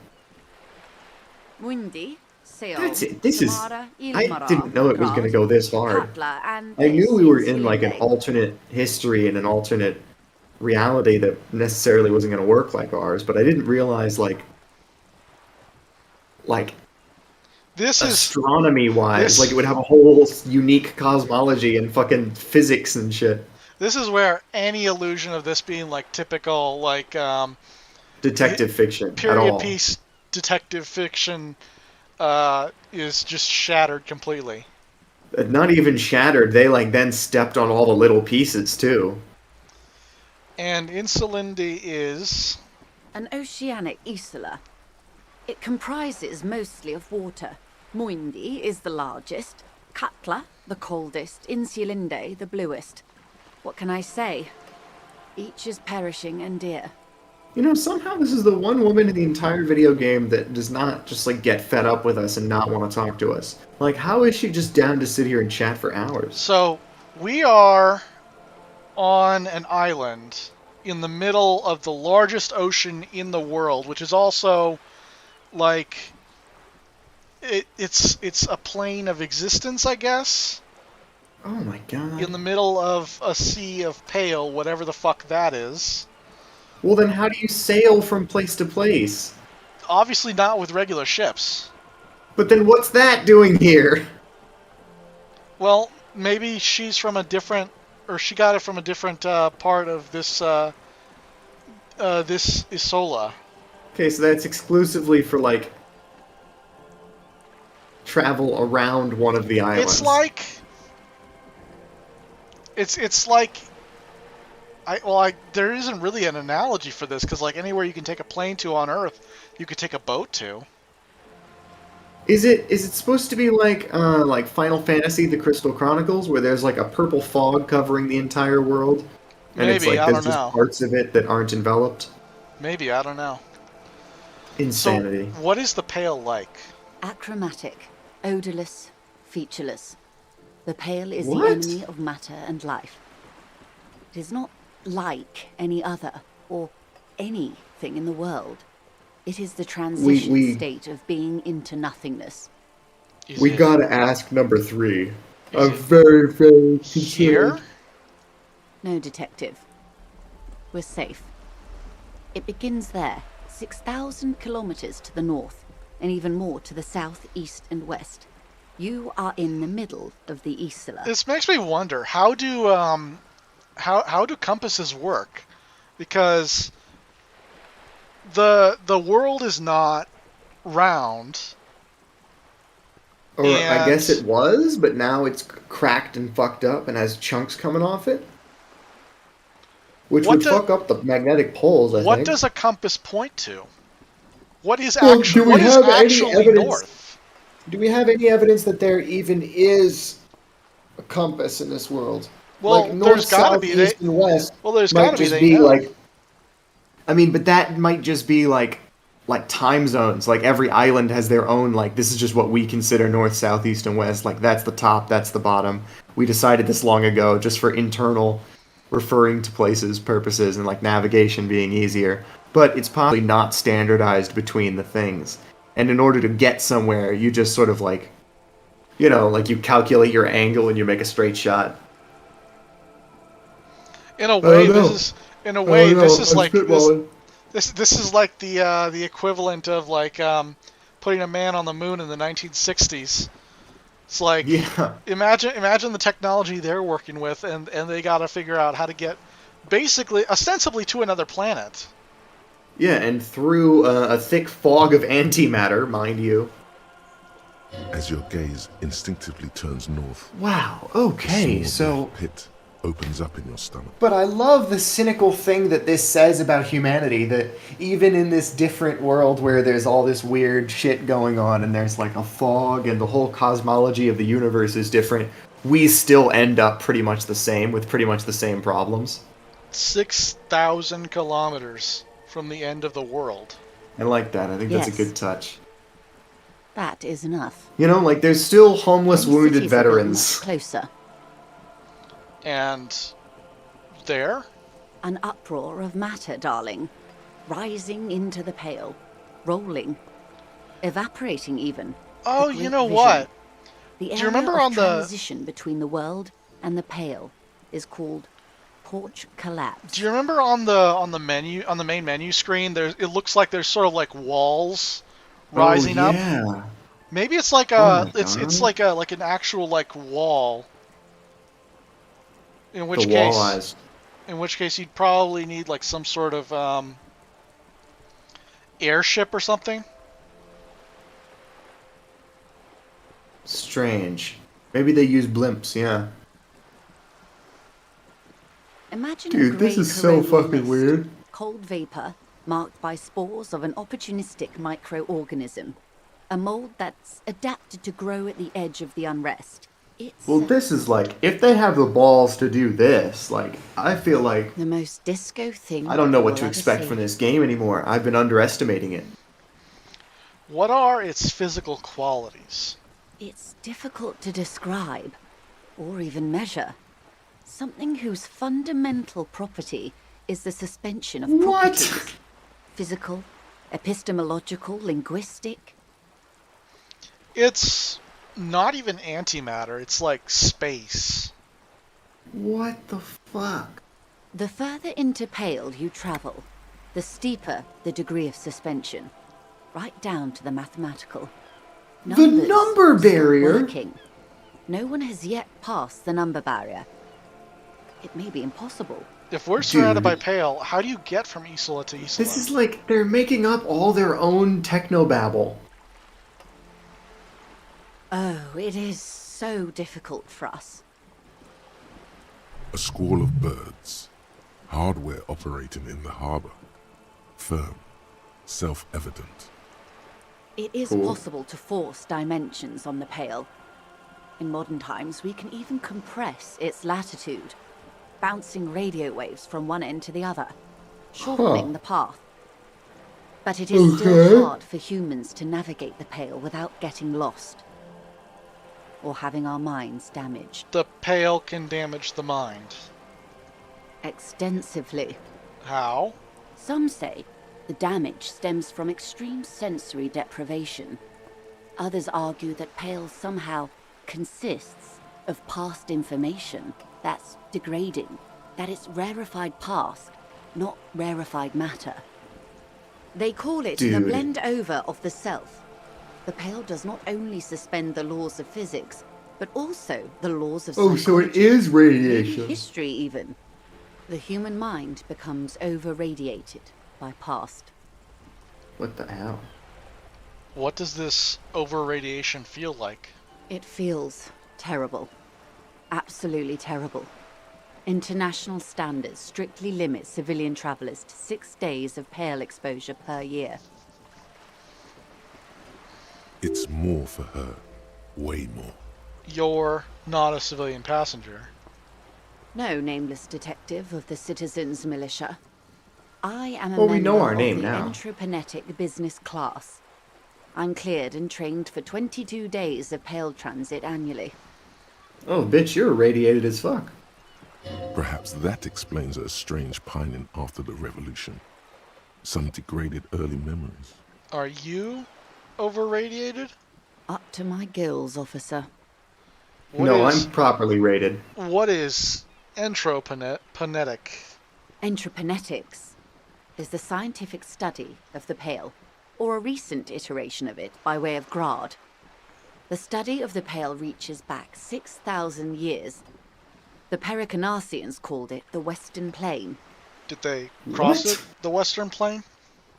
Windy, Seol, That's it. This is... Samara, I Ilmara, didn't know it was going to go this hard. Katla, and I knew we were in like an Silinde. alternate history and an alternate reality that necessarily wasn't going to work like ours, but I didn't realize like This is astronomy-wise, this- like it would have a whole unique cosmology and fucking physics and shit. this is where any illusion of this being like typical like Detective fiction at period all. piece detective fiction is just shattered completely. Not even shattered. They like then stepped on all the little pieces too. And Insulindi is An oceanic isla. It comprises mostly of water. Muindi is the largest, Katla the coldest, Insulinde the bluest. What can I say? Each is perishing and dear. You know, somehow this is the one woman in the entire video game that does not just like get fed up with us and not want to talk to us. Like, how is she just down to sit here and chat for hours? so we are on an island in the middle of the largest ocean in the world, which is also like it's a plane of existence, I guess, Oh my god. in the middle of a sea of pale, whatever the fuck that is. Well, then how do you sail from place to place? Obviously not with regular ships. But then what's that doing here? Well, maybe she's from a different, or she got it from a different part of this this Isola. Okay, so that's exclusively for, like, travel around one of the islands. It's like it's like there isn't really an analogy for this because like anywhere you can take a plane to on Earth, you could take a boat to. Is it supposed to be like Final Fantasy: The Crystal Chronicles, where there's like a purple fog covering the entire world, and it's Maybe, like I there's don't just know. parts of it that aren't enveloped? Maybe, I don't know. Insanity. So, what is the pale like? Achromatic, odorless, featureless. The Pale is What? the enemy of matter and life. It is not like any other, or anything in the world. It is the transition state of being into nothingness. We gotta ask number 3. I'm it very, very here? concerned. No, Detective. We're safe. It begins there, 6,000 kilometers to the north, and even more to the south, east, and west. You are in the middle of the Isla. This makes me wonder, how do compasses work? Because the world is not round. Or I guess it was, but now it's cracked and fucked up and has chunks coming off it. Which would fuck up the magnetic poles, I think. What does a compass point to? What is Well, actually north? Do we have any evidence that there even is a compass in this world? Well, like north, there's gotta south, be. east, and west. Well, there's might gotta just be. be like. I mean, but that might just be like time zones. Like every island has their own. Like this is just what we consider north, south, east, and west. Like that's the top, that's the bottom. We decided this long ago, just for internal referring to places purposes and like navigation being easier. But it's probably not standardized between the things. And in order to get somewhere, you just sort of like, you know, like you calculate your angle and you make a straight shot. In a way, this is like this is like the equivalent of like putting a man on the moon in the 1960s. It's like imagine the technology they're working with, and they got to figure out how to get basically ostensibly to another planet. Yeah, and through a thick fog of antimatter, mind you. As your gaze instinctively turns north, wow, okay, a small black pit opens up in your stomach. But I love the cynical thing that this says about humanity, that even in this different world where there's all this weird shit going on and there's like a fog and the whole cosmology of the universe is different, we still end up pretty much the same with pretty much the same problems. 6,000 kilometers from the end of the world. I like that. I think that's a good touch. That is enough. You know, like there's still homeless Many wounded cities are veterans. much closer. And there? An uproar of matter, darling. Rising into the Pale. Rolling. Evaporating even. Oh, you know what? The Do you remember on the transition between the world and the Pale is called Porch Collapse. Do you remember on the menu, on the main menu screen, it looks like there's sort of like walls rising up. Maybe it's like it's like an actual like wall. In which case you'd probably need like some sort of airship or something. Strange. Maybe they use blimps, yeah. Imagine Dude, this is so fucking weird. Cold vapor marked by spores of an opportunistic microorganism. A mold that's adapted to grow at the edge of the unrest. Well, this is like, if they have the balls to do this, like, I feel like... the most disco thing I don't know what to expect from this game anymore. I've been underestimating it. What are its physical qualities? It's difficult to describe, or even measure. Something whose fundamental property is the suspension of properties. What? Physical, epistemological, linguistic. It's not even antimatter, it's like space. What the fuck? The further into Pale you travel, the steeper the degree of suspension, right down to the mathematical. The number barrier? Working. No one has yet passed the number barrier. It may be impossible. If we're surrounded by Pale, how do you get from Isola to Isola? This is like, they're making up all their own technobabble. Oh, it is so difficult for us. A squall of birds. Hardware operating in the harbor. Firm. Self-evident. It is possible to force dimensions on the Pale. In modern times, we can even compress its latitude, bouncing radio waves from one end to the other, shortening the path. But it is still hard for humans to navigate the Pale without getting lost. or having our minds damaged. The Pale can damage the mind. Extensively. How? Some say the damage stems from extreme sensory deprivation. Others argue that Pale somehow consists of past information that's degrading, that it's rarefied past, not rarefied matter. They call it the blend over of the self. The Pale does not only suspend the laws of physics, but also the laws of psychology. Oh, so it is radiation. History even. The human mind becomes over-radiated by past. What the hell? What does this over-radiation feel like? It feels terrible. Absolutely terrible. International standards strictly limit civilian travelers to 6 days of Pale exposure per year. It's more for her. Way more. You're not a civilian passenger. No, nameless detective of the Citizens Militia. I am a Well, we member know our of name the now. Entreprenetic Business Class. I'm cleared and trained for 22 days of Pale transit annually. Oh, bitch, you're irradiated as fuck. Perhaps that explains her strange pining after the revolution. Some degraded early memories. Are you over-radiated? Up to my gills, officer. I'm properly rated. What is entropinetic? Entreprenetics is the scientific study of the Pale, or a recent iteration of it by way of Grad. The study of the Pale reaches back 6,000 years. The Pericarnassians called it the Western Plain. Did they cross it, the Western Plain?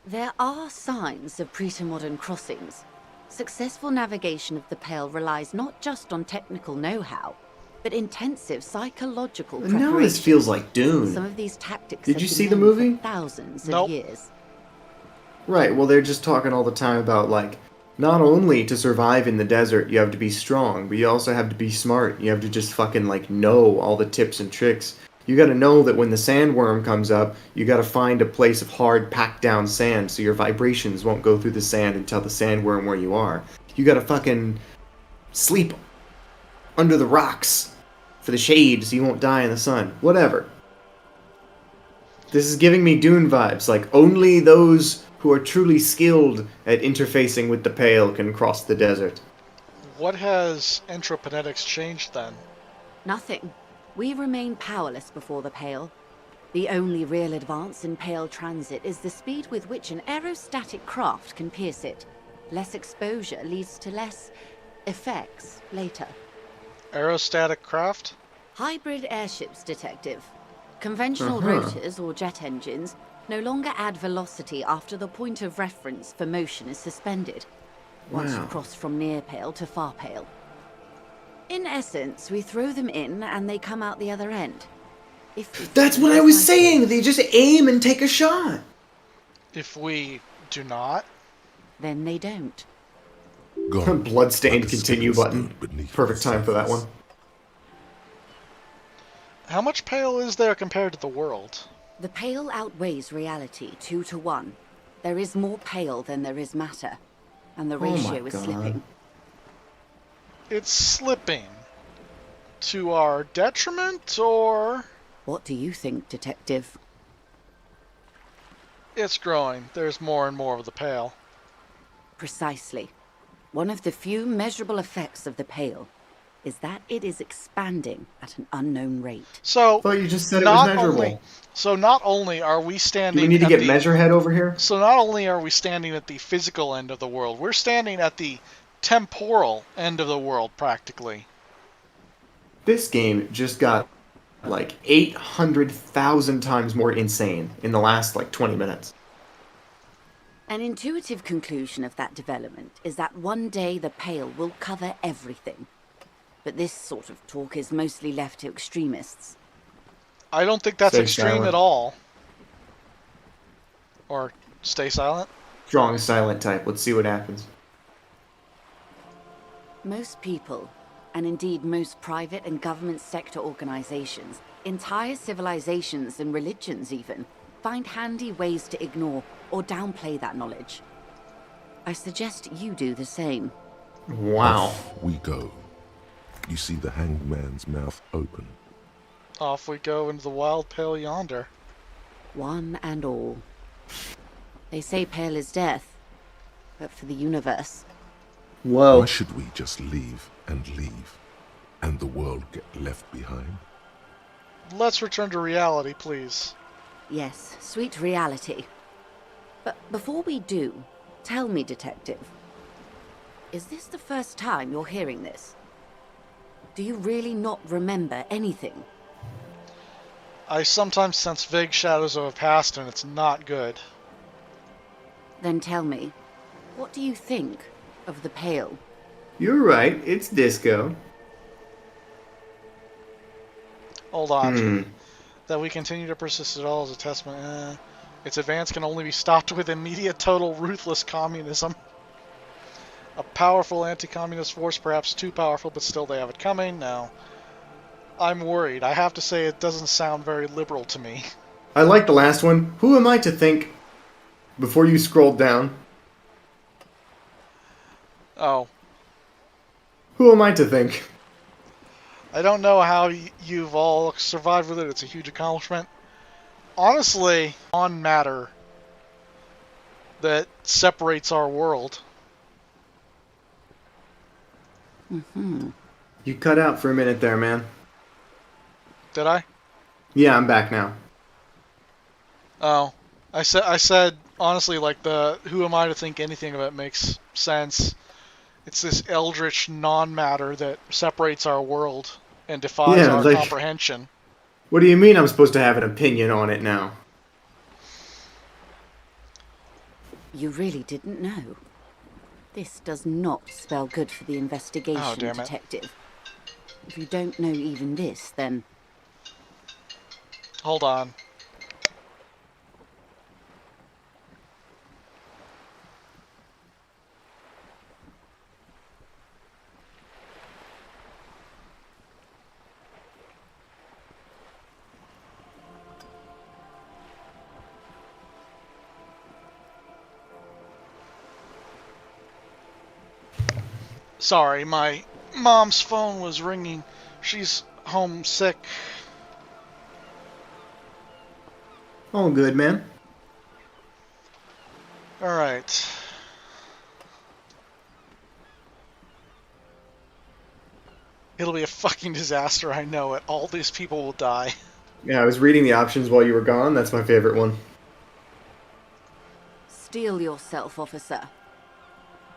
There are signs of pre-modern crossings. Successful navigation of the Pale relies not just on technical know-how, but intensive psychological preparation. Now this feels like Dune. Some of these tactics Did have you been see the known for movie? thousands Nope. of years. Right, well, they're just talking all the time about, like, not only to survive in the desert, you have to be strong, but you also have to be smart. You have to just fucking, like, know all the tips and tricks. You gotta know that when the sandworm comes up, you gotta find a place of hard, packed down sand so your vibrations won't go through the sand and tell the sandworm where you are. You gotta fucking sleep under the rocks for the shade so you won't die in the sun. Whatever. This is giving me Dune vibes, like, only those who are truly skilled at interfacing with the Pale can cross the desert. What has entroponetics changed then? Nothing. We remain powerless before the Pale. The only real advance in Pale transit is the speed with which an aerostatic craft can pierce it. Less exposure leads to less effects later. Aerostatic craft? Hybrid airships, detective. Conventional rotors or jet engines no longer add velocity after the point of reference for motion is suspended, once you cross from near Pale to far Pale. In essence, we throw them in and they come out the other end. That's what I was saying! They just aim and take a shot! If we do not? Then they don't. Gone. Bloodstained Like a continue stepping button. stone beneath Perfect the time for that one. surface. How much Pale is there compared to the world? The Pale outweighs reality 2 to 1. There is more Pale than there is matter, and the ratio is slipping. It's slipping. To our detriment, or...? What do you think, detective? It's growing. There's more and more of the Pale. Precisely. One of the few measurable effects of the Pale is that it is expanding at an unknown rate. So, I thought you just said it was measurable. Not only are we standing... Do we need to get Measurehead over here? So not only are we standing at the physical end of the world, we're standing at the temporal end of the world, practically. This game just got, like, 800,000 times more insane in the last, like, 20 minutes. An intuitive conclusion of that development is that one day the Pale will cover everything. But this sort of talk is mostly left to extremists. I don't think that's Stay extreme silent. at all. Or stay silent? Strong silent type. Let's see what happens. Most people, and indeed most private and government sector organizations, entire civilizations and religions even, find handy ways to ignore or downplay that knowledge. I suggest you do the same. Wow. Off we go. you see the hanged man's mouth open. Off we go into the wild pale yonder. One and all. They say pale is death, but for the universe. Whoa. Why should we just leave, and the world get left behind? Let's return to reality, please. Yes, sweet reality. But before we do, tell me, Detective, is this the first time you're hearing this? Do you really not remember anything? I sometimes sense vague shadows of a past, and it's not good. Then tell me, what do you think of the Pale? You're right. It's disco. Hold on. That we continue to persist at all is a testament. Its advance can only be stopped with immediate, total, ruthless communism. A powerful anti-communist force, perhaps too powerful, but still they have it coming. Now, I'm worried. I have to say it doesn't sound very liberal to me. I like the last one. Who am I to think? Before you scrolled down. Oh. Who am I to think? I don't know how you've all survived with it. It's a huge accomplishment. Honestly, on matter that separates our world. You cut out for a minute there, man. Did I? Yeah, I'm back now. Oh. I said honestly, like, who am I to think anything of it makes sense. It's this eldritch non-matter that separates our world and defies our comprehension. What do you mean I'm supposed to have an opinion on it now? You really didn't know. This does not spell good for the investigation, Oh, damn it. Detective. If you don't know even this, then... Hold on. Sorry, my mom's phone was ringing. She's homesick. All good, man. Alright. It'll be a fucking disaster, I know it. All these people will die. Yeah, I was reading the options while you were gone. That's my favorite one. Steel yourself, officer.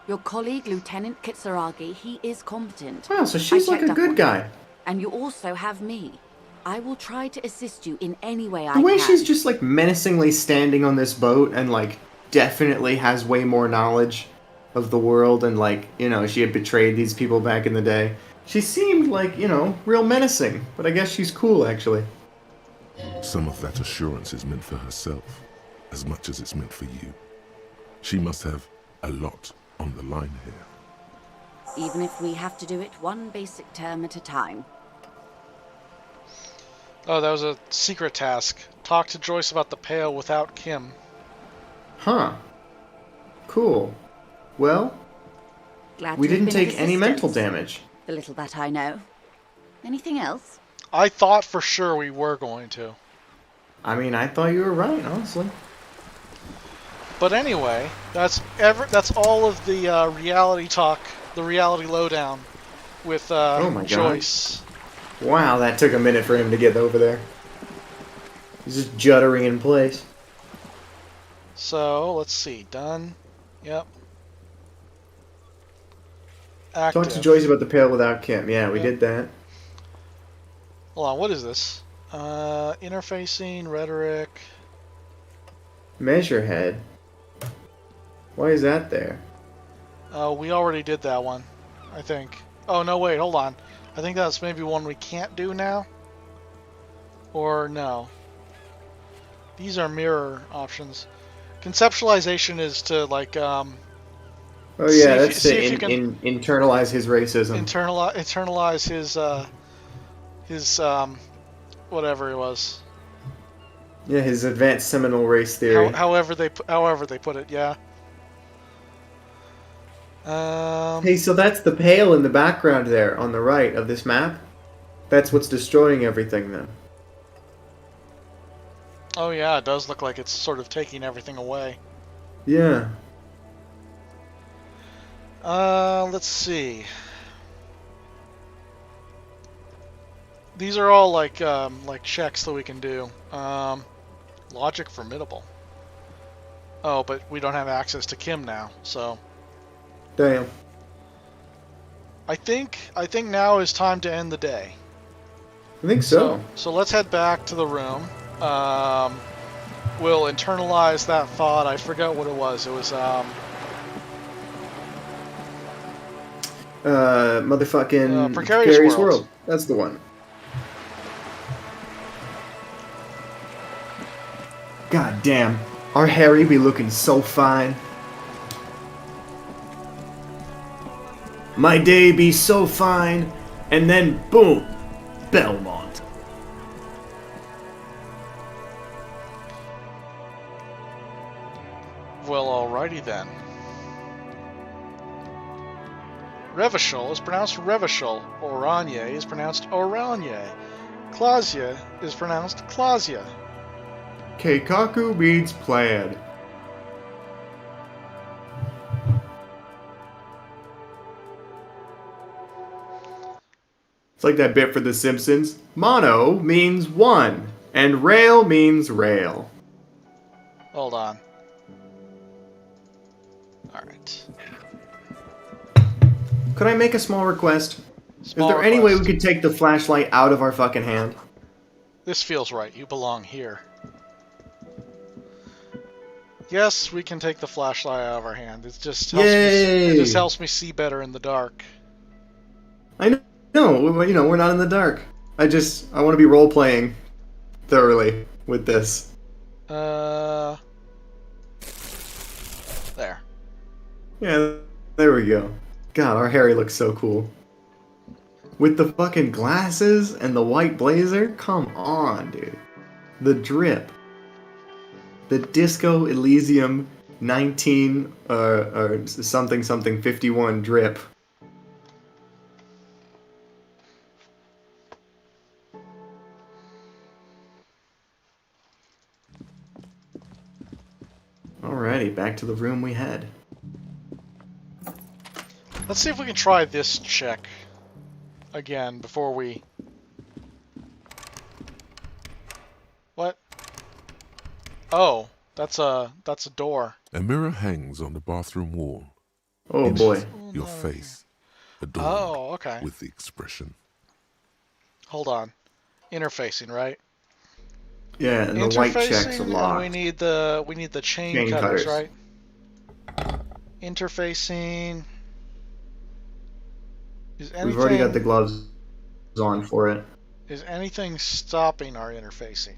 Your colleague, Lieutenant Kitsuragi, he is competent. Wow, so she's like a good guy. And you also have me. I will try to assist you in any way I The can. way she's just, like, menacingly standing on this boat and, like, definitely has way more knowledge of the world and, like, you know, she had betrayed these people back in the day. She seemed like, you know, real menacing, but I guess she's cool, actually. Some of that assurance is meant for herself, as much as it's meant for you. She must have a lot on the line here. Even if we have to do it one basic term at a time. Oh, that was a secret task. Talk to Joyce about the Pale without Kim. Huh. Cool. Well, Glad we to have didn't been of take any mental assistance. damage. The little that I know. Anything else? I thought for sure we were going to. I mean, I thought you were right, honestly. But anyway, that's all of the reality talk, the reality lowdown with Oh my God. Joyce. Wow, that took a minute for him to get over there. He's just juddering in place. So, let's see. Done. Yep. Talk to Active. Joyce about the Pale without Kim. Yeah, we Yep. did that. Hold on, what is this? Interfacing, rhetoric. Measurehead. Why is that there? We already did that one, I think. Oh, no, wait, hold on. I think that's maybe one we can't do now. Or no. These are mirror options. Conceptualization is to, like, Oh yeah, that's see to if you can internalize his racism. internalize his whatever it was. Yeah, his advanced Seminole race theory. However they put it, yeah. Hey, so that's the pale in the background there on the right of this map? That's what's destroying everything then. Oh yeah, it does look like it's sort of taking everything away. Yeah. Let's see. These are all like checks that we can do. Logic formidable. Oh, but we don't have access to Kim now, so. Damn. I think now is time to end the day. I think so. So let's head back to the room. We'll internalize that thought. I forgot what it was. It was motherfucking Precarious World. That's the one. God damn. Our Harry be looking so fine. My day be so fine, and then boom, Belmont. Well, alrighty then. Revachol is pronounced Revachol. Oranje is pronounced Oranje. Klausya is pronounced Klausya. Keikaku means plan. It's like that bit for The Simpsons. Mono means one, and rail means rail. Hold on. Alright. Could I make a small request? Small Is there any way we request. could take the flashlight out of our fucking hand? This feels right. You belong here. Yes, we can take the flashlight out of our hand. It just helps Yay! me. It just helps me see better in the dark. I know. No, we're not in the dark. I want to be role playing thoroughly with this. There. Yeah, there we go. God, our Harry looks so cool. With the fucking glasses and the white blazer? Come on, dude. The drip. The Disco Elysium 19 or something 51 drip. Alrighty, back to the room we had. Let's see if we can try this check again before we... What? Oh, that's a door. A mirror hangs on the bathroom wall. Oh In boy. it, your face, adorned Oh, okay. with the expression. Hold on. Interfacing, right? Yeah, and the white checks are Interfacing, and locked. we need the chain, Chain cutters, cutters. right? Interfacing. Is anything, We've already got the gloves on for it. Is anything stopping our interfacing?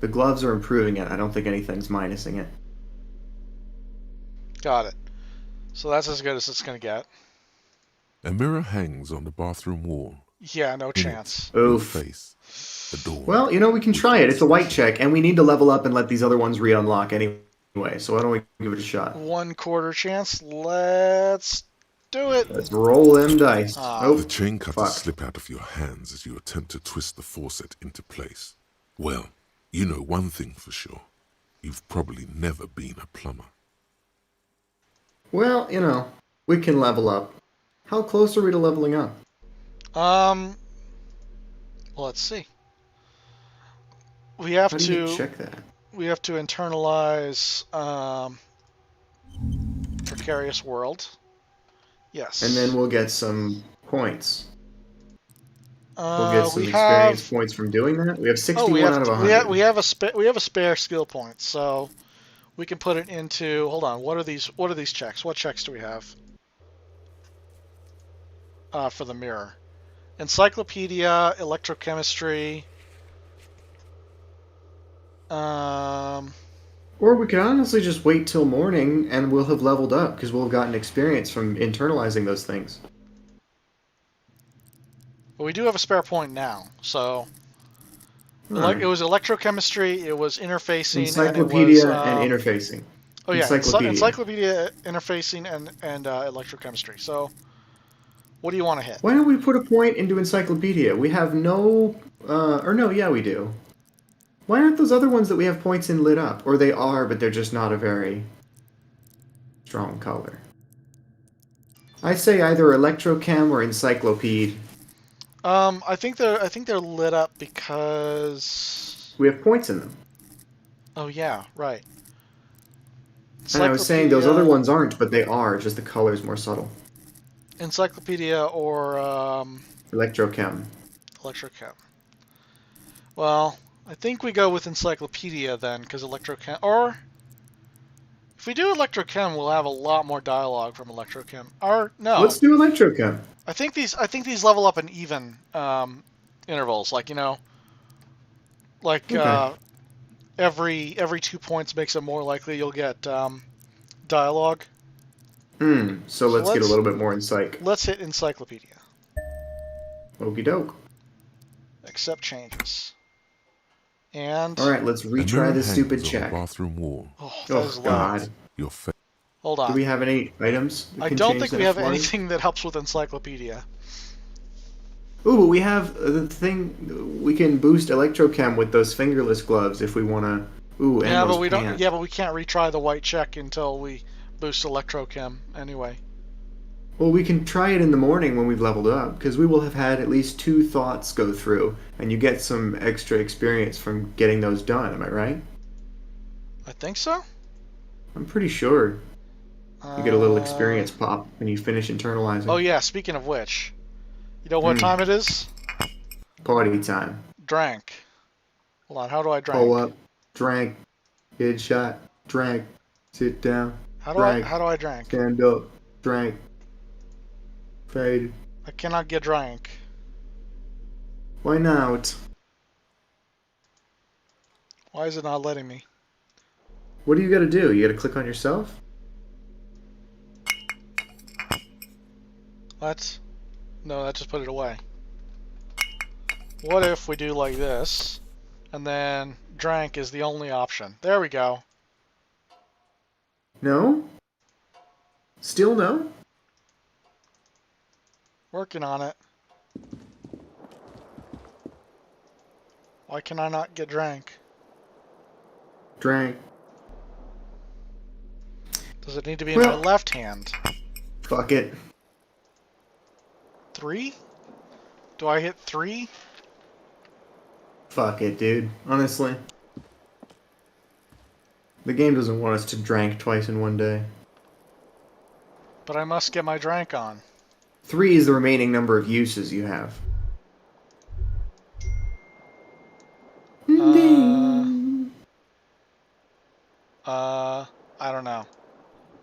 The gloves are improving it. I don't think anything's minusing it. Got it. So that's as good as it's gonna get. A mirror hangs on the bathroom wall. Yeah, no In chance. it, your Oof. face, adorned Well, we can with try it. It's a white expression. check, and we need to level up and let these other ones re-unlock anyway, so why don't we give it a shot? 1/4 chance. Let's do it. Let's roll them dice. Ah. The Oh, chain cutters fuck. slip out of your hands as you attempt to twist the faucet into place. Well, you know one thing for sure. You've probably never been a plumber. Well, we can level up. How close are we to leveling up? Well, let's see. We have How do you to check that? we have to internalize Precarious World. Yes. And then we'll get some points. We'll get some we experience have points from doing that. We have 61 oh, we have out of to- 100. we have a spare skill point, so we can put it into. Hold on. What are these checks? What checks do we have? For the mirror. Encyclopedia, electrochemistry. Or we could honestly just wait till morning and we'll have leveled up because we'll have gotten experience from internalizing those things. But we do have a spare point now, so Alright. it was electrochemistry, it was interfacing, Encyclopedia and it was, and interfacing. Oh yeah, Encyclopedia. encyclopedia, interfacing, and electrochemistry. So, what do you want to hit? Why don't we put a point into encyclopedia? We have no, or no, yeah, we do. Why aren't those other ones that we have points in lit up? Or they are, but they're just not a very strong color. I say either electrochem or encyclopedia. I think they're lit up because. We have points in them. Oh yeah, right. And I was saying those other ones aren't, but they are. Just the color's more subtle. Encyclopedia or Electrochem. electrochem. Well, I think we go with encyclopedia then, because electrochem. Or if we do electrochem, we'll have a lot more dialogue from electrochem. Or no. Let's do electrochem. I think these level up in even intervals. Like Okay. every 2 points makes it more likely you'll get dialogue. So let's get a little bit more in psych. Let's hit encyclopedia. Okie doke. Accept changes. And All right, let's retry this stupid check. Bathroom wall. oh, that is God. loud. Your face. Hold on. Do we have any items? that I can don't change think that we have for me? anything that helps with encyclopedia. Ooh, but we have the thing. We can boost electrochem with those fingerless gloves if we want to. Ooh, and Yeah, those but we don't. pants. Yeah, but we can't retry the white check until we boost electrochem anyway. Well, we can try it in the morning when we've leveled up, because we will have had at least 2 thoughts go through, and you get some extra experience from getting those done. Am I right? I think so. I'm pretty sure. You get a little experience pop when you finish internalizing. Oh yeah. Speaking of which, you know what time it is? Party time. Drank. Hold on. How do I drink? Pull up, drank, headshot, drank, sit down, How do drank, I drink? stand up, drank, fade. I cannot get drank. Why not? Why is it not letting me? What do you gotta do? You gotta click on yourself? What? No, that just put it away. What if we do like this, and then drank is the only option? There we go. No? Still no? Working on it. Why can I not get drank? Drank. Does it need to be in my left hand? Fuck it. 3? Do I hit 3? Fuck it, dude. Honestly. The game doesn't want us to drank twice in one day. But I must get my drank on. 3 is the remaining number of uses you have. I don't know.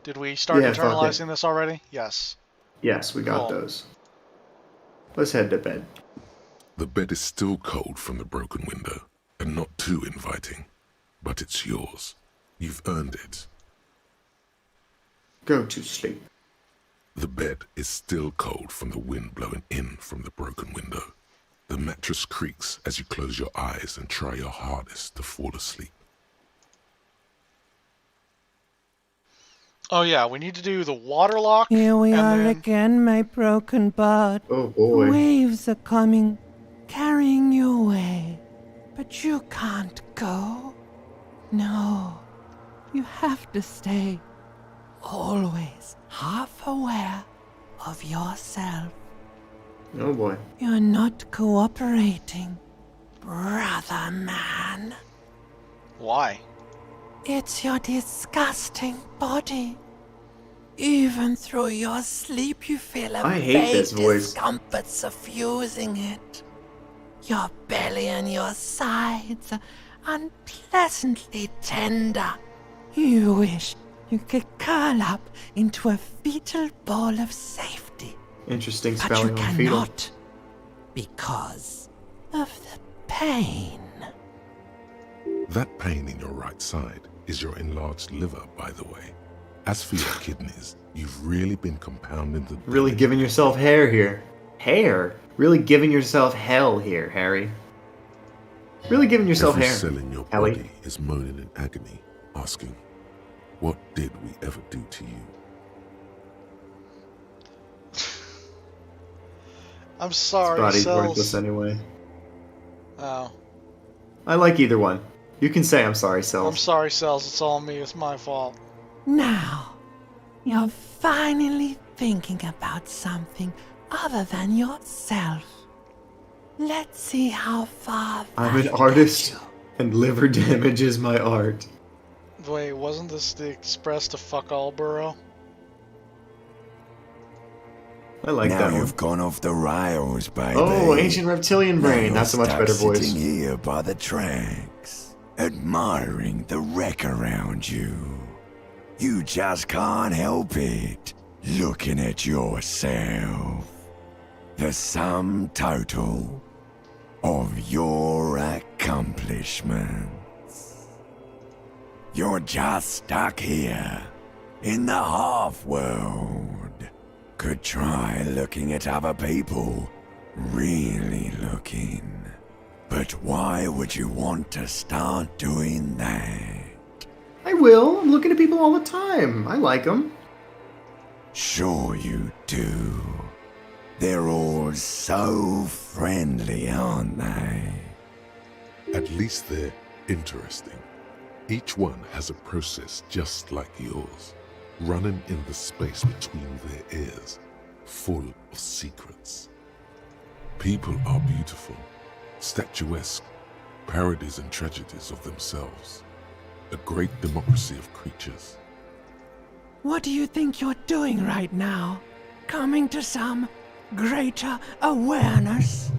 Did we start Yeah, fuck internalizing this already? Yes. Yes, we got Cool. those. Let's head to bed. The bed is still cold from the broken window, and not too inviting. But it's yours. You've earned it. Go to sleep. The bed is still cold from the wind blowing in from the broken window. The mattress creaks as you close your eyes and try your hardest to fall asleep. Oh yeah, we need to do the water lock. Here we and are then... again, my broken bud. Oh boy. Waves are coming, carrying you away. But you can't go. No, you have to stay. Always half aware of yourself. Oh boy. You're not cooperating, brother man. Why? It's your disgusting body. Even through your sleep, you feel a I hate vague this voice. discomfort suffusing it. Your belly and your sides are unpleasantly tender. You wish you could curl up into a fetal ball of safety. Interesting But you spelling on fetal. cannot, because of the pain. That pain in your right side is your enlarged liver, by the way. As for your kidneys, you've really been compounding the... Really giving yourself hair here. Hair? Really giving yourself hell here, Harry. Really giving yourself Every hair, cell in your Ellie. body is moaning in agony, asking, What did we ever do to you? I'm His sorry, body's Cells. worthless anyway. Oh. I like either one. You can say I'm sorry, I'm Cells. sorry, Cells. It's all me. It's my fault. Now, you're finally thinking about something other than yourself. Let's see how far I'm an that artist, gets you. and liver damage is my art. Wait, wasn't this the express to fuck all borough? I like now that one. you've gone off the rails, baby. Oh, ancient reptilian Now brain. you're That's a much stuck better voice. sitting here by the tracks, admiring the wreck around you. You just can't help it, looking at yourself. The sum total of your accomplishments. You're just stuck here in the half-world. Could try looking at other people, really looking. But why would you want to start doing that? I will. I'm looking at people all the time. I like them. Sure you do. They're all so friendly, aren't they? At least they're interesting. Each one has a process just like yours, running in the space between their ears, full of secrets. People are beautiful, statuesque, parodies and tragedies of themselves. A great democracy of creatures. What do you think you're doing right now? Coming to some greater awareness?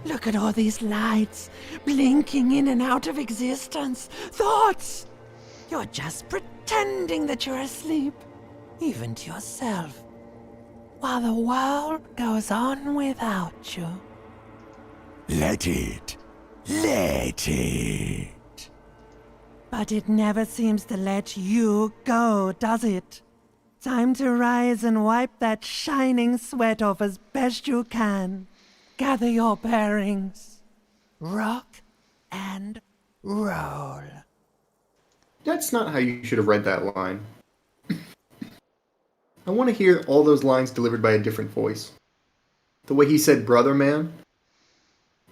Look at all these lights, blinking in and out of existence. Thoughts! You're just pretending that you're asleep, even to yourself, while the world goes on without you. Let it. Let it. But it never seems to let you go, does it? Time to rise and wipe that shining sweat off as best you can. Gather your bearings. Rock and roll. That's not how you should have read that line. I want to hear all those lines delivered by a different voice. The way he said, brother man.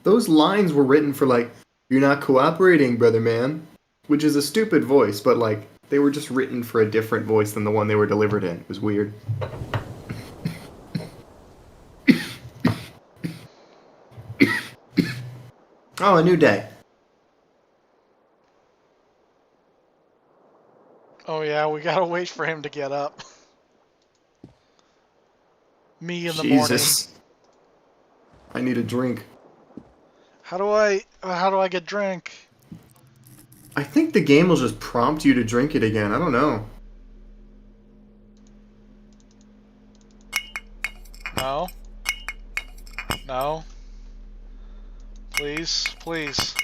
Those lines were written for, like, you're not cooperating, brother man. Which is a stupid voice, but, like, they were just written for a different voice than the one they were delivered in. It was weird. Oh, a new day. Oh yeah, we gotta wait for him to get up. Me in the morning. Jesus. I need a drink. How do I get drink? I think the game will just prompt you to drink it again. I don't know. No. No. Please, please.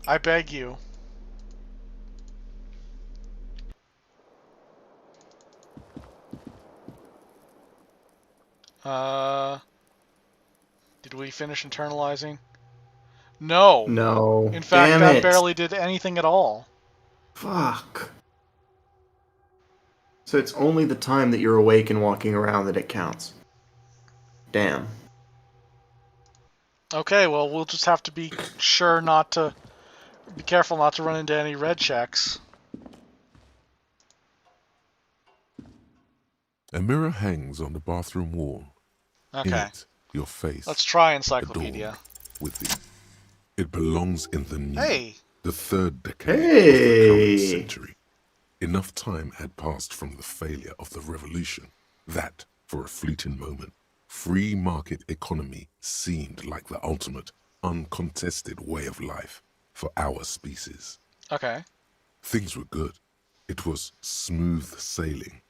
I beg you. Did we finish internalizing? No. No. In fact, Damn that it. barely did anything at all. Fuck. So it's only the time that you're awake and walking around that it counts. Damn. Okay, well, we'll just have to be sure not to... Be careful not to run into any red checks. A mirror hangs on the bathroom wall. In Okay. it, your face. Let's try Encyclopedia. adorned with thee. It belongs in the new, Hey! the third decade of the current Hey! century. Enough time had passed from the failure of the revolution that, for a fleeting moment, free market economy seemed like the ultimate, uncontested way of life for our species. Okay. Things were good. It was smooth sailing.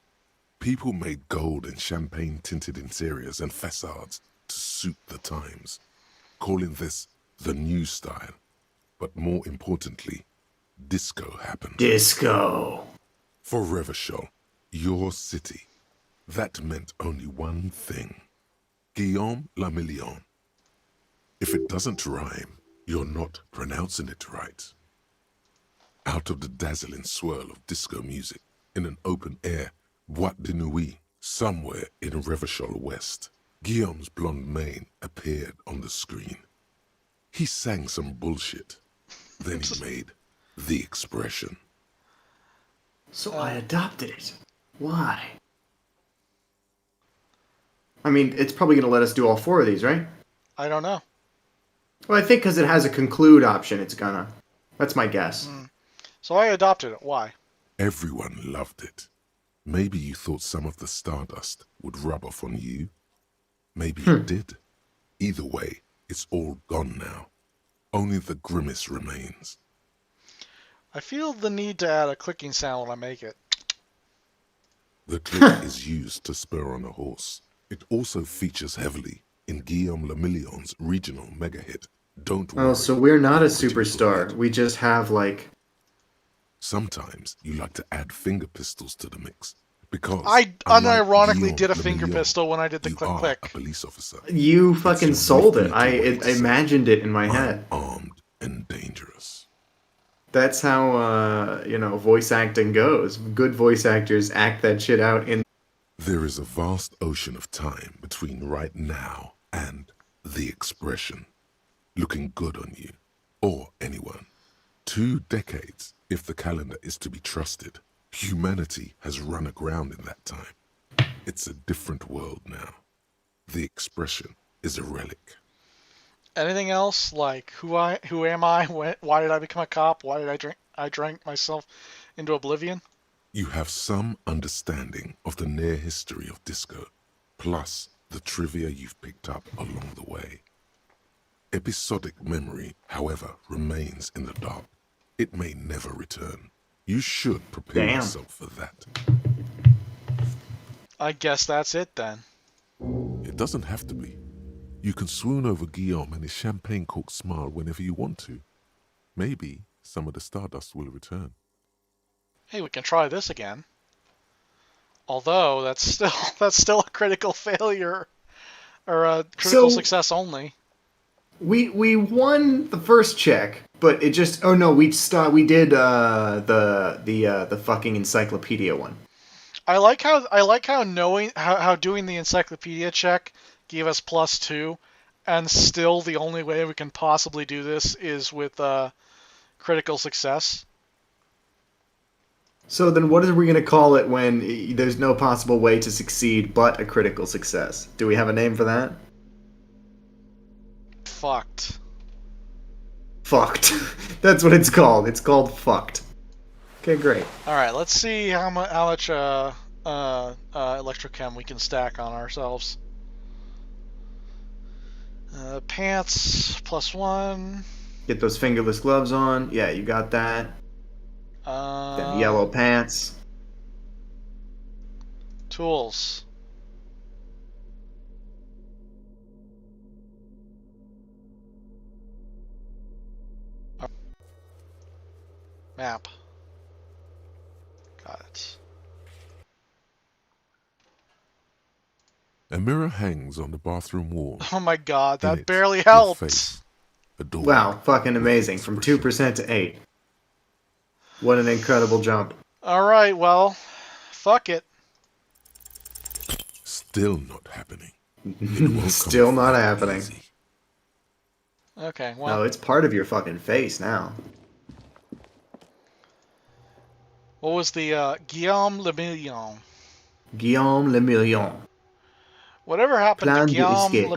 People made gold and champagne-tinted interiors and facades to suit the times, calling this the new style. But more importantly, disco happened. Disco. For Revachol, your city, that meant only one thing. Guillaume la Million. If it doesn't rhyme, you're not pronouncing it right. Out of the dazzling swirl of disco music, in an open-air boîte de nuit, somewhere in Revachol West, Guillaume's blonde mane appeared on the screen. He sang some bullshit. Then he made the expression. So I adopted it. Why? I mean, it's probably going to let us do all 4 of these, right? I don't know. Well, I think because it has a conclude option, it's gonna. That's my guess. So I adopted it. Why? Everyone loved it. Maybe you thought some of the stardust would rub off on you. Maybe it did. Either way, it's all gone now. Only the grimace remains. I feel the need to add a clicking sound when I make it. The click is used to spur on a horse. It also features heavily in Guillaume Le Million's regional mega hit, Don't Worry. Oh, so we're not a superstar. We just have, like... Sometimes you like to add finger pistols to the mix. Because I unironically did a Le finger Million, pistol when I did the you click are click. a police officer. You fucking your sold it. refugee I way to say, imagined it in my head. armed and dangerous. That's how, voice acting goes. Good voice actors act that shit out in... There is a vast ocean of time between right now and the expression. Looking good on you, or anyone. 2 decades, if the calendar is to be trusted. Humanity has run aground in that time. It's a different world now. The expression is a relic. Anything else? Like, who am I? Why did I become a cop? Why did I drank myself into oblivion? You have some understanding of the near history of disco, plus the trivia you've picked up along the way. Episodic memory, however, remains in the dark. It may never return. You should prepare yourself for that. I guess that's it then. It doesn't have to be. You can swoon over Guillaume and his champagne-corked smile whenever you want to. Maybe some of the stardust will return. Hey, we can try this again. Although that's still a critical failure, or a critical success only. We won the first check, but it just we did the fucking encyclopedia one. I like how knowing how doing the encyclopedia check gave us +2, and still the only way we can possibly do this is with critical success. So then what are we going to call it when there's no possible way to succeed but a critical success? Do we have a name for that? Fucked. Fucked. That's what it's called. It's called fucked. Okay, great. All right, let's see how much electrochem we can stack on ourselves. Pants +1. Get those fingerless gloves on. Yeah, you got that. Then yellow pants. Tools. Map. Got it. A mirror hangs on the bathroom wall. Oh my god, that it, barely your helped. face, a door. Wow, fucking amazing. From 2% to 8. What an incredible jump. Alright, well, fuck it. Still not happening. Still not happening. Easy. Okay, well. No, it's part of your fucking face now. What was the Guillaume Le Million? Guillaume Le Million. Whatever happened Plan to de Guillaume escape.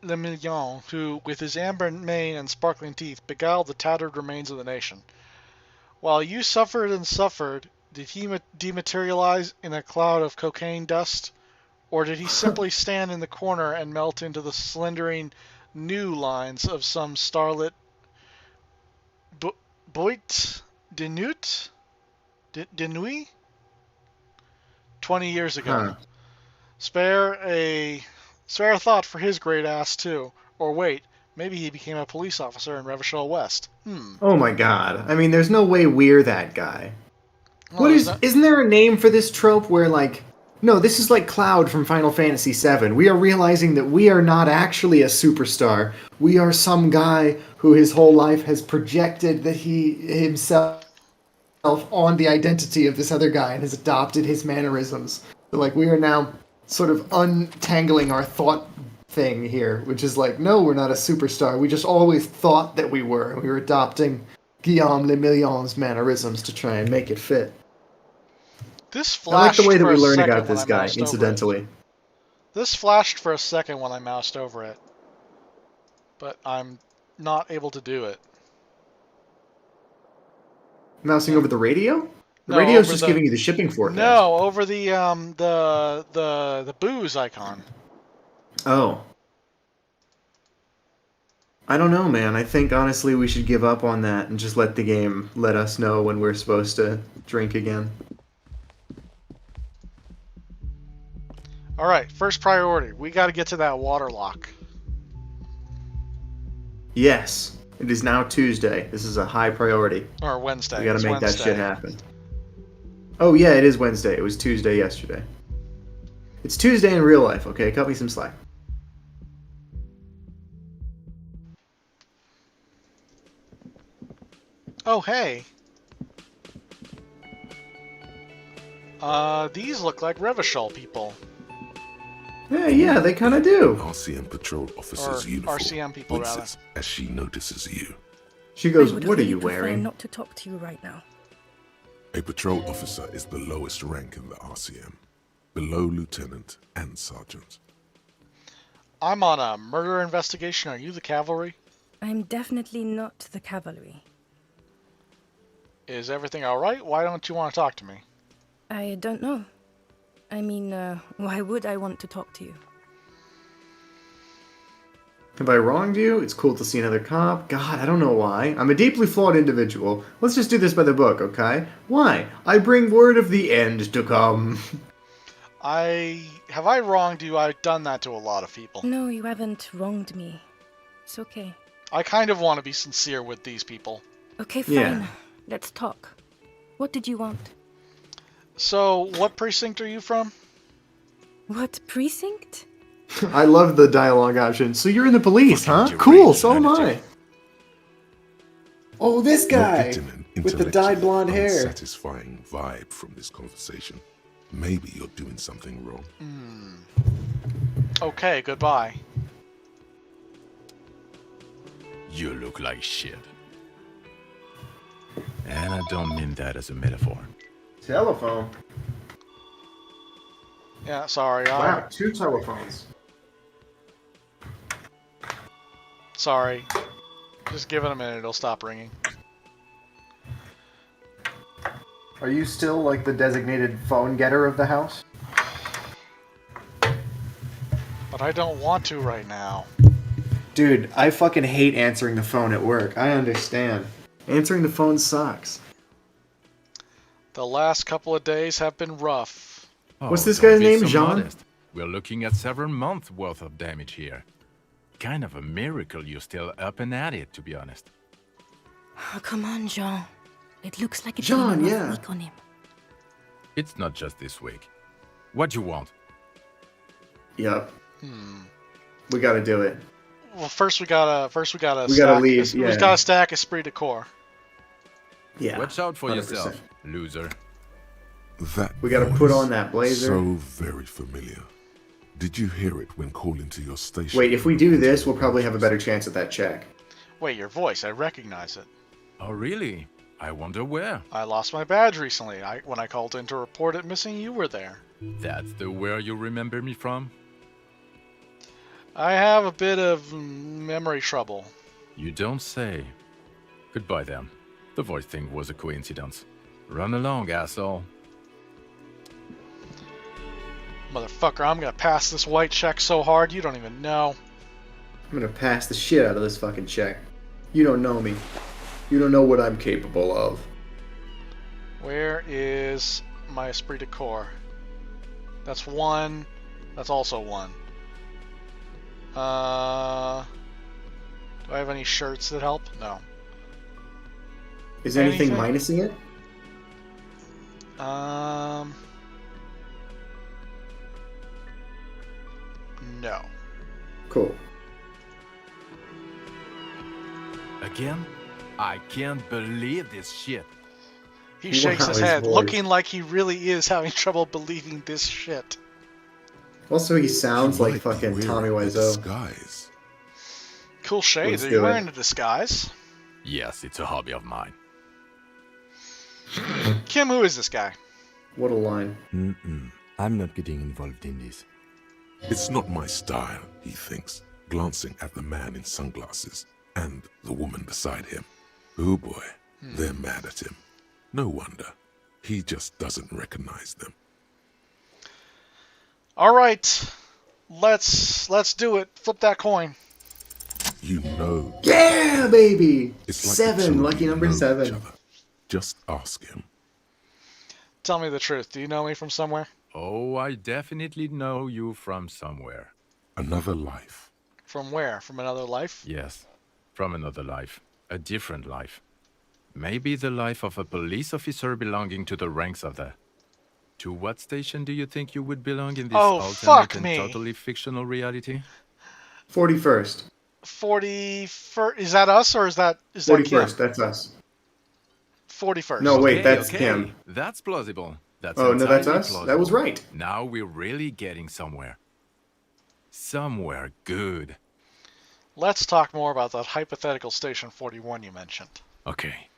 Le Million, who, with his amber mane and sparkling teeth, beguiled the tattered remains of the nation? While you suffered and suffered, did he dematerialize in a cloud of cocaine dust? Or did he simply stand in the corner and melt into the slendering new lines of some starlit boîte de nuit? De nuit? 20 years ago. Huh. Spare a thought for his great ass, too. Or wait, maybe he became a police officer in Revachol West. Oh my god. I mean, there's no way we're that guy. Well, Isn't there a name for this trope where, like... No, this is like Cloud from Final Fantasy VII. We are realizing that we are not actually a superstar. We are some guy who his whole life has projected that he himself on the identity of this other guy and has adopted his mannerisms. So, like, we are now sort of untangling our thought thing here, which is like, no, we're not a superstar. We just always thought that we were. We were adopting Guillaume Le Million's mannerisms to try and make it fit. This I like flashed the way that for we a learn second about when this I guy, moused over it. incidentally. This flashed for a second when I moused over it, but I'm not able to do it. Mousing over the radio? The No, radio's over just the- giving you the shipping forecast. No, over the booze icon. Oh. I don't know, man. I think, honestly, we should give up on that and just let the game let us know when we're supposed to drink again. Alright, first priority. We gotta get to that water lock. Yes. It is now Tuesday. This is a high priority. Or Wednesday. We gotta It's make Wednesday. that shit happen. Oh, yeah, it is Wednesday. It was Tuesday yesterday. It's Tuesday in real life, okay? Cut me some slack. Oh, hey. These look like Revachol people. Yeah, they kind of do. RCM patrol officer's Or uniform RCM people, rather. winces as she notices you. She goes, I would what are really you prefer wearing? not to talk to you right now. A patrol officer is the lowest rank in the RCM, below lieutenant and sergeant. I'm on a murder investigation. Are you the cavalry? I'm definitely not the cavalry. Is everything alright? Why don't you want to talk to me? I don't know. I mean, why would I want to talk to you? Have I wronged you? It's cool to see another cop. God, I don't know why. I'm a deeply flawed individual. Let's just do this by the book, okay? Why? I bring word of the end to come. Have I wronged you? I've done that to a lot of people. No, you haven't wronged me. It's okay. I kind of want to be sincere with these people. Okay, fine. Yeah. Let's talk. What did you want? So, what precinct are you from? What precinct? I love the dialogue option. So you're in the police, huh? Fucking Cool, deranged so am I. lunatic. Oh, this You're guy! getting an With the dyed blonde hair. unsatisfying vibe from this conversation. Maybe you're doing something wrong. Okay, goodbye. You look like shit. And I don't mean that as a metaphor. Telephone. Yeah, sorry. Wow, 2 telephones. Sorry. Just give it a minute, it'll stop ringing. Are you still like the designated phone getter of the house? But I don't want to right now. Dude, I fucking hate answering the phone at work. I understand. Answering the phone sucks. The last couple of days have been rough. What's this don't guy's be name, so Jean? modest. We're looking at several months worth of damage here. Kind of a miracle you're still up and at it, to be honest. Oh, come on, Jean. It looks like it's Jean, been a rough yeah. week on him. It's not just this week. What you want? Yep. We gotta do it. Well, first we gotta We gotta stack, leave, We yeah. gotta stack Esprit de Corps. Yeah. Watch out for 100%. yourself, loser. That We gotta voice, put on that blazer. So very familiar. Did you hear it when calling to your station? Wait, if we do this, we'll probably have a better chance at that check. Wait, your voice, I recognize it. Oh, really? I wonder where. I lost my badge recently. When I called in to report it missing, you were there. That's the where you remember me from? I have a bit of memory trouble. You don't say. Goodbye then. The voice thing was a coincidence. Run along, asshole. Motherfucker, I'm gonna pass this white check so hard you don't even know. I'm gonna pass the shit out of this fucking check. You don't know me. You don't know what I'm capable of. Where is my Esprit de Corps? That's 1. That's also 1. Do I have any shirts that help? No. Is anything Anything? minusing it? No. Cool. Again? I can't believe this shit. He shakes Wow, his his head, voice. looking like he really is having trouble believing this shit. Also, he sounds He like might be fucking Tommy wearing a Wiseau. disguise. Cool shades. Let's Are do you it. wearing a disguise? Yes, it's a hobby of mine. Kim, who is this guy? What a line. I'm not getting involved in this. It's not my style, he thinks, glancing at the man in sunglasses and the woman beside him. Oh boy, they're mad at him. No wonder. He just doesn't recognize them. All right, let's do it. Flip that coin. You know. Yeah, baby! It's like the 7, children lucky number know each 7. other. Just ask him. Tell me the truth. Do you know me from somewhere? Oh, I definitely know you from somewhere. Another life. From where? From another life? Yes, from another life. A different life. Maybe the life of a police officer belonging to the ranks of the... To what station do you think you would belong in this alternate and totally fictional reality? 41st. 41st. Is that us or is that 41st, Kim? that's us. 41st. No, wait, Okay, that's okay. Kim. That's plausible. That's Oh, no, that's entirely us? plausible. That was right. Now we're really getting somewhere. Somewhere good. Let's talk more about that hypothetical Station 41 you mentioned. Okay.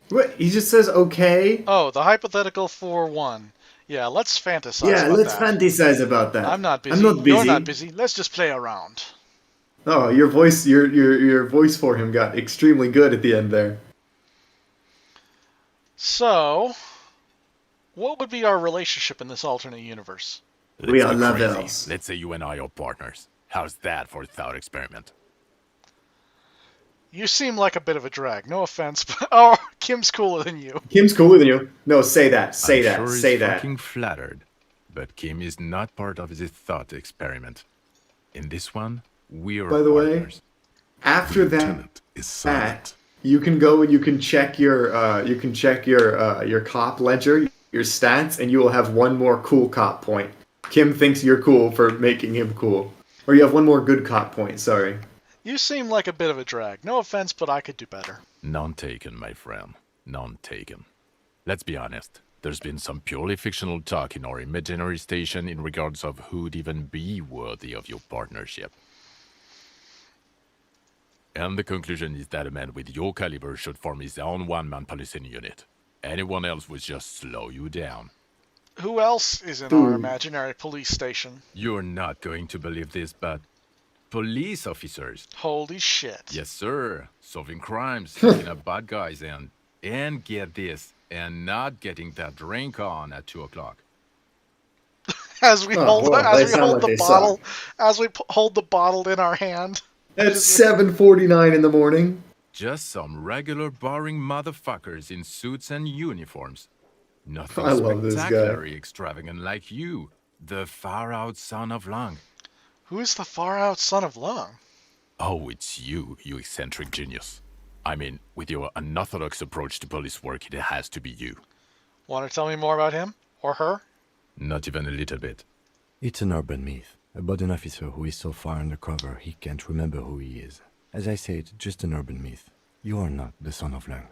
What? He just says okay? Oh, the hypothetical 4-1. Yeah, let's fantasize Yeah, about let's that. fantasize about that. I'm not busy. I'm not busy. You're not busy. Let's just play around. Oh, your voice for him got extremely good at the end there. So, what would be our relationship in this alternate universe? We are go crazy. lovers. Let's say you and I are partners. How's that for a thought experiment? You seem like a bit of a drag. No offense, but oh, Kim's cooler than you. Kim's cooler than you. No, say that. Say I'm that. sure say he's that. fucking flattered. But Kim is not part of this thought experiment. In this one, we're By the way, partners. after that, Lieutenant is silent. you can go and you can check your cop ledger, your stats, and you will have one more cool cop point. Kim thinks you're cool for making him cool. Or you have one more good cop point, sorry. You seem like a bit of a drag. No offense, but I could do better. None taken, my friend. None taken. Let's be honest. There's been some purely fictional talk in our imaginary station in regards of who'd even be worthy of your partnership. And the conclusion is that a man with your caliber should form his own one-man policing unit. Anyone else would just slow you down. Who else is in our imaginary police station? You're not going to believe this, but police officers. Holy shit. Yes, sir. Solving crimes, picking up bad guys, and get this, and not getting that drink on at 2 o'clock. As we hold the bottle in our hand. At 7:49 in the morning. Just some regular boring motherfuckers in suits and uniforms. Nothing I love this guy. spectacularly extravagant like you, the far-out son of Lung. Who is the far-out son of Lung? Oh, it's you eccentric genius. I mean, with your unorthodox approach to police work, it has to be you. Want to tell me more about him? Or her? Not even a little bit. It's an urban myth about an officer who is so far undercover he can't remember who he is. As I said, just an urban myth. You are not the son of Lang.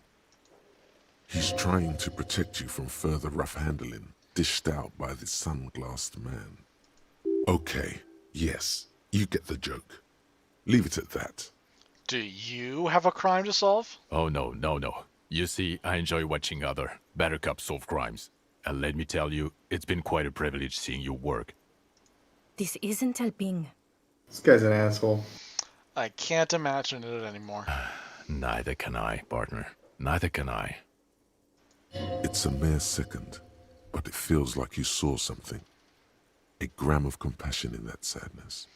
He's trying to protect you from further rough handling, dished out by this sunglassed man. Okay, yes, you get the joke. Leave it at that. Do you have a crime to solve? Oh, no. You see, I enjoy watching other better cops solve crimes. And let me tell you, it's been quite a privilege seeing you work. This isn't helping. This guy's an asshole. I can't imagine it anymore. Neither can I, partner. Neither can I. It's a mere second, but it feels like you saw something. A gram of compassion in that sadness.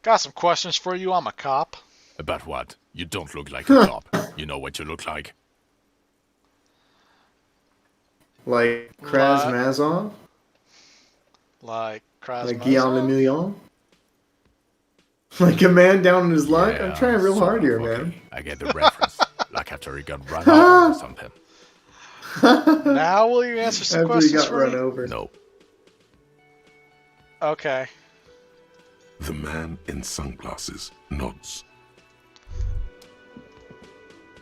Got some questions for you. I'm a cop. About what? You don't look like a cop. You know what you look like? Like Krasmazov? Like Krasmazov? Like Guillaume Le Million? Like a man down on his luck? Yeah, I'm trying real sort hard of, here, okay. man. I get the reference. Like after he got run over or something. Now will you answer some After he questions got for run me? over. No. Okay. The man in sunglasses nods.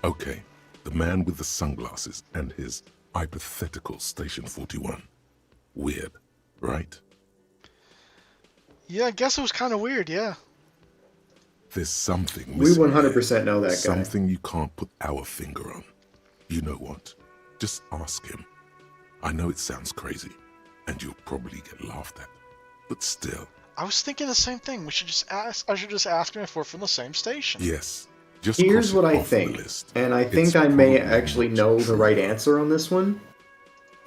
Okay, The man with the sunglasses and his hypothetical Station 41. Weird, right? Yeah, I guess it was kind of weird, yeah. There's something We missing 100% here. know that guy. Something you can't put our finger on. You know what? Just ask him. I know it sounds crazy, and you'll probably get laughed at. But still. I was thinking the same thing. I should just ask him if we're from the same station. Yes. Just Here's cross what it I off the think, list. and I It's think I may probably actually not know the true. right answer on this one.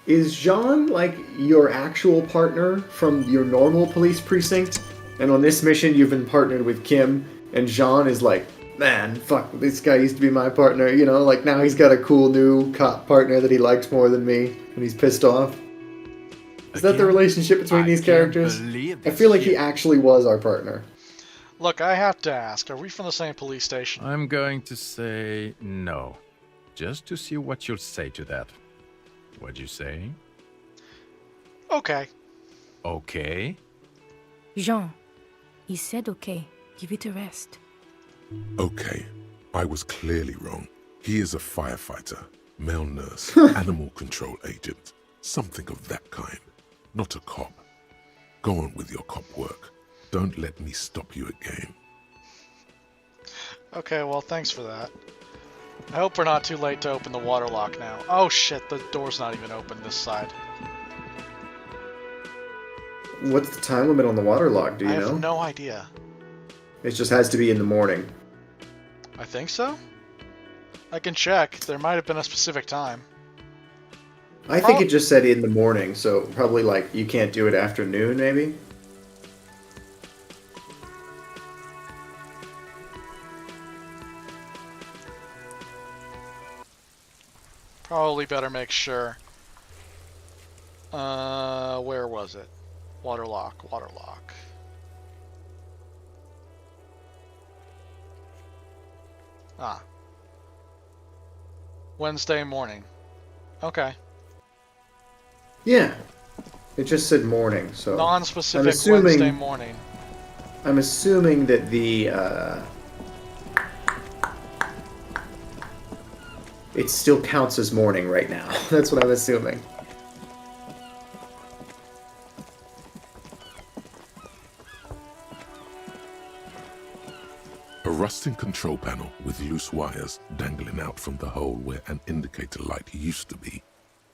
Is Jean, like, your actual partner from your normal police precinct? And on this mission, you've been partnered with Kim, and Jean is like, man, fuck, this guy used to be my partner, you know? Like, now he's got a cool new cop partner that he likes more than me, and he's pissed off. Is that the relationship between these characters? I feel like he actually was our partner. Look, I have to ask, are we from the same police station? I'm going to say no. Just to see what you'll say to that. What'd you say? Okay. Okay? Jean, he said okay. Give it a rest. Okay, I was clearly wrong. He is a firefighter, male nurse, animal control agent, something of that kind. Not a cop. Go on with your cop work. Don't let me stop you again. Okay, well, thanks for that. I hope we're not too late to open the water lock now. Oh shit, the door's not even open this side. What's the time limit on the water lock, do you know? I have no idea. It just has to be in the morning. I think so? I can check. There might have been a specific time. I think it just said in the morning, so probably like you can't do it afternoon, maybe? Probably better make sure. Where was it? Water lock, water lock. Ah. Wednesday morning. Okay. Yeah. It just said morning, so... Non-specific Wednesday morning. I'm assuming that the, it still counts as morning right now. That's what I'm assuming. A rusting control panel with loose wires dangling out from the hole where an indicator light used to be,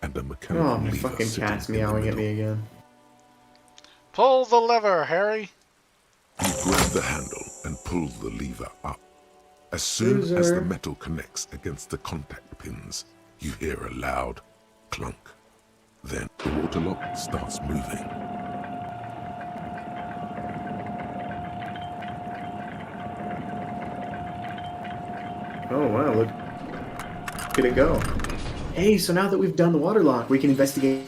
and a mechanical Oh, my lever fucking sitting cat's in the meowing at middle. me again. Pull the lever, Harry. You grab the handle and pull the lever up. As soon as the metal connects against the contact pins, you hear a loud clunk. Then the water lock starts moving. Oh, wow, look at it go. Hey, so now that we've done the water lock, we can investigate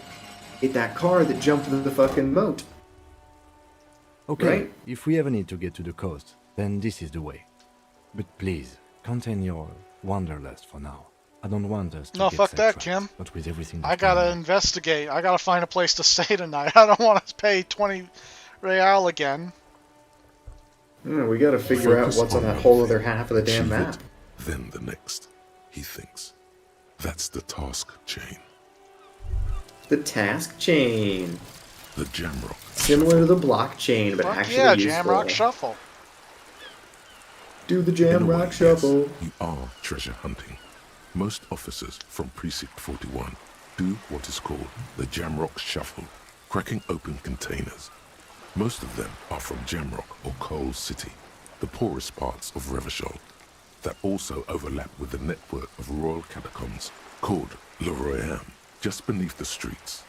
that car that jumped into the fucking moat. Okay, Right? if we ever need to get to the coast, then this is the way. But please, contain your wanderlust for now. I don't want us to No, get fuck that, sidetracked, Kim. But with everything I that's gotta going on. investigate. I gotta find a place to stay tonight. I don't want to pay 20 real again. Yeah, we gotta figure out Focus what's on on that one whole thing, other half of the damn achieve map. it, then the next, he thinks. That's the task chain. The task chain. The Jamrock. Similar to the blockchain, but Fuck actually yeah, useful. Jamrock Shuffle. Do the In a way, Jamrock yes, Shuffle. you are treasure hunting. Most officers from Precinct 41 do what is called the Jamrock Shuffle, cracking open containers. Most of them are from Jamrock or Coal City, the poorest parts of Revachol, that also overlap with the network of royal catacombs called Le Royaume, just beneath the streets.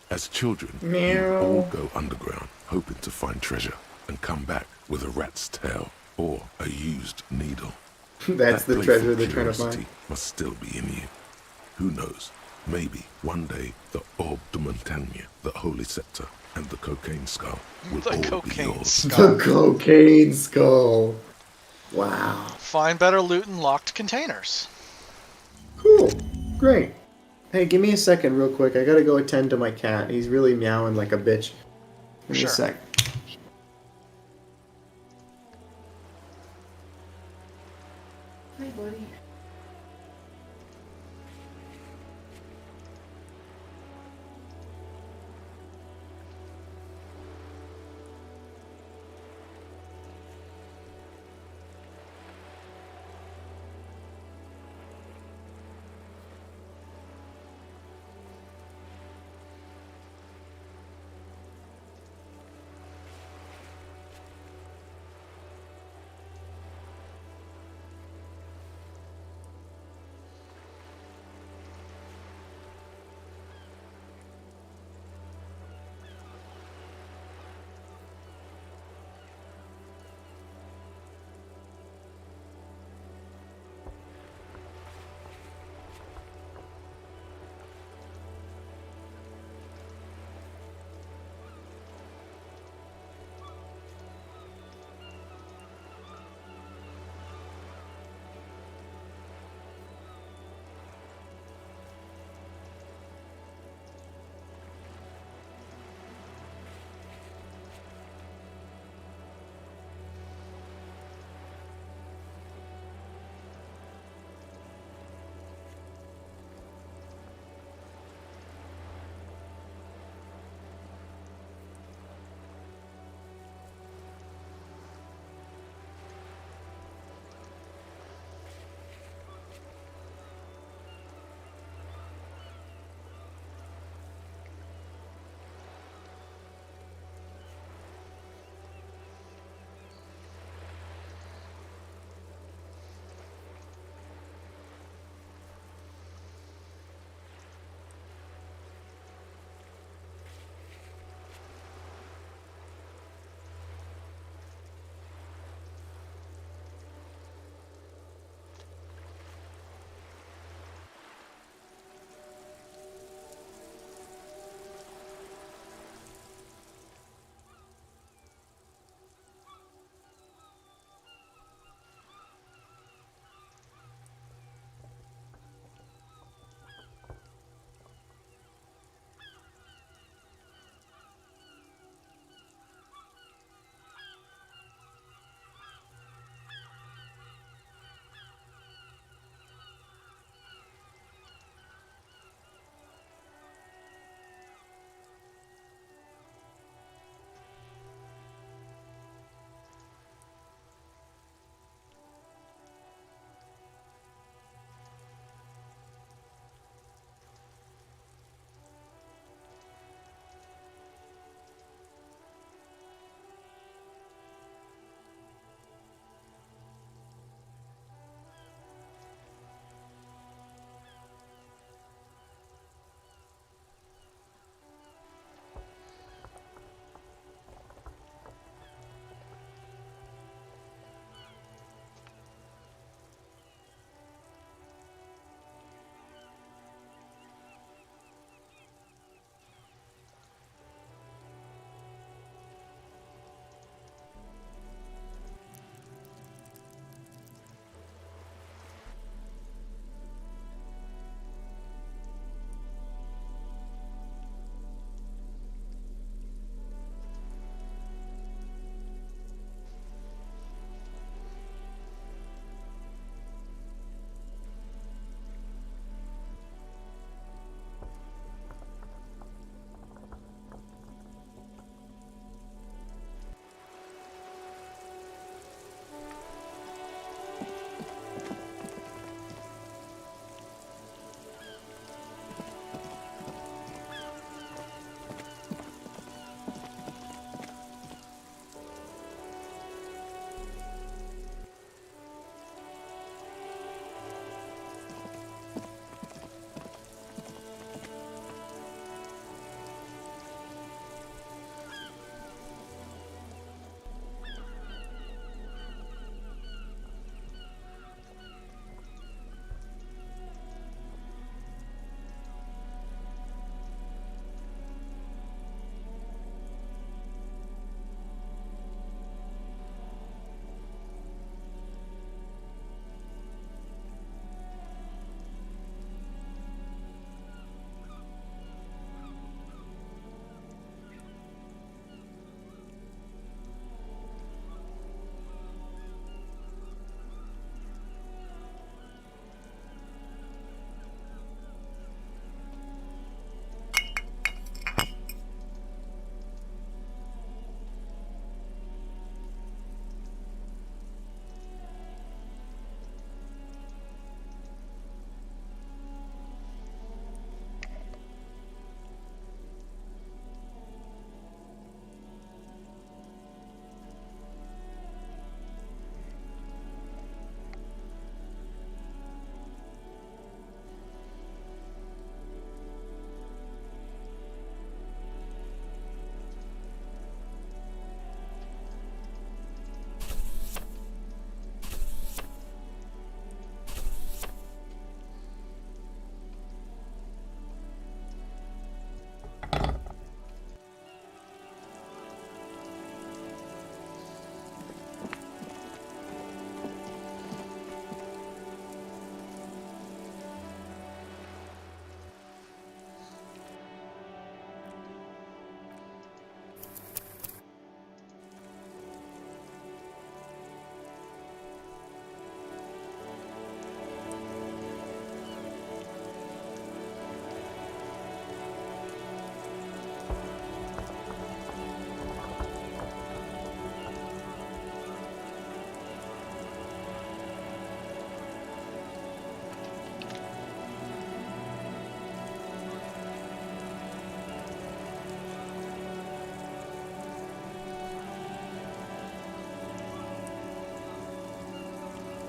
As children, you Meow. all go underground, hoping to find treasure and come back with a rat's tail or a used needle. That's That the treasure playful they're trying to curiosity find. must still be in you. Who knows? Maybe one day the Orbe de Montagne, the Holy Scepter, and the Cocaine Skull will The all be cocaine yours. skull. The cocaine skull. Wow. Find better loot in locked containers. Cool. Great. Hey, give me a second real quick. I gotta go attend to my cat. He's really meowing like a bitch. Give me Sure. a sec. Hi, buddy.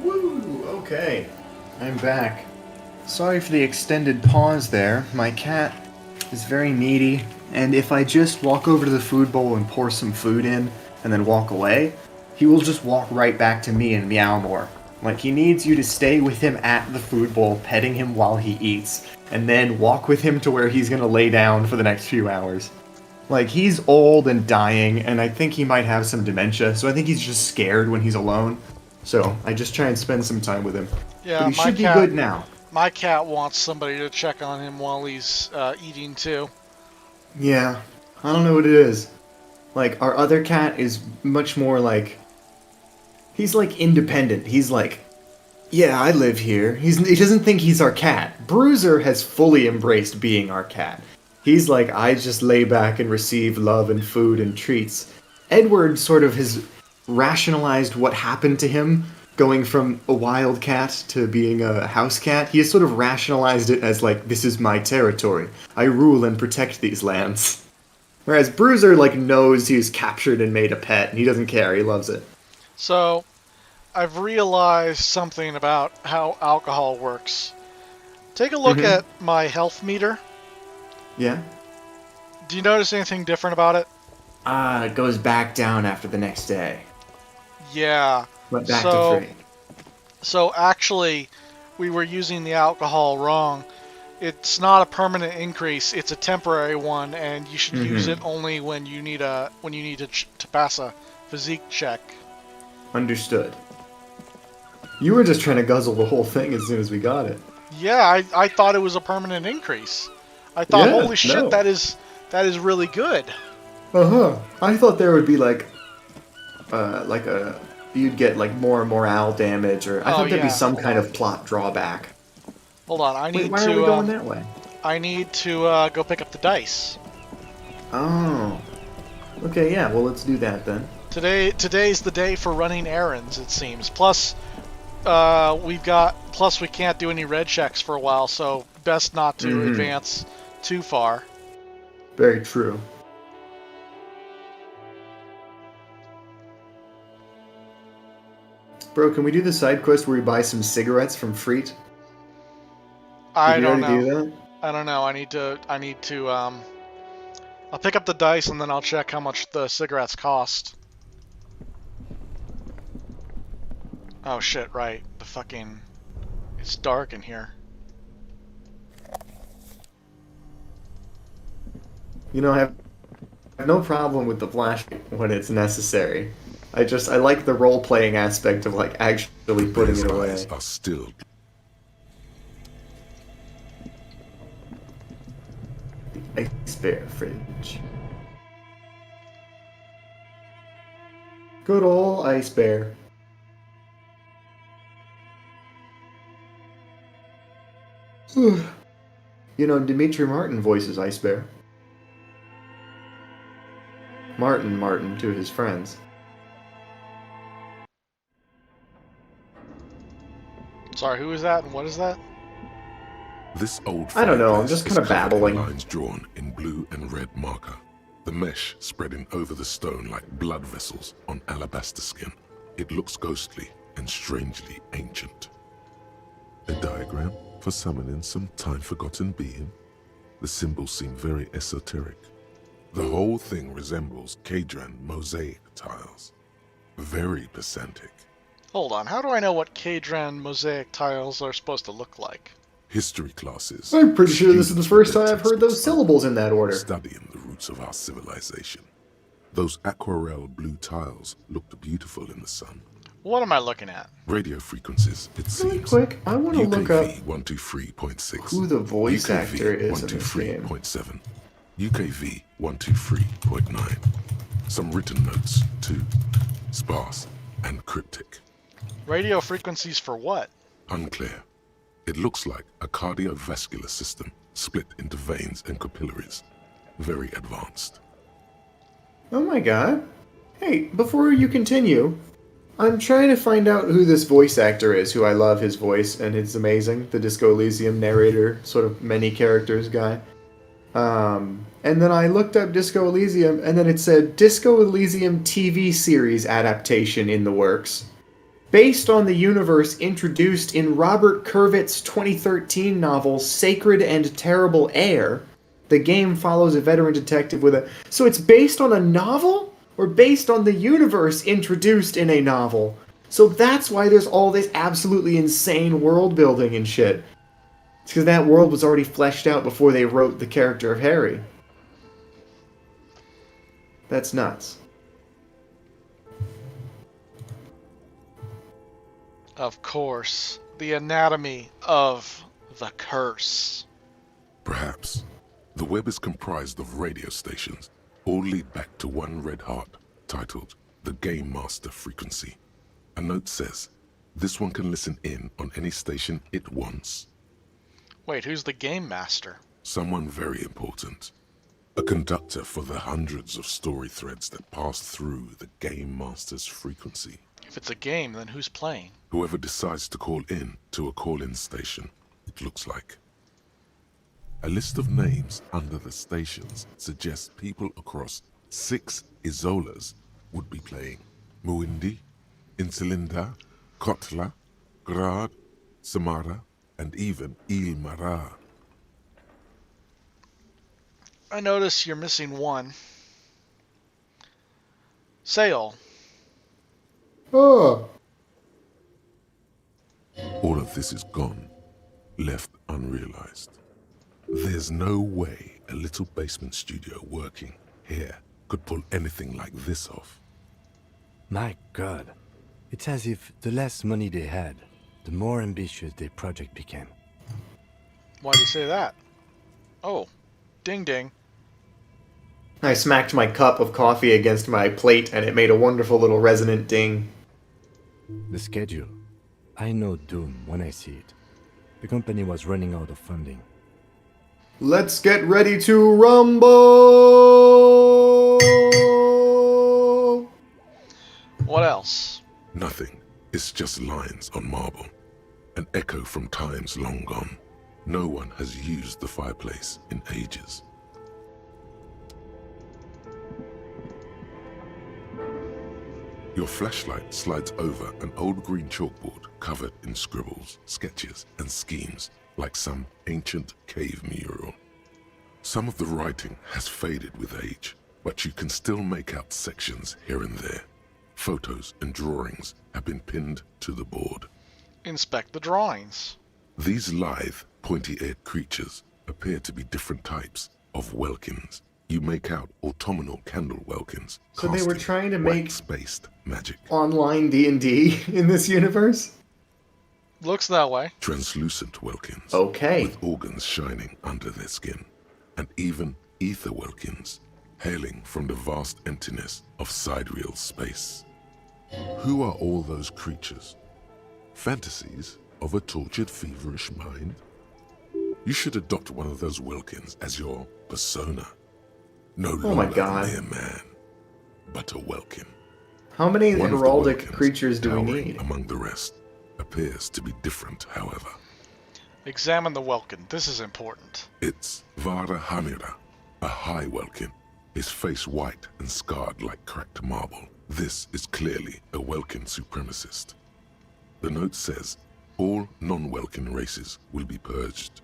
Woo! Okay. I'm back. Sorry for the extended pause there. My cat is very needy, and if I just walk over to the food bowl and pour some food in, and then walk away, he will just walk right back to me and meow more. Like, he needs you to stay with him at the food bowl, petting him while he eats, and then walk with him to where he's gonna lay down for the next few hours. Like, he's old and dying, and I think he might have some dementia, so I think he's just scared when he's alone. So, I just try and spend some time with him. Yeah, but he should be good now. My cat wants somebody to check on him while he's eating too. Yeah, I don't know what it is. Like, our other cat is much more like... He's, like, independent. He's like, yeah, I live here. He doesn't think he's our cat. Bruiser has fully embraced being our cat. He's like, I just lay back and receive love and food and treats. Edward sort of has rationalized what happened to him, going from a wild cat to being a house cat. He has sort of rationalized it as, like, this is my territory. I rule and protect these lands. Whereas Bruiser, like, knows he's captured and made a pet, and he doesn't care. He loves it. So, I've realized something about how alcohol works. Take a look at my health meter. Yeah? Do you notice anything different about it? It goes back down after the next day. Yeah. Went back to 3. So actually, we were using the alcohol wrong. It's not a permanent increase; it's a temporary one, and you should use it only when you need to pass a physique check. Understood. You were just trying to guzzle the whole thing as soon as we got it. Yeah, I thought it was a permanent increase. I thought, holy shit, that is really good. I thought there would be you'd get like more morale damage, or I thought there'd be some kind of plot drawback. Hold on, I need to. Why are we going that way? I need to go pick up the dice. Oh. Okay, yeah. Well, let's do that then. Today's the day for running errands, it seems. Plus, we can't do any red checks for a while, so best not to advance too far. Very true. Bro, can we do the side quest where we buy some cigarettes from Freet? I don't know. Do that? I don't know. I need to. I'll pick up the dice and then I'll check how much the cigarettes cost. Oh shit! Right. It's dark in here. You know, I have no problem with the flashlight when it's necessary. I like the role-playing aspect of, like, actually putting it away. Eyes are still. The ice bear fridge. Good old ice bear. You know, Dimitri Martin voices Ice Bear. Martin to his friends. Sorry, who is that and what is that? This old I don't know, I'm fireplace just is kind of covered in babbling. lines drawn in blue and red marker. The mesh spreading over the stone like blood vessels on alabaster skin. It looks ghostly and strangely ancient. A diagram for summoning some time-forgotten being. The symbols seem very esoteric. The whole thing resembles Kadran mosaic tiles. Very pesantic. Hold on, how do I know what Kadran mosaic tiles are supposed to look like? History classes. I'm pretty sure this is the first time I've heard those syllables in that order. Studying the roots of our civilization. Those aquarelle blue tiles looked beautiful in the sun. What am I looking at? Radio frequencies, it Really seems. quick, I want to look up UKV 123.6. who the voice UKV actor is in this game. 123.7. UKV 123.9. Some written notes, too. Sparse and cryptic. Radio frequencies for what? Unclear. It looks like a cardiovascular system split into veins and capillaries. Very advanced. Oh my god. Hey, before you continue, I'm trying to find out who this voice actor is, who I love his voice, and it's amazing. The Disco Elysium narrator, sort of many characters guy. And then I looked up Disco Elysium, and then it said Disco Elysium TV series adaptation in the works. based on the universe introduced in Robert Kurvitz's 2013 novel Sacred and Terrible Air. The game follows a veteran detective with a... So it's based on a novel? Or based on the universe introduced in a novel? So that's why there's all this absolutely insane world building and shit. It's because that world was already fleshed out before they wrote the character of Harry. That's nuts. Of course, the anatomy of the curse. Perhaps. The web is comprised of radio stations, all lead back to one red heart, titled the Game Master Frequency. A note says, this one can listen in on any station it wants. Wait, who's the Game Master? Someone very important. A conductor for the hundreds of story threads that pass through the Game Master's frequency. If it's a game, then who's playing? Whoever decides to call in to a call-in station, it looks like. A list of names under the stations suggests people across 6 Isolas would be playing. Muindi, Insulinda, Kotla, Grad, Samara, and even Ilmara. I notice you're missing one. Sail. Oh. All of this is gone, left unrealized. There's no way a little basement studio working here could pull anything like this off. My God. It's as if the less money they had, the more ambitious their project became. Why do you say that? Oh, ding ding. I smacked my cup of coffee against my plate and it made a wonderful little resonant ding. The schedule. I know doom when I see it. The company was running out of funding. Let's get ready to rumble! What else? Nothing. It's just lines on marble. An echo from times long gone. No one has used the fireplace in ages. Your flashlight slides over an old green chalkboard covered in scribbles, sketches, and schemes like some ancient cave mural. Some of the writing has faded with age, but you can still make out sections here and there. Photos and drawings have been pinned to the board. Inspect the drawings. These lithe, pointy-eared creatures appear to be different types of Welkins. You make out autumnal candle Welkins. So they were trying to make wax-based magic. Online D&D in this universe? Looks that way. Translucent Welkins. Okay. With organs shining under their skin. And even ether Welkins, hailing from the vast emptiness of sidereal space. Who are all those creatures? Fantasies of a tortured, feverish mind? You should adopt one of those Welkins as your persona. No longer a mere man, but a Welkin. How many One heraldic creatures do we need? Among the rest, appears to be different, however. Examine the Welkin. This is important. It's Vara Hamira, a high Welkin, his face white and scarred like cracked marble. This is clearly a Welkin supremacist. The note says, all non-Welkin races will be purged.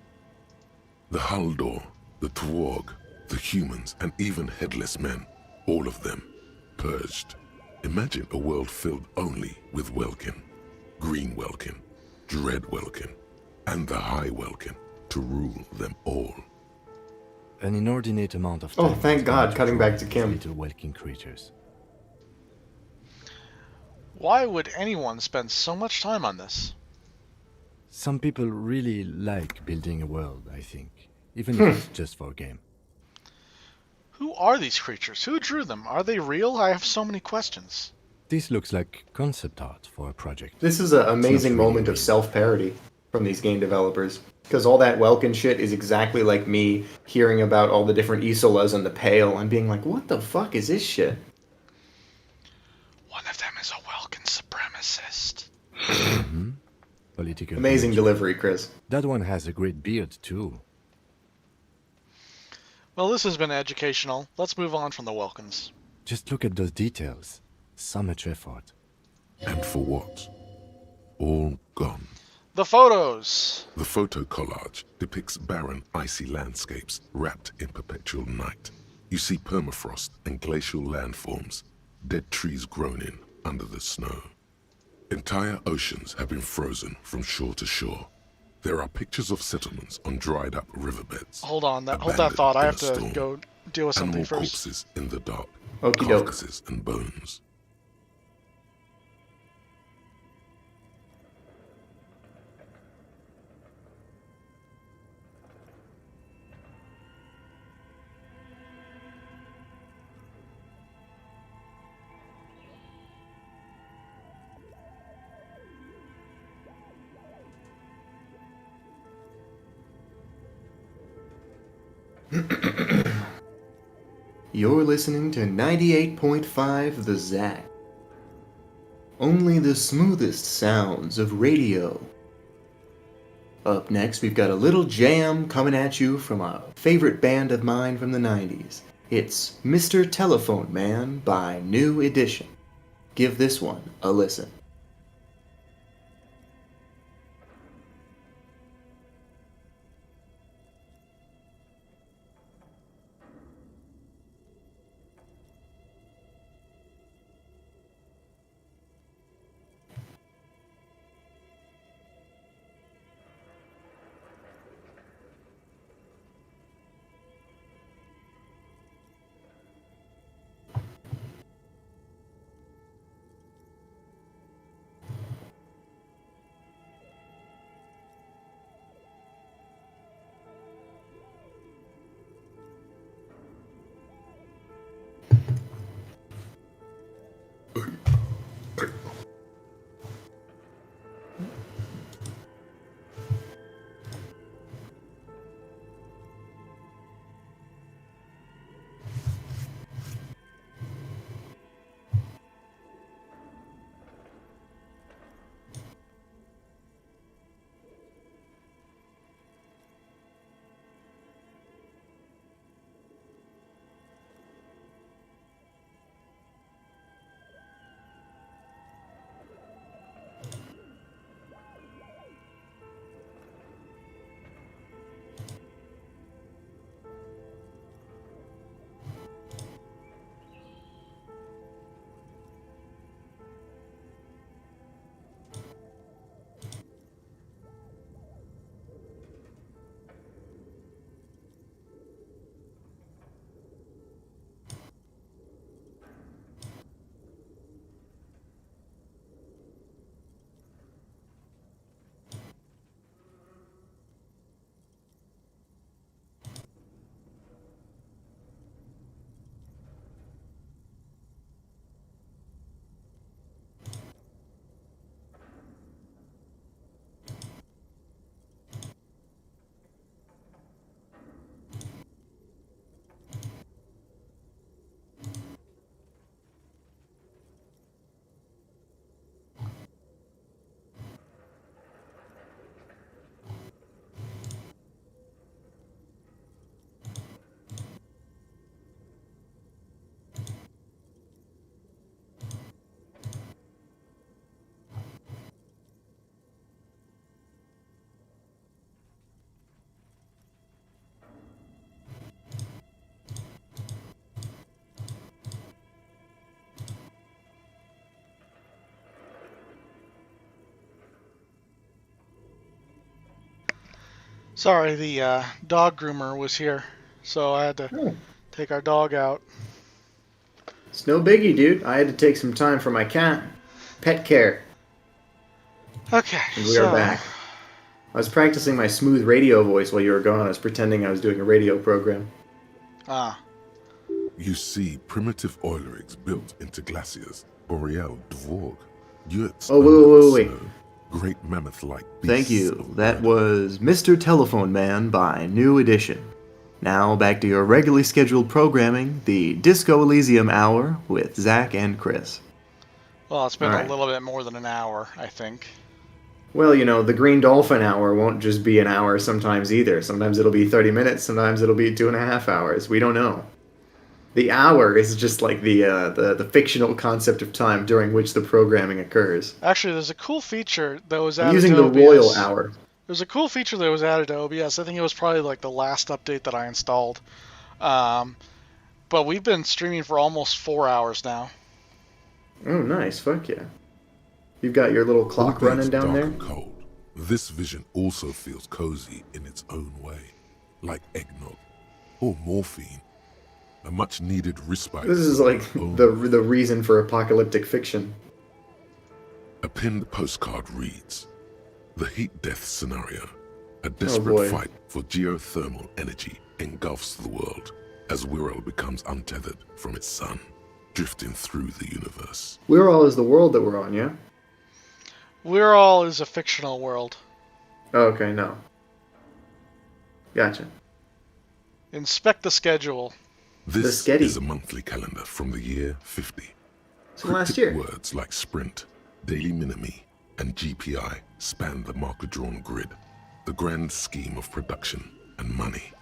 The Haldor, the Twarg, the humans, and even headless men, all of them, purged. Imagine a world filled only with Welkin, Green Welkin, Dread Welkin, and the High Welkin to rule them all. An inordinate amount of time. Oh, thank God, cutting back to Kim. Little Welkin creatures. Why would anyone spend so much time on this? Some people really like building a world, I think. Even if it's just for a game. Who are these creatures? Who drew them? Are they real? I have so many questions. This looks like concept art for a project. This is an amazing moment of self-parody from these game developers. Because all that Welkin shit is exactly like me hearing about all the different Isolas and the Pale and being like, what the fuck is this shit? One of them is a Welkin supremacist. Mm-hmm. Political amazing beard. Delivery, Chris. That one has a great beard, too. Well, this has been educational. Let's move on from the Welkins. Just look at those details. So much effort. And for what? all gone. The photos. The photo collage depicts barren, icy landscapes wrapped in perpetual night. You see permafrost and glacial landforms, dead trees grown in under the snow. Entire oceans have been frozen from shore to shore. There are pictures of settlements on dried-up riverbeds. Hold that thought. I have to go deal with something Animal first. corpses in the dark, Okie doke. carcasses and bones. You're listening to 98.5 The Zach. Only the smoothest sounds of radio. Up next, we've got a little jam coming at you from a favorite band of mine from the 90s. It's Mr. Telephone Man by New Edition. Give this one a listen. Sorry, the dog groomer was here, so I had to take our dog out. It's no biggie, dude. I had to take some time for my cat. Pet care. Okay, and we are back. I was practicing my smooth radio voice while you were gone. I was pretending I was doing a radio program. Ah. You see primitive oil rigs built into glaciers, boreal dvorg, yurts. Oh, wait. Great mammoth-like beasts. Thank you. That was Mr. Telephone Man by New Edition. Now back to your regularly scheduled programming, the Disco Elysium Hour with Zach and Chris. Well, it's been a little bit more than an hour, I think. Well, you know, the Green Dolphin Hour won't just be an hour sometimes either. Sometimes it'll be 30 minutes, sometimes it'll be 2.5 hours. We don't know. The hour is just like the fictional concept of time during which the programming occurs. Actually, there's a cool feature that was I'm added using to the OBS. royal hour. There's a cool feature that was added to OBS. I think it was probably like the last update that I installed. But we've been streaming for almost 4 hours now. Oh, nice. Fuck yeah. You've got your little clock running down dark there? And cold, this vision also feels cozy in its own way, like eggnog or morphine, a much-needed respite. This is like the reason for apocalyptic fiction. A pinned postcard reads, "The heat death scenario. A desperate fight for geothermal energy engulfs the world as Wirral becomes untethered from its sun, drifting through the universe." Wirral is the world that we're on, yeah? Wirral is a fictional world. Oh, okay, no. Gotcha. Inspect the schedule. This is a monthly calendar from the year 50. So last year. Words like sprint, daily minimi, and GPI span the marker-drawn grid, the grand scheme of production and money.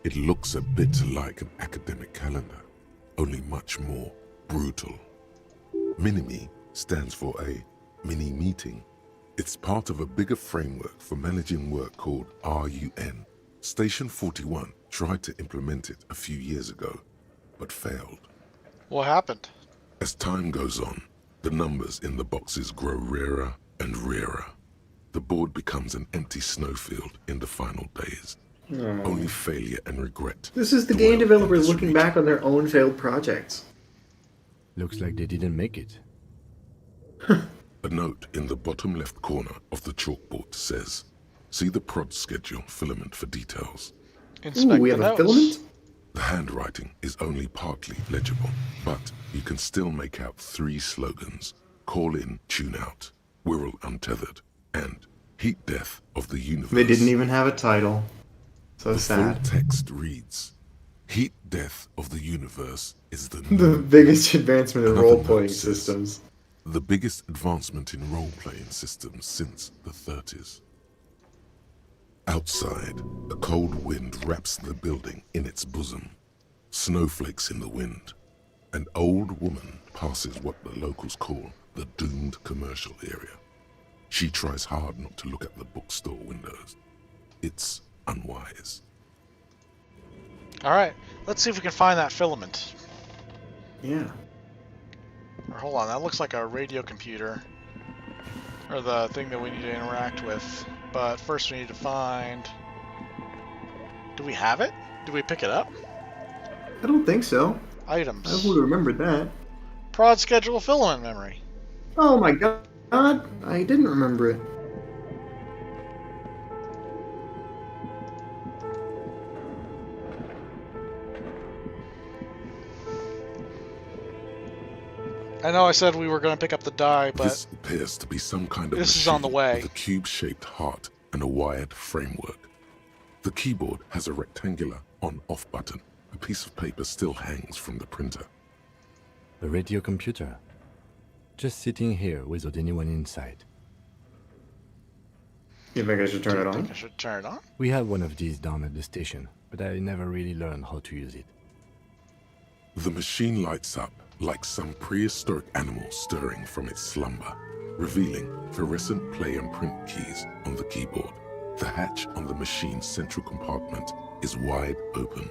It looks a bit like an academic calendar, only much more brutal. Minimi stands for a mini-meeting. It's part of a bigger framework for managing work called RUN. Station 41 tried to implement it a few years ago, but failed. What happened? As time goes on, the numbers in the boxes grow rarer and rarer. The board becomes an empty snowfield in the final days. Only failure and regret. This is the game developers looking back on their own failed projects. Looks like they didn't make it. A note in the bottom left corner of the chalkboard says, "See the prod schedule filament for details." Ooh, we have a filament? The handwriting is only partly legible, but you can still make out 3 slogans: "Call in, tune out," "Wirral untethered," and "Heat death of the universe." They didn't even have a title. So the sad. Full text reads, "Heat death of the universe is the biggest advancement in role-playing systems. The biggest advancement in role-playing systems since the 30s. Outside, a cold wind wraps the building in its bosom. Snowflakes in the wind. An old woman passes what the locals call the doomed commercial area. She tries hard not to look at the bookstore windows. It's unwise. Alright, let's see if we can find that filament. Yeah. Or hold on, that looks like a radio computer. Or the thing that we need to interact with. But first we need to find... Do we have it? Did we pick it up? I don't think so. Items. I would have remembered that. Prod schedule filament memory. Oh my god. I didn't remember it. I know I said we were going to pick up the die, but this appears to be some kind of this is on the way. With a cube-shaped heart and a wired framework. The keyboard has a rectangular on-off button. A piece of paper still hangs from the printer. A radio computer. Just sitting here without anyone inside. You think I should turn it on? I should turn it on? We have one of these down at the station, but I never really learned how to use it. The machine lights up like some prehistoric animal stirring from its slumber, revealing fluorescent play and print keys on the keyboard. The hatch on the machine's central compartment is wide open.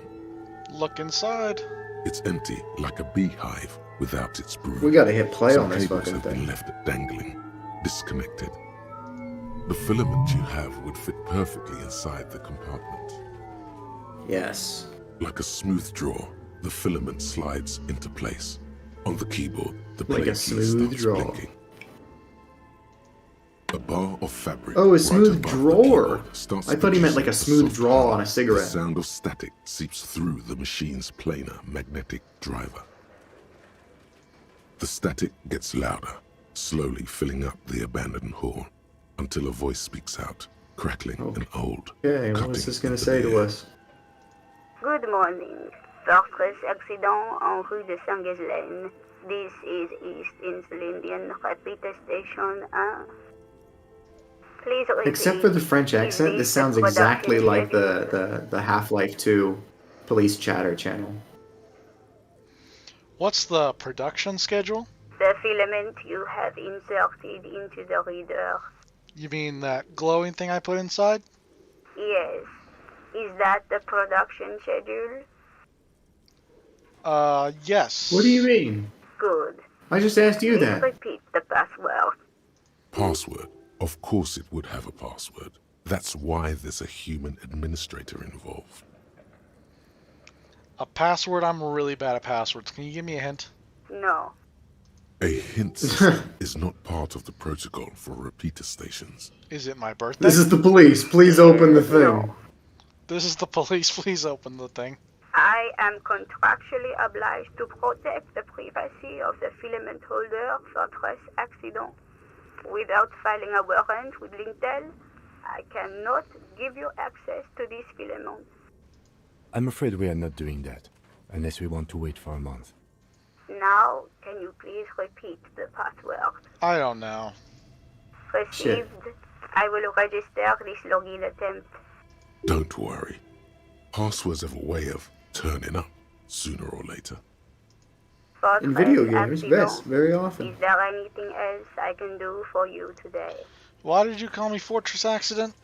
Look inside. It's empty like a beehive without its brood. We gotta hit play Some on this cables fucking have been thing. left dangling, disconnected. The filament you have would fit perfectly inside the compartment. Yes. Like a smooth draw, the filament slides into place. On the keyboard, the Like play a key smooth starts draw. blinking. A bar of fabric. Oh, a right smooth above the drawer. keyboard starts I thought he meant like a producing smooth soft draw hum. on a cigarette. The sound of static seeps through the machine's planar magnetic driver. The static gets louder, slowly filling up the abandoned hall, until a voice speaks out, crackling and old. Okay, what is this gonna say to us? Good morning. Fortress accident en rue de Saint-Ghislaine. This is East Insulindian Rapid Station 1. Please repeat. Except for the French accent, this sounds exactly like the Half-Life 2 police chatter channel. What's the production schedule? The filament you have inserted into the reader. You mean that glowing thing I put inside? Yes. Is that the production schedule? Yes. What do you mean? Good. I just asked you Please that. repeat the password. Password? Of course it would have a password. That's why there's a human administrator involved. A password? I'm really bad at passwords. Can you give me a hint? No. A hint system is not part of the protocol for repeater stations. Is it my birthday? This is the police. Please open the thing. No. This is the police. Please open the thing. I am contractually obliged to protect the privacy of the filament holder for stress accident. Without filing a warrant with Lintel, I cannot give you access to this filament. I'm afraid we are not doing that, unless we want to wait for a month. Now, can you please repeat the password? I don't know. Received. Shit. I will register this login attempt. Don't worry. Passwords have a way of turning up sooner or later. In video games, yes, very often. Is there anything else I can do for you today? Why did you call me Fortress Accident?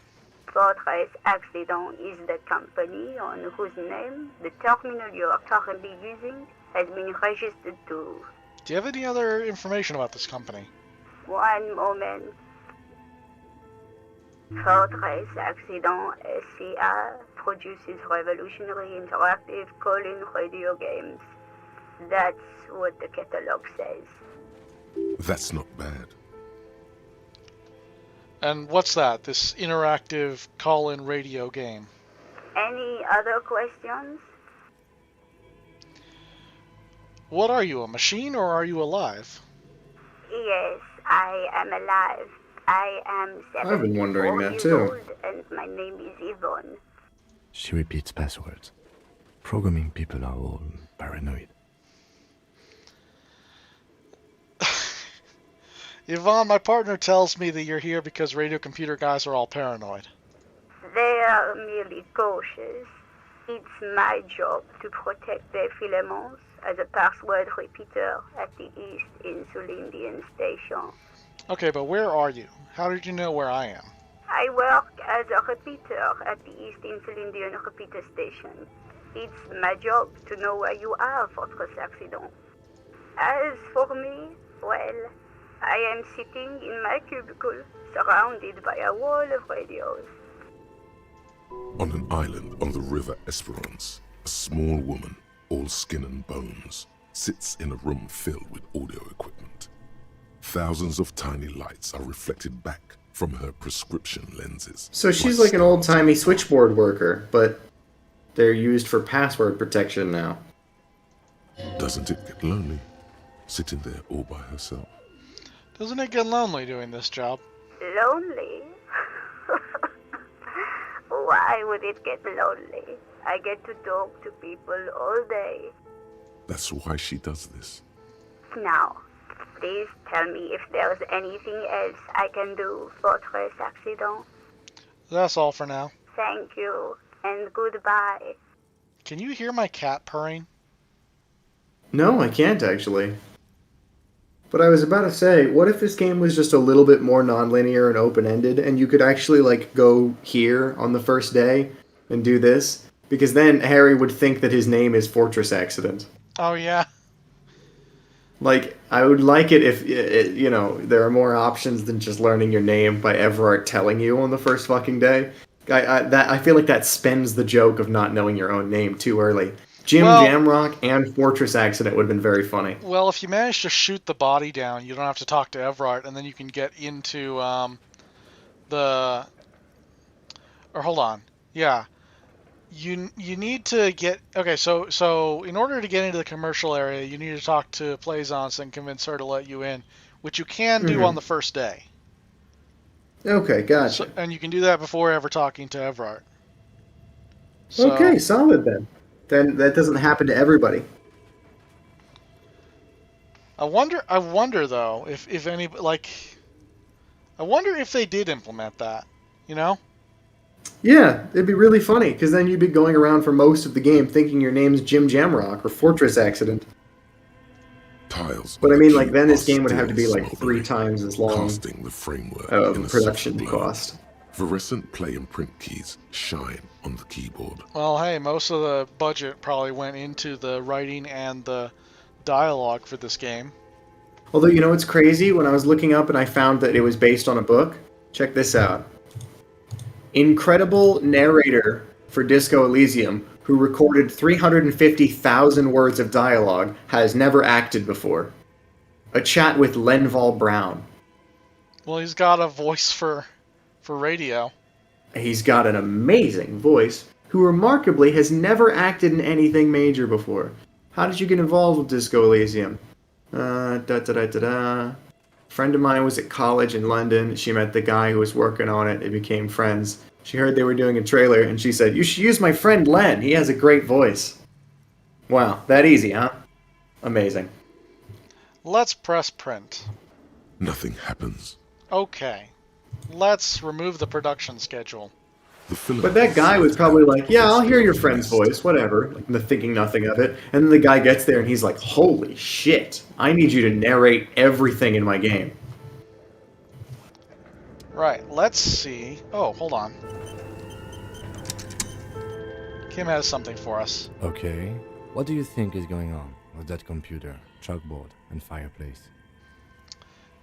Fortress Accident is the company on whose name the terminal you are currently using has been registered to. Do you have any other information about this company? One moment. Fortress Accident SCA produces revolutionary interactive call-in radio games. That's what the catalog says. That's not bad. And what's that? This interactive call-in radio game? Any other questions? What are you, a machine or are you alive? Yes, I am alive. I am 74 I've been wondering that years too. old, and my name is Yvonne. She repeats passwords. Programming people are all paranoid. Yvonne, my partner tells me that you're here because radio computer guys are all paranoid. They are merely cautious. It's my job to protect their filaments as a password repeater at the East Insulindian Station. Okay, but where are you? How did you know where I am? I work as a repeater at the East Insulindian Repeater Station. It's my job to know where you are, Fortress Accident. As for me, well, I am sitting in my cubicle, surrounded by a wall of radios. On an island on the River Esperance, a small woman, all skin and bones, sits in a room filled with audio equipment. Thousands of tiny lights are reflected back from her prescription lenses. So she's like an old-timey switchboard worker, but they're used for password protection now. Doesn't it get lonely, sitting there all by herself? Doesn't it get lonely doing this job? Lonely? Why would it get lonely? I get to talk to people all day. That's why she does this. Now, please tell me if there's anything else I can do, Fortress Accident. That's all for now. Thank you, and goodbye. Can you hear my cat purring? No, I can't actually. But I was about to say, what if this game was just a little bit more non-linear and open-ended, and you could actually, like, go here on the first day and do this? Because then Harry would think that his name is Fortress Accident. Oh, yeah. Like, I would like it if, you know, there are more options than just learning your name by Everard telling you on the first fucking day. I feel like that spends the joke of not knowing your own name too early. Jim Jamrock and Fortress Accident would have been very funny. Well, if you manage to shoot the body down, you don't have to talk to Everard, and then you can get into the... Or hold on. Yeah. You need to get... Okay, so in order to get into the commercial area, you need to talk to Plaisance and convince her to let you in, which you can do on the first day. Okay, gotcha. So, and you can do that before ever talking to Everard. So, okay, solid then. Then that doesn't happen to everybody. I wonder though if any I wonder if they did implement that, you know? Yeah, it'd be really funny, because then you'd be going around for most of the game thinking your name's Jim Jamrock or Fortress Accident. Tiles But I on mean, the like, cube then this are game would have to be still like 3 smoldering, times as long casting the framework of in a production soft glow. cost. Fluorescent play and print keys shine on the keyboard. Well, hey, most of the budget probably went into the writing and the dialogue for this game. Although, you know what's crazy? When I was looking up and I found that it was based on a book, check this out. Incredible narrator for Disco Elysium, who recorded 350,000 words of dialogue, has never acted before. A chat with Lenval Brown. Well, he's got a voice for radio. He's got an amazing voice, who remarkably has never acted in anything major before. How did you get involved with Disco Elysium? Friend of mine was at college in London. She met the guy who was working on it. They became friends. She heard they were doing a trailer, and she said, "You should use my friend Len. He has a great voice." Wow, that easy, huh? Amazing. Let's press print. Nothing happens. Okay. Let's remove the production schedule. But that guy was probably like, "Yeah, I'll hear your friend's voice, whatever," like, thinking nothing of it. And then the guy gets there and he's like, "Holy shit, I need you to narrate everything in my game." Right, let's see. Oh, hold on. Kim has something for us. Okay. What do you think is going on with that computer, chalkboard, and fireplace?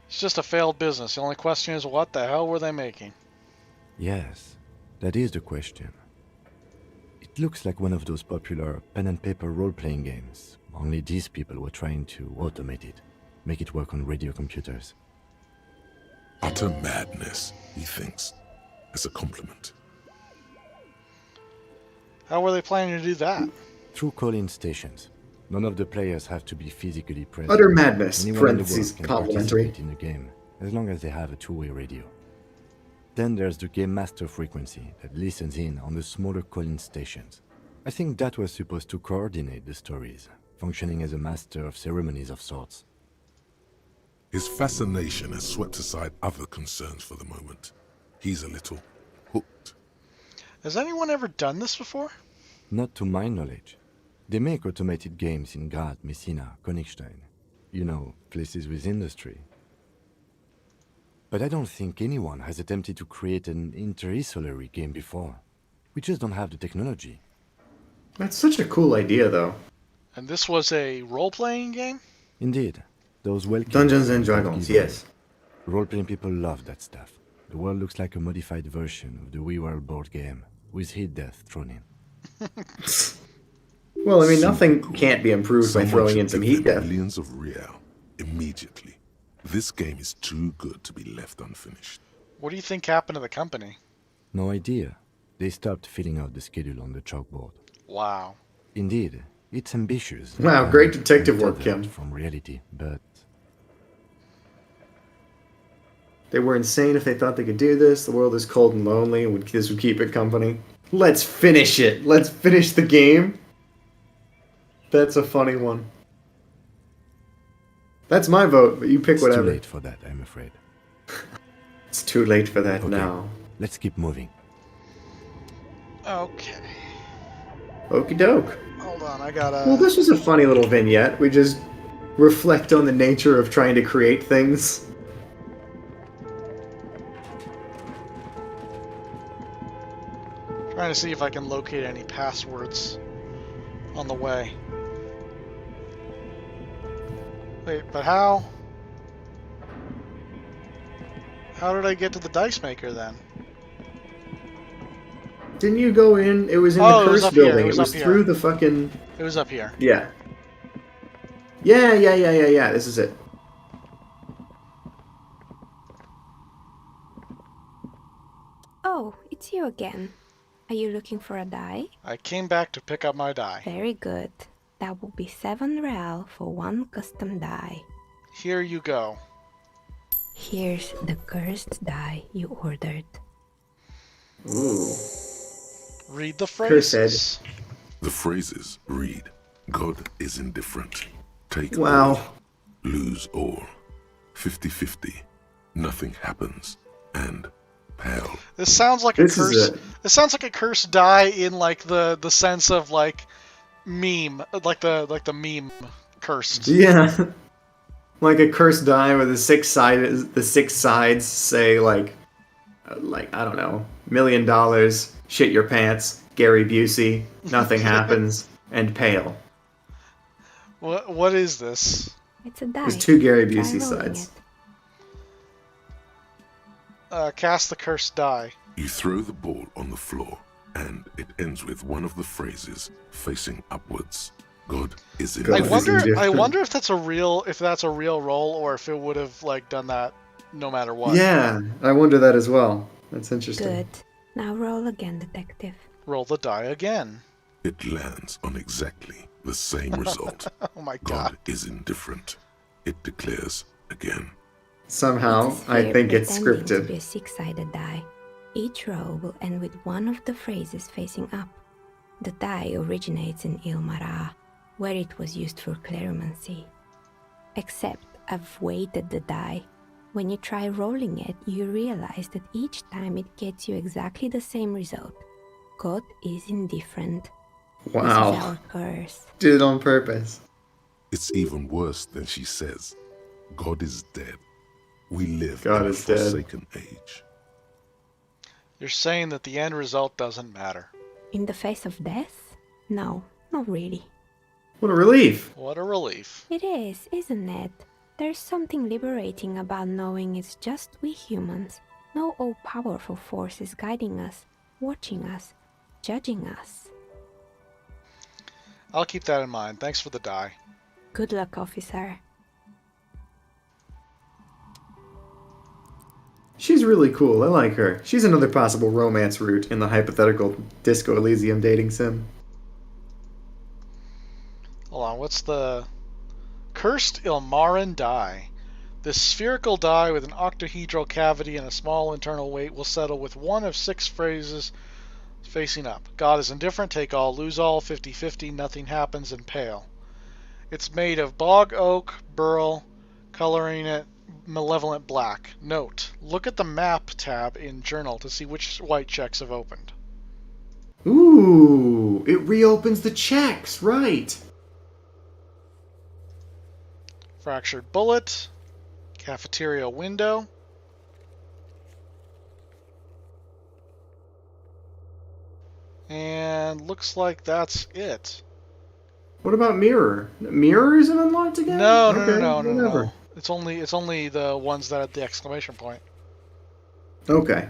It's just a failed business. The only question is, what the hell were they making? Yes, that is the question. It looks like one of those popular pen and paper role-playing games, only these people were trying to automate it, make it work on radio computers. Utter madness, he thinks, as a compliment. How were they planning to do that? Through call-in stations. None of the players have to be physically present. Utter madness, Anyone in the parentheses, world can complimentary. participate in the game, as long as they have a two-way radio. Then there's the game master frequency that listens in on the smaller call-in stations. I think that was supposed to coordinate the stories, functioning as a master of ceremonies of sorts. His fascination has swept aside other concerns for the moment. He's a little hooked. Has anyone ever done this before? Not to my knowledge. They make automated games in Graz, Messina, Königstein. You know, places with industry. But I don't think anyone has attempted to create an inter-isolary game before. We just don't have the technology. That's such a cool idea, though. And this was a role-playing game? Indeed. Those welcome Dungeons and Dragons, yes. Role-playing people love that stuff. The world looks like a modified version of the WeWorld board game, with hit death thrown in. Well, I mean, nothing can't be improved by throwing in some heat death. Millions of real, immediately. This game is too good to be left unfinished. What do you think happened to the company? No idea. They stopped filling out the schedule on the chalkboard. Wow. Indeed, it's ambitious. Wow, great detective work, Kim. From reality, but they were insane if they thought they could do this. The world is cold and lonely, and this would keep it company. Let's finish it. Let's finish the game. That's a funny one. That's my vote, but you pick whatever. It's too late for that, I'm afraid. It's too late for that okay, now. Let's keep moving. Okay. Okie doke. Hold on, I gotta... Well, this was a funny little vignette. We just reflect on the nature of trying to create things. Trying to see if I can locate any passwords on the way. Wait, but how? How did I get to the dice maker then? Didn't you go in? It was in Oh, the it was curse up here, building. it was It was up here. through the fucking... It was up here. Yeah. Yeah. This is it. Oh, it's you again. Are you looking for a die? I came back to pick up my die. Very good. That will be 7 real for one custom die. Here you go. Here's the cursed die you ordered. Ooh. Read the phrases. The phrases read, God is indifferent. Take wow. all, lose all. 50-50. Nothing happens. And pale. This sounds like This a is curse. a- This sounds like a cursed die in like the sense of like meme, like the meme cursed. Yeah. Like a cursed die where the six sides say like I don't know, $1,000,000, shit your pants, Gary Busey, nothing happens, and pale. What is this? It's a die. There's two Gary Try Busey rolling sides. Cast the cursed die. You throw the ball on the floor, and it ends with one of the phrases facing upwards. God is in. I wonder if that's a real roll, or if it would have like done that no matter what. Yeah, I wonder that as well. That's interesting. Good. Now roll again, detective. Roll the die again. It lands on exactly the same result. Oh my god. God is indifferent. It declares again. Somehow, I think it's Pretending to scripted. be a six-sided die. Each row will end with one of the phrases facing up. The die originates in Ilmara, where it was used for cleromancy. Except I've weighted the die. When you try rolling it, you realize that each time it gets you exactly the same result. God is indifferent. Wow. This is our curse. Did it on purpose. It's even worse than she says. God is dead. We live God in a is dead. forsaken age. You're saying that the end result doesn't matter. In the face of death? No, not really. What a relief. What a relief. It is, isn't it? There's something liberating about knowing it's just we humans. No all-powerful forces guiding us, watching us, judging us. I'll keep that in mind. Thanks for the die. Good luck, officer. She's really cool. I like her. She's another possible romance route in the hypothetical Disco Elysium dating sim. Hold on, what's the... Cursed Ilmaran die. This spherical die with an octahedral cavity and a small internal weight will settle with one of 6 phrases facing up. God is indifferent, take all, lose all, 50-50, nothing happens, and pale. It's made of bog oak, burl, coloring it malevolent black. Note, look at the map tab in journal to see which white checks have opened. Ooh, it reopens the checks, right. Fractured bullet, cafeteria window. And looks like that's it. What about mirror? Mirror isn't unlocked again? No, Okay, no. whatever. It's only the ones that have the exclamation point. Okay.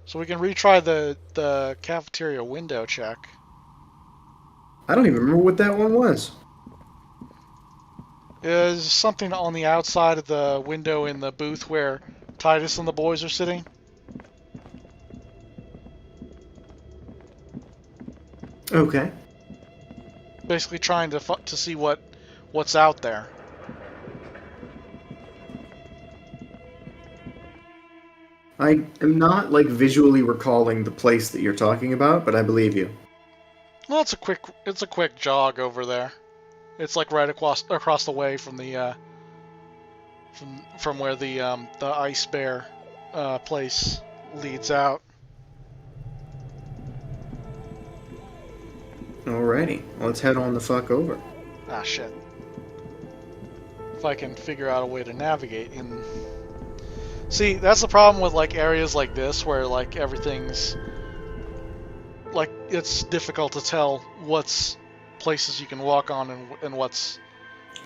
So we can retry the cafeteria window check. I don't even remember what that one was. Is something on the outside of the window in the booth where Titus and the boys are sitting. Okay. Basically trying to see what's out there. I am not like visually recalling the place that you're talking about, but I believe you. Well, it's a quick jog over there. It's like right across the way from the from where the ice bear place leads out. Alrighty, let's head on the fuck over. Ah, shit. If I can figure out a way to navigate in... See, that's the problem with, like, areas like this, where, like, everything's... Like, it's difficult to tell what's places you can walk on and what's...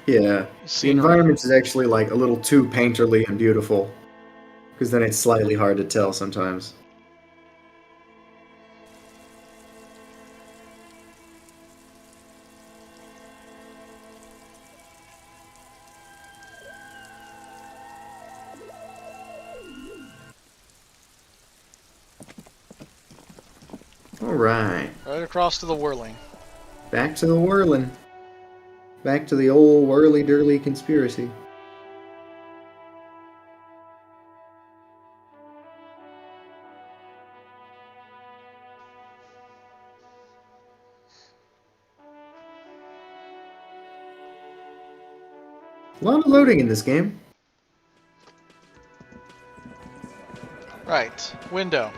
Yeah, scenery. the environment is actually, like, a little too painterly and beautiful. Because then it's slightly hard to tell sometimes. Alright. Right across to the whirling. Back to the whirling. Back to the old whirly-dirly conspiracy. A lot of loading in this game. Right, Right. Window.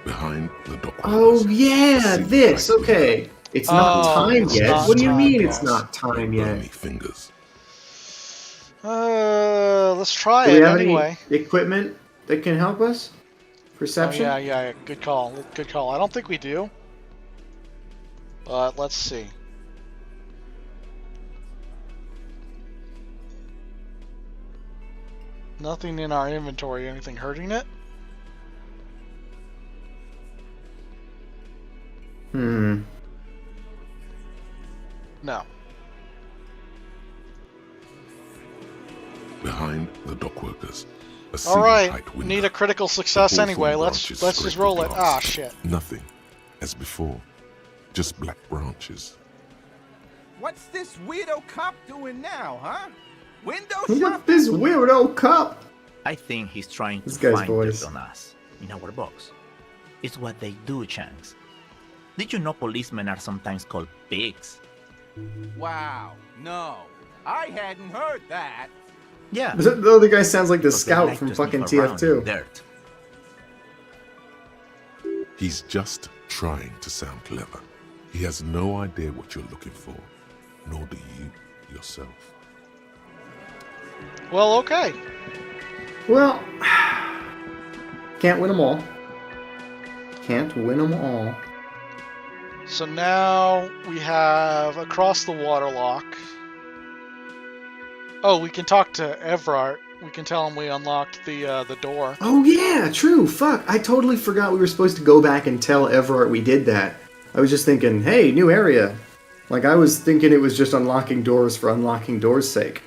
Behind the dock. Oh yeah, this. Okay. It's not time it's yet. not What do you time mean yet. it's not time yet? Bony fingers. Let's try Do it we have anyway. any equipment that can help us? Perception? Oh, yeah. Good call. Good call. I don't think we do. But let's see. Nothing in our inventory. Anything hurting it? Hmm. No. Behind the dock workers. All right. Need a critical success anyway. Let's just roll it. Ah, shit. Nothing, as before. Just black branches. What's this weirdo cop doing now, huh? Window What's shopping? this weirdo cup? I think he's trying This to guy's find voice. dirt on us, in our box. It's what they do, Shanks. Did you know policemen are sometimes called pigs? Wow, no. I hadn't heard that. Yeah. The other guy sounds like the Because they scout like from to fucking sniff around in TF2. dirt. He's just trying to sound clever. He has no idea what you're looking for, nor do you yourself. Well, okay. Well, can't win them all. Can't win them all. So now we have across the waterlock. Oh, we can talk to Everard. We can tell him we unlocked the door. Oh yeah, true. Fuck, I totally forgot we were supposed to go back and tell Everard we did that. I was just thinking, hey, new area. Like I was thinking it was just unlocking doors for unlocking doors' sake.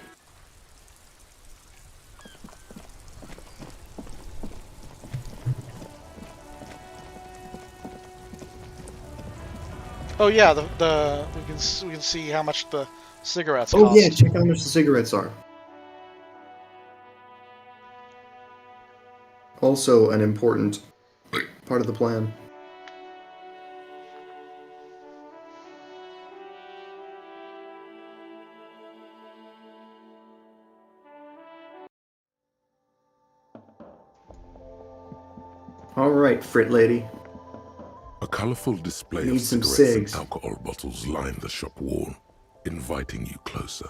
Oh yeah, we can see how much the cigarettes Oh cost. yeah, check how much the cigarettes are. Also an important part of the plan. Alright, Frit Lady. A colorful display Need of some cigarettes cigs. and alcohol bottles line the shop wall, inviting you closer.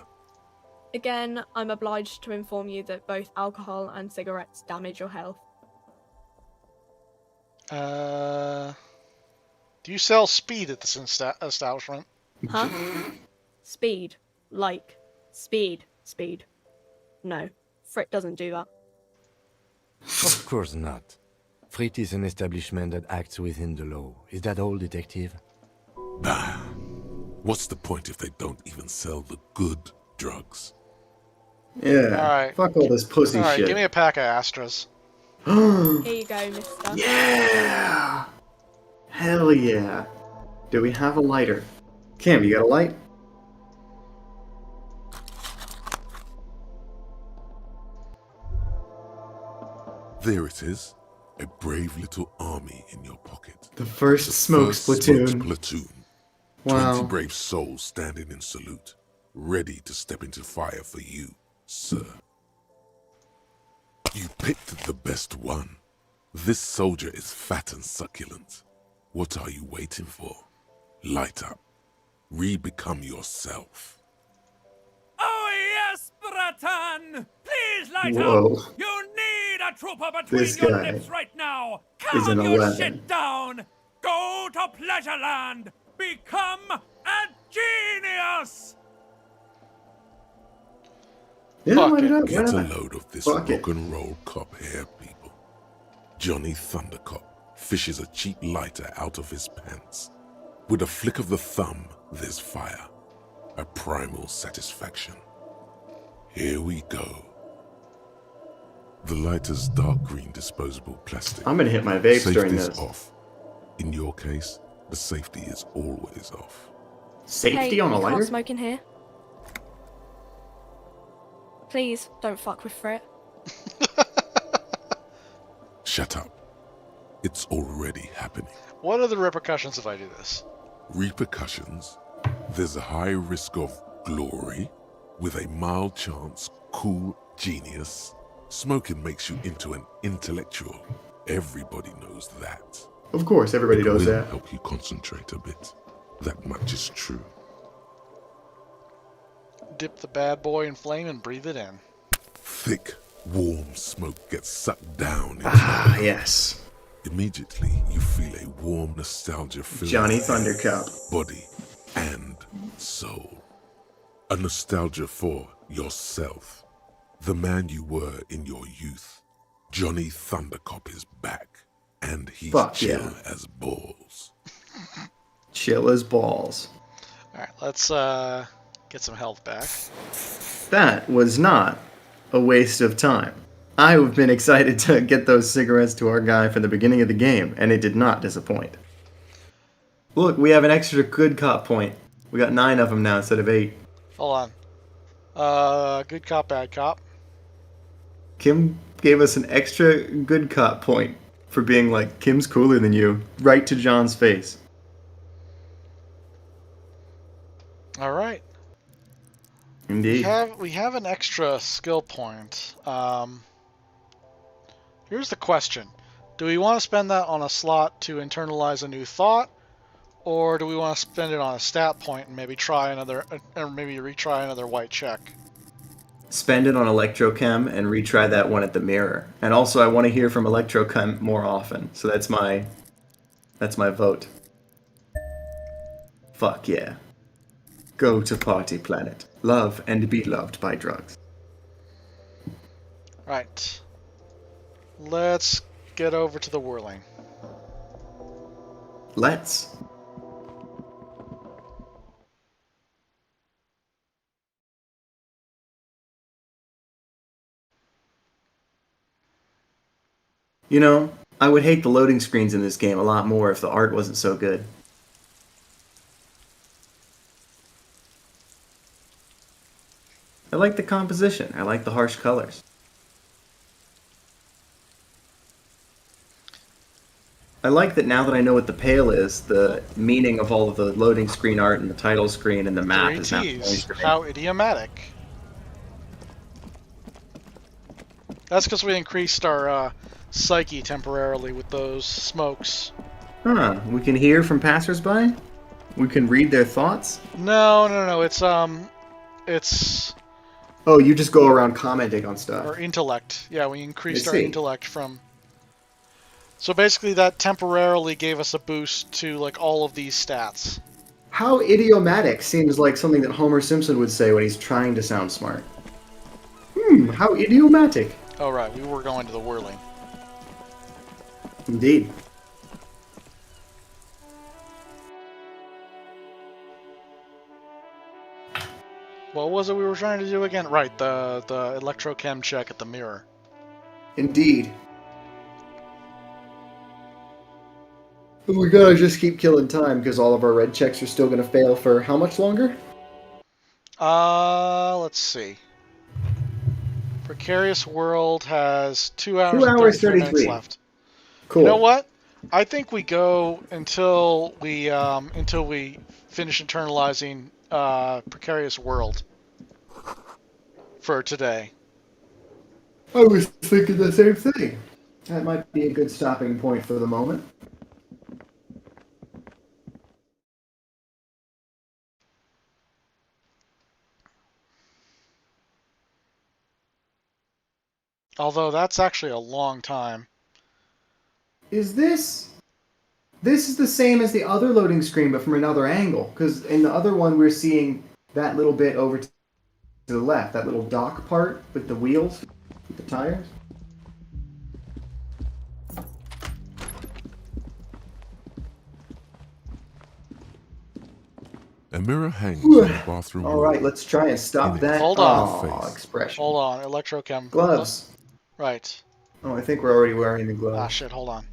Again, I'm obliged to inform you that both alcohol and cigarettes damage your health. Do you sell speed at this establishment? Huh? Speed. Like, speed. No, Frit doesn't do that. Of course not. Frit is an establishment that acts within the law. Is that all, detective? Bah! What's the point if they don't even sell the good drugs? Yeah. Alright. Fuck all this pussy Alright, shit. give me a pack of Astras. Here you go, mister. Yeah! Hell yeah. Do we have a lighter? Cam, you got a light? There it is. A brave little army in your pocket. The first smokes First platoon. smoked platoon. Wow. 20 brave souls standing in salute, ready to step into fire for you, sir. You picked the best one. This soldier is fat and succulent. What are you waiting for? Light up. Re-become yourself. Oh yes, Bratan! Please light Whoa. up! You need a trooper between This your guy lips right now! is an Calm your 11. shit down! Go to Pleasureland! Become a genius! Yeah, Fuck why it. not? Why Get a not? load of this Fuck it. rock and roll cop here, people. Johnny Thundercop fishes a cheap lighter out of his pants. With a flick of the thumb, there's fire. A primal satisfaction. Here we go. The lighter's dark green disposable plastic. I'm gonna hit my vapes during Safety's this. off. In your case, the safety is always off. Safety hey, on a you lighter? can't smoke in here. Please, don't fuck with Frit. Shut up. It's already happening. What are the repercussions if I do this? Repercussions? There's a high risk of glory with a mild chance, cool genius, Smoking makes you into an intellectual. Everybody knows that. Of course, everybody It knows will that. help you concentrate a bit. That much is true. Dip the bad boy in flame and breathe it in. Thick, warm smoke gets sucked down into Ah, your yes. Immediately, you feel a warm nostalgia fill Johnny your head, Thundercup. body, and soul. A nostalgia for yourself. The man you were in your youth. Johnny Thundercup is back, and he's Fuck chill yeah. as balls. Chill as balls. Alright, let's get some health back. That was not a waste of time. I have been excited to get those cigarettes to our guy from the beginning of the game, and it did not disappoint. Look, we have an extra good cop point. We got 9 of them now instead of 8. Hold on. Good cop, bad cop. Kim gave us an extra good cop point for being like, Kim's cooler than you, right to John's face. Alright. Indeed. We have an extra skill point. Here's the question. Do we want to spend that on a slot to internalize a new thought? Or do we want to spend it on a stat point and maybe try another, or maybe retry another white check? Spend it on Electrochem and retry that one at the mirror. And also, I want to hear from Electrochem more often. So that's my vote. Fuck yeah. Go to Party Planet. Love and be loved by drugs. Right. Let's get over to the whirling. Let's. You know, I would hate the loading screens in this game a lot more if the art wasn't so good. I like the composition. I like the harsh colors. I like that now that I know what the pale is, the meaning of all of the loading screen art and the title screen and the map is now changed to me. How idiomatic. That's because we increased our psyche temporarily with those smokes. Huh, we can hear from passersby? We can read their thoughts? No. It's... Oh, you just go around commenting on stuff. Our intellect. Yeah, we increased I our see. intellect from... So basically that temporarily gave us a boost to like all of these stats. How idiomatic seems like something that Homer Simpson would say when he's trying to sound smart. How idiomatic. Oh right, we were going to the whirling. Indeed. What was it we were trying to do again? Right, the electrochem check at the mirror. Indeed. But we gotta just keep killing time because all of our red checks are still gonna fail for how much longer? Let's see. Precarious World has 2 hours, 2 hours, and 33 minutes 33. left. Cool. You know what? I think we go until we finish internalizing Precarious World for today. I was thinking the same thing. That might be a good stopping point for the moment. Although that's actually a long time. Is this... This is the same as the other loading screen, but from another angle. Because in the other one, we're seeing that little bit over to the left. That little dock part with the wheels, with the tires. A mirror hangs on the bathroom wall. Alright, let's try and stop that Hold on. expression. Hold on, electrochem. Gloves. Right. Oh, I think we're already wearing the gloves. Ah, shit, hold on.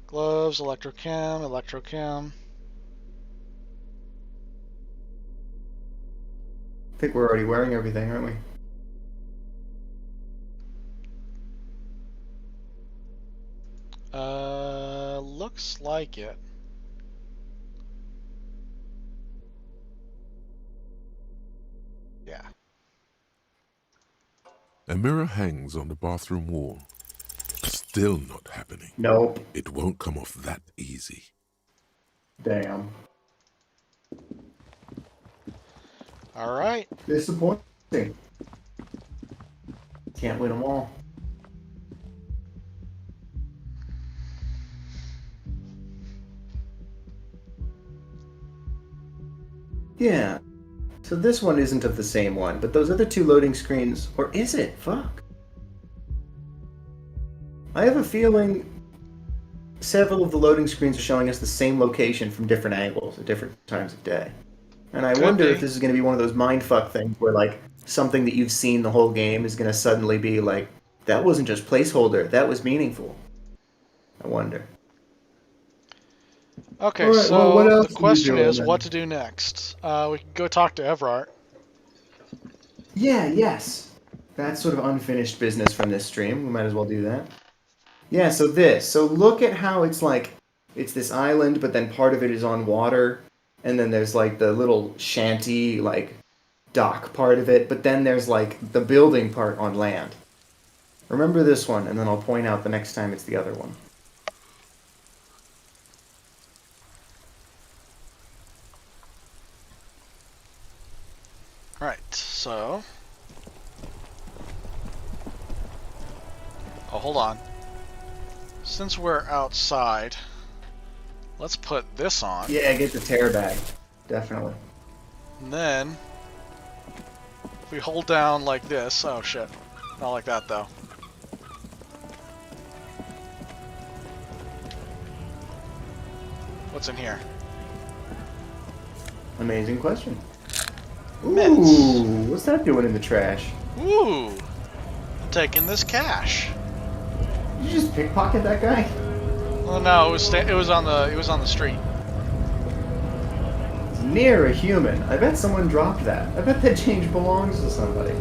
Gloves, electrochem. I think we're already wearing everything, aren't we? Looks like it. Yeah. A mirror hangs on the bathroom wall. Still not happening. Nope. It won't come off that easy. Damn. All right. Disappointing. Can't win them all. Yeah. So this one isn't of the same one, but those other two loading screens, or is it? Fuck. I have a feeling several of the loading screens are showing us the same location from different angles at different times of day. And I wonder if this is going to be one of those mindfuck things where, like, something that you've seen the whole game is going to suddenly be like, that wasn't just placeholder, that was meaningful. I wonder. Okay, Alright, so well, what else the are we question doing is then? what to do next. We can go talk to Everard. Yeah, yes. That's sort of unfinished business from this stream. We might as well do that. Yeah, so this. So look at how it's like, it's this island, but then part of it is on water. And then there's like the little shanty, like, dock part of it. But then there's like the building part on land. Remember this one, and then I'll point out the next time it's the other one. Alright, so... Oh, hold on. Since we're outside, let's put this on. Yeah, get the tear bag. Definitely. And then, if we hold down like this... Oh, shit. Not like that, though. What's in here? Amazing question. Mints. Ooh, what's that doing in the trash? Ooh! I'm taking this cash. Did you just pickpocket that guy? Oh no, it was on the street. It's near a human. I bet someone dropped that. I bet that change belongs to somebody.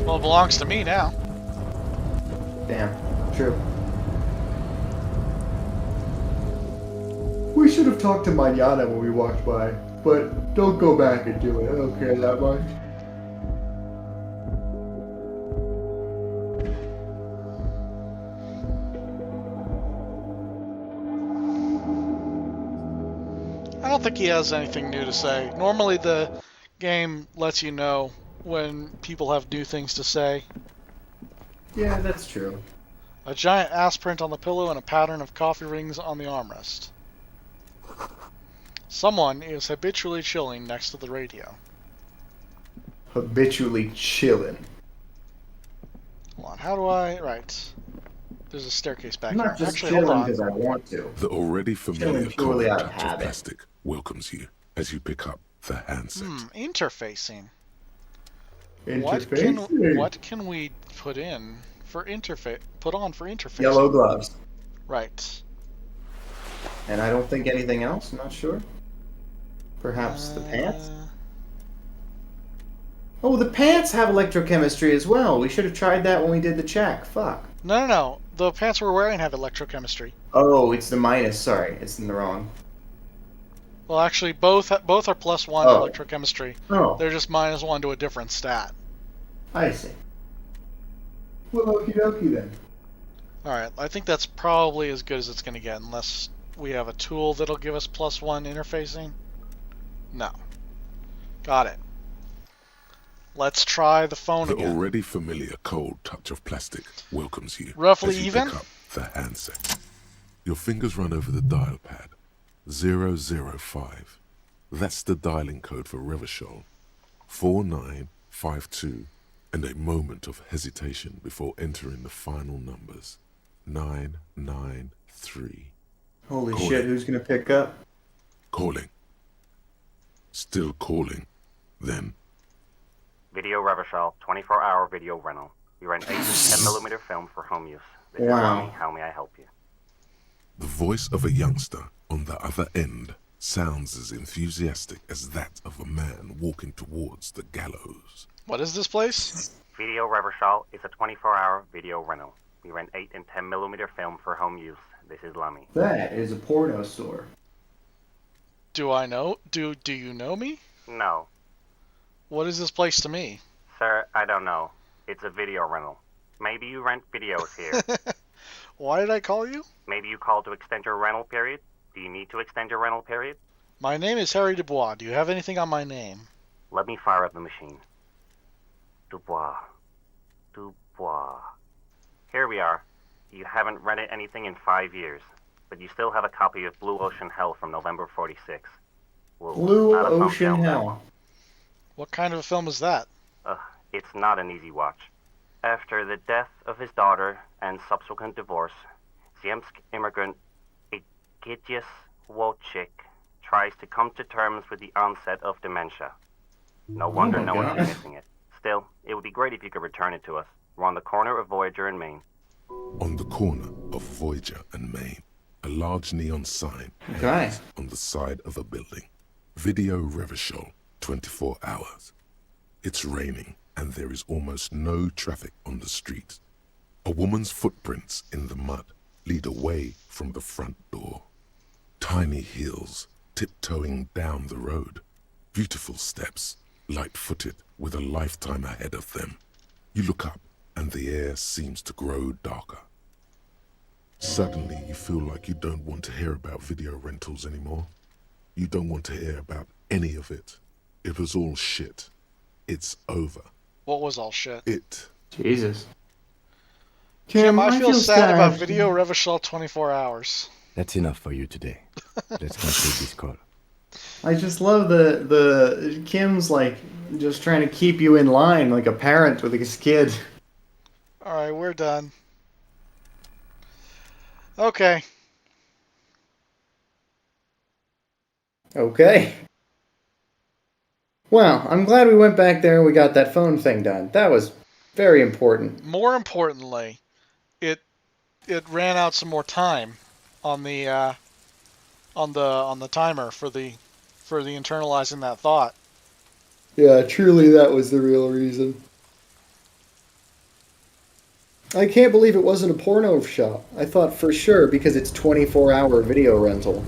Well, it belongs to me now. Damn, true. We should have talked to Manana when we walked by, but don't go back and do it. I don't care that much. I don't think he has anything new to say. Normally the game lets you know when people have new things to say. Yeah, that's true. A giant ass print on the pillow and a pattern of coffee rings on the armrest. Someone is habitually chilling next to the radio. Habitually chilling. Hold on, how do I... Right. There's a staircase back I'm here. not just Actually, hold chilling on. because I want to. The already familiar Chilling purely cold out of touch of habit. plastic welcomes you as you pick up the handset. Interfacing. Interfacing. What can we put in for put on for interfacing? Yellow gloves. Right. And I don't think anything else, I'm not sure. Perhaps the pants? Oh, the pants have electrochemistry as well. We should have tried that when we did the check. Fuck. No. The pants we're wearing have electrochemistry. Oh, it's the minus. Sorry, it's in the wrong. Well, actually, both are +1 electrochemistry. Oh. They're just -1 to a different stat. I see. Well, okie dokie then. Alright, I think that's probably as good as it's going to get, unless we have a tool that'll give us +1 interfacing. No. Got it. Let's try the phone The again. already familiar cold touch of plastic welcomes you Roughly as you even? pick up the handset. Your fingers run over the dial pad. 005. That's the dialing code for Revachol. 4952. And a moment of hesitation before entering the final numbers. 993. Holy Calling. shit, who's gonna pick up? Calling. Still calling. Then. Video Revachol, 24-hour video rental. We rent 8 and 10mm film for home use. This is Wow. Rami. How may I help you? The voice of a youngster on the other end sounds as enthusiastic as that of a man walking towards the gallows. What is this place? Video Revachol is a 24-hour video rental. We rent 8 and 10mm film for home use. This is Lamy. That is a porno store. Do I know? Do you know me? No. What is this place to me? Sir, I don't know. It's a video rental. Maybe you rent videos here. Why did I call you? Maybe you called to extend your rental period. Do you need to extend your rental period? My name is Harry Dubois. Do you have anything on my name? Let me fire up the machine. Dubois. Dubois. Here we are. You haven't rented anything in 5 years, but you still have a copy of Blue Ocean Hell from November '46. Well, Blue not a phone Ocean film, Hell. What kind of a film is that? It's not an easy watch. After the death of his daughter and subsequent divorce, Ziemsk immigrant Egidius Wojcik tries to come to terms with the onset of dementia. No wonder no one is missing it. Still, it would be great if you could return it to us. We're on the corner of Voyager and Main. On the corner of Voyager and Main, a large neon sign hangs on the side of a building. Video Revachol, 24 hours. It's raining and there is almost no traffic on the street. A woman's footprints in the mud lead away from the front door. Tiny heels tiptoeing down the road. Beautiful steps, light-footed with a lifetime ahead of them. You look up and the air seems to grow darker. Suddenly you feel like you don't want to hear about video rentals anymore. You don't want to hear about any of it. It was all shit. It's over. What was all shit? Jesus. Kim, I feel sad about Video Revachol 24 hours. That's enough for you today. Let's conclude this call. I just love the Kim's like just trying to keep you in line like a parent with his kid. Alright, we're done. Okay. Okay. Well, I'm glad we went back there and we got that phone thing done. That was very important. More importantly, it ran out some more time on the timer for the internalizing that thought. Yeah, truly that was the real reason. I can't believe it wasn't a porno shop. I thought for sure because it's 24-hour video rental.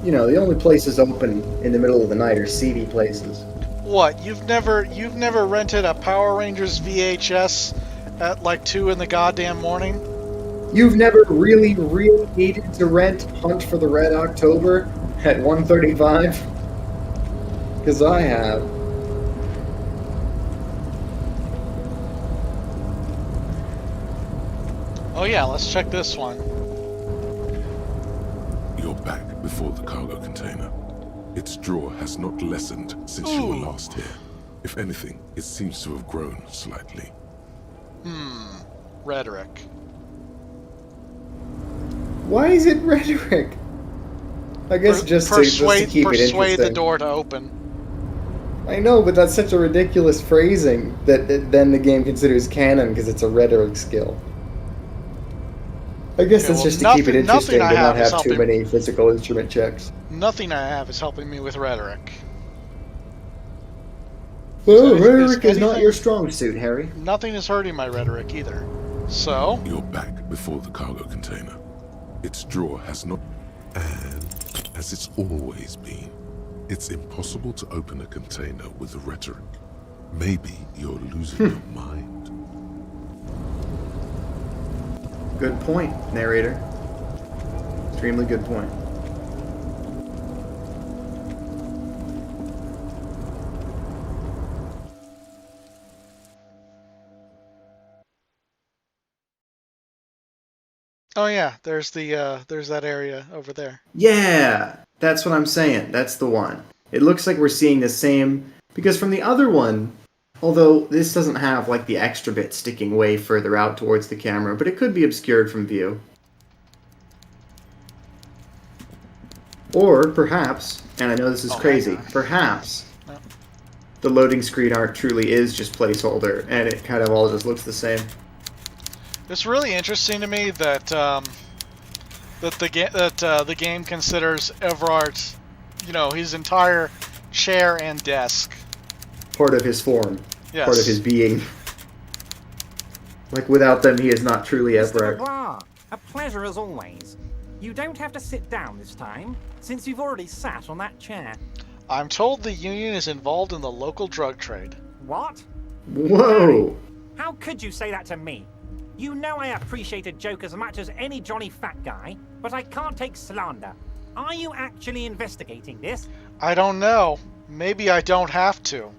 You know, the only places open in the middle of the night are seedy places. What? You've never rented a Power Rangers VHS at like 2 in the goddamn morning? You've never really needed to rent Hunt for the Red October at 1:35? Because I have. Oh yeah, let's check this one. You're back before the cargo container. Its drawer has not lessened since you were last here. If anything, it seems to have grown slightly. Rhetoric. Why is it rhetoric? I guess just to keep it interesting. Persuade the door to open. I know, but that's such a ridiculous phrasing that then the game considers canon because it's a rhetoric skill. I guess that's just to keep it interesting to not have too many physical instrument checks. Nothing I have is helping me with rhetoric. Well, rhetoric is not your strong suit, Harry. Nothing is hurting my rhetoric either. So? You're back before the cargo container. Its drawer has not... And, as it's always been, it's impossible to open a container with rhetoric. Maybe you're losing your mind. Good point, narrator. Extremely good point. Oh yeah, there's that area over there. Yeah, that's what I'm saying. That's the one. It looks like we're seeing the same, because from the other one, although this doesn't have like the extra bit sticking way further out towards the camera, but it could be obscured from view. Or perhaps, and I know this is crazy, perhaps the loading screen art truly is just placeholder, and it kind of all just looks the same. It's really interesting to me that the game considers Everart's, his entire chair and desk Part of his form. Yes. Part of his being. Like, without them, he is not truly Everard. A pleasure as always. You don't have to sit down this time, since you've already sat on that chair. I'm told the union is involved in the local drug trade. What? Whoa! How could you say that to me? You know I appreciate a joke as much as any Johnny Fat Guy, but I can't take slander. Are you actually investigating this? I don't know. Maybe I don't have to.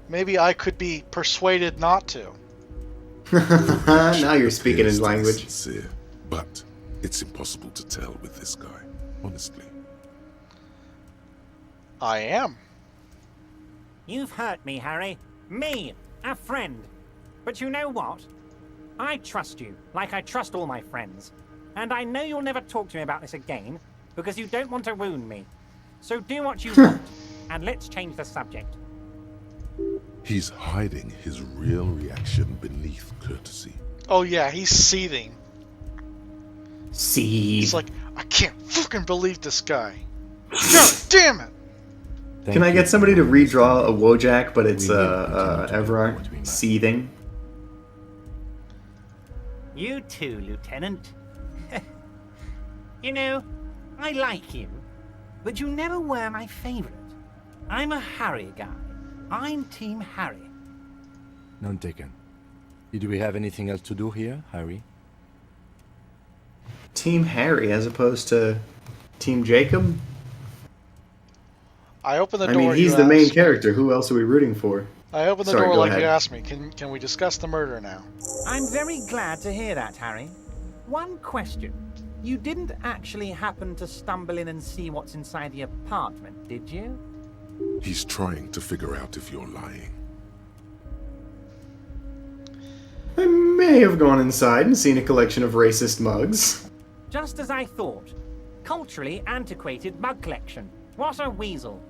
Maybe I could be persuaded not to. Now you're speaking his language. Sincere, but it's impossible to tell with this guy, honestly. I am. You've hurt me, Harry. Me, a friend. But you know what? I trust you, like I trust all my friends. And I know you'll never talk to me about this again, because you don't want to wound me. So do what you want, and let's change the subject. He's hiding his real reaction beneath courtesy. Oh yeah, he's seething. Seethe. He's like, I can't fucking believe this guy. God damn it! Can I get somebody to redraw a Wojak, but it's Everard seething? You too, Lieutenant. You know, I like you, but you never were my favorite. I'm a Harry guy. I'm Team Harry. None taken. Did we have anything else to do here, Harry? Team Harry as opposed to Team Jacob? I opened the door. I mean, he's the main character. Who else are we rooting for? I opened the Sorry, door go like ahead. you asked me. Can we discuss the murder now? I'm very glad to hear that, Harry. One question. You didn't actually happen to stumble in and see what's inside the apartment, did you? He's trying to figure out if you're lying. I may have gone inside and seen a collection of racist mugs. Just as I thought. Culturally antiquated mug collection. What a weasel.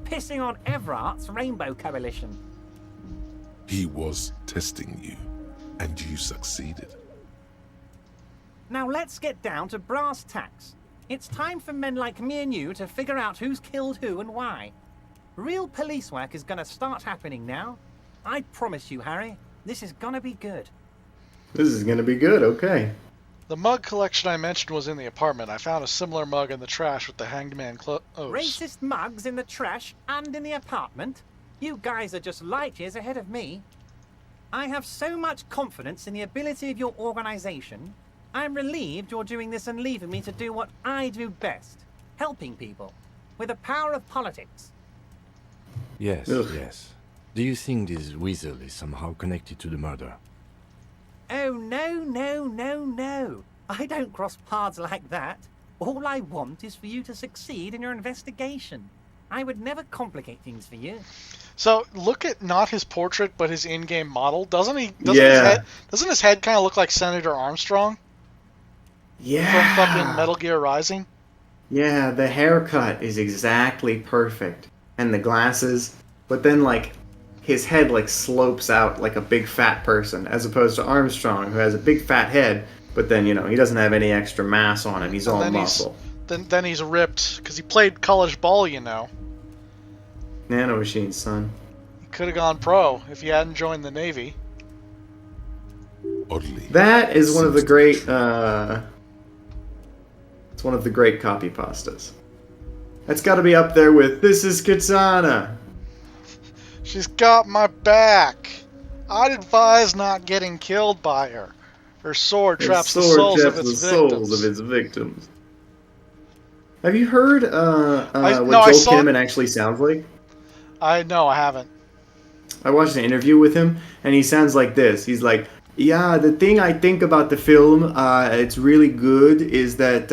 Pissing on Everart's Rainbow Coalition. He was testing you, and you succeeded. Now let's get down to brass tacks. It's time for men like me and you to figure out who's killed who and why. Real police work is gonna start happening now. I promise you, Harry, this is gonna be good. This is gonna be good, okay. The mug collection I mentioned was in the apartment. I found a similar mug in the trash with the hanged man clothes. Racist mugs in the trash and in the apartment? You guys are just light years ahead of me. I have so much confidence in the ability of your organization. I'm relieved you're doing this and leaving me to do what I do best. Helping people. With the power of politics. Yes, Ugh. yes. Do you think this weasel is somehow connected to the murder? Oh, no. I don't cross paths like that. All I want is for you to succeed in your investigation. I would never complicate things for you. So look at not his portrait, but his in-game model. Doesn't Yeah. his head kind of look like Senator Armstrong? Yeah. From fucking Metal Gear Rising? Yeah, the haircut is exactly perfect. And the glasses. But then, like, his head, like, slopes out like a big fat person, as opposed to Armstrong, who has a big fat head, but then, you know, he doesn't have any extra mass on him. He's all muscle. Then he's ripped, because he played college ball, you know. Nanomachines, son. He could have gone pro if he hadn't joined the Navy. Oddly. That is one of the great, it's one of the great copy pastas. That's gotta be up there with, "This is Katana." She's got my back. I'd advise not getting killed by her. Her sword traps the souls of its victims. Have you heard what Joel Kinnaman actually sounds like? I haven't. I watched an interview with him, and he sounds like this. He's like, "Yeah, the thing I think about the film, it's really good, is that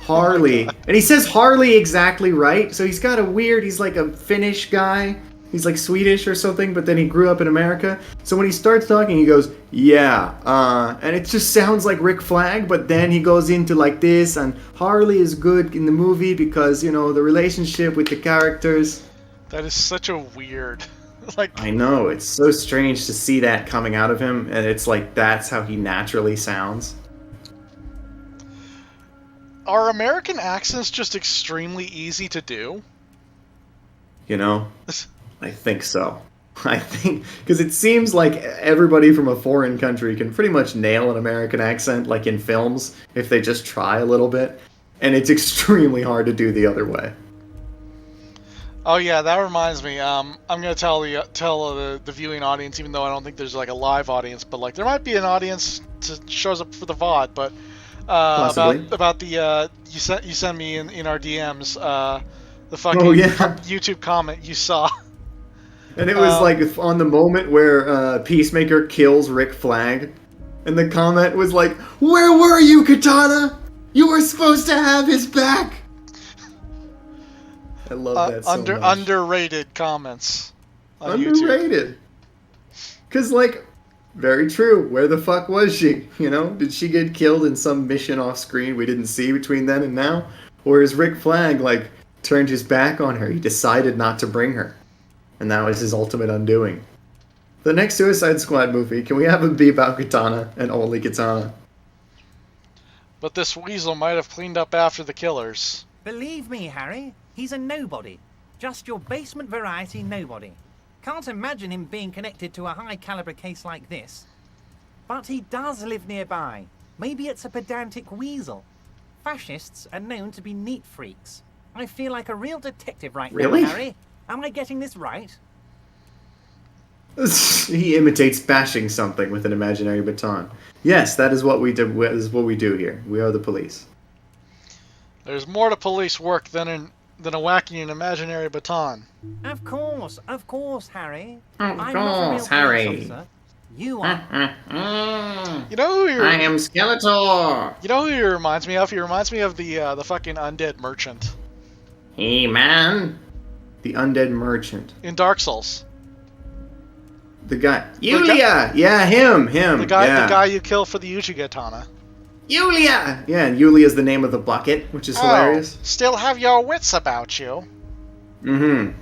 Harley..." And he says Harley exactly right, so he's got he's like a Finnish guy. He's like Swedish or something, but then he grew up in America. So when he starts talking, he goes, "Yeah," and it just sounds like Rick Flag, but then he goes into like this, and Harley is good in the movie because, you know, the relationship with the characters. That is such a weird... like, I know, it's so strange to see that coming out of him, and it's like that's how he naturally sounds. are American accents just extremely easy to do? You know? I think so. I think, because it seems like everybody from a foreign country can pretty much nail an American accent, like in films, if they just try a little bit. And it's extremely hard to do the other way. Oh yeah, that reminds me. I'm gonna tell the viewing audience, even though I don't think there's like a live audience, but like there might be an audience that shows up for the VOD. But Possibly. about the you sent me in our DMs the fucking Oh, yeah. YouTube comment you saw. And it was like on the moment where Peacemaker kills Rick Flag, and the comment was like, "Where were you, Katana? You were supposed to have his back." I love that so much. Underrated comments on YouTube. Underrated. Because, like, very true. Where the fuck was she? You know? Did she get killed in some mission off screen we didn't see between then and now? Or is Rick Flag, like, turned his back on her? He decided not to bring her. And that was his ultimate undoing. The next Suicide Squad movie, can we have it be about Katana and only Katana? But this weasel might have cleaned up after the killers. Believe me, Harry, he's a nobody. Just your basement variety nobody. Can't imagine him being connected to a high-caliber case like this. But he does live nearby. Maybe it's a pedantic weasel. Fascists are known to be neat freaks. I feel like a real detective right now, Harry. Am I getting this right? He imitates bashing something with an imaginary baton. Yes, that is what we do. That is what we do here. We are the police. There's more to police work than a wacky and imaginary baton. Of course, Harry. Of I'm course, not a real Harry. police officer. You are. You know who I am Skeletor. You know who he reminds me of? He reminds me of the fucking undead merchant. Hey, man. The undead merchant. In Dark Souls. The guy. Yulia! Yeah, him. The guy you kill for the Uchi Katana. Yulia! Yeah, and Yulia's the name of the bucket, which is hilarious. Still have your wits about you. Mm-hmm.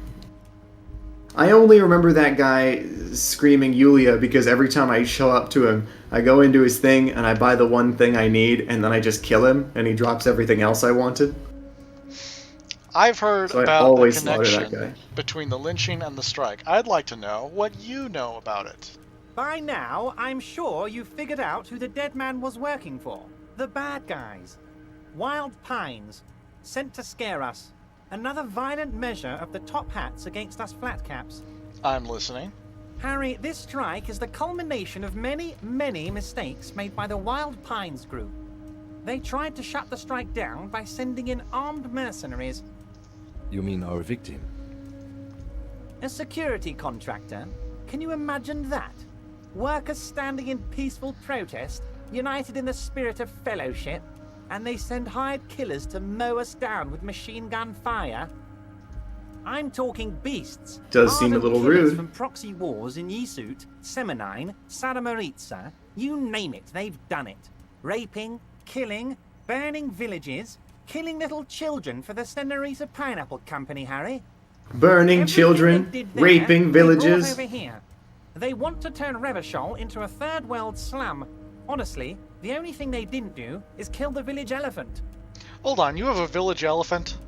I only remember that guy screaming Yulia because every time I show up to him, I go into his thing and I buy the one thing I need, and then I just kill him, and he drops everything else I wanted. I've heard So I about always the slaughter that connection guy. between the lynching and the strike. I'd like to know what you know about it. By now, I'm sure you've figured out who the dead man was working for. The bad guys. Wild Pines. Sent to scare us. Another violent measure of the top hats against us flatcaps. I'm listening. Harry, this strike is the culmination of many, many mistakes made by the Wild Pines group. They tried to shut the strike down by sending in armed mercenaries. You mean our victim? A security contractor? Can you imagine that? Workers standing in peaceful protest, united in the spirit of fellowship, and they send hired killers to mow us down with machine gun fire? I'm talking beasts. Does seem a little killers rude. From proxy wars in Yisut, Semenine, Sadamoritsa, you name it, they've done it. Raping, killing, burning villages, killing little children for the Senorita Pineapple Company, Harry. Burning Everything children, they did there, raping they brought villages. over here. They want to turn Revachol into a third world slum. Honestly, the only thing they didn't do is kill the village elephant. Hold on, you have a village elephant?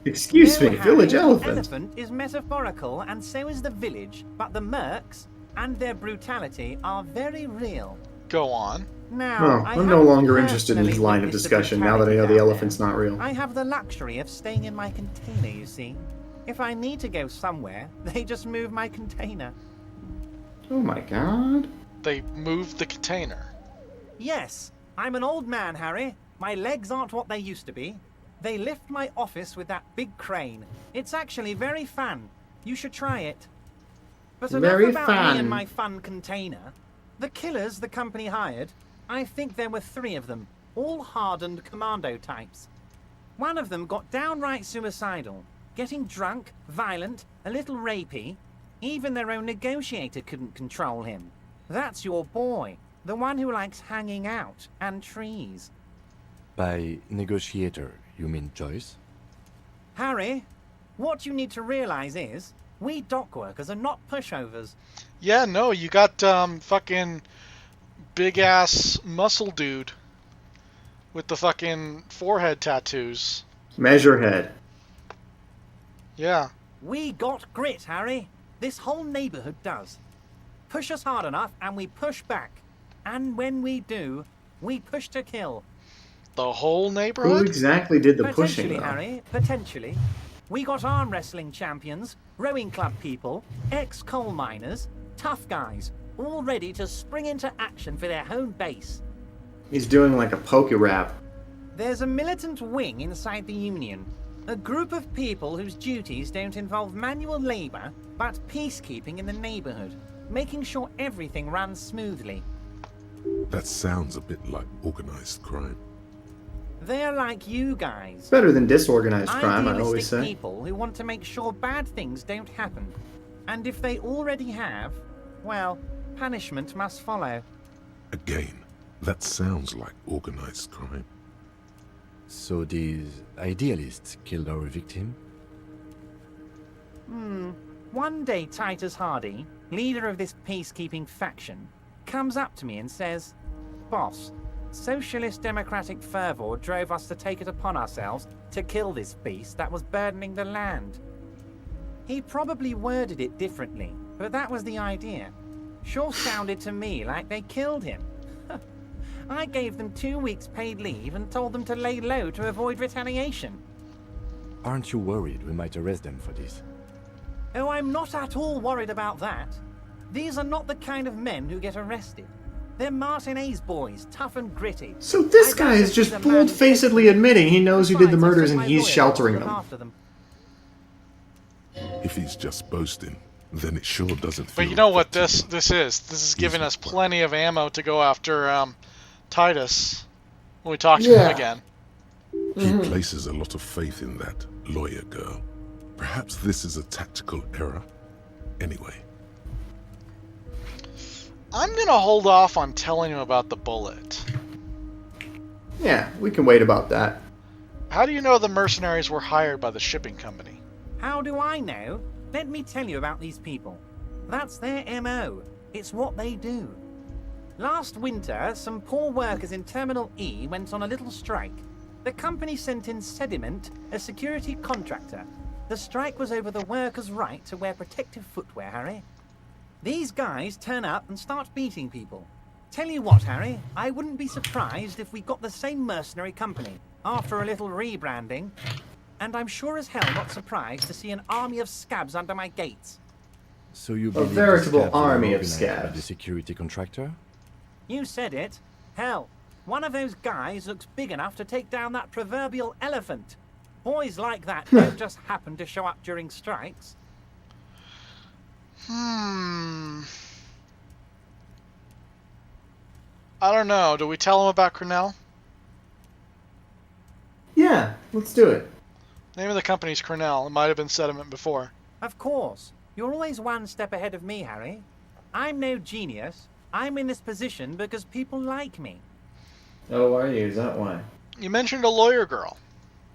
Excuse No, me, Harry, village the elephant. elephant is metaphorical, and so is the village, but the Mercs and their brutality are very real. Go on. Now, Oh, I I'm no haven't longer interested in his personally line of witnessed the discussion now that I know brutality the down elephant's there. not real. I have the luxury of staying in my container, you see. If I need to go somewhere, they just move my container. Oh my god. They moved the container. Yes, I'm an old man, Harry. My legs aren't what they used to be. They lift my office with that big crane. It's actually very fun. You should try it. But enough Very about fun. me and my fun container. The killers the company hired, I think there were 3 of them, all hardened commando types. One of them got downright suicidal, getting drunk, violent, a little rapey. Even their own negotiator couldn't control him. That's your boy, the one who likes hanging out and trees. By negotiator, you mean Joyce? Harry, what you need to realize is, we dock workers are not pushovers. Yeah, no, you got fucking big ass muscle dude with the fucking forehead tattoos. Measurehead. Yeah. We got grit, Harry. This whole neighborhood does. Push us hard enough and we push back. And when we do, we push to kill. The whole Who neighborhood? exactly did the Potentially, pushing, though? Harry, potentially. We got arm wrestling champions, rowing club people, ex-coal miners, tough guys, all ready to spring into action for their home base. He's doing like a poke rap. There's a militant wing inside the Union. A group of people whose duties don't involve manual labor, but peacekeeping in the neighborhood, making sure everything runs smoothly. That sounds a bit like organized crime. They're like you guys. Better than disorganized crime, I always Idealistic say. people who want to make sure bad things don't happen. And if they already have, well, punishment must follow. Again, that sounds like organized crime. So these idealists killed our victim? One day Titus Hardy, leader of this peacekeeping faction, comes up to me and says, "Boss, socialist democratic fervor drove us to take it upon ourselves to kill this beast that was burdening the land." He probably worded it differently, but that was the idea. Sure sounded to me like they killed him. I gave them 2 weeks paid leave and told them to lay low to avoid retaliation. Aren't you worried we might arrest them for this? Oh, I'm not at all worried about that. These are not the kind of men who get arrested. They're Martinez boys, tough and gritty. So this guy is just bold-facedly admitting he knows who did the murders and he's sheltering them. If he's just boasting, then it sure doesn't feel. But you know what this is? This is giving us plenty of ammo to go after Titus when we talk to him again. He places a lot of faith in that lawyer girl. Perhaps this is a tactical error. Anyway. I'm gonna hold off on telling him about the bullet. Yeah, we can wait about that. How do you know the mercenaries were hired by the shipping company? How do I know? Let me tell you about these people. That's their MO. It's what they do. Last winter, some poor workers in Terminal E went on a little strike. The company sent in Sediment, a security contractor. The strike was over the workers' right to wear protective footwear, Harry. These guys turn up and start beating people. Tell you what, Harry, I wouldn't be surprised if we got the same mercenary company after a little rebranding. And I'm sure as hell not surprised to see an army of scabs under my gates. So you A believe veritable the scabs were army of organized by scabs. the security contractor? You said it. Hell, one of those guys looks big enough to take down that proverbial elephant. Boys like that don't just happen to show up during strikes. I don't know. Do we tell him about Cornell? Yeah, let's do it. Name of the company's Cornell. It might have been Sediment before. Of course. You're always one step ahead of me, Harry. I'm no genius. I'm in this position because people like me. Oh, are you? Is that why? You mentioned a lawyer girl.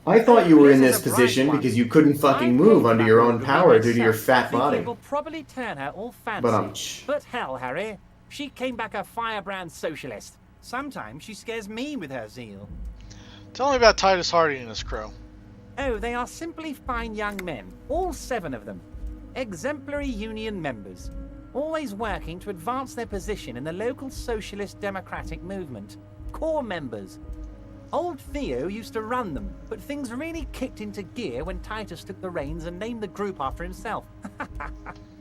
I thought you were in this position because you couldn't fucking move under your own power due to your fat body. Will probably turn her all fancy. But But hell, Harry, she came back a firebrand socialist. Sometimes she scares me with her zeal. Tell me about Titus Hardy and his crew. Oh, they are simply fine young men, all 7 of them. Exemplary union members, always working to advance their position in the local socialist democratic movement. Core members. Old Theo used to run them, but things really kicked into gear when Titus took the reins and named the group after himself.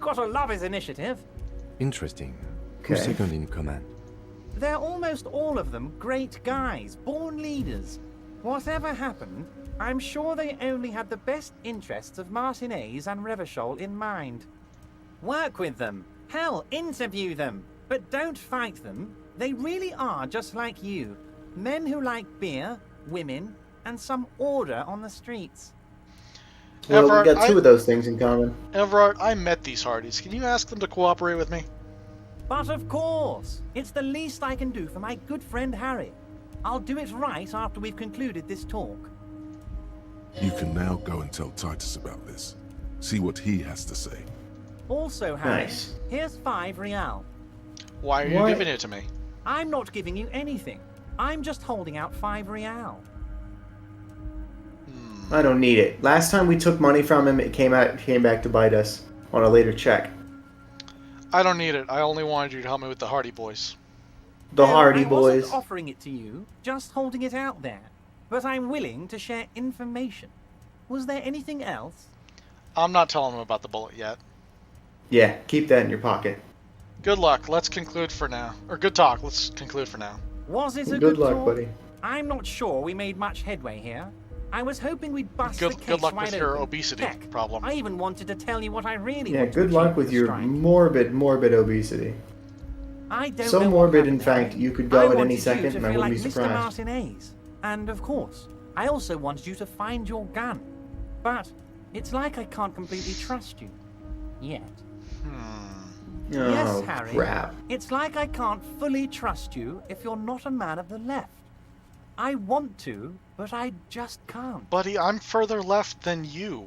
Gotta love his initiative. Interesting. Who's second in command? They're almost all of them great guys, born leaders. Whatever happened, I'm sure they only had the best interests of Martinez and Revachol in mind. Work with them. Hell, interview them. But don't fight them. They really are just like you. Men who like beer, women, and some order on the streets. Well, Everard, we got 2 of those things in common. Everard, I met these Hardys. Can you ask them to cooperate with me? But of course, it's the least I can do for my good friend Harry. I'll do it right after we've concluded this talk. You can now go and tell Titus about this. See what he has to say. Also, Harry, Nice. here's 5 real. Why are you giving it to me? I'm not giving you anything. I'm just holding out 5 real. I don't need it. Last time we took money from him, it came back to bite us on a later check. I don't need it. I only wanted you to help me with the Hardy Boys. The Hardy I Boys. wasn't offering it to you, just holding it out there. But I'm willing to share information. Was there anything else? I'm not telling him about the bullet yet. Yeah, keep that in your pocket. Good luck. Let's conclude for now. Or good talk. Let's conclude for now. Was it a Good good luck, talk? buddy. I'm not sure we made much headway here. I was hoping we'd bust the case Good luck wide with your open. obesity Heck, problem. I even wanted to tell you what I really Yeah, want to good luck achieve with the your strike. morbid obesity. I don't So know what morbid, in happened, fact, Harry. you could I go at wanted any you second to and I feel wouldn't like be Mr. surprised. Martinez. And of course, I also wanted you to find your gun. But it's like I can't completely trust you. Yet. Yes, Oh, Harry. crap. It's like I can't fully trust you if you're not a man of the left. I want to, but I just can't. Buddy, I'm further left than you.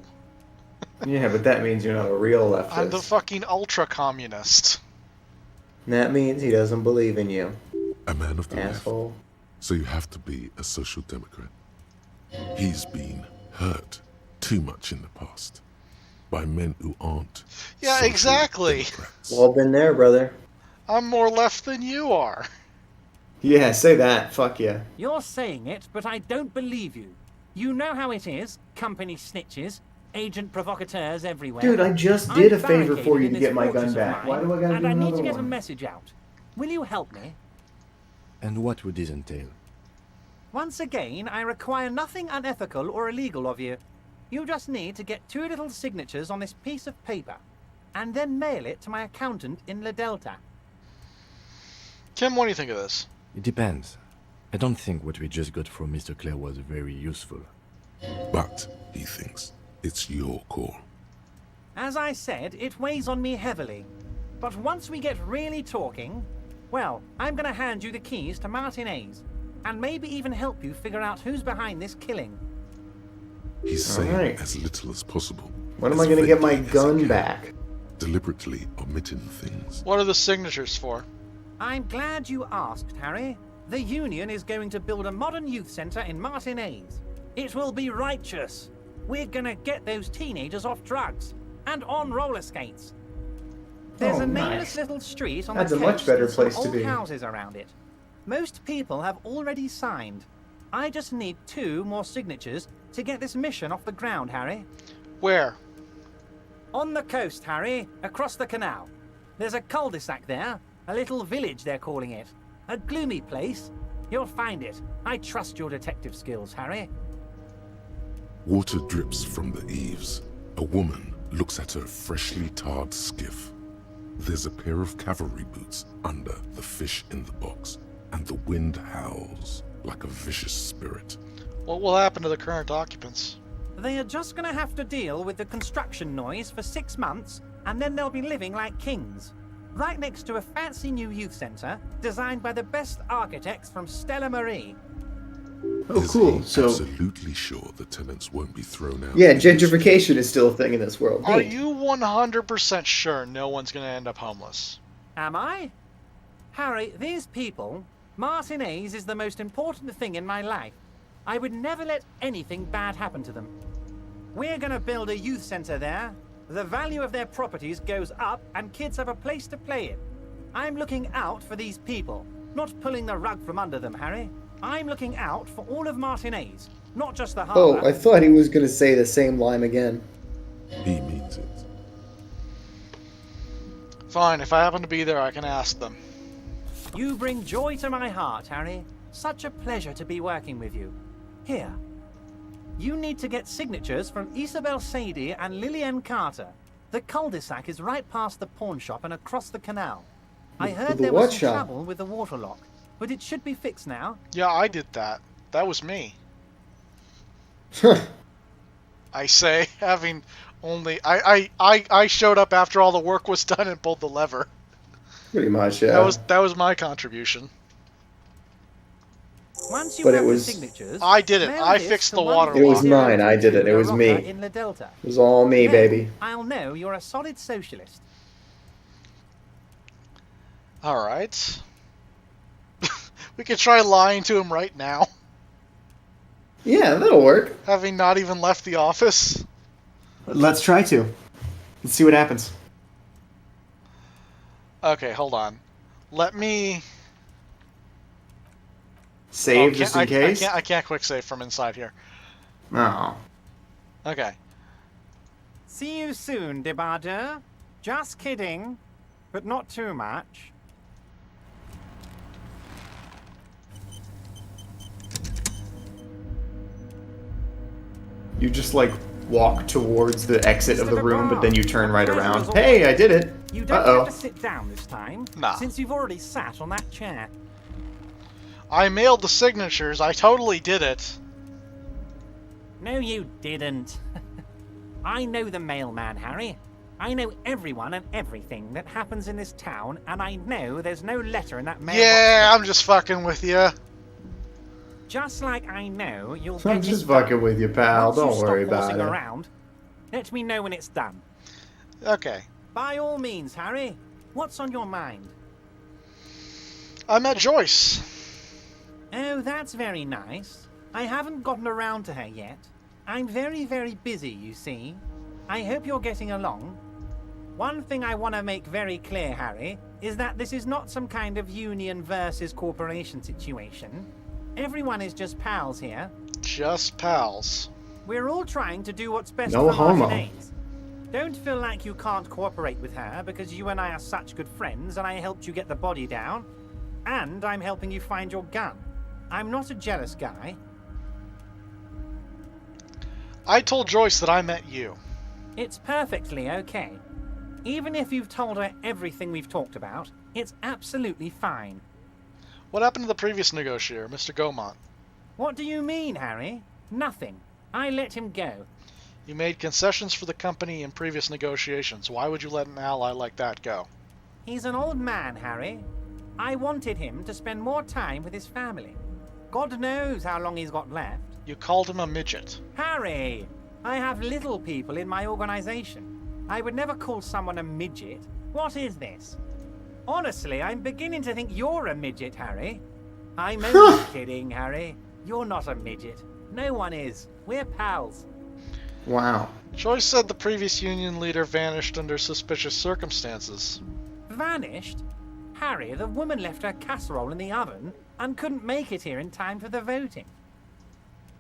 Yeah, but that means you're not a real leftist. I'm the fucking ultra-communist. That means he doesn't believe in you. A man of the Asshole. left. So you have to be a social democrat. He's been hurt too much in the past by men who aren't. Yeah, social exactly. democrats. Well, been there, brother. I'm more left than you are. Yeah, say that. Fuck yeah. You're saying it, but I don't believe you. You know how it is. Company snitches, agent provocateurs everywhere. Dude, I just did a favor for you to get my gun back. Why do I gotta do And I need another to get a one? message out. Will you help me? And what would this entail? Once again, I require nothing unethical or illegal of you. You just need to get 2 little signatures on this piece of paper, and then mail it to my accountant in La Delta. Kim, what do you think of this? It depends. I don't think what we just got from Mr. Clare was very useful. But, he thinks, it's your call. As I said, it weighs on me heavily. But once we get really talking, well, I'm going to hand you the keys to Martinez, and maybe even help you figure out who's behind this killing. He's saying Alright. as little as possible. When am as I gonna get my vaguely as he gun can, back? Deliberately omitting things. What are the signatures for? I'm glad you asked, Harry. The Union is going to build a modern youth centre in Martinez. It will be righteous. We're gonna get those teenagers off drugs and on roller skates. There's Oh, a nameless nice. little street on That's the a coast much better with some place to old be. houses around it. Most people have already signed. I just need 2 more signatures to get this mission off the ground, Harry. Where? On the coast, Harry, across the canal. There's a cul-de-sac there, a little village they're calling it. A gloomy place. You'll find it. I trust your detective skills, Harry. Water drips from the eaves. A woman looks at her freshly tarred skiff. There's a pair of cavalry boots under the fish in the box, and the wind howls like a vicious spirit. What will happen to the current occupants? They are just gonna have to deal with the construction noise for 6 months, and then they'll be living like kings. Right next to a fancy new youth centre, designed by the best architects from Stella Marie. Oh, Is cool. he So, absolutely sure the tenants won't be thrown out? yeah, gentrification is still a thing in this world. Are Neat. you 100% sure no one's going to end up homeless? Am I? Harry, these people, Martinez is the most important thing in my life. I would never let anything bad happen to them. We're gonna build a youth centre there. The value of their properties goes up and kids have a place to play in. I'm looking out for these people, not pulling the rug from under them, Harry. I'm looking out for all of Martinez, not just the harbour. Oh, I thought he was gonna say the same line again. He means it. Fine, if I happen to be there, I can ask them. You bring joy to my heart, Harry. Such a pleasure to be working with you. Here. You need to get signatures from Isabel Sadie and Lillian Carter. The cul-de-sac is right past the pawn shop and across the canal. I heard The there what was some shop? trouble with the water lock, but it should be fixed now. Yeah, I did that. That was me. I say, having only... I showed up after all the work was done and pulled the lever. Pretty much, yeah. That was my contribution. Once you But have it was- the signatures, I did it. mail I this fixed to the water It was lock. mine. I did it. It was me. In the Delta. It was all me, Then baby. I'll know you're a solid socialist. Alright. We could try lying to him right now, Yeah, that'll work. having not even left the office. Let's try to. Let's see what happens. Okay, hold on. Let me... Save Oh, just in case? I can't quick save from inside here. Oh. Okay. See you soon, debardeur. Just kidding, but not too much. You just like walk towards the exit of the room, but then you turn right around. Hey, I did it. You don't Uh-oh. have to sit down this time, Nah. since you've already sat on that chair. I mailed the signatures. I totally did it. No, you didn't. I know the mailman, Harry. I know everyone and everything that happens in this town, and I know there's no letter in that mailbox. Yeah, I'm just fucking with you. Just like I know you'll I'm get just it fucking done. with you, pal. Once you Don't stop worry about horsing it. around, let me know when it's done. Okay. By all means, Harry. What's on your mind? I met Joyce. Oh, that's very nice. I haven't gotten around to her yet. I'm very, very busy, you see. I hope you're getting along. One thing I want to make very clear, Harry, is that this is not some kind of union versus corporation situation. Everyone is just pals here. Just pals. We're all trying to do what's best No for homo. Martinez. Don't feel like you can't cooperate with her because you and I are such good friends and I helped you get the body down. And I'm helping you find your gun. I'm not a jealous guy. I told Joyce that I met you. It's perfectly okay. Even if you've told her everything we've talked about, it's absolutely fine. What happened to the previous negotiator, Mr. Gaumont? What do you mean, Harry? Nothing. I let him go. You made concessions for the company in previous negotiations. Why would you let an ally like that go? He's an old man, Harry. I wanted him to spend more time with his family. God knows how long he's got left. You called him a midget. Harry! I have little people in my organization. I would never call someone a midget. What is this? Honestly, I'm beginning to think you're a midget, Harry. I'm only kidding, Harry. You're not a midget. No one is. We're pals. Wow. Joyce said the previous union leader vanished under suspicious circumstances. Vanished? Harry, the woman left her casserole in the oven and couldn't make it here in time for the voting.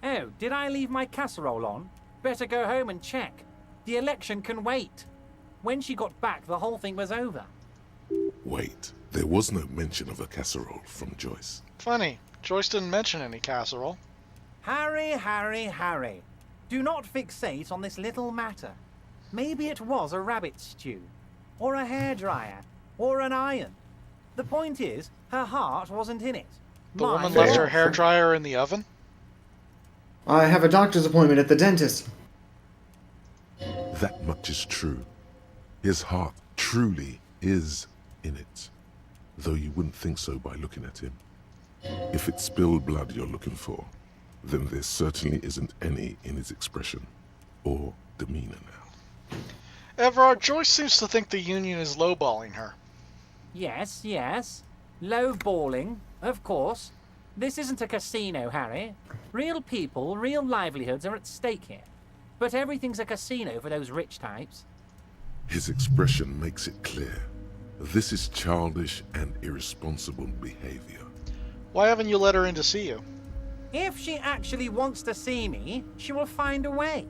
Oh, did I leave my casserole on? Better go home and check. The election can wait. When she got back, the whole thing was over. Wait, there was no mention of a casserole from Joyce. Funny, Joyce didn't mention any casserole. Harry, Harry, Harry. Do not fixate on this little matter. Maybe it was a rabbit stew, or a hairdryer, or an iron. The point is, her heart wasn't in it. The woman left her hairdryer in the oven? I have a doctor's appointment at the dentist. That much is true. His heart truly is in it, though you wouldn't think so by looking at him. If it's spilled blood you're looking for, then there certainly isn't any in his expression or demeanor now. Everard, Joyce seems to think the union is lowballing her. Yes, yes. Low-balling, of course. This isn't a casino, Harry. Real people, real livelihoods are at stake here. But everything's a casino for those rich types. His expression makes it clear. This is childish and irresponsible behavior. Why haven't you let her in to see you? If she actually wants to see me, she will find a way.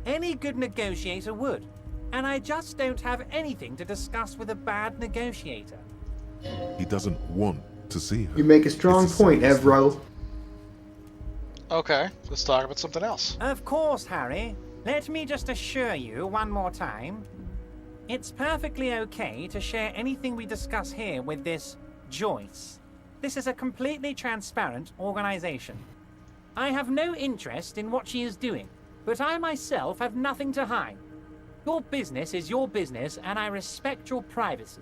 Any good negotiator would. And I just don't have anything to discuss with a bad negotiator. He doesn't want to see her. You make a strong point, Evro. Okay, let's talk about something else. Of course, Harry. Let me just assure you one more time. It's perfectly okay to share anything we discuss here with this Joyce. This is a completely transparent organization. I have no interest in what she is doing, but I myself have nothing to hide. Your business is your business, and I respect your privacy.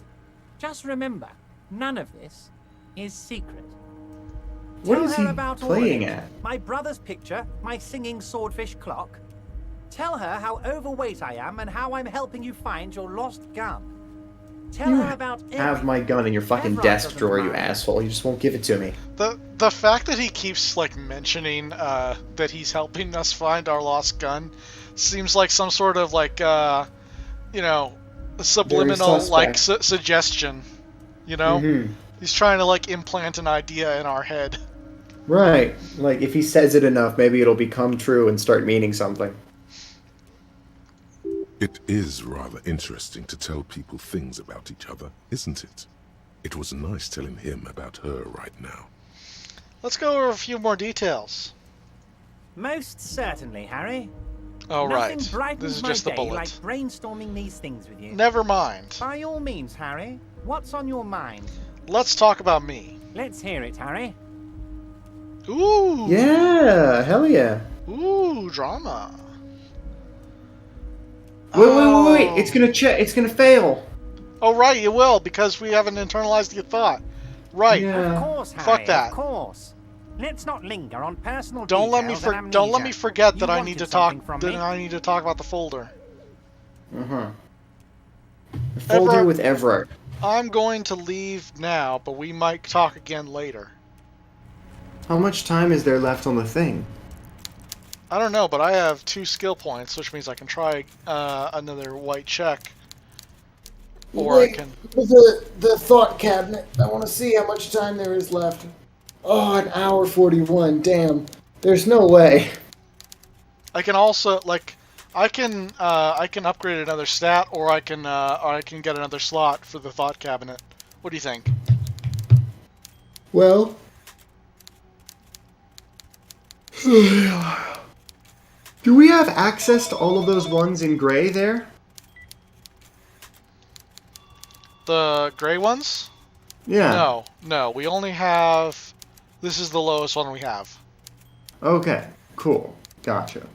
Just remember, none of this is secret. What Tell is her he about playing all of it. at? My brother's picture, my singing swordfish clock. Tell her how overweight I am and how I'm helping you find your lost gun. Tell You her about have my gun in your fucking Everard desk doesn't drawer, you mind. asshole. You just won't give it to me. The fact that he keeps like mentioning that he's helping us find our lost gun seems like some sort of like you know, subliminal like suggestion. You know, he's trying to like implant an idea in our head. Right. Like if he says it enough, maybe it'll become true and start meaning something. It is rather interesting to tell people things about each other, isn't it? It was nice telling him about her right now. Let's go over a few more details. Most certainly, Harry. Oh, Nothing right. brightens This is my just the day bullet. like brainstorming these things with you. Never mind. By all means, Harry. What's on your mind? Let's talk about me. Let's hear it, Harry. Ooh. Yeah, hell yeah. Ooh, drama. Wait. It's gonna fail. Oh, right, you will, because we haven't internalized the thought. Right. Yeah. Of course, Harry. Fuck that. Of course. Let's not linger on personal Don't let details me and don't let amnesia. me forget that You I need to wanted talk something from that me. I need to talk about the folder. The folder Everard, with Everard. I'm going to leave now, but we might talk again later. How much time is there left on the thing? I don't know, but I have 2 skill points, which means I can try another white check. Or Wait, I can... the thought cabinet. I want to see how much time there is left. Oh, an hour 41. Damn. There's no way. I can also, like, I can upgrade another stat, or I can get another slot for the thought cabinet. What do you think? Well... Do we have access to all of those ones in gray there? The gray ones? Yeah. No. We only have... This is the lowest one we have. Okay, cool. Gotcha.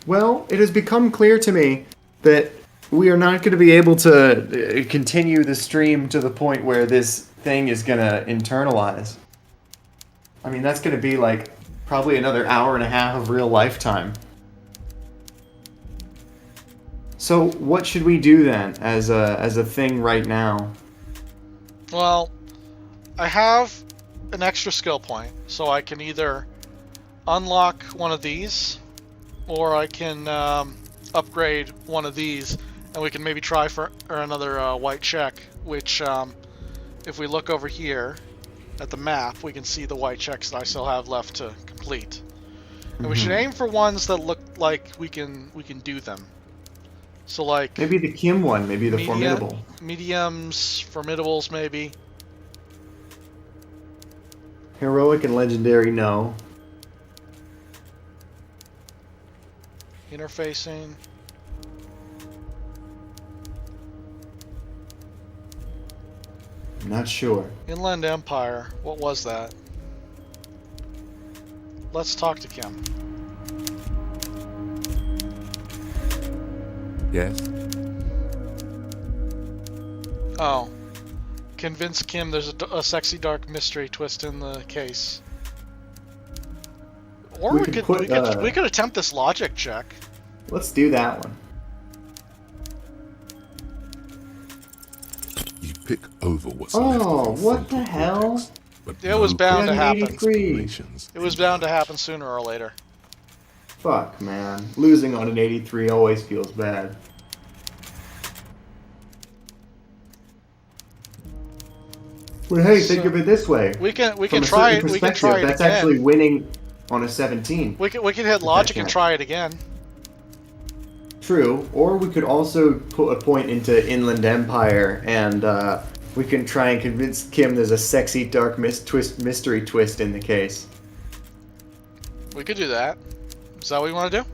Well, it has become clear to me that we are not going to be able to continue the stream to the point where this thing is going to internalize. I mean, that's going to be like probably another hour and a half of real lifetime. So what should we do then as a thing right now? Well, I have an extra skill point, so I can either unlock one of these, or I can upgrade one of these, and we can maybe try for another white check, which if we look over here at the map, we can see the white checks that I still have left to complete. And we should aim for ones that look like we can do them. So like maybe the Kim one, maybe the formidable. Mediums, formidables maybe. Heroic and legendary, no. Interfacing. I'm not sure. Inland Empire. What was that? Let's talk to Kim. Yes? Oh. Convince Kim there's a sexy dark mystery twist in the case. Or we could attempt this logic check. Let's do that one. You pick over what's Oh, what the hell? It was bound to happen. 83. It was bound to happen sooner or later. Fuck, man. Losing on an 83 always feels bad. Well, hey, think of it this way. We can From try a it. certain We can try perspective, it that's again. actually winning on a 17. We can hit logic and try it again. True. Or we could also put a point into Inland Empire, and we can try and convince Kim there's a sexy dark mystery twist in the case. We could do that. Is that what you want to do?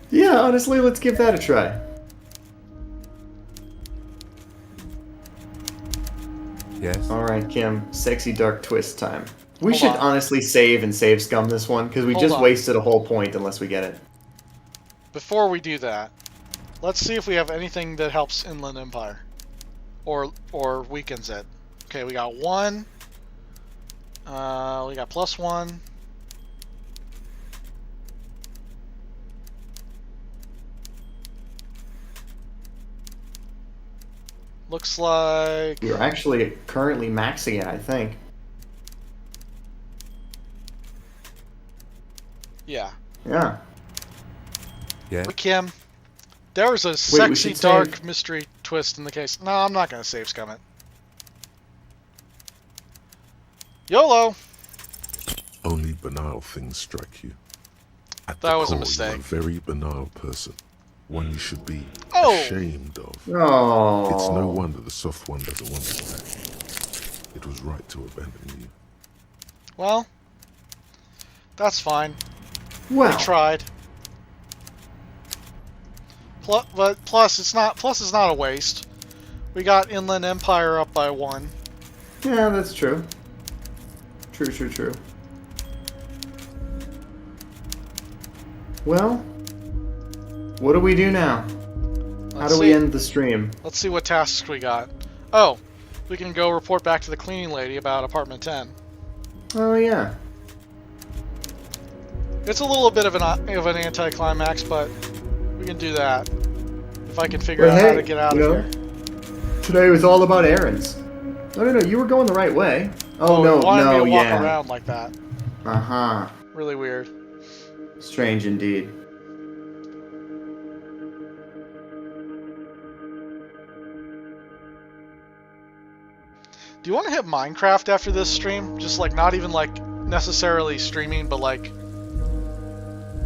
Yeah, honestly, let's give that a try. Yes. Alright, Kim. Sexy dark twist time. We Hold should on. honestly save and save scum this one, because we Hold just on. wasted a whole point unless we get it. Before we do that, let's see if we have anything that helps Inland Empire. Or weakens it. Okay, we got 1. We got +1. Looks like... You're actually currently maxing it, I think. Yeah. Yeah. Yeah. Kim, there was a we sexy should dark save. mystery twist in the case. No, I'm not going to save scum it. YOLO! Only banal things strike you. At That the was a core, mistake. You're a very banal person. One you should be Oh. ashamed of. Oh. It's no wonder the soft one doesn't want you back. It was right to abandon you. Well, that's fine. Well. We tried. But plus it's not a waste. We got Inland Empire up by 1. Yeah, that's true. True. Well, what do we do now? How do we end the stream? Let's see what tasks we got. Oh, we can go report back to the cleaning lady about apartment 10. Oh yeah. It's a little bit of an anticlimax, but we can do that. If I can figure out how to get out of here. Today was all about errands. No, you were going the right way. Oh, you wanted me to walk yeah. around like that. Uh-huh. Really weird. Strange indeed. Do you want to hit Minecraft after this stream? Just like not even like necessarily streaming, but like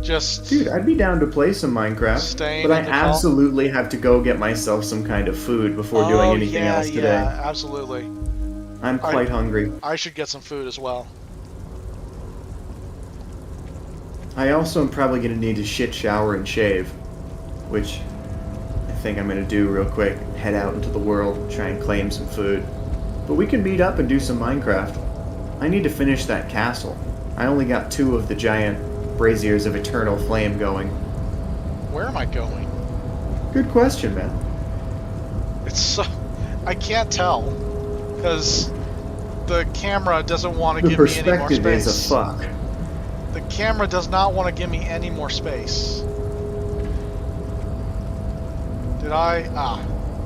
just... Dude, I'd be down to play some Minecraft, but I absolutely have to go get myself some kind of food before doing anything else today. Yeah, absolutely. I'm quite hungry. I should get some food as well. I also am probably going to need to shit, shower, and shave, which I think I'm going to do real quick. Head out into the world, try and claim some food. But we can meet up and do some Minecraft. I need to finish that castle. I only got 2 of the giant braziers of eternal flame going. Where am I going? Good question, man. It's so... I can't tell. Because the camera doesn't want to give me any more space. The perspective is a fuck. The camera does not want to give me any more space. Did I? Ah,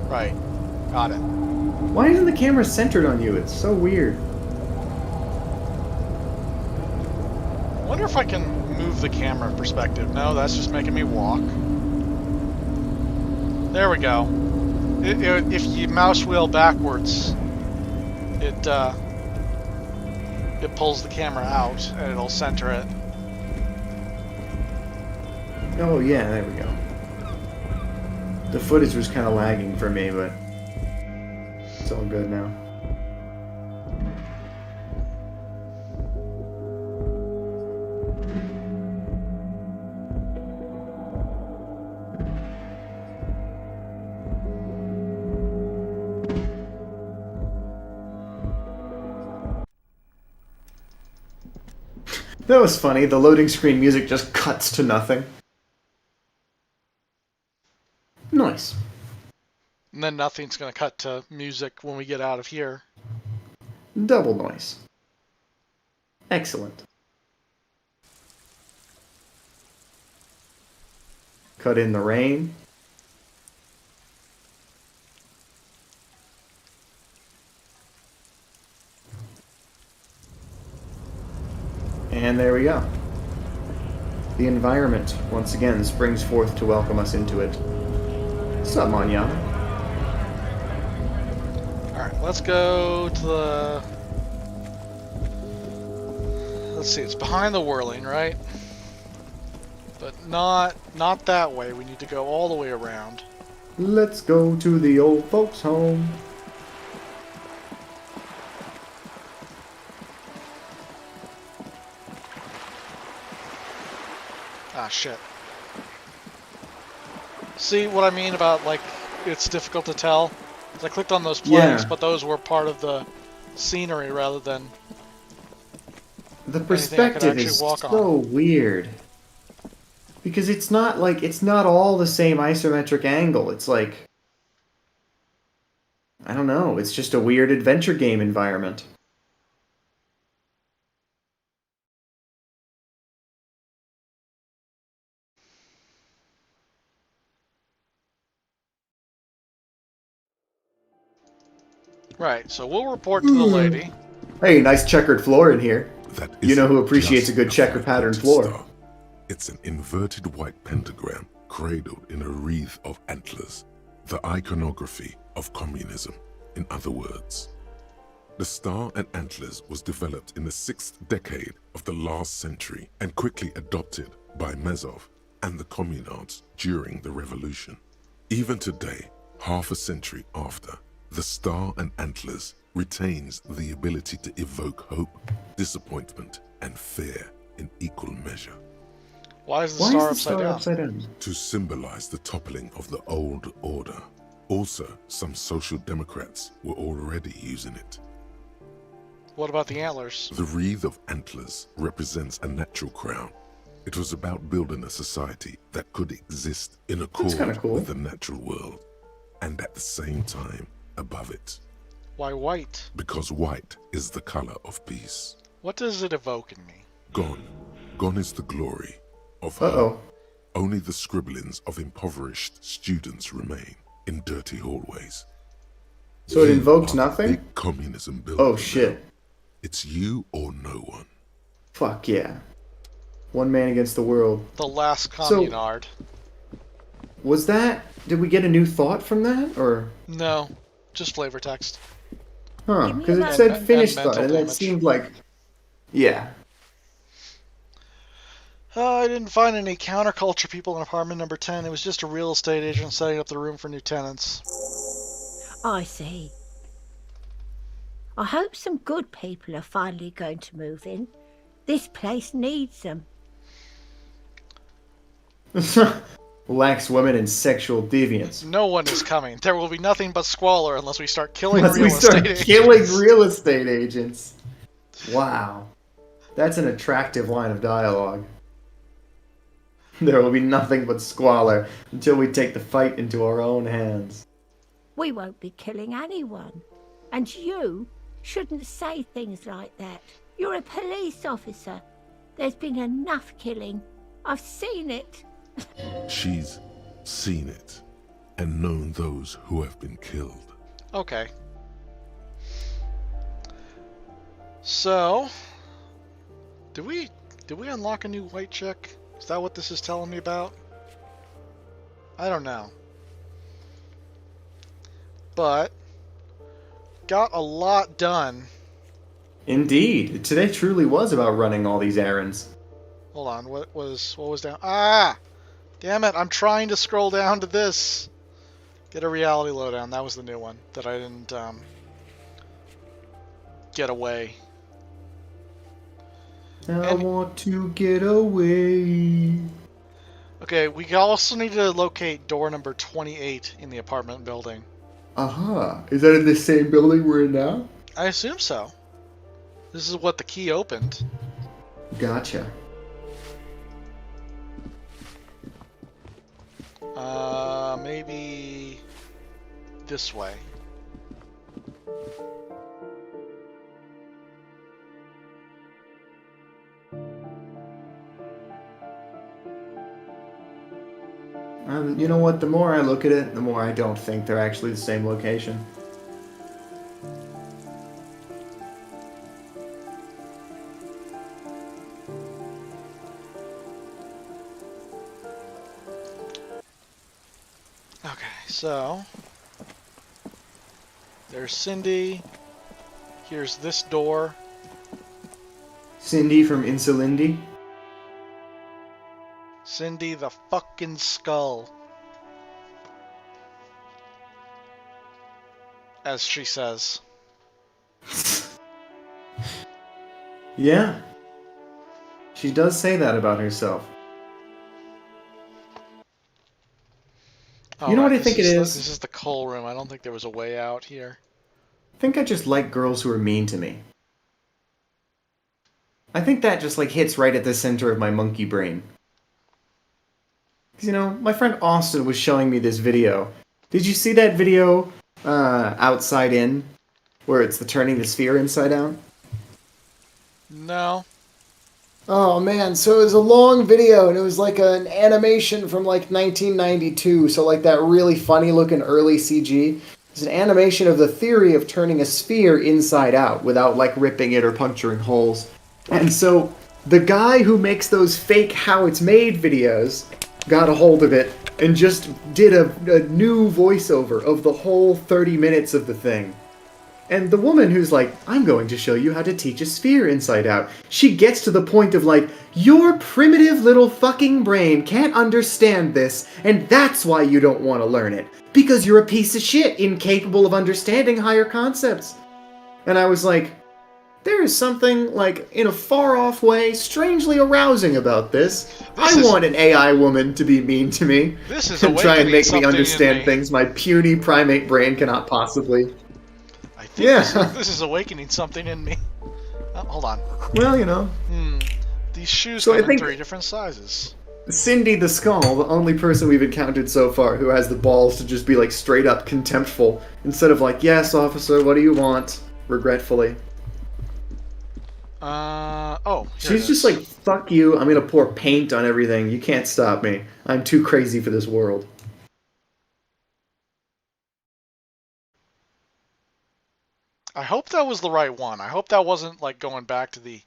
right. Got it. Why isn't the camera centered on you? It's so weird. I wonder if I can move the camera perspective. No, that's just making me walk. There we go. If you mouse wheel backwards, it pulls the camera out and it'll center it. Oh yeah, there we go. The footage was kind of lagging for me, but it's all good now. That was funny. The loading screen music just cuts to nothing. Nice. And then nothing's going to cut to music when we get out of here. Double noise. Excellent. Cut in the rain. And there we go. The environment, once again, springs forth to welcome us into it. What's up, Manana? Alright, let's go to the... Let's see, it's behind the whirling, right? But not that way. We need to go all the way around. Let's go to the old folks' home. Ah, shit. See what I mean about, like, it's difficult to tell? 'Cause I clicked on those planks, but those were part of the scenery rather than... The perspective is so weird. Because it's not, like, it's not all the same isometric angle. It's like... I don't know, it's just a weird adventure game environment. Right, so we'll report to the lady. Hey, nice checkered floor in here. You know who appreciates a good checker pattern floor. Star. It's an inverted white pentagram cradled in a wreath of antlers, the iconography of communism, in other words. The star and antlers was developed in the 6th decade of the last century and quickly adopted by Mezov and the communards during the revolution. Even today, half a century after, the star and antlers retains the ability to evoke hope, disappointment, and fear in equal measure. Why is the star upside down? To symbolize the toppling of the old order. Also, some social democrats were already using it. What about the antlers? The wreath of antlers represents a natural crown. It was about building a society that could exist in accord with the natural world, and at the same time above it. Why white? Because white is the color of peace. What does it evoke in me? Gone. Gone is the glory of hope. Only the scribblings of impoverished students remain in dirty hallways. So it invoked nothing? Big communism building. Oh shit. It's you or no one. Fuck yeah. One man against the world. The last communard. Was that... Did we get a new thought from that, or...? No. Just flavor text. Huh, because it said finished thought, and it seemed like... Yeah. I didn't find any counterculture people in apartment number 10. It was just a real estate agent setting up the room for new tenants. I see. I hope some good people are finally going to move in. This place needs them. Lacks women and sexual deviance. No one is coming. There will be nothing but squalor unless we start killing real estate agents. Wow. That's an attractive line of dialogue. There will be nothing but squalor until we take the fight into our own hands. We won't be killing anyone. And you shouldn't say things like that. You're a police officer. There's been enough killing. I've seen it. She's seen it and known those who have been killed. Okay. So, did we unlock a new white chick? Is that what this is telling me about? I don't know. But got a lot done. Indeed. Today truly was about running all these errands. Hold on, what was down? Ah! Damn it, I'm trying to scroll down to this. Get a reality lowdown. That was the new one that I didn't get away. I want to get away. Okay, we also need to locate door number 28 in the apartment building. Aha. Is that in the same building we're in now? I assume so. This is what the key opened. Gotcha. Maybe this way. You know what? The more I look at it, the more I don't think they're actually the same location. Okay, so there's Cindy. Here's this door. Cindy from Insulindi? Cindy the fucking skull. As she says. Yeah. She does say that about herself. Oh, you know what I think it is? This is the coal room. I don't think there was a way out here. I think I just like girls who are mean to me. I think that just hits right at the center of my monkey brain. Because, my friend Austin was showing me this video. Did you see that video, Outside In, where it's turning the sphere inside out? No. Oh man, so it was a long video and it was like an animation from 1992, so that really funny looking early CG. It's an animation of the theory of turning a sphere inside out without ripping it or puncturing holes. And so the guy who makes those fake how it's made videos got a hold of it and just did a new voiceover of the whole 30 minutes of the thing. And the woman who's like, I'm going to show you how to teach a sphere inside out, she gets to the point of like, your primitive little fucking brain can't understand this, and that's why you don't want to learn it. Because you're a piece of shit, incapable of understanding higher concepts. And I was like, there is something, like, in a far-off way, strangely arousing about this. I want an AI woman to be mean to me. This is and try and make me awakening understand things my puny primate brain cannot possibly. I think this is awakening something in me. Oh, hold on. Well, you know. These shoes So I come in think 3 different sizes. Cindy the Skull, the only person we've encountered so far who has the balls to just be like straight up contemptful, instead of like, yes, officer, what do you want? Regretfully. Oh, she's just like, fuck you, I'm gonna pour paint on everything, you can't stop me. I'm too crazy for this world. I hope that was the right one. I hope that wasn't like going back to the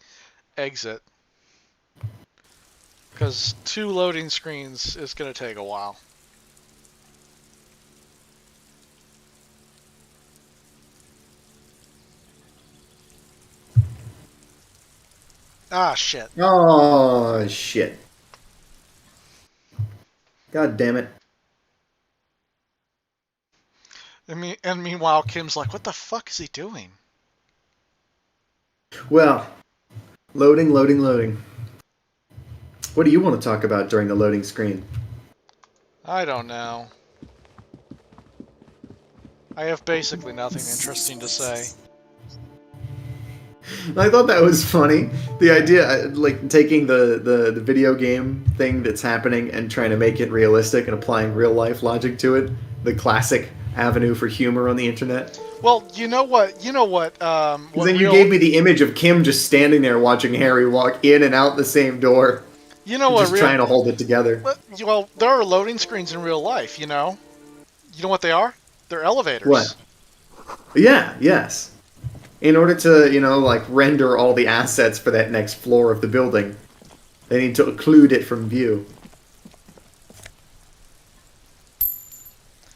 exit. Because 2 loading screens is going to take a while. Ah, shit. Oh, shit. God damn it. And meanwhile, Kim's like, what the fuck is he doing? Well, loading. What do you want to talk about during the loading screen? I don't know. I have basically nothing interesting to say. I thought that was funny. The idea, like, taking the video game thing that's happening and trying to make it realistic and applying real-life logic to it. The classic avenue for humor on the internet. Well, you know what? Then you gave me the image of Kim just standing there watching Harry walk in and out the same door. You know what? Just trying to hold it together. Well, there are loading screens in real life, you know? You know what they are? They're elevators. What? Yeah, yes. In order to, you know, like, render all the assets for that next floor of the building, they need to occlude it from view.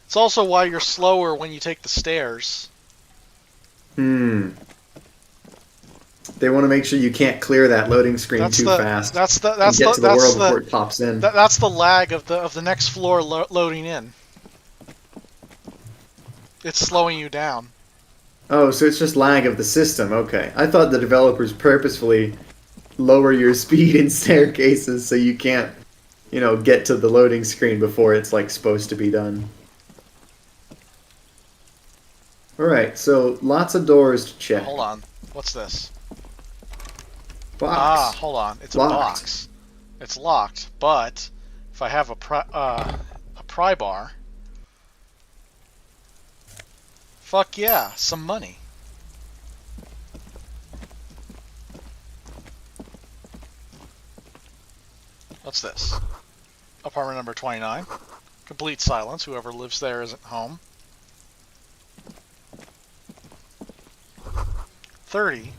It's also why you're slower when you take the stairs. They want to make sure you can't clear that loading screen too fast. That's the world before it pops in. That's the lag of the next floor loading in. It's slowing you down. Oh, so it's just lag of the system. Okay, I thought the developers purposefully lower your speed in staircases so you can't, you know, get to the loading screen before it's like supposed to be done. All right, so lots of doors to check. Hold on, what's this? Box. Ah, hold on. It's Locked. a box. It's locked, but if I have a pry bar, fuck yeah, some money. What's this? Apartment number 29. Complete silence. Whoever lives there isn't home. 30.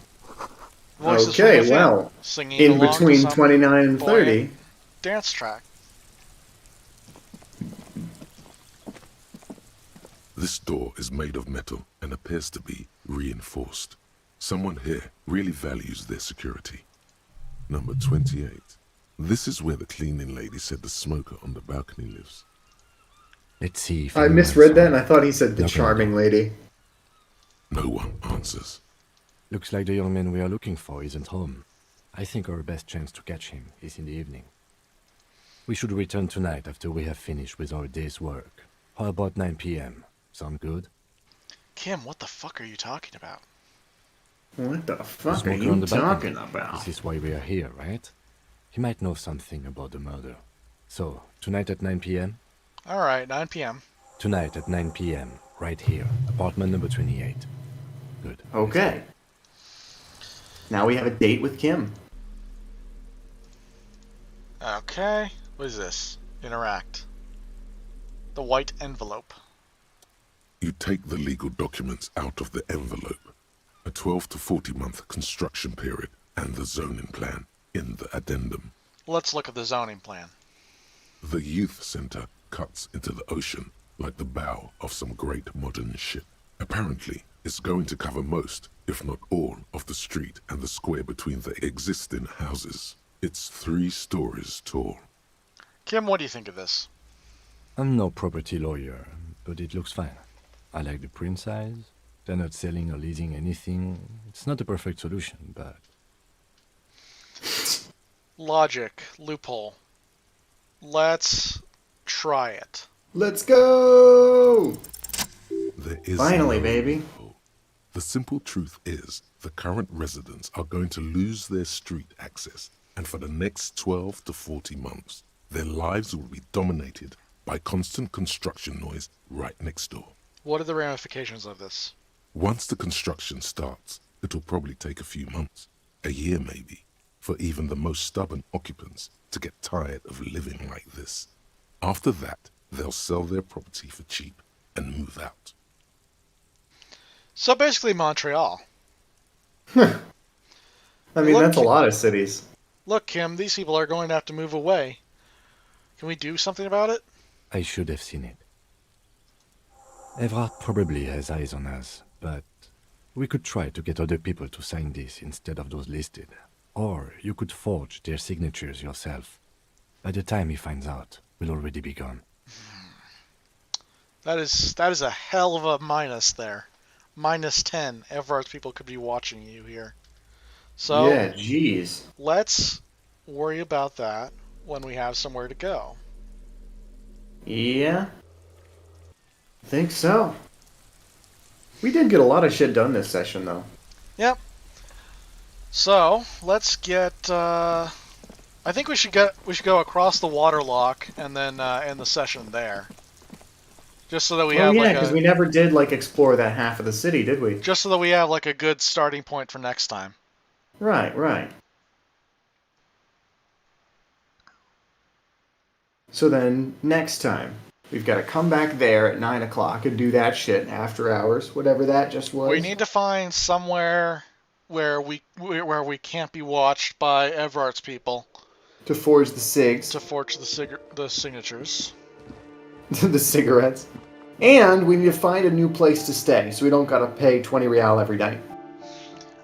Voices Okay, from within, well, singing in along to between some 29 and 30. buoyant dance track. This door is made of metal and appears to be reinforced. Someone here really values their security. Number 28. This is where the cleaning lady said the smoker on the balcony lives. Let's see if I misread that and I thought he said the charming lady. No one answers. Looks like the young man we are looking for isn't home. I think our best chance to catch him is in the evening. We should return tonight after we have finished with our day's work. How about 9 p.m.? Sound good? Kim, what the fuck are you talking about? What the fuck are Smoker you on the balcony. talking about? This is why we are here, right? He might know something about the murder. So, tonight at 9 p.m.? Alright, 9 p.m. Tonight at 9 p.m., right here, apartment number 28. Good. Okay. Now we have a date with Kim. Okay, what is this? Interact. The white envelope. You take the legal documents out of the envelope, a 12 to 40 month construction period, and the zoning plan in the addendum. Let's look at the zoning plan. The youth center cuts into the ocean like the bow of some great modern ship. Apparently, It's going to cover most, if not all, of the street and the square between the existing houses. It's 3 stories tall. Kim, what do you think of this? I'm no property lawyer, but it looks fine. I like the print size. They're not selling or leasing anything. It's not a perfect solution, but... Logic. Loophole. Let's try it. Let's go! There is Finally, no baby. loophole. The simple truth is, the current residents are going to lose their street access, and for the next 12 to 40 months, their lives will be dominated by constant construction noise right next door. What are the ramifications of this? Once the construction starts, it'll probably take a few months, a year maybe, for even the most stubborn occupants to get tired of living like this. After that, they'll sell their property for cheap and move out. So basically Montreal. I mean, Look, that's a lot of cities. Look, Kim, these people are going to have to move away. Can we do something about it? I should have seen it. Evrard probably has eyes on us, but we could try to get other people to sign this instead of those listed. Or you could forge their signatures yourself. By the time he finds out, we'll already be gone. That is a hell of a minus there. -10. Everard's people could be watching you here. So Yeah, jeez. let's worry about that when we have somewhere to go. Yeah. I think so. We did get a lot of shit done this session, though. Yep. So let's get. I think we should go across the water lock and then end the session there. Just so that we have because we never did explore that half of the city, did we? just so that we have like a good starting point for next time. Right, right. So then, next time, we've got to come back there at 9 o'clock and do that shit after hours, whatever that just was. We need to find somewhere where we can't be watched by Everart's people. To forge the cigs. To forge the signatures. The cigarettes. And we need to find a new place to stay, so we don't gotta pay 20 real every night.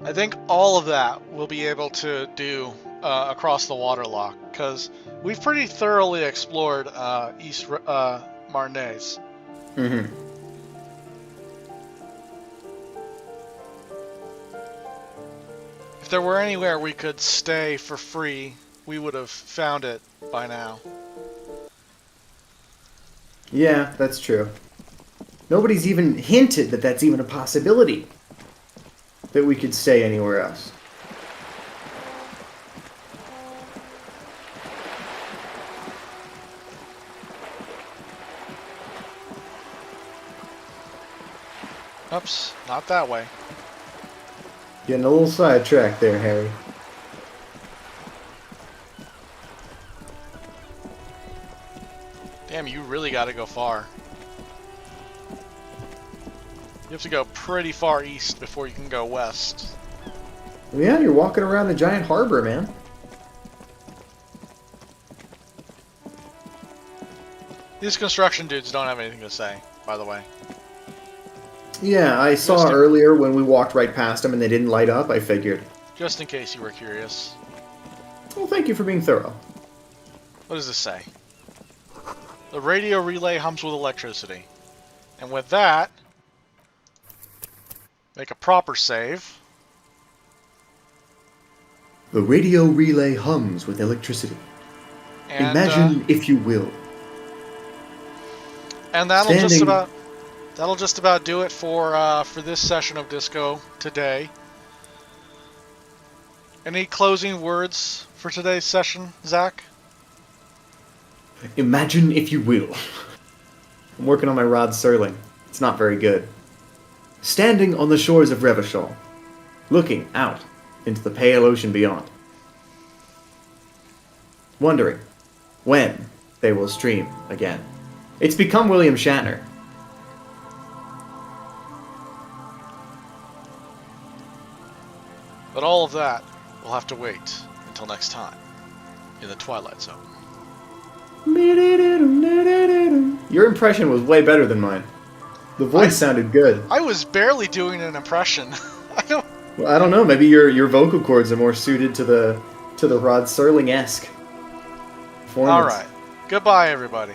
I think all of that we'll be able to do across the water lock, because we've pretty thoroughly explored East Marnez. Mm-hmm. If there were anywhere we could stay for free, we would have found it by now. Yeah, that's true. Nobody's even hinted that that's even a possibility. That we could stay anywhere else. Oops, not that way. Getting a little sidetracked there, Harry. Damn, you really gotta go far. You have to go pretty far east before you can go west. Yeah, you're walking around the giant harbor, man. These construction dudes don't have anything to say, by the way. Yeah, I saw earlier when we walked right past them and they didn't light up, I figured. Just in case you were curious. Well, thank you for being thorough. What does this say? The radio relay hums with electricity. And with that, make a proper save. The radio relay hums with electricity. And, Imagine, if you will. And that'll just about do it for this session of Disco today. Any closing words for today's session, Zach? Imagine, if you will. I'm working on my Rod Serling. It's not very good. Standing on the shores of Revachol, looking out into the pale ocean beyond. Wondering when they will stream again. It's become William Shatner. But all of that will have to wait until next time in the Twilight Zone. Your impression was way better than mine. The voice sounded good. I was barely doing an impression. Well, I don't know. Maybe your vocal cords are more suited to the Rod Serling-esque performance. All right. Goodbye, everybody.